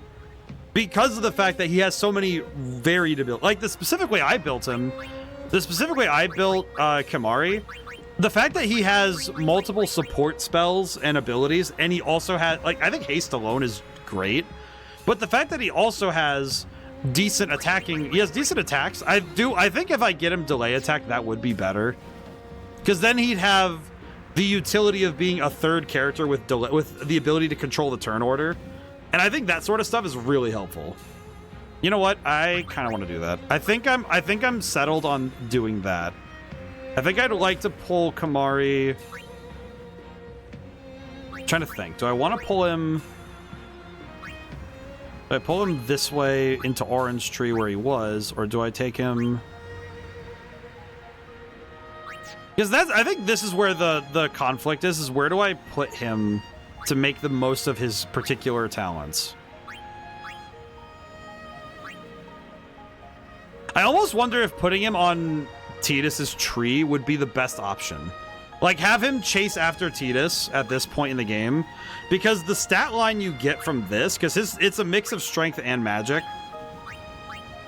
because of the fact that he has so many varied abilities. Like, the specific way I built him, the specific way I built Kamari, the fact that he has multiple support spells and abilities, and he also has, like, I think haste alone is great, but the fact that he also has decent attacking, he has decent attacks. I think if I get him delay attack, that would be better, because then he'd have the utility of being a third character with the ability to control the turn order, and I think that sort of stuff is really helpful. You know what? I kind of want to do that. I think I'm settled on doing that. I think I'd like to pull Kamari. I'm trying to think. Do I want to pull him? Do I pull him this way into Orange Tree where he was, or do I take him? Because I think this is where the conflict is where do I put him to make the most of his particular talents? I almost wonder if putting him on Tidus's tree would be the best option. Like, have him chase after Tidus at this point in the game, because the stat line you get from this, because it's a mix of strength and magic.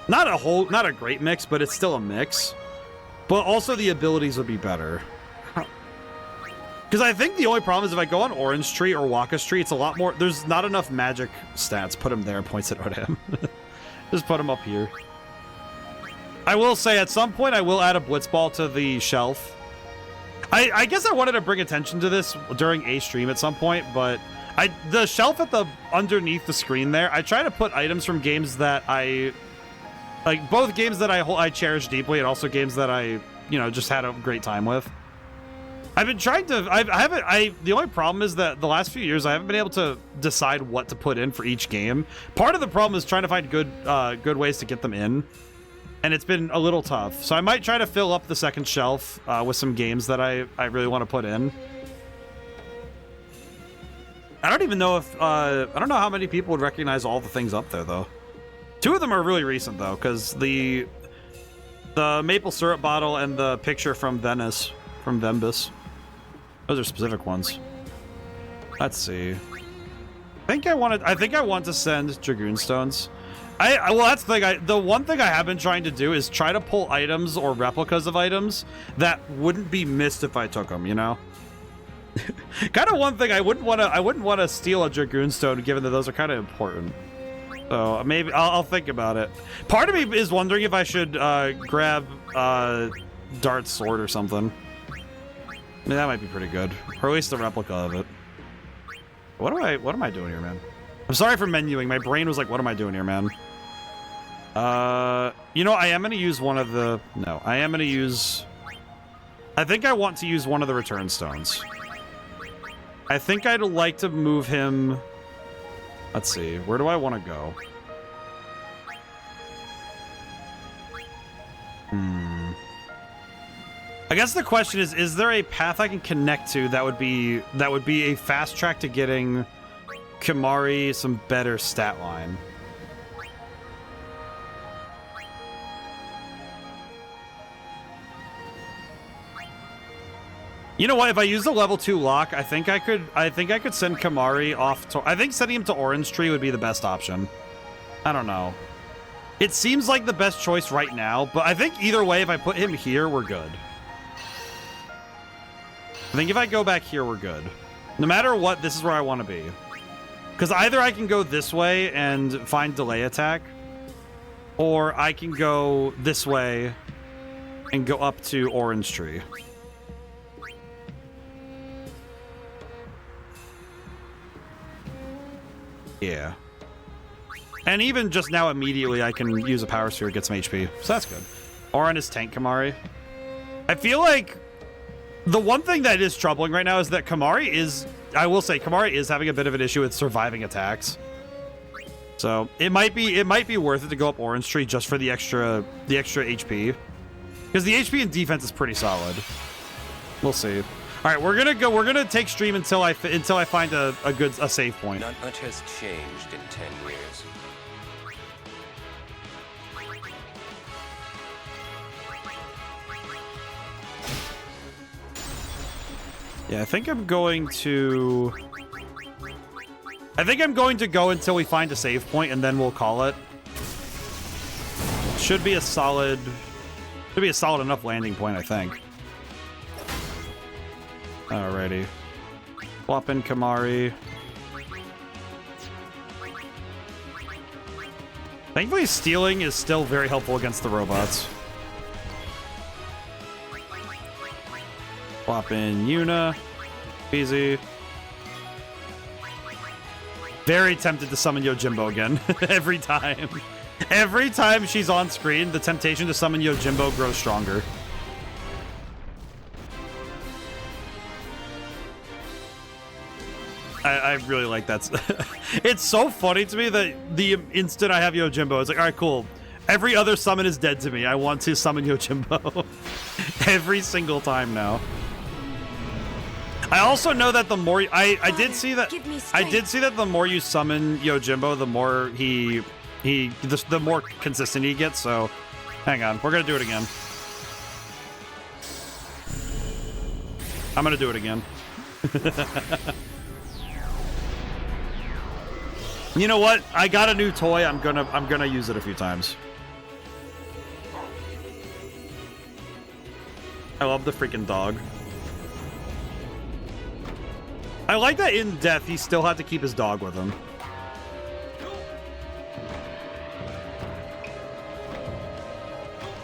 Not a great mix, but it's still a mix. But also the abilities would be better. Because I think the only problem is if I go on Orange Tree or Waka's Tree, it's a lot more. There's not enough magic stats. Put him there, points at ODaM. Just put him up here. I will say at some point I will add a Blitzball to the shelf. I guess I wanted to bring attention to this during a stream at some point, but the shelf at the underneath the screen there, I try to put items from games that I like, both games that I cherish deeply and also games that I, just had a great time with. I've been trying to the only problem is that the last few years I haven't been able to decide what to put in for each game. Part of the problem is trying to find good ways to get them in. And it's been a little tough. So I might try to fill up the second shelf with some games that I really want to put in. I don't even know if... I don't know how many people would recognize all the things up there, though. 2 of them are really recent, though, because the maple syrup bottle and the picture from Venice, from Vembus. Those are specific ones. Let's see. I think I want to send Dragoon Stones. Well, that's the thing. The one thing I have been trying to do is try to pull items or replicas of items that wouldn't be missed if I took them. Kind of one thing I wouldn't want to steal a Dragoon Stone, given that those are kind of important. So maybe I'll think about it. Part of me is wondering if I should grab Dart's sword or something. I mean, that might be pretty good, or at least a replica of it. What am I doing here, man? I'm sorry for menuing. My brain was like, what am I doing here, man? I am going to use one of the... No, I am going to use... I think I want to use one of the return stones. I think I'd like to move him... Let's see. Where do I want to go? I guess the question is there a path I can connect to that would be a fast track to getting Kamari some better stat line? You know what? If I use the level 2 lock, I think I could send Kamari off to... I think sending him to Orange Tree would be the best option. I don't know. It seems like the best choice right now, but I think either way, if I put him here, we're good. I think if I go back here, we're good. No matter what, this is where I want to be. Because either I can go this way and find delay attack, or I can go this way and go up to Orange Tree. Yeah. And even just now, immediately, I can use a power sphere, get some HP. So that's good. Orin is tank Kamari. I feel like the one thing that is troubling right now is that Kamari is, I will say, Kamari is having a bit of an issue with surviving attacks. So it might be worth it to go up Orange Tree just for the extra HP. Because the HP and defense is pretty solid. We'll see. All right, we're gonna take stream until I find a save point. Not much has changed in 10 years. Yeah, I think I'm going to go until we find a save point, and then we'll call it. Should be a solid enough landing point, I think. Alrighty. Swap in Kamari. Thankfully, stealing is still very helpful against the robots. Swap in Yuna. Easy. Very tempted to summon Yojimbo again. Every time. Every time she's on screen, the temptation to summon Yojimbo grows stronger. I really like that. It's so funny to me that the instant I have Yojimbo, it's like, all right, cool. Every other summon is dead to me. I want to summon Yojimbo every single time now. I also know that the more I did see that the more you summon Yojimbo, the more the more consistent he gets. So, hang on, we're gonna do it again. I'm gonna do it again. You know what? I got a new toy. I'm gonna use it a few times. I love the freaking dog. I like that in death he still had to keep his dog with him.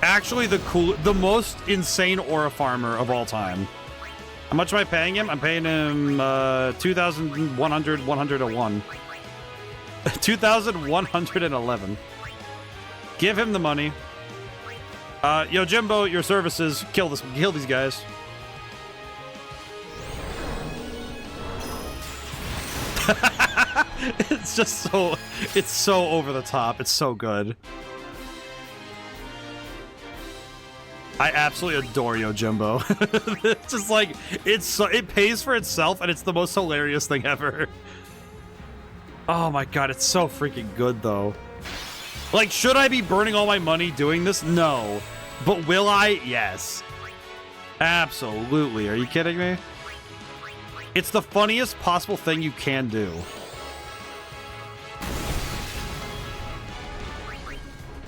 Actually, the most insane aura farmer of all time. How much am I paying him? I'm paying him 2,101. 2,111. Give him the money. Yojimbo, your services. Kill these guys. It's so over the top. It's so good. I absolutely adore Yojimbo. It's just like, it pays for itself, and it's the most hilarious thing ever. Oh my god, it's so freaking good, though. Like, should I be burning all my money doing this? No. But will I? Yes. Absolutely. Are you kidding me? It's the funniest possible thing you can do.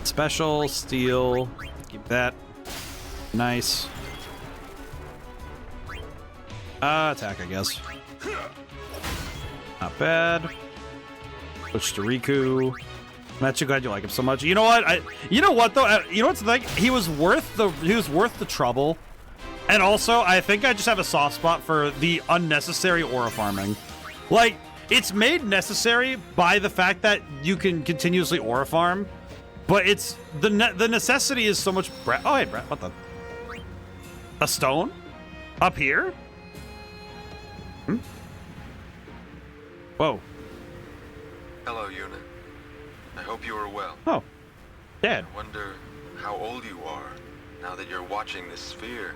Special, steal, keep that. Nice. Attack, I guess. Not bad. Switch to Riku. I'm actually glad you like him so much. You know what? You know what though? You know what's the thing? He was worth the trouble. And also, I think I just have a soft spot for the unnecessary aura farming. Like, it's made necessary by the fact that you can continuously aura farm, but it's the necessity is so much. Oh, hey, Brett, what the? A stone? Up here? Hmm? Whoa. Hello, Yuna. I hope you are well. Oh, Dad. I wonder how old you are now that you're watching this sphere.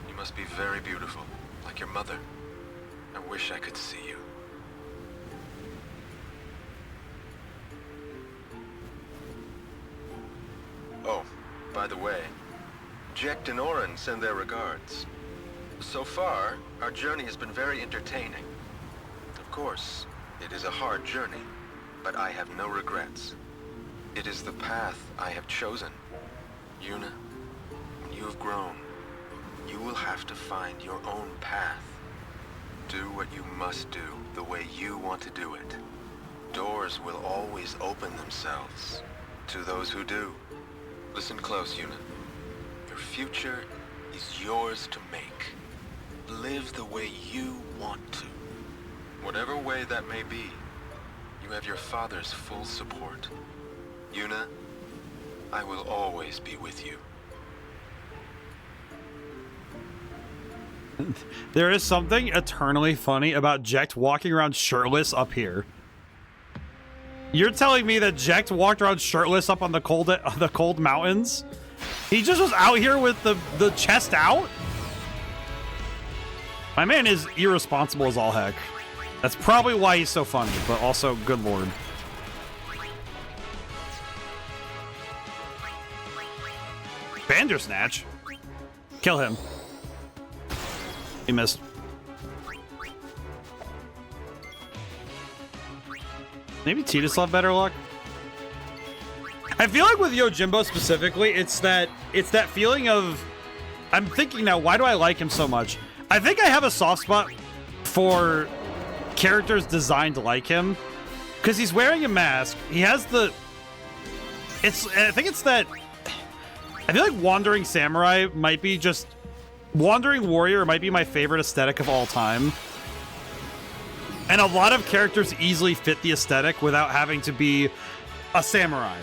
You must be very beautiful, like your mother. I wish I could see you. Oh, by the way, Jecht and Orin send their regards. So far, our journey has been very entertaining. Of course, it is a hard journey, but I have no regrets. It is the path I have chosen. Yuna, when you have grown, you will have to find your own path. Do what you must do the way you want to do it. Doors will always open themselves to those who do. Listen close, Yuna. Your future is yours to make. Live the way you want to. Whatever way that may be, you have your father's full support. Yuna, I will always be with you. There is something eternally funny about Jecht walking around shirtless up here. You're telling me that Jecht walked around shirtless up on the cold mountains? He just was out here with the chest out? My man is irresponsible as all heck. That's probably why he's so funny, but also, good lord. Bandersnatch? Kill him. He missed. Maybe Tidus will have better luck. I feel like with Yojimbo specifically, it's that feeling of, I'm thinking now, why do I like him so much? I think I have a soft spot for characters designed like him, because he's wearing a mask. He has the, I think it's that, I feel like Wandering Samurai might be just, Wandering Warrior might be my favorite aesthetic of all time. And a lot of characters easily fit the aesthetic without having to be a samurai.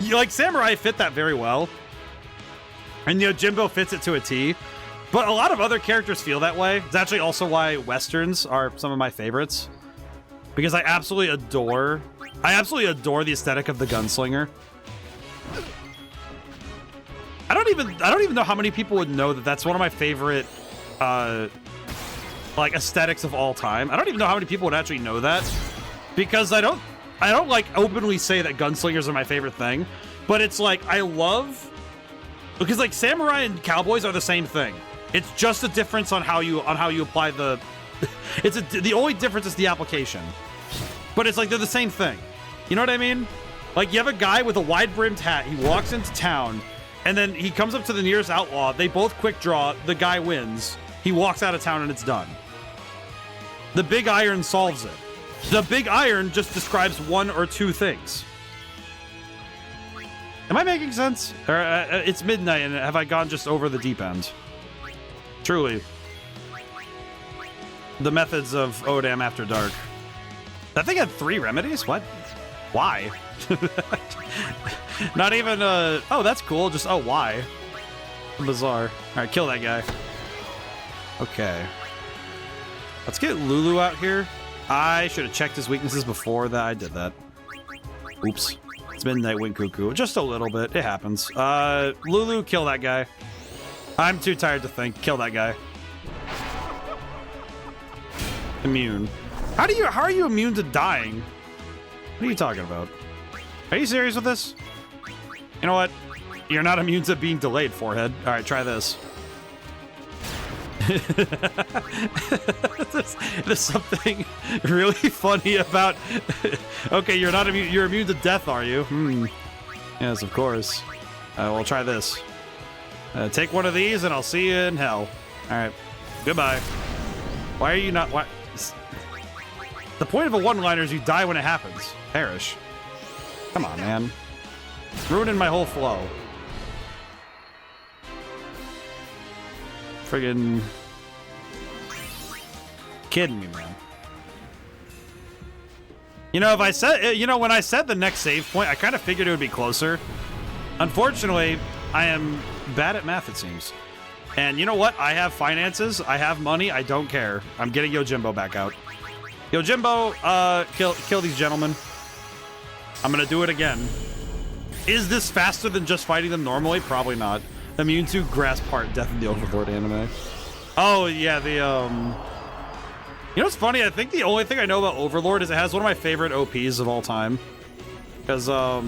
Like, Samurai fit that very well. And Yojimbo fits it to a T. But a lot of other characters feel that way. It's actually also why Westerns are some of my favorites. Because I absolutely adore the aesthetic of the gunslinger. I don't even know how many people would know that that's one of my favorite like aesthetics of all time. I don't even know how many people would actually know that, because I don't like openly say that gunslingers are my favorite thing, but it's like I love, because like samurai and cowboys are the same thing. It's just a difference on how you apply the the only difference is the application. But it's like they're the same thing. You know what I mean? Like you have a guy with a wide-brimmed hat, he walks into town, and then he comes up to the nearest outlaw, they both quick draw, the guy wins. He walks out of town and it's done. The big iron solves it. The big iron just describes one or two things. Am I making sense? Or, it's midnight and have I gone just over the deep end? Truly. The methods of ODaM after dark. That thing had 3 remedies? What? Why? Not even, oh, that's cool. Just, oh, why? Bizarre. All right, kill that guy. Okay. Let's get Lulu out here. I should have checked his weaknesses before that I did that. Oops. It's Midnight Wind Cuckoo. Just a little bit. It happens. Lulu, kill that guy. I'm too tired to think. Kill that guy. Immune. How are you immune to dying? What are you talking about? Are you serious with this? You know what? You're not immune to being delayed, forehead. All right, try this. There's something really funny about. Okay, you're not immune. You're immune to death, are you? Yes, of course. We'll try this. Take one of these, and I'll see you in hell. All right. Goodbye. Why are you not? Why? The point of a one-liner is you die when it happens. Perish. Come on, man. Ruining my whole flow. Friggin' kidding me, man. You know, if I said, you know, when I said the next save point, I kind of figured it would be closer. Unfortunately, I am bad at math, it seems. And you know what? I have finances. I have money. I don't care. I'm getting Yojimbo back out. Yojimbo, kill these gentlemen. I'm gonna do it again. Is this faster than just fighting them normally? Probably not. Immune to grass part, Death in the Overlord anime. Oh, yeah, the, You know what's funny? I think the only thing I know about Overlord is it has one of my favorite OPs of all time. Because, oh,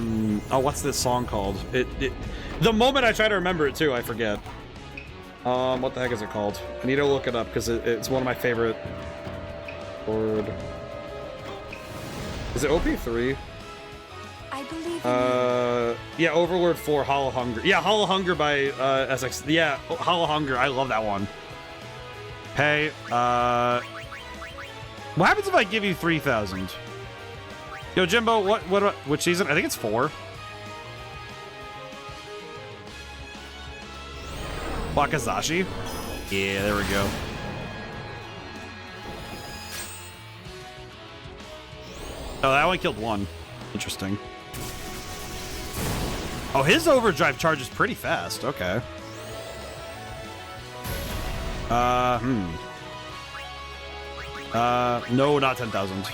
what's this song called? The moment I try to remember it, too, I forget. What the heck is it called? I need to look it up, because it's one of my favorite... Lord. Is it OP3? I believe yeah, Overlord 4, Hollow Hunger. Yeah, Hollow Hunger by SX. Yeah, Hollow Hunger. I love that one. Hey, what happens if I give you 3,000? Yo, Jimbo, which season? I think it's 4. Wakazashi? Yeah, there we go. Oh, that one killed one. Interesting. Oh, his overdrive charge is pretty fast. Okay. No, not 10,000.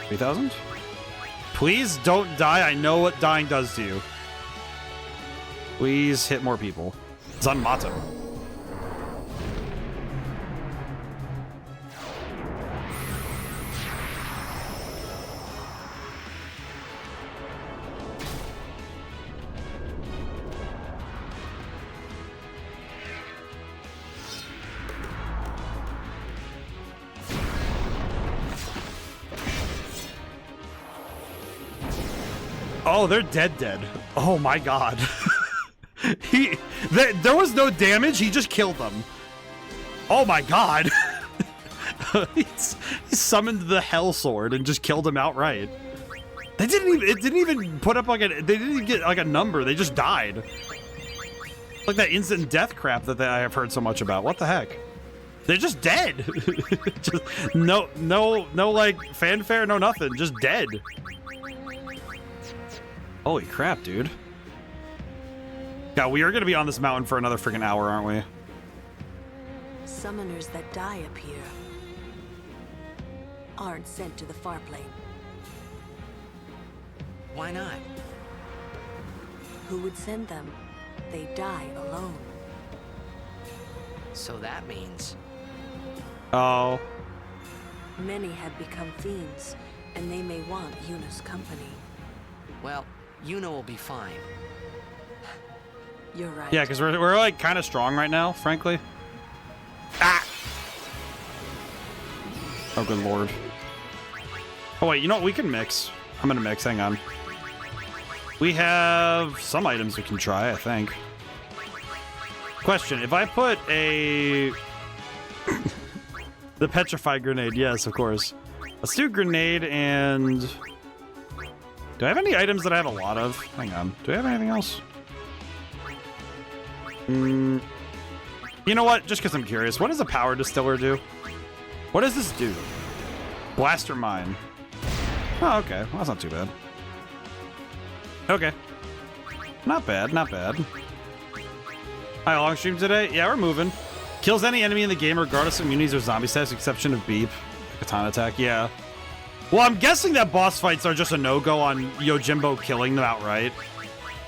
3,000? Please don't die. I know what dying does to you. Please hit more people. Zanmato. Oh, they're dead. Oh my god. There was no damage, he just killed them. Oh my god. he summoned the Hell Sword and just killed him outright. It didn't even put up like they didn't even get like a number, they just died. Like that instant death crap that I have heard so much about. What the heck? They're just dead. Just, no like fanfare, no nothing, just dead. Holy crap, dude. God, we are going to be on this mountain for another freaking hour, aren't we? Summoners that die appear aren't sent to the far plane. Why not? Who would send them? They die alone. So that means... Oh. Many have become fiends, and they may want Yuna's company. Well, Yuna will be fine. You're right. Yeah, because we're like kind of strong right now, frankly. Ah! Oh, good lord. Oh, wait, you know what? We can mix. I'm gonna mix, hang on. We have some items we can try, I think. Question, if I put a... the petrified grenade, yes, of course. Let's do grenade and... Do I have any items that I have a lot of? Hang on. Do I have anything else? You know what? Just because I'm curious. What does a power distiller do? What does this do? Blaster mine. Oh, okay. Well, that's not too bad. Okay. Not bad, not bad. Hi, long stream today? Yeah, we're moving. Kills any enemy in the game regardless of immunities or zombie stats, exception of beep. Katana attack, yeah. Well, I'm guessing that boss fights are just a no-go on Yojimbo killing them outright.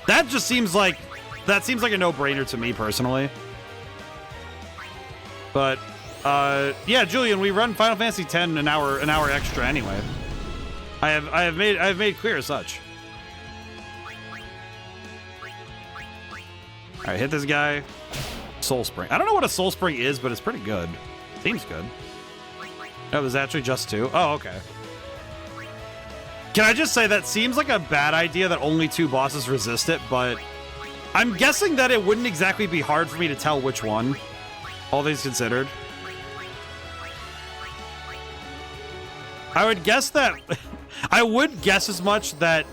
That just seems like... That seems like a no-brainer to me, personally. But, yeah, Julian, we run Final Fantasy X an hour extra anyway. I have made clear as such. Alright, hit this guy. Soul Spring. I don't know what a Soul Spring is, but it's pretty good. Seems good. Oh, there's actually just two. Oh, okay. Can I just say that seems like a bad idea that only two bosses resist it, but I'm guessing that it wouldn't exactly be hard for me to tell which one, all things considered. I would guess that I would guess as much that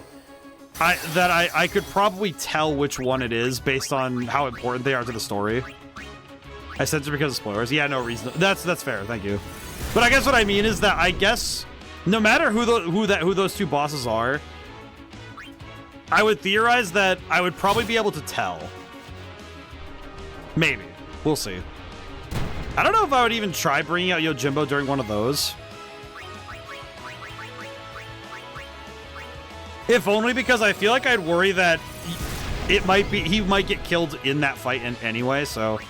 I could probably tell which one it is based on how important they are to the story. I said it because of spoilers. Yeah, no reason. That's fair. Thank you. But I guess what I mean is that I guess no matter who those two bosses are, I would theorize that I would probably be able to tell. Maybe. We'll see. I don't know if I would even try bringing out Yojimbo during one of those. If only because I feel like I'd worry that he might get killed in that fight anyway, so.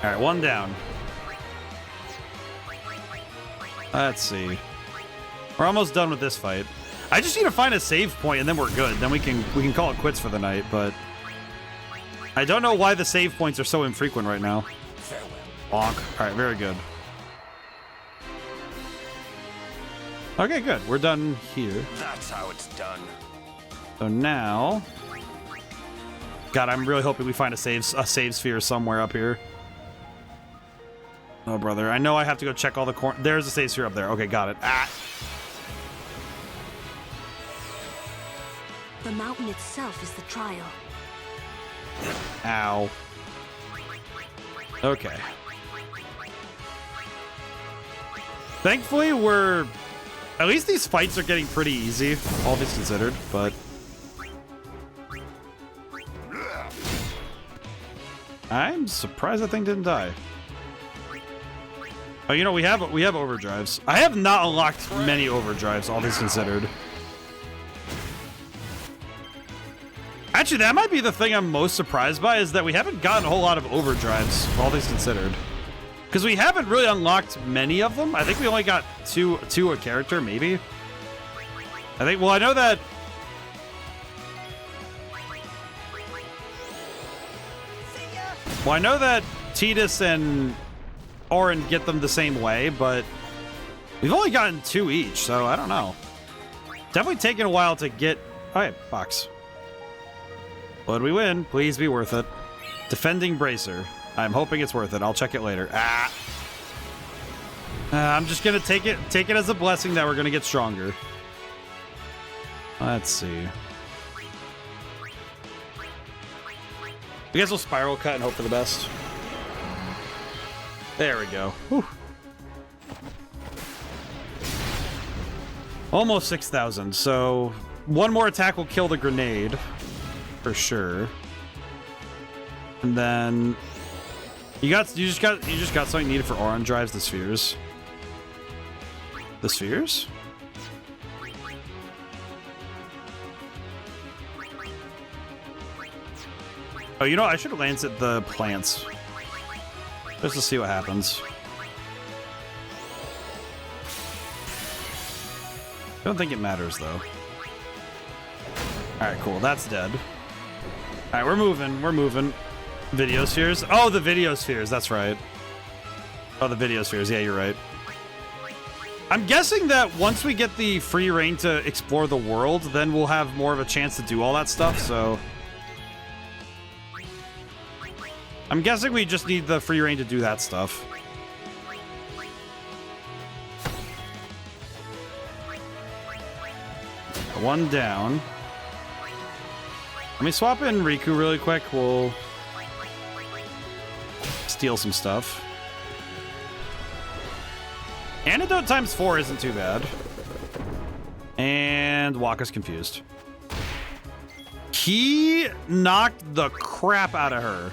Alright, one down. Let's see. We're almost done with this fight. I just need to find a save point and then we're good. Then we can call it quits for the night, but I don't know why the save points are so infrequent right now. Bonk. Alright, very good. Okay, good. We're done here. That's how it's done. So now... God, I'm really hoping we find a save sphere somewhere up here. Oh, brother. I know I have to go check all the corners. There's a save sphere up there. Okay, got it. Ah! The mountain itself is the trial. Ow. Okay. Thankfully, we're At least these fights are getting pretty easy, all things considered, but... I'm surprised that thing didn't die. Oh, you know, we have overdrives. I have not unlocked many overdrives, all things considered. Actually, that might be the thing I'm most surprised by, is that we haven't gotten a whole lot of overdrives, all things considered. Because we haven't really unlocked many of them. I think we only got two a character, maybe. I think, well, I know that... Well, I know that Tidus and Auron get them the same way, but we've only gotten 2 each, so I don't know. Definitely taken a while to get... Oh, yeah, box. But we win. Please be worth it. Defending Bracer. I'm hoping it's worth it. I'll check it later. I'm just gonna take it as a blessing that we're gonna get stronger. Let's see. I guess we'll spiral cut and hope for the best. There we go. Whew. Almost 6,000. So one more attack will kill the grenade for sure. And then you just got something needed for Auron drives, the spheres. The spheres? Oh, you know, I should have lanced the plants. Just to see what happens. I don't think it matters, though. Alright, cool. That's dead. Alright, we're moving. We're moving. Video spheres? Oh, the video spheres. That's right. Oh, the video spheres. Yeah, you're right. I'm guessing that once we get the free reign to explore the world, then we'll have more of a chance to do all that stuff, so... I'm guessing we just need the free reign to do that stuff. One down. Let me swap in Riku really quick. We'll steal some stuff. Antidote times 4 isn't too bad. And Wakka's confused. He knocked the crap out of her.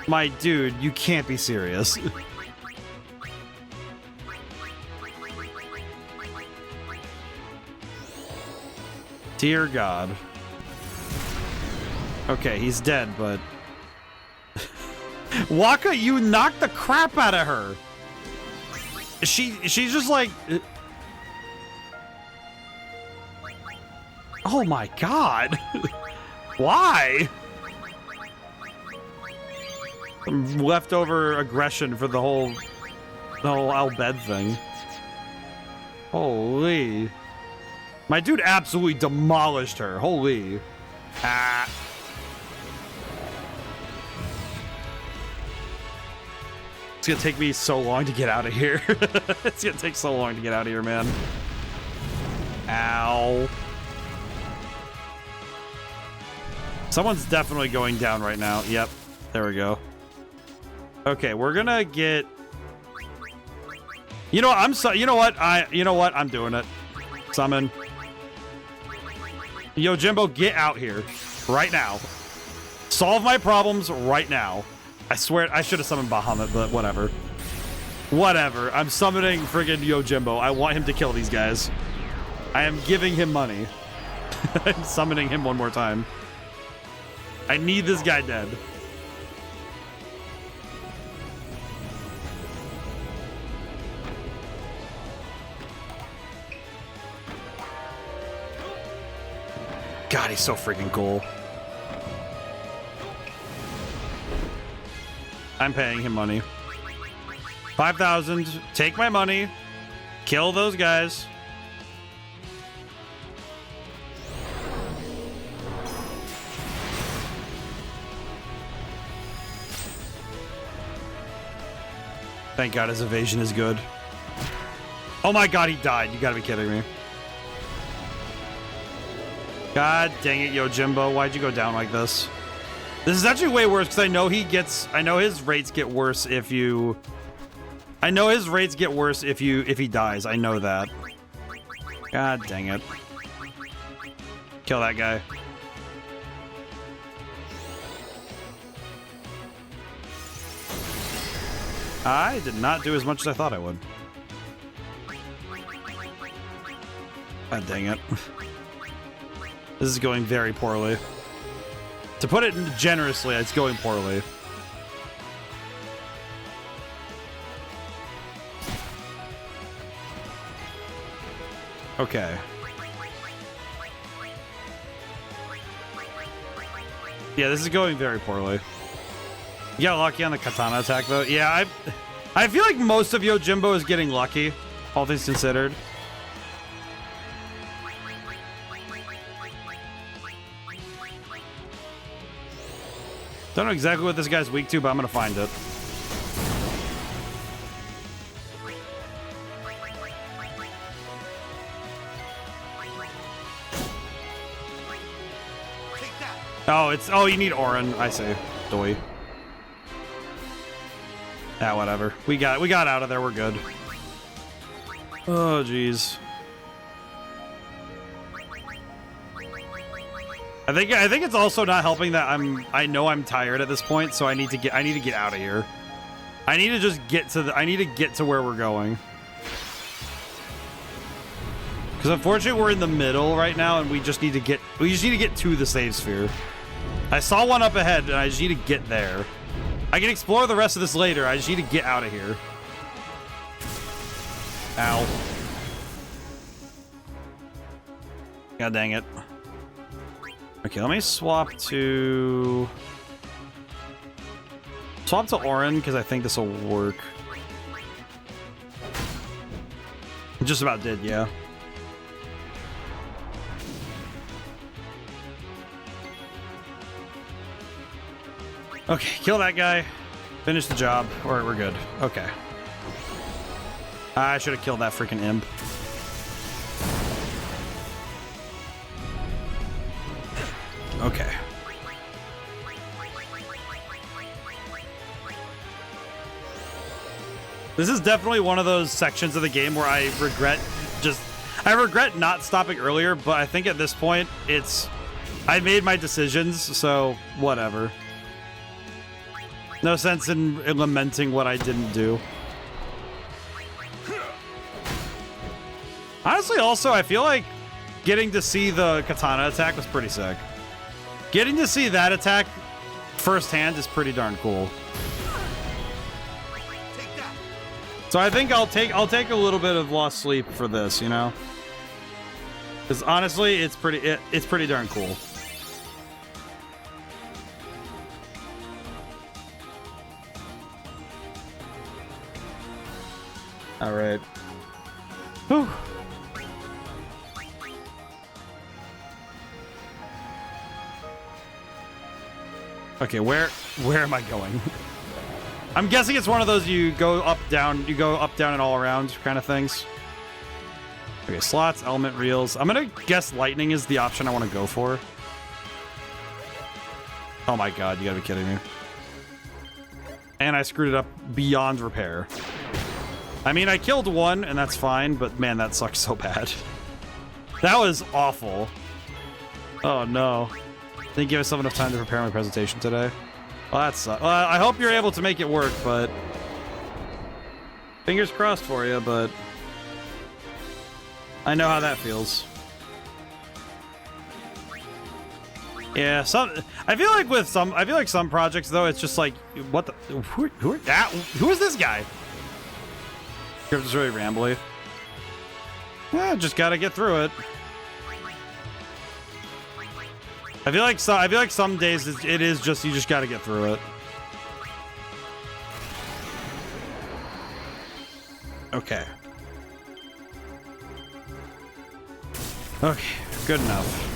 My dude, you can't be serious. Dear God. Okay, he's dead, but... Wakka, you knocked the crap out of her! She's just like... Oh my God! Why? Some leftover aggression for the whole Al-Bhed thing. Holy. My dude absolutely demolished her. Holy. Ah. It's gonna take me so long to get out of here. It's gonna take so long to get out of here, man. Ow. Someone's definitely going down right now. Yep. There we go. Okay, we're gonna get... You know what? You know what? I'm doing it. Summon. Yo, Jimbo, get out here. Right now. Solve my problems right now. I swear, I should have summoned Bahamut, but whatever. Whatever. I'm summoning friggin' Yojimbo. I want him to kill these guys. I am giving him money. I'm summoning him one more time. I need this guy dead. God, he's so freaking cool. I'm paying him money. 5,000. Take my money. Kill those guys. Thank God his evasion is good. Oh my God, he died. You gotta be kidding me. God dang it, Yojimbo. Why'd you go down like this? This is actually way worse because I know his rates get worse if you I know his rates get worse if he dies. I know that. God dang it. Kill that guy. I did not do as much as I thought I would. God dang it. This is going very poorly. To put it generously, it's going poorly. Okay. Yeah, this is going very poorly. You got lucky on the katana attack, though. Yeah, I feel like most of Yojimbo is getting lucky, all things considered. Don't know exactly what this guy's weak to, but I'm gonna find it. Oh, you need Orin. I see. Doi. Ah, whatever. We got out of there. We're good. Oh, jeez. I think it's also not helping that I know I'm tired at this point, so I need to get out of here. I need to just get to where we're going. Because unfortunately we're in the middle right now, and we just need to get to the save sphere. I saw one up ahead, and I just need to get there. I can explore the rest of this later. I just need to get out of here. Ow. God dang it. Okay, let me swap to Orin, because I think this will work. Just about did, yeah. Okay, kill that guy. Finish the job. Alright, we're good. Okay. I should have killed that freaking imp. Okay. This is definitely one of those sections of the game where I regret not stopping earlier, but I think at this point I made my decisions, so whatever. No sense in lamenting what I didn't do. Honestly, also, I feel like getting to see the katana attack was pretty sick. Getting to see that attack firsthand is pretty darn cool. So I think I'll take a little bit of lost sleep for this, you know? Because honestly, it's pretty darn cool. All right. Whew. Okay, where am I going? I'm guessing it's one of those you go up, down, and all around kind of things. Okay, slots, element reels. I'm gonna guess lightning is the option I want to go for. Oh my god, you gotta be kidding me. And I screwed it up beyond repair. I mean, I killed one, and that's fine, but man, that sucks so bad. That was awful. Oh no. Didn't give myself enough time to prepare my presentation today. Well, that sucks. Well, I hope you're able to make it work, but fingers crossed for you, but I know how that feels. Yeah, I feel like some projects though, it's just like, what the who is this guy? Script is really rambly. Yeah, just gotta get through it. I feel like some days it is just you just gotta get through it. Okay. Okay, good enough.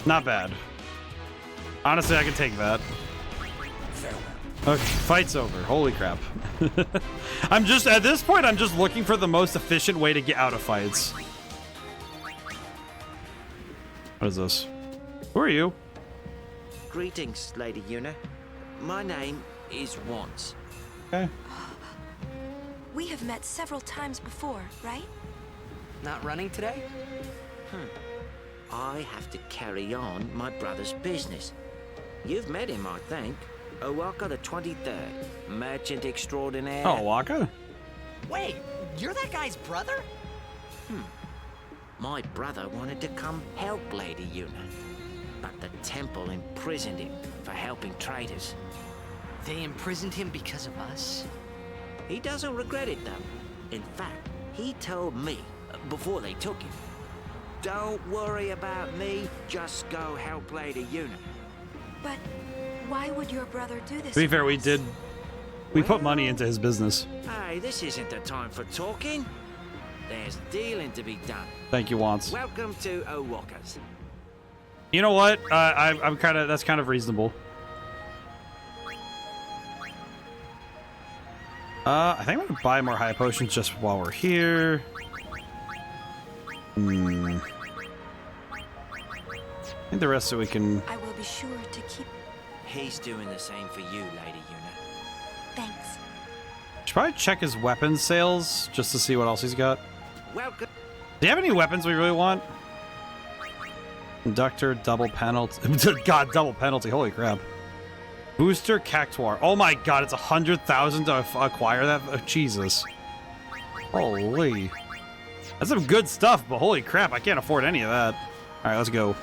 Not bad. Honestly, I can take that. Okay, fight's over. Holy crap. At this point, I'm just looking for the most efficient way to get out of fights. What is this? Who are you? Greetings, Lady Yuna. My name is Wands. Okay. We have met several times before, right? Not running today? I have to carry on my brother's business. You've met him, I think. Owaka the 23rd, merchant extraordinaire. Oh, Waka? Wait, you're that guy's brother? My brother wanted to come help Lady Yuna, but the temple imprisoned him for helping traitors. They imprisoned him because of us? He doesn't regret it, though. In fact, he told me, before they took him, "Don't worry about me, just go help Lady Yuna." But why would your brother do this? To be fair, for us? we put money into his business. Hey, this isn't the time for talking. There's dealing to be done. Thank you, Wants. Welcome to Owaka's. You know what? I'm kind of, that's kind of reasonable. I think I'm gonna buy more high potions just while we're here. I think the rest of it we can. I will be sure to keep. He's doing the same for you, Lady Yuna. Thanks. Should probably check his weapons sales just to see what else he's got. Welcome. Do you have any weapons we really want? Conductor, double penalty. God, double penalty. Holy crap. Booster Cactuar. Oh my god, it's 100,000 to acquire that? Oh, Jesus. Holy. That's some good stuff, but holy crap, I can't afford any of that. Alright, let's go.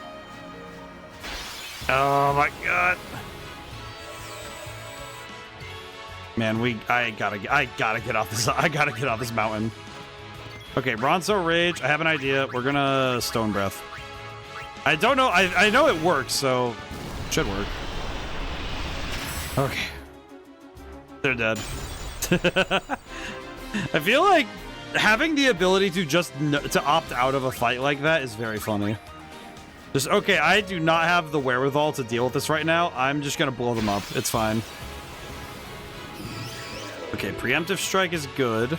Oh my god. Man, I gotta get off this. I gotta get off this mountain. Okay, Bronzo Rage. I have an idea. We're gonna Stone Breath. I don't know. I know it works, so it should work. Okay. They're dead. I feel like having the ability to just to opt out of a fight like that is very funny. Just, okay, I do not have the wherewithal to deal with this right now. I'm just gonna blow them up. It's fine. Okay, Preemptive Strike is good.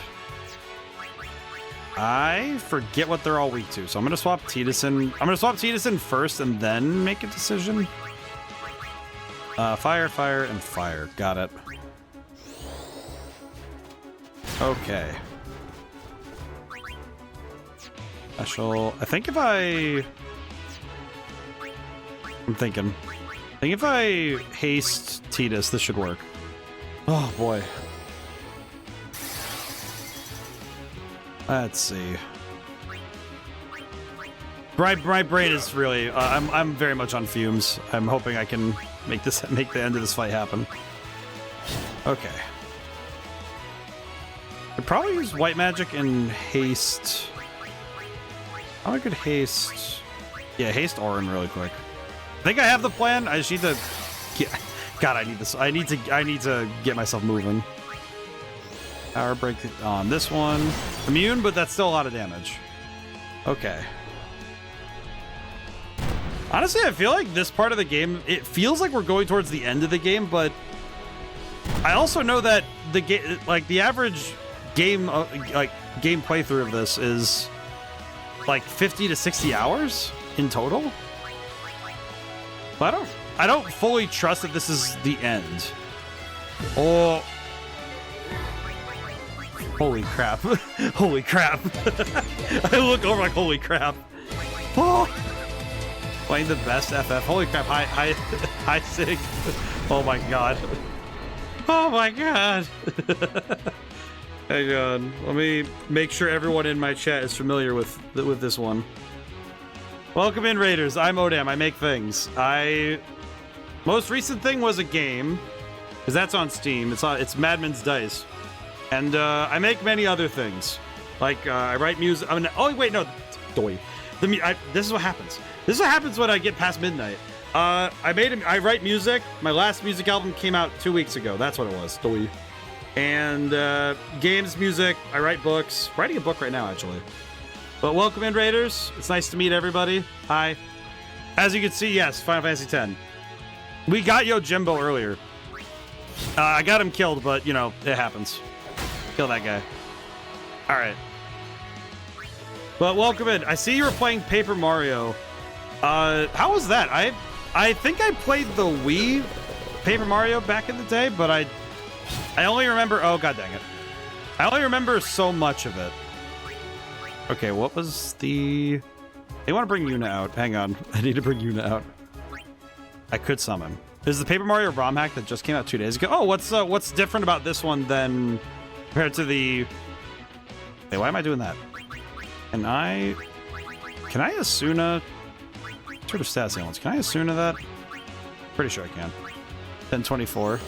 I forget what they're all weak to, so I'm gonna swap Tidison. I'm gonna swap Tidison first and then make a decision. Fire, fire, and fire. Got it. Okay. Special. I think if I'm thinking. I think if I haste Tidus, this should work. Oh boy. Let's see. My brain is really. I'm very much on fumes. I'm hoping I can make the end of this fight happen. Okay. Could probably use white magic and haste. Oh, I could haste. Yeah, haste Orin really quick. I think I have the plan. I just need to. God, I need this. I need to get myself moving. Power break on this one. Immune, but that's still a lot of damage. Okay. Honestly, I feel like this part of the game, it feels like we're going towards the end of the game, but I also know that the game, like the average game, game playthrough of this is like 50 to 60 hours in total. But I don't fully trust that this is the end. Oh. Holy crap. Holy crap. I look over like, holy crap. Oh. Playing the best FF. Holy crap. Hi, Sig. Oh my god. Oh my god. Hang on. Let me make sure everyone in my chat is familiar with this one. Welcome in, Raiders. I'm ODaM. I make things. Most recent thing was a game, because that's on Steam. It's Madman's Dice. And I make many other things. Like, I write music. Oh, wait, no. Doy. This is what happens. This is what happens when I get past midnight. I write music. My last music album came out 2 weeks ago. That's what it was. Doy. And games, music. I write books. Writing a book right now, actually. But welcome in, Raiders. It's nice to meet everybody. Hi. As you can see, yes, Final Fantasy X. We got Yojimbo earlier. I got him killed, but, you know, it happens. Kill that guy. All right. But welcome in. I see you were playing Paper Mario. How was that? I I think I played the Wii Paper Mario back in the day, but I only remember... Oh, god dang it. I only remember so much of it. Okay, what was the... They want to bring Yuna out. Hang on. I need to bring Yuna out. I could summon. This is the Paper Mario ROM hack that just came out 2 days ago. Oh, what's different about this one than compared to the... Hey, why am I doing that? Can I Asuna... What sort of stats elements? Can I Asuna that? Pretty sure I can. 1024.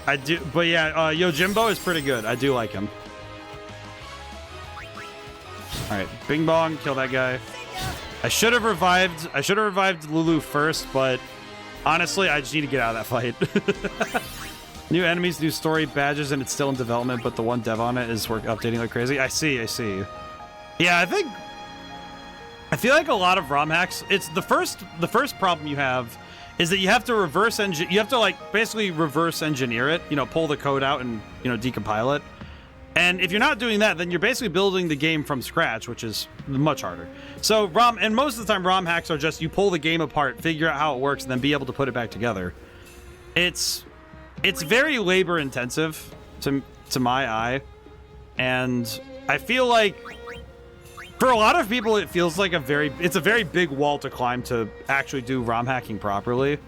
I do, but yeah, Yojimbo is pretty good. I do like him. Alright, Bing Bong, kill that guy. I should have revived Lulu first, but honestly, I just need to get out of that fight. New enemies, new story, badges, and it's still in development, but the one dev on it is updating like crazy. I see. Yeah, I feel like a lot of ROM hacks, it's the first problem you have is that you have to like basically reverse engineer it, you know, pull the code out and, you know, decompile it. And if you're not doing that, then you're basically building the game from scratch, which is much harder. So and most of the time ROM hacks are just you pull the game apart, figure out how it works, and then be able to put it back together. It's very labor intensive to my eye, and I feel like for a lot of people it feels like it's a very big wall to climb to actually do ROM hacking properly.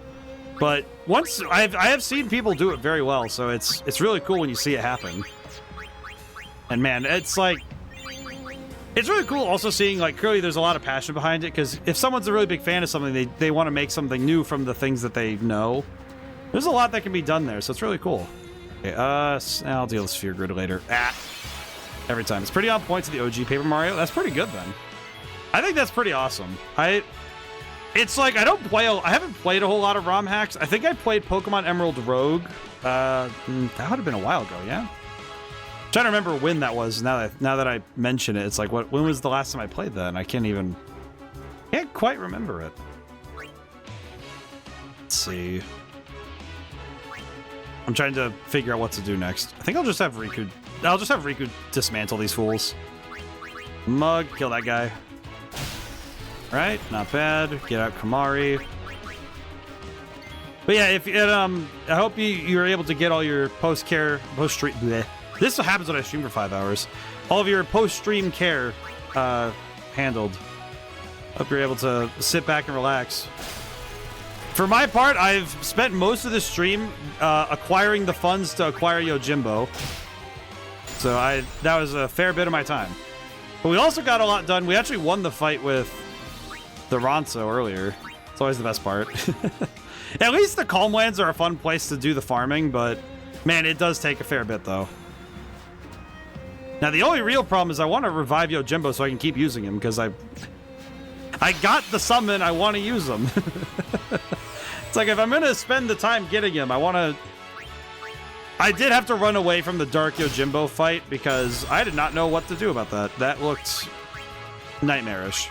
But once I have seen people do it very well, so it's really cool when you see it happen. And man, it's really cool also seeing, like, clearly there's a lot of passion behind it, because if someone's a really big fan of something, they want to make something new from the things that they know. There's a lot that can be done there, so it's really cool. Okay, I'll deal with Sphere Grid later. Every time. It's pretty on point to the OG Paper Mario. That's pretty good, then. I think that's pretty awesome. It's like, I haven't played a whole lot of ROM hacks. I think I played Pokemon Emerald Rogue. That would have been a while ago, yeah? I'm trying to remember when that was. Now that I mention it, it's like, when was the last time I played that? And I can't quite remember it. Let's see. I'm trying to figure out what to do next. I think I'll just have Riku dismantle these fools. Mug, kill that guy. Right, not bad. Get out Kamari. But yeah, I hope you're able to get all your post-stream. This happens when I stream for 5 hours. All of your post-stream care handled. Hope you're able to sit back and relax. For my part, I've spent most of the stream acquiring the funds to acquire Yojimbo. So that was a fair bit of my time. But we also got a lot done. We actually won the fight with the Ronso earlier. It's always the best part. At least the Calmlands are a fun place to do the farming, but man, it does take a fair bit though. Now the only real problem is I want to revive Yojimbo so I can keep using him, because I got the summon, I want to use him. It's like, if I'm going to spend the time getting him, I did have to run away from the Dark Yojimbo fight because I did not know what to do about that. That looked nightmarish.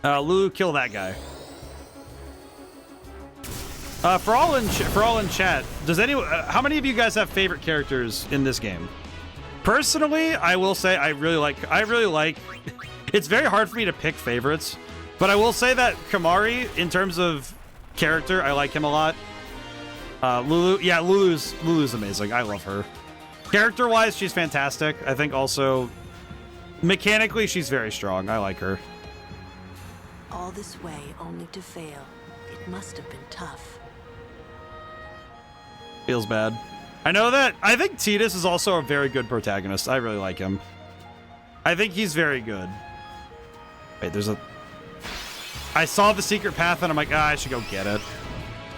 Lulu, kill that guy. For all in chat, how many of you guys have favorite characters in this game? Personally, I will say I really like. It's very hard for me to pick favorites, but I will say that Kamari, in terms of character, I like him a lot. Lulu, yeah, Lulu's amazing. I love her. Character-wise, she's fantastic. I think also mechanically, she's very strong. I like her. All this way only to fail. It must have been tough. Feels bad. I know that. I think Tidus is also a very good protagonist. I really like him. I think he's very good. Wait, I saw the secret path and I'm like, I should go get it.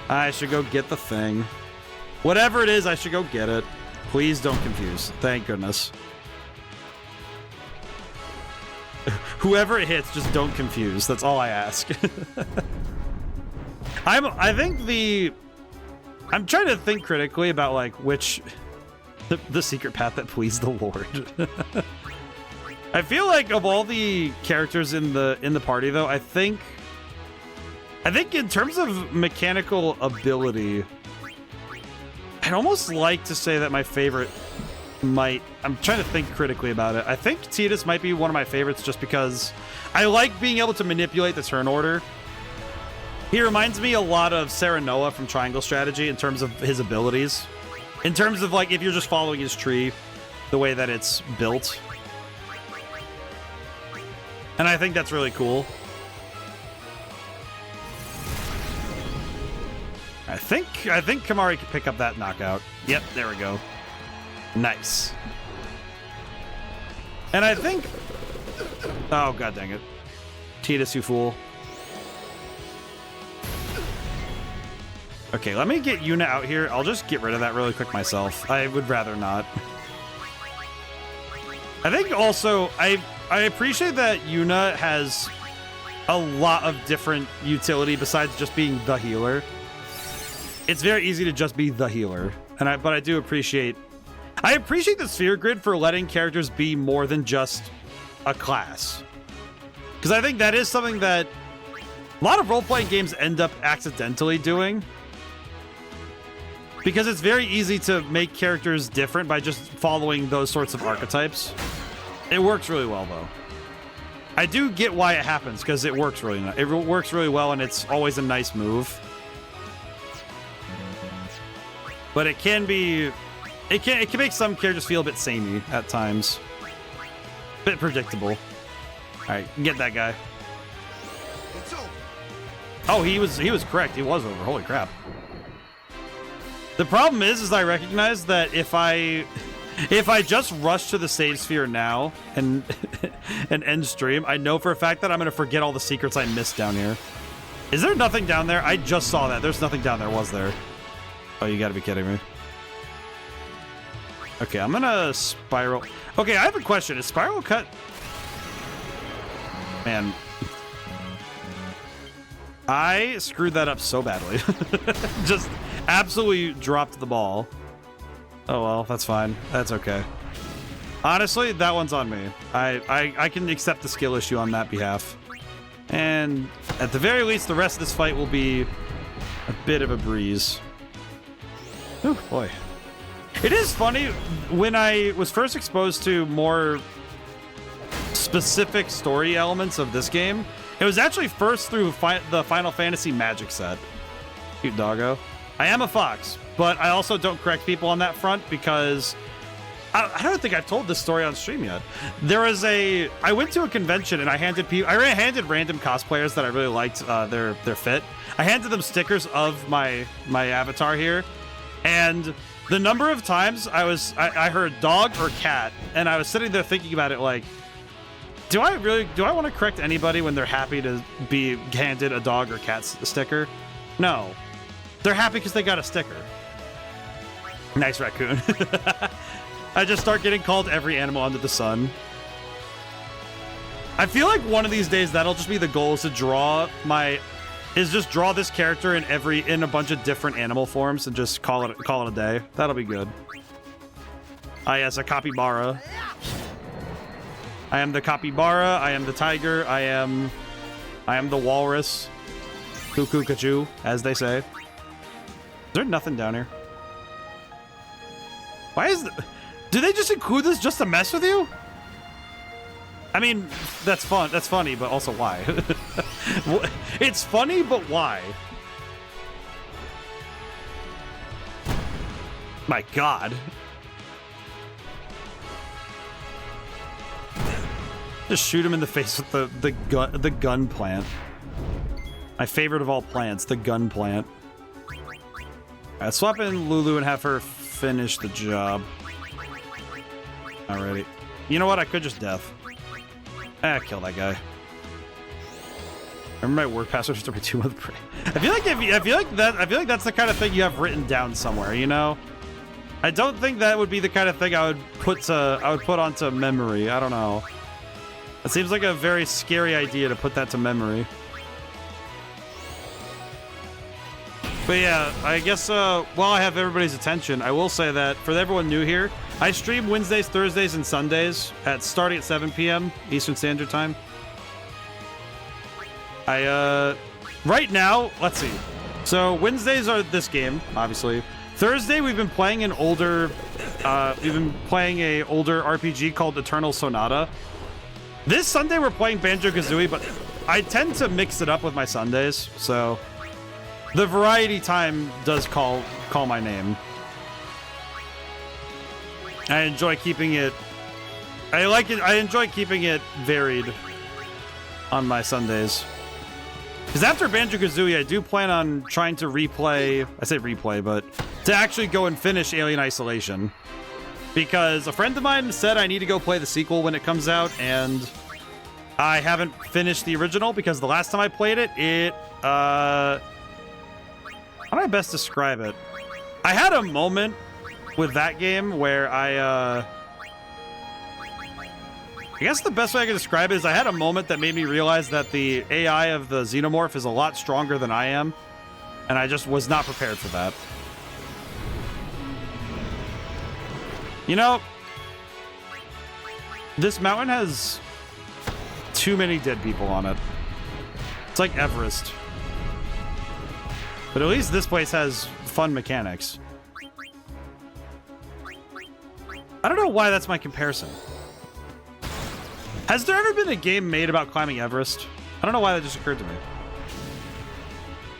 I should go get the thing. Whatever it is, I should go get it. Please don't confuse. Thank goodness. Whoever it hits, just don't confuse. That's all I ask. I'm trying to think critically about like which the secret path that pleased the Lord. I feel like of all the characters in the party though, I think in terms of mechanical ability, I'd almost like to say that my favorite I'm trying to think critically about it. I think Tidus might be one of my favorites just because I like being able to manipulate the turn order. He reminds me a lot of Serenoa from Triangle Strategy in terms of his abilities. In terms of, like, if you're just following his tree, the way that it's built. And I think that's really cool. I think Kamari could pick up that knockout. Yep, there we go. Nice. And I think... Oh, god dang it. Tidus, you fool. Okay, let me get Yuna out here. I'll just get rid of that really quick myself. I would rather not. I think also, I appreciate that Yuna has a lot of different utility besides just being the healer. It's very easy to just be the healer. But I do appreciate... I appreciate the sphere grid for letting characters be more than just a class. Because I think that is something that a lot of role-playing games end up accidentally doing. Because it's very easy to make characters different by just following those sorts of archetypes. It works really well, though. I do get why it happens, because it works really well, and it's always a nice move. But it can be... It can make some characters feel a bit samey at times. A bit predictable. Alright, get that guy. Oh, he was correct. He was over. Holy crap. The problem is I recognize that if I just rush to the save sphere now and end stream, I know for a fact that I'm going to forget all the secrets I missed down here. Is there nothing down there? I just saw that. There's nothing down there, was there? Oh, you got to be kidding me. Okay, I'm going to spiral. Okay, I have a question. Is spiral cut? Man. I screwed that up so badly. Just absolutely dropped the ball. Oh well, that's fine. That's okay. Honestly, that one's on me. I can accept the skill issue on that behalf. And at the very least, the rest of this fight will be a bit of a breeze. Oh boy. It is funny, when I was first exposed to more specific story elements of this game, it was actually first through the Final Fantasy Magic set. Cute doggo. I am a fox, but I also don't correct people on that front because I don't think I've told this story on stream yet. I went to a convention and I handed random cosplayers that I really liked their fit. I handed them stickers of my avatar here, and the number of times I heard dog or cat, and I was sitting there thinking about it like, do I want to correct anybody when they're happy to be handed a dog or cat sticker? No. They're happy because they got a sticker. Nice raccoon. I just start getting called every animal under the sun. I feel like one of these days that'll just be the goal, is to draw this character in a bunch of different animal forms and just call it a day. That'll be good. Ah yes, a capybara. I am the capybara, I am the tiger, I am the walrus. Cuckoo cachoo, as they say. Is there nothing down here? Why is do they just include this just to mess with you? I mean, that's fun. That's funny, but also why? It's funny, but why? My God. Just shoot him in the face with the gun plant. My favorite of all plants, the gun plant. Alright, swap in Lulu and have her finish the job. Alrighty. You know what? I could just death. Kill that guy. Remember my word password to two with prey. I feel like that's the kind of thing you have written down somewhere, you know? I don't think that would be the kind of thing I would put onto memory. I don't know. It seems like a very scary idea to put that to memory. But yeah, I guess while I have everybody's attention, I will say that for everyone new here, I stream Wednesdays, Thursdays, and Sundays starting at 7 p.m. Eastern Standard Time. Right now, let's see. So Wednesdays are this game, obviously. Thursday we've been playing an older RPG called Eternal Sonata. This Sunday we're playing Banjo-Kazooie, but I tend to mix it up with my Sundays, so The variety time does call my name. I enjoy keeping it. I like it. I enjoy keeping it varied on my Sundays. Because after Banjo-Kazooie, I do plan on trying to replay. I say replay, but to actually go and finish Alien Isolation. Because a friend of mine said I need to go play the sequel when it comes out, and I haven't finished the original because the last time I played it, how do I best describe it? I had a moment with that game where I guess the best way I can describe it is I had a moment that made me realize that the AI of the Xenomorph is a lot stronger than I am, and I just was not prepared for that. You know, this mountain has too many dead people on it. It's like Everest. But at least this place has fun mechanics. I don't know why that's my comparison. Has there ever been a game made about climbing Everest? I don't know why that just occurred to me.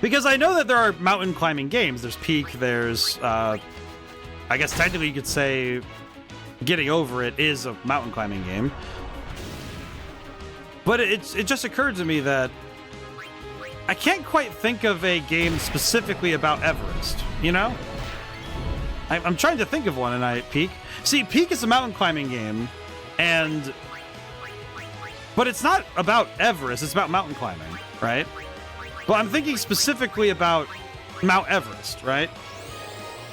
Because I know that there are mountain climbing games. There's Peak, there's, I guess technically you could say Getting Over It is a mountain climbing game. But it just occurred to me that I can't quite think of a game specifically about Everest, you know? I'm trying to think of one, and Peak. See, Peak is a mountain climbing game, but it's not about Everest, it's about mountain climbing, right? But I'm thinking specifically about Mount Everest, right?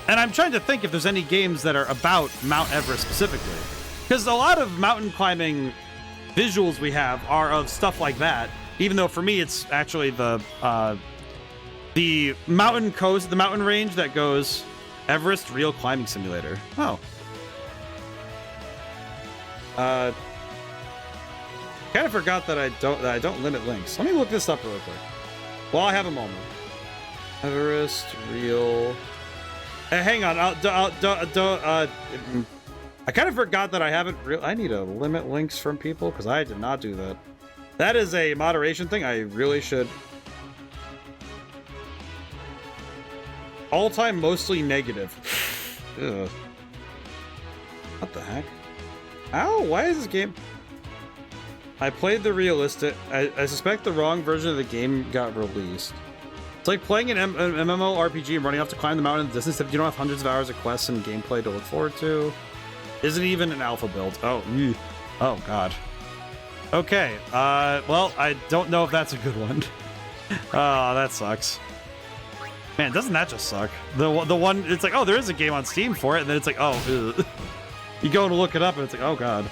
And I'm trying to think if there's any games that are about Mount Everest specifically. Because a lot of mountain climbing visuals we have are of stuff like that, even though for me it's actually the mountain coast, the mountain range that goes Everest Real Climbing Simulator. Oh. Kind of forgot that I don't limit links. Let me look this up real quick. While I have a moment. Everest Real. Hang on. I kind of forgot that I haven't. I need to limit links from people because I did not do that. That is a moderation thing. I really should. All time mostly negative. Ugh. What the heck? Ow, why is this game... I played the realistic... I suspect the wrong version of the game got released. It's like playing an MMORPG and running off to climb the mountain in the distance if you don't have hundreds of hours of quests and gameplay to look forward to. Isn't even an alpha build. Oh, oh god. Okay, well, I don't know if that's a good one. Oh, that sucks. Man, doesn't that just suck? The one, it's like, oh, there is a game on Steam for it, and then it's like, oh, ugh. You go and look it up, and it's like, oh god.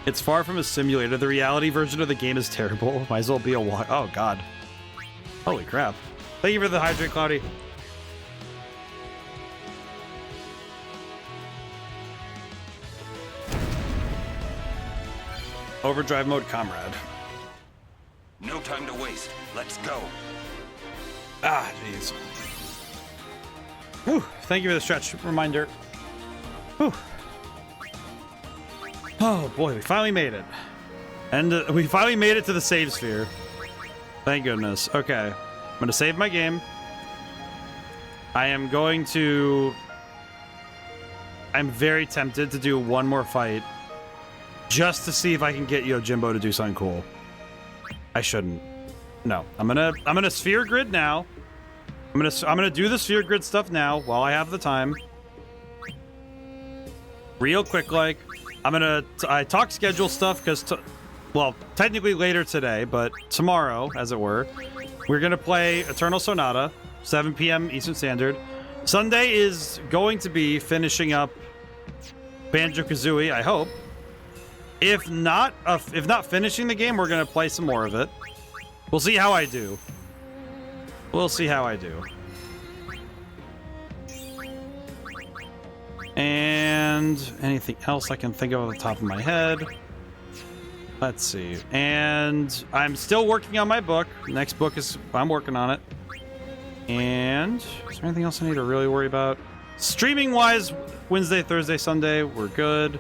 It's far from a simulator. The reality version of the game is terrible. Might as well be a walk. Oh god. Holy crap. Thank you for the hydrate, Cloudy. Overdrive mode, comrade. No time to waste. Let's go. Ah, jeez. Whew. Thank you for the stretch reminder. Whew. Oh boy, we finally made it. And we finally made it to the save sphere. Thank goodness. Okay. I'm going to save my game. I am going to... I'm very tempted to do one more fight. Just to see if I can get Yojimbo to do something cool. I shouldn't. No. I'm gonna sphere grid now. I'm gonna do the sphere grid stuff now while I have the time. Real quick, like, I talk schedule stuff because, well, technically later today, but tomorrow, as it were, we're gonna play Eternal Sonata, 7 p.m. Eastern Standard. Sunday is going to be finishing up Banjo-Kazooie, I hope. If not finishing the game, we're gonna play some more of it. We'll see how I do. We'll see how I do. And anything else I can think of off the top of my head? Let's see. And I'm still working on my book. Next book is... I'm working on it. And is there anything else I need to really worry about? Streaming-wise, Wednesday, Thursday, Sunday, we're good.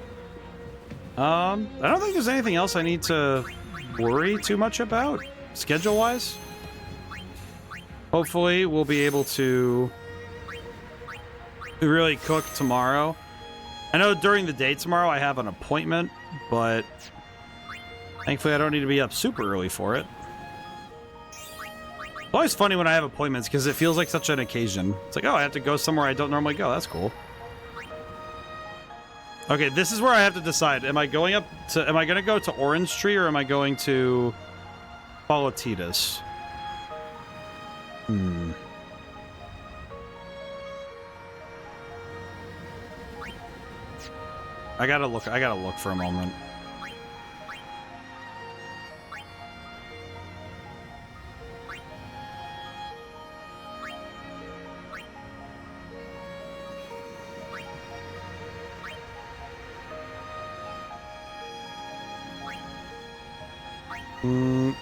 I don't think there's anything else I need to worry too much about, schedule-wise. Hopefully, we'll be able to really cook tomorrow. I know during the day tomorrow I have an appointment, but thankfully I don't need to be up super early for it. It's always funny when I have appointments because it feels like such an occasion. It's like, oh, I have to go somewhere I don't normally go. That's cool. Okay, this is where I have to decide. Am I going to go to Orange Tree or am I going to follow Titus? I gotta look for a moment.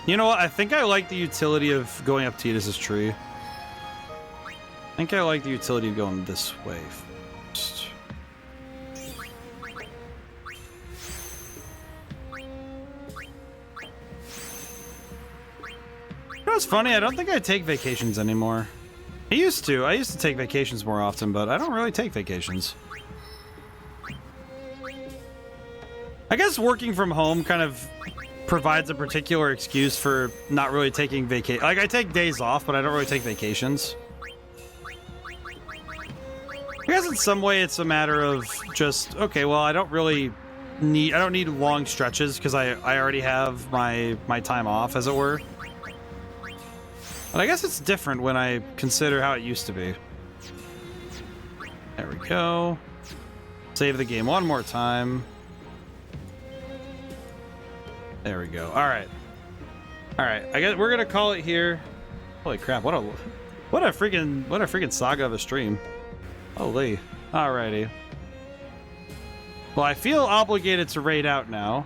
You know what? I think I like the utility of going up Titus's tree. I think I like the utility of going this way first. You know what's funny? I don't think I take vacations anymore. I used to. I used to take vacations more often, but I don't really take vacations. I guess working from home kind of provides a particular excuse for not really taking vacation. Like, I take days off, but I don't really take vacations. I guess in some way it's a matter of just, okay, well, I don't need long stretches because I already have my time off, as it were. But I guess it's different when I consider how it used to be. There we go. Save the game one more time. There we go. All right. I guess we're gonna call it here. Holy crap! What a freaking saga of a stream. Holy. Alrighty. Well, I feel obligated to raid out now.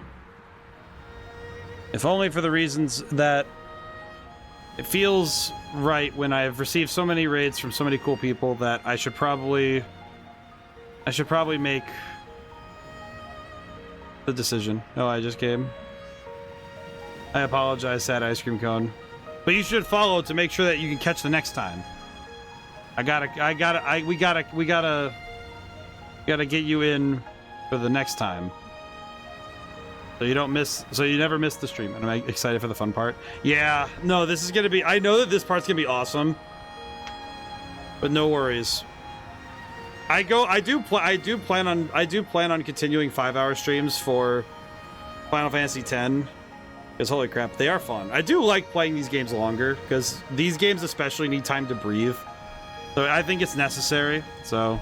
If only for the reasons that it feels right when I've received so many raids from so many cool people that I should probably make the decision. Oh, I just came. I apologize, Sad Ice Cream Cone. But you should follow to make sure that you can catch the next time. We gotta get you in for the next time. So you never miss the stream. And I'm excited for the fun part. Yeah, no, this is gonna be, I know that this part's gonna be awesome. But no worries. I do plan on continuing 5-hour streams for Final Fantasy X. Because holy crap, they are fun. I do like playing these games longer, because these games especially need time to breathe. So I think it's necessary, so.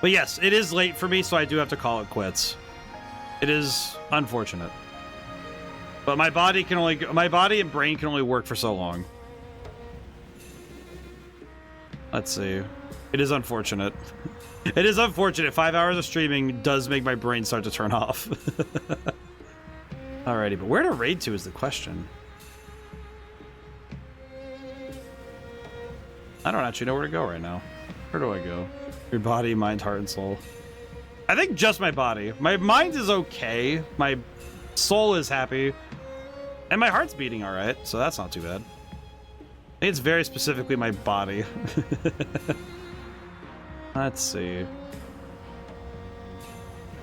But yes, it is late for me, so I do have to call it quits. It is unfortunate. But my body and brain can only work for so long. Let's see. It is unfortunate. It is unfortunate. 5 hours of streaming does make my brain start to turn off. Alrighty, but where to raid to is the question. I don't actually know where to go right now. Where do I go? Your body, mind, heart, and soul. I think just my body. My mind is okay. My soul is happy. And my heart's beating alright, so that's not too bad. I think it's very specifically my body. Let's see.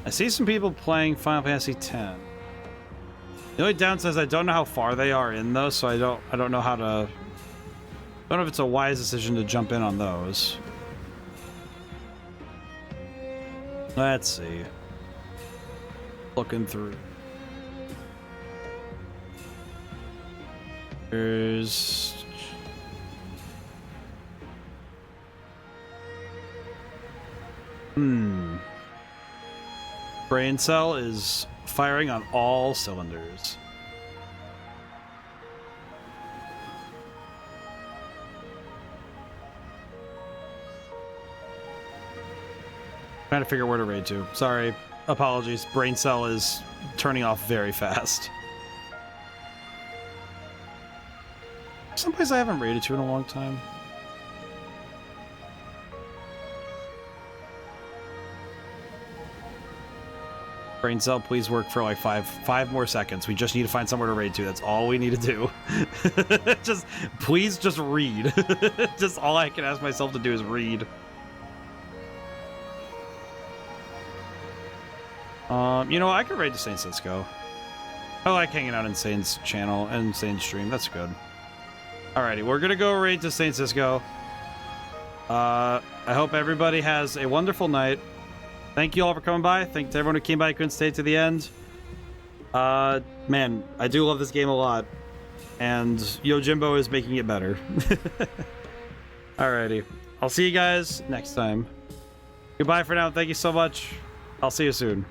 I see some people playing Final Fantasy X. The only downside is I don't know how far they are in those, so I don't know how to. I don't know if it's a wise decision to jump in on those. Let's see. Looking through. There's. Brain cell is firing on all cylinders. Trying to figure where to raid to. Sorry. Apologies. Brain cell is turning off very fast. Someplace I haven't raided to in a long time. Brain cell, please work for like five more seconds. We just need to find somewhere to raid to. That's all we need to do. Please just read. Just all I can ask myself to do is read. You know, I could raid to Saint Cisco. I like hanging out in Saint's channel and Saint's stream. That's good. Alrighty, we're gonna go raid to Saint Cisco. I hope everybody has a wonderful night. Thank you all for coming by. Thank to everyone who came by and couldn't stay to the end. Man, I do love this game a lot. And Yojimbo is making it better. Alrighty. I'll see you guys next time. Goodbye for now. Thank you so much. I'll see you soon.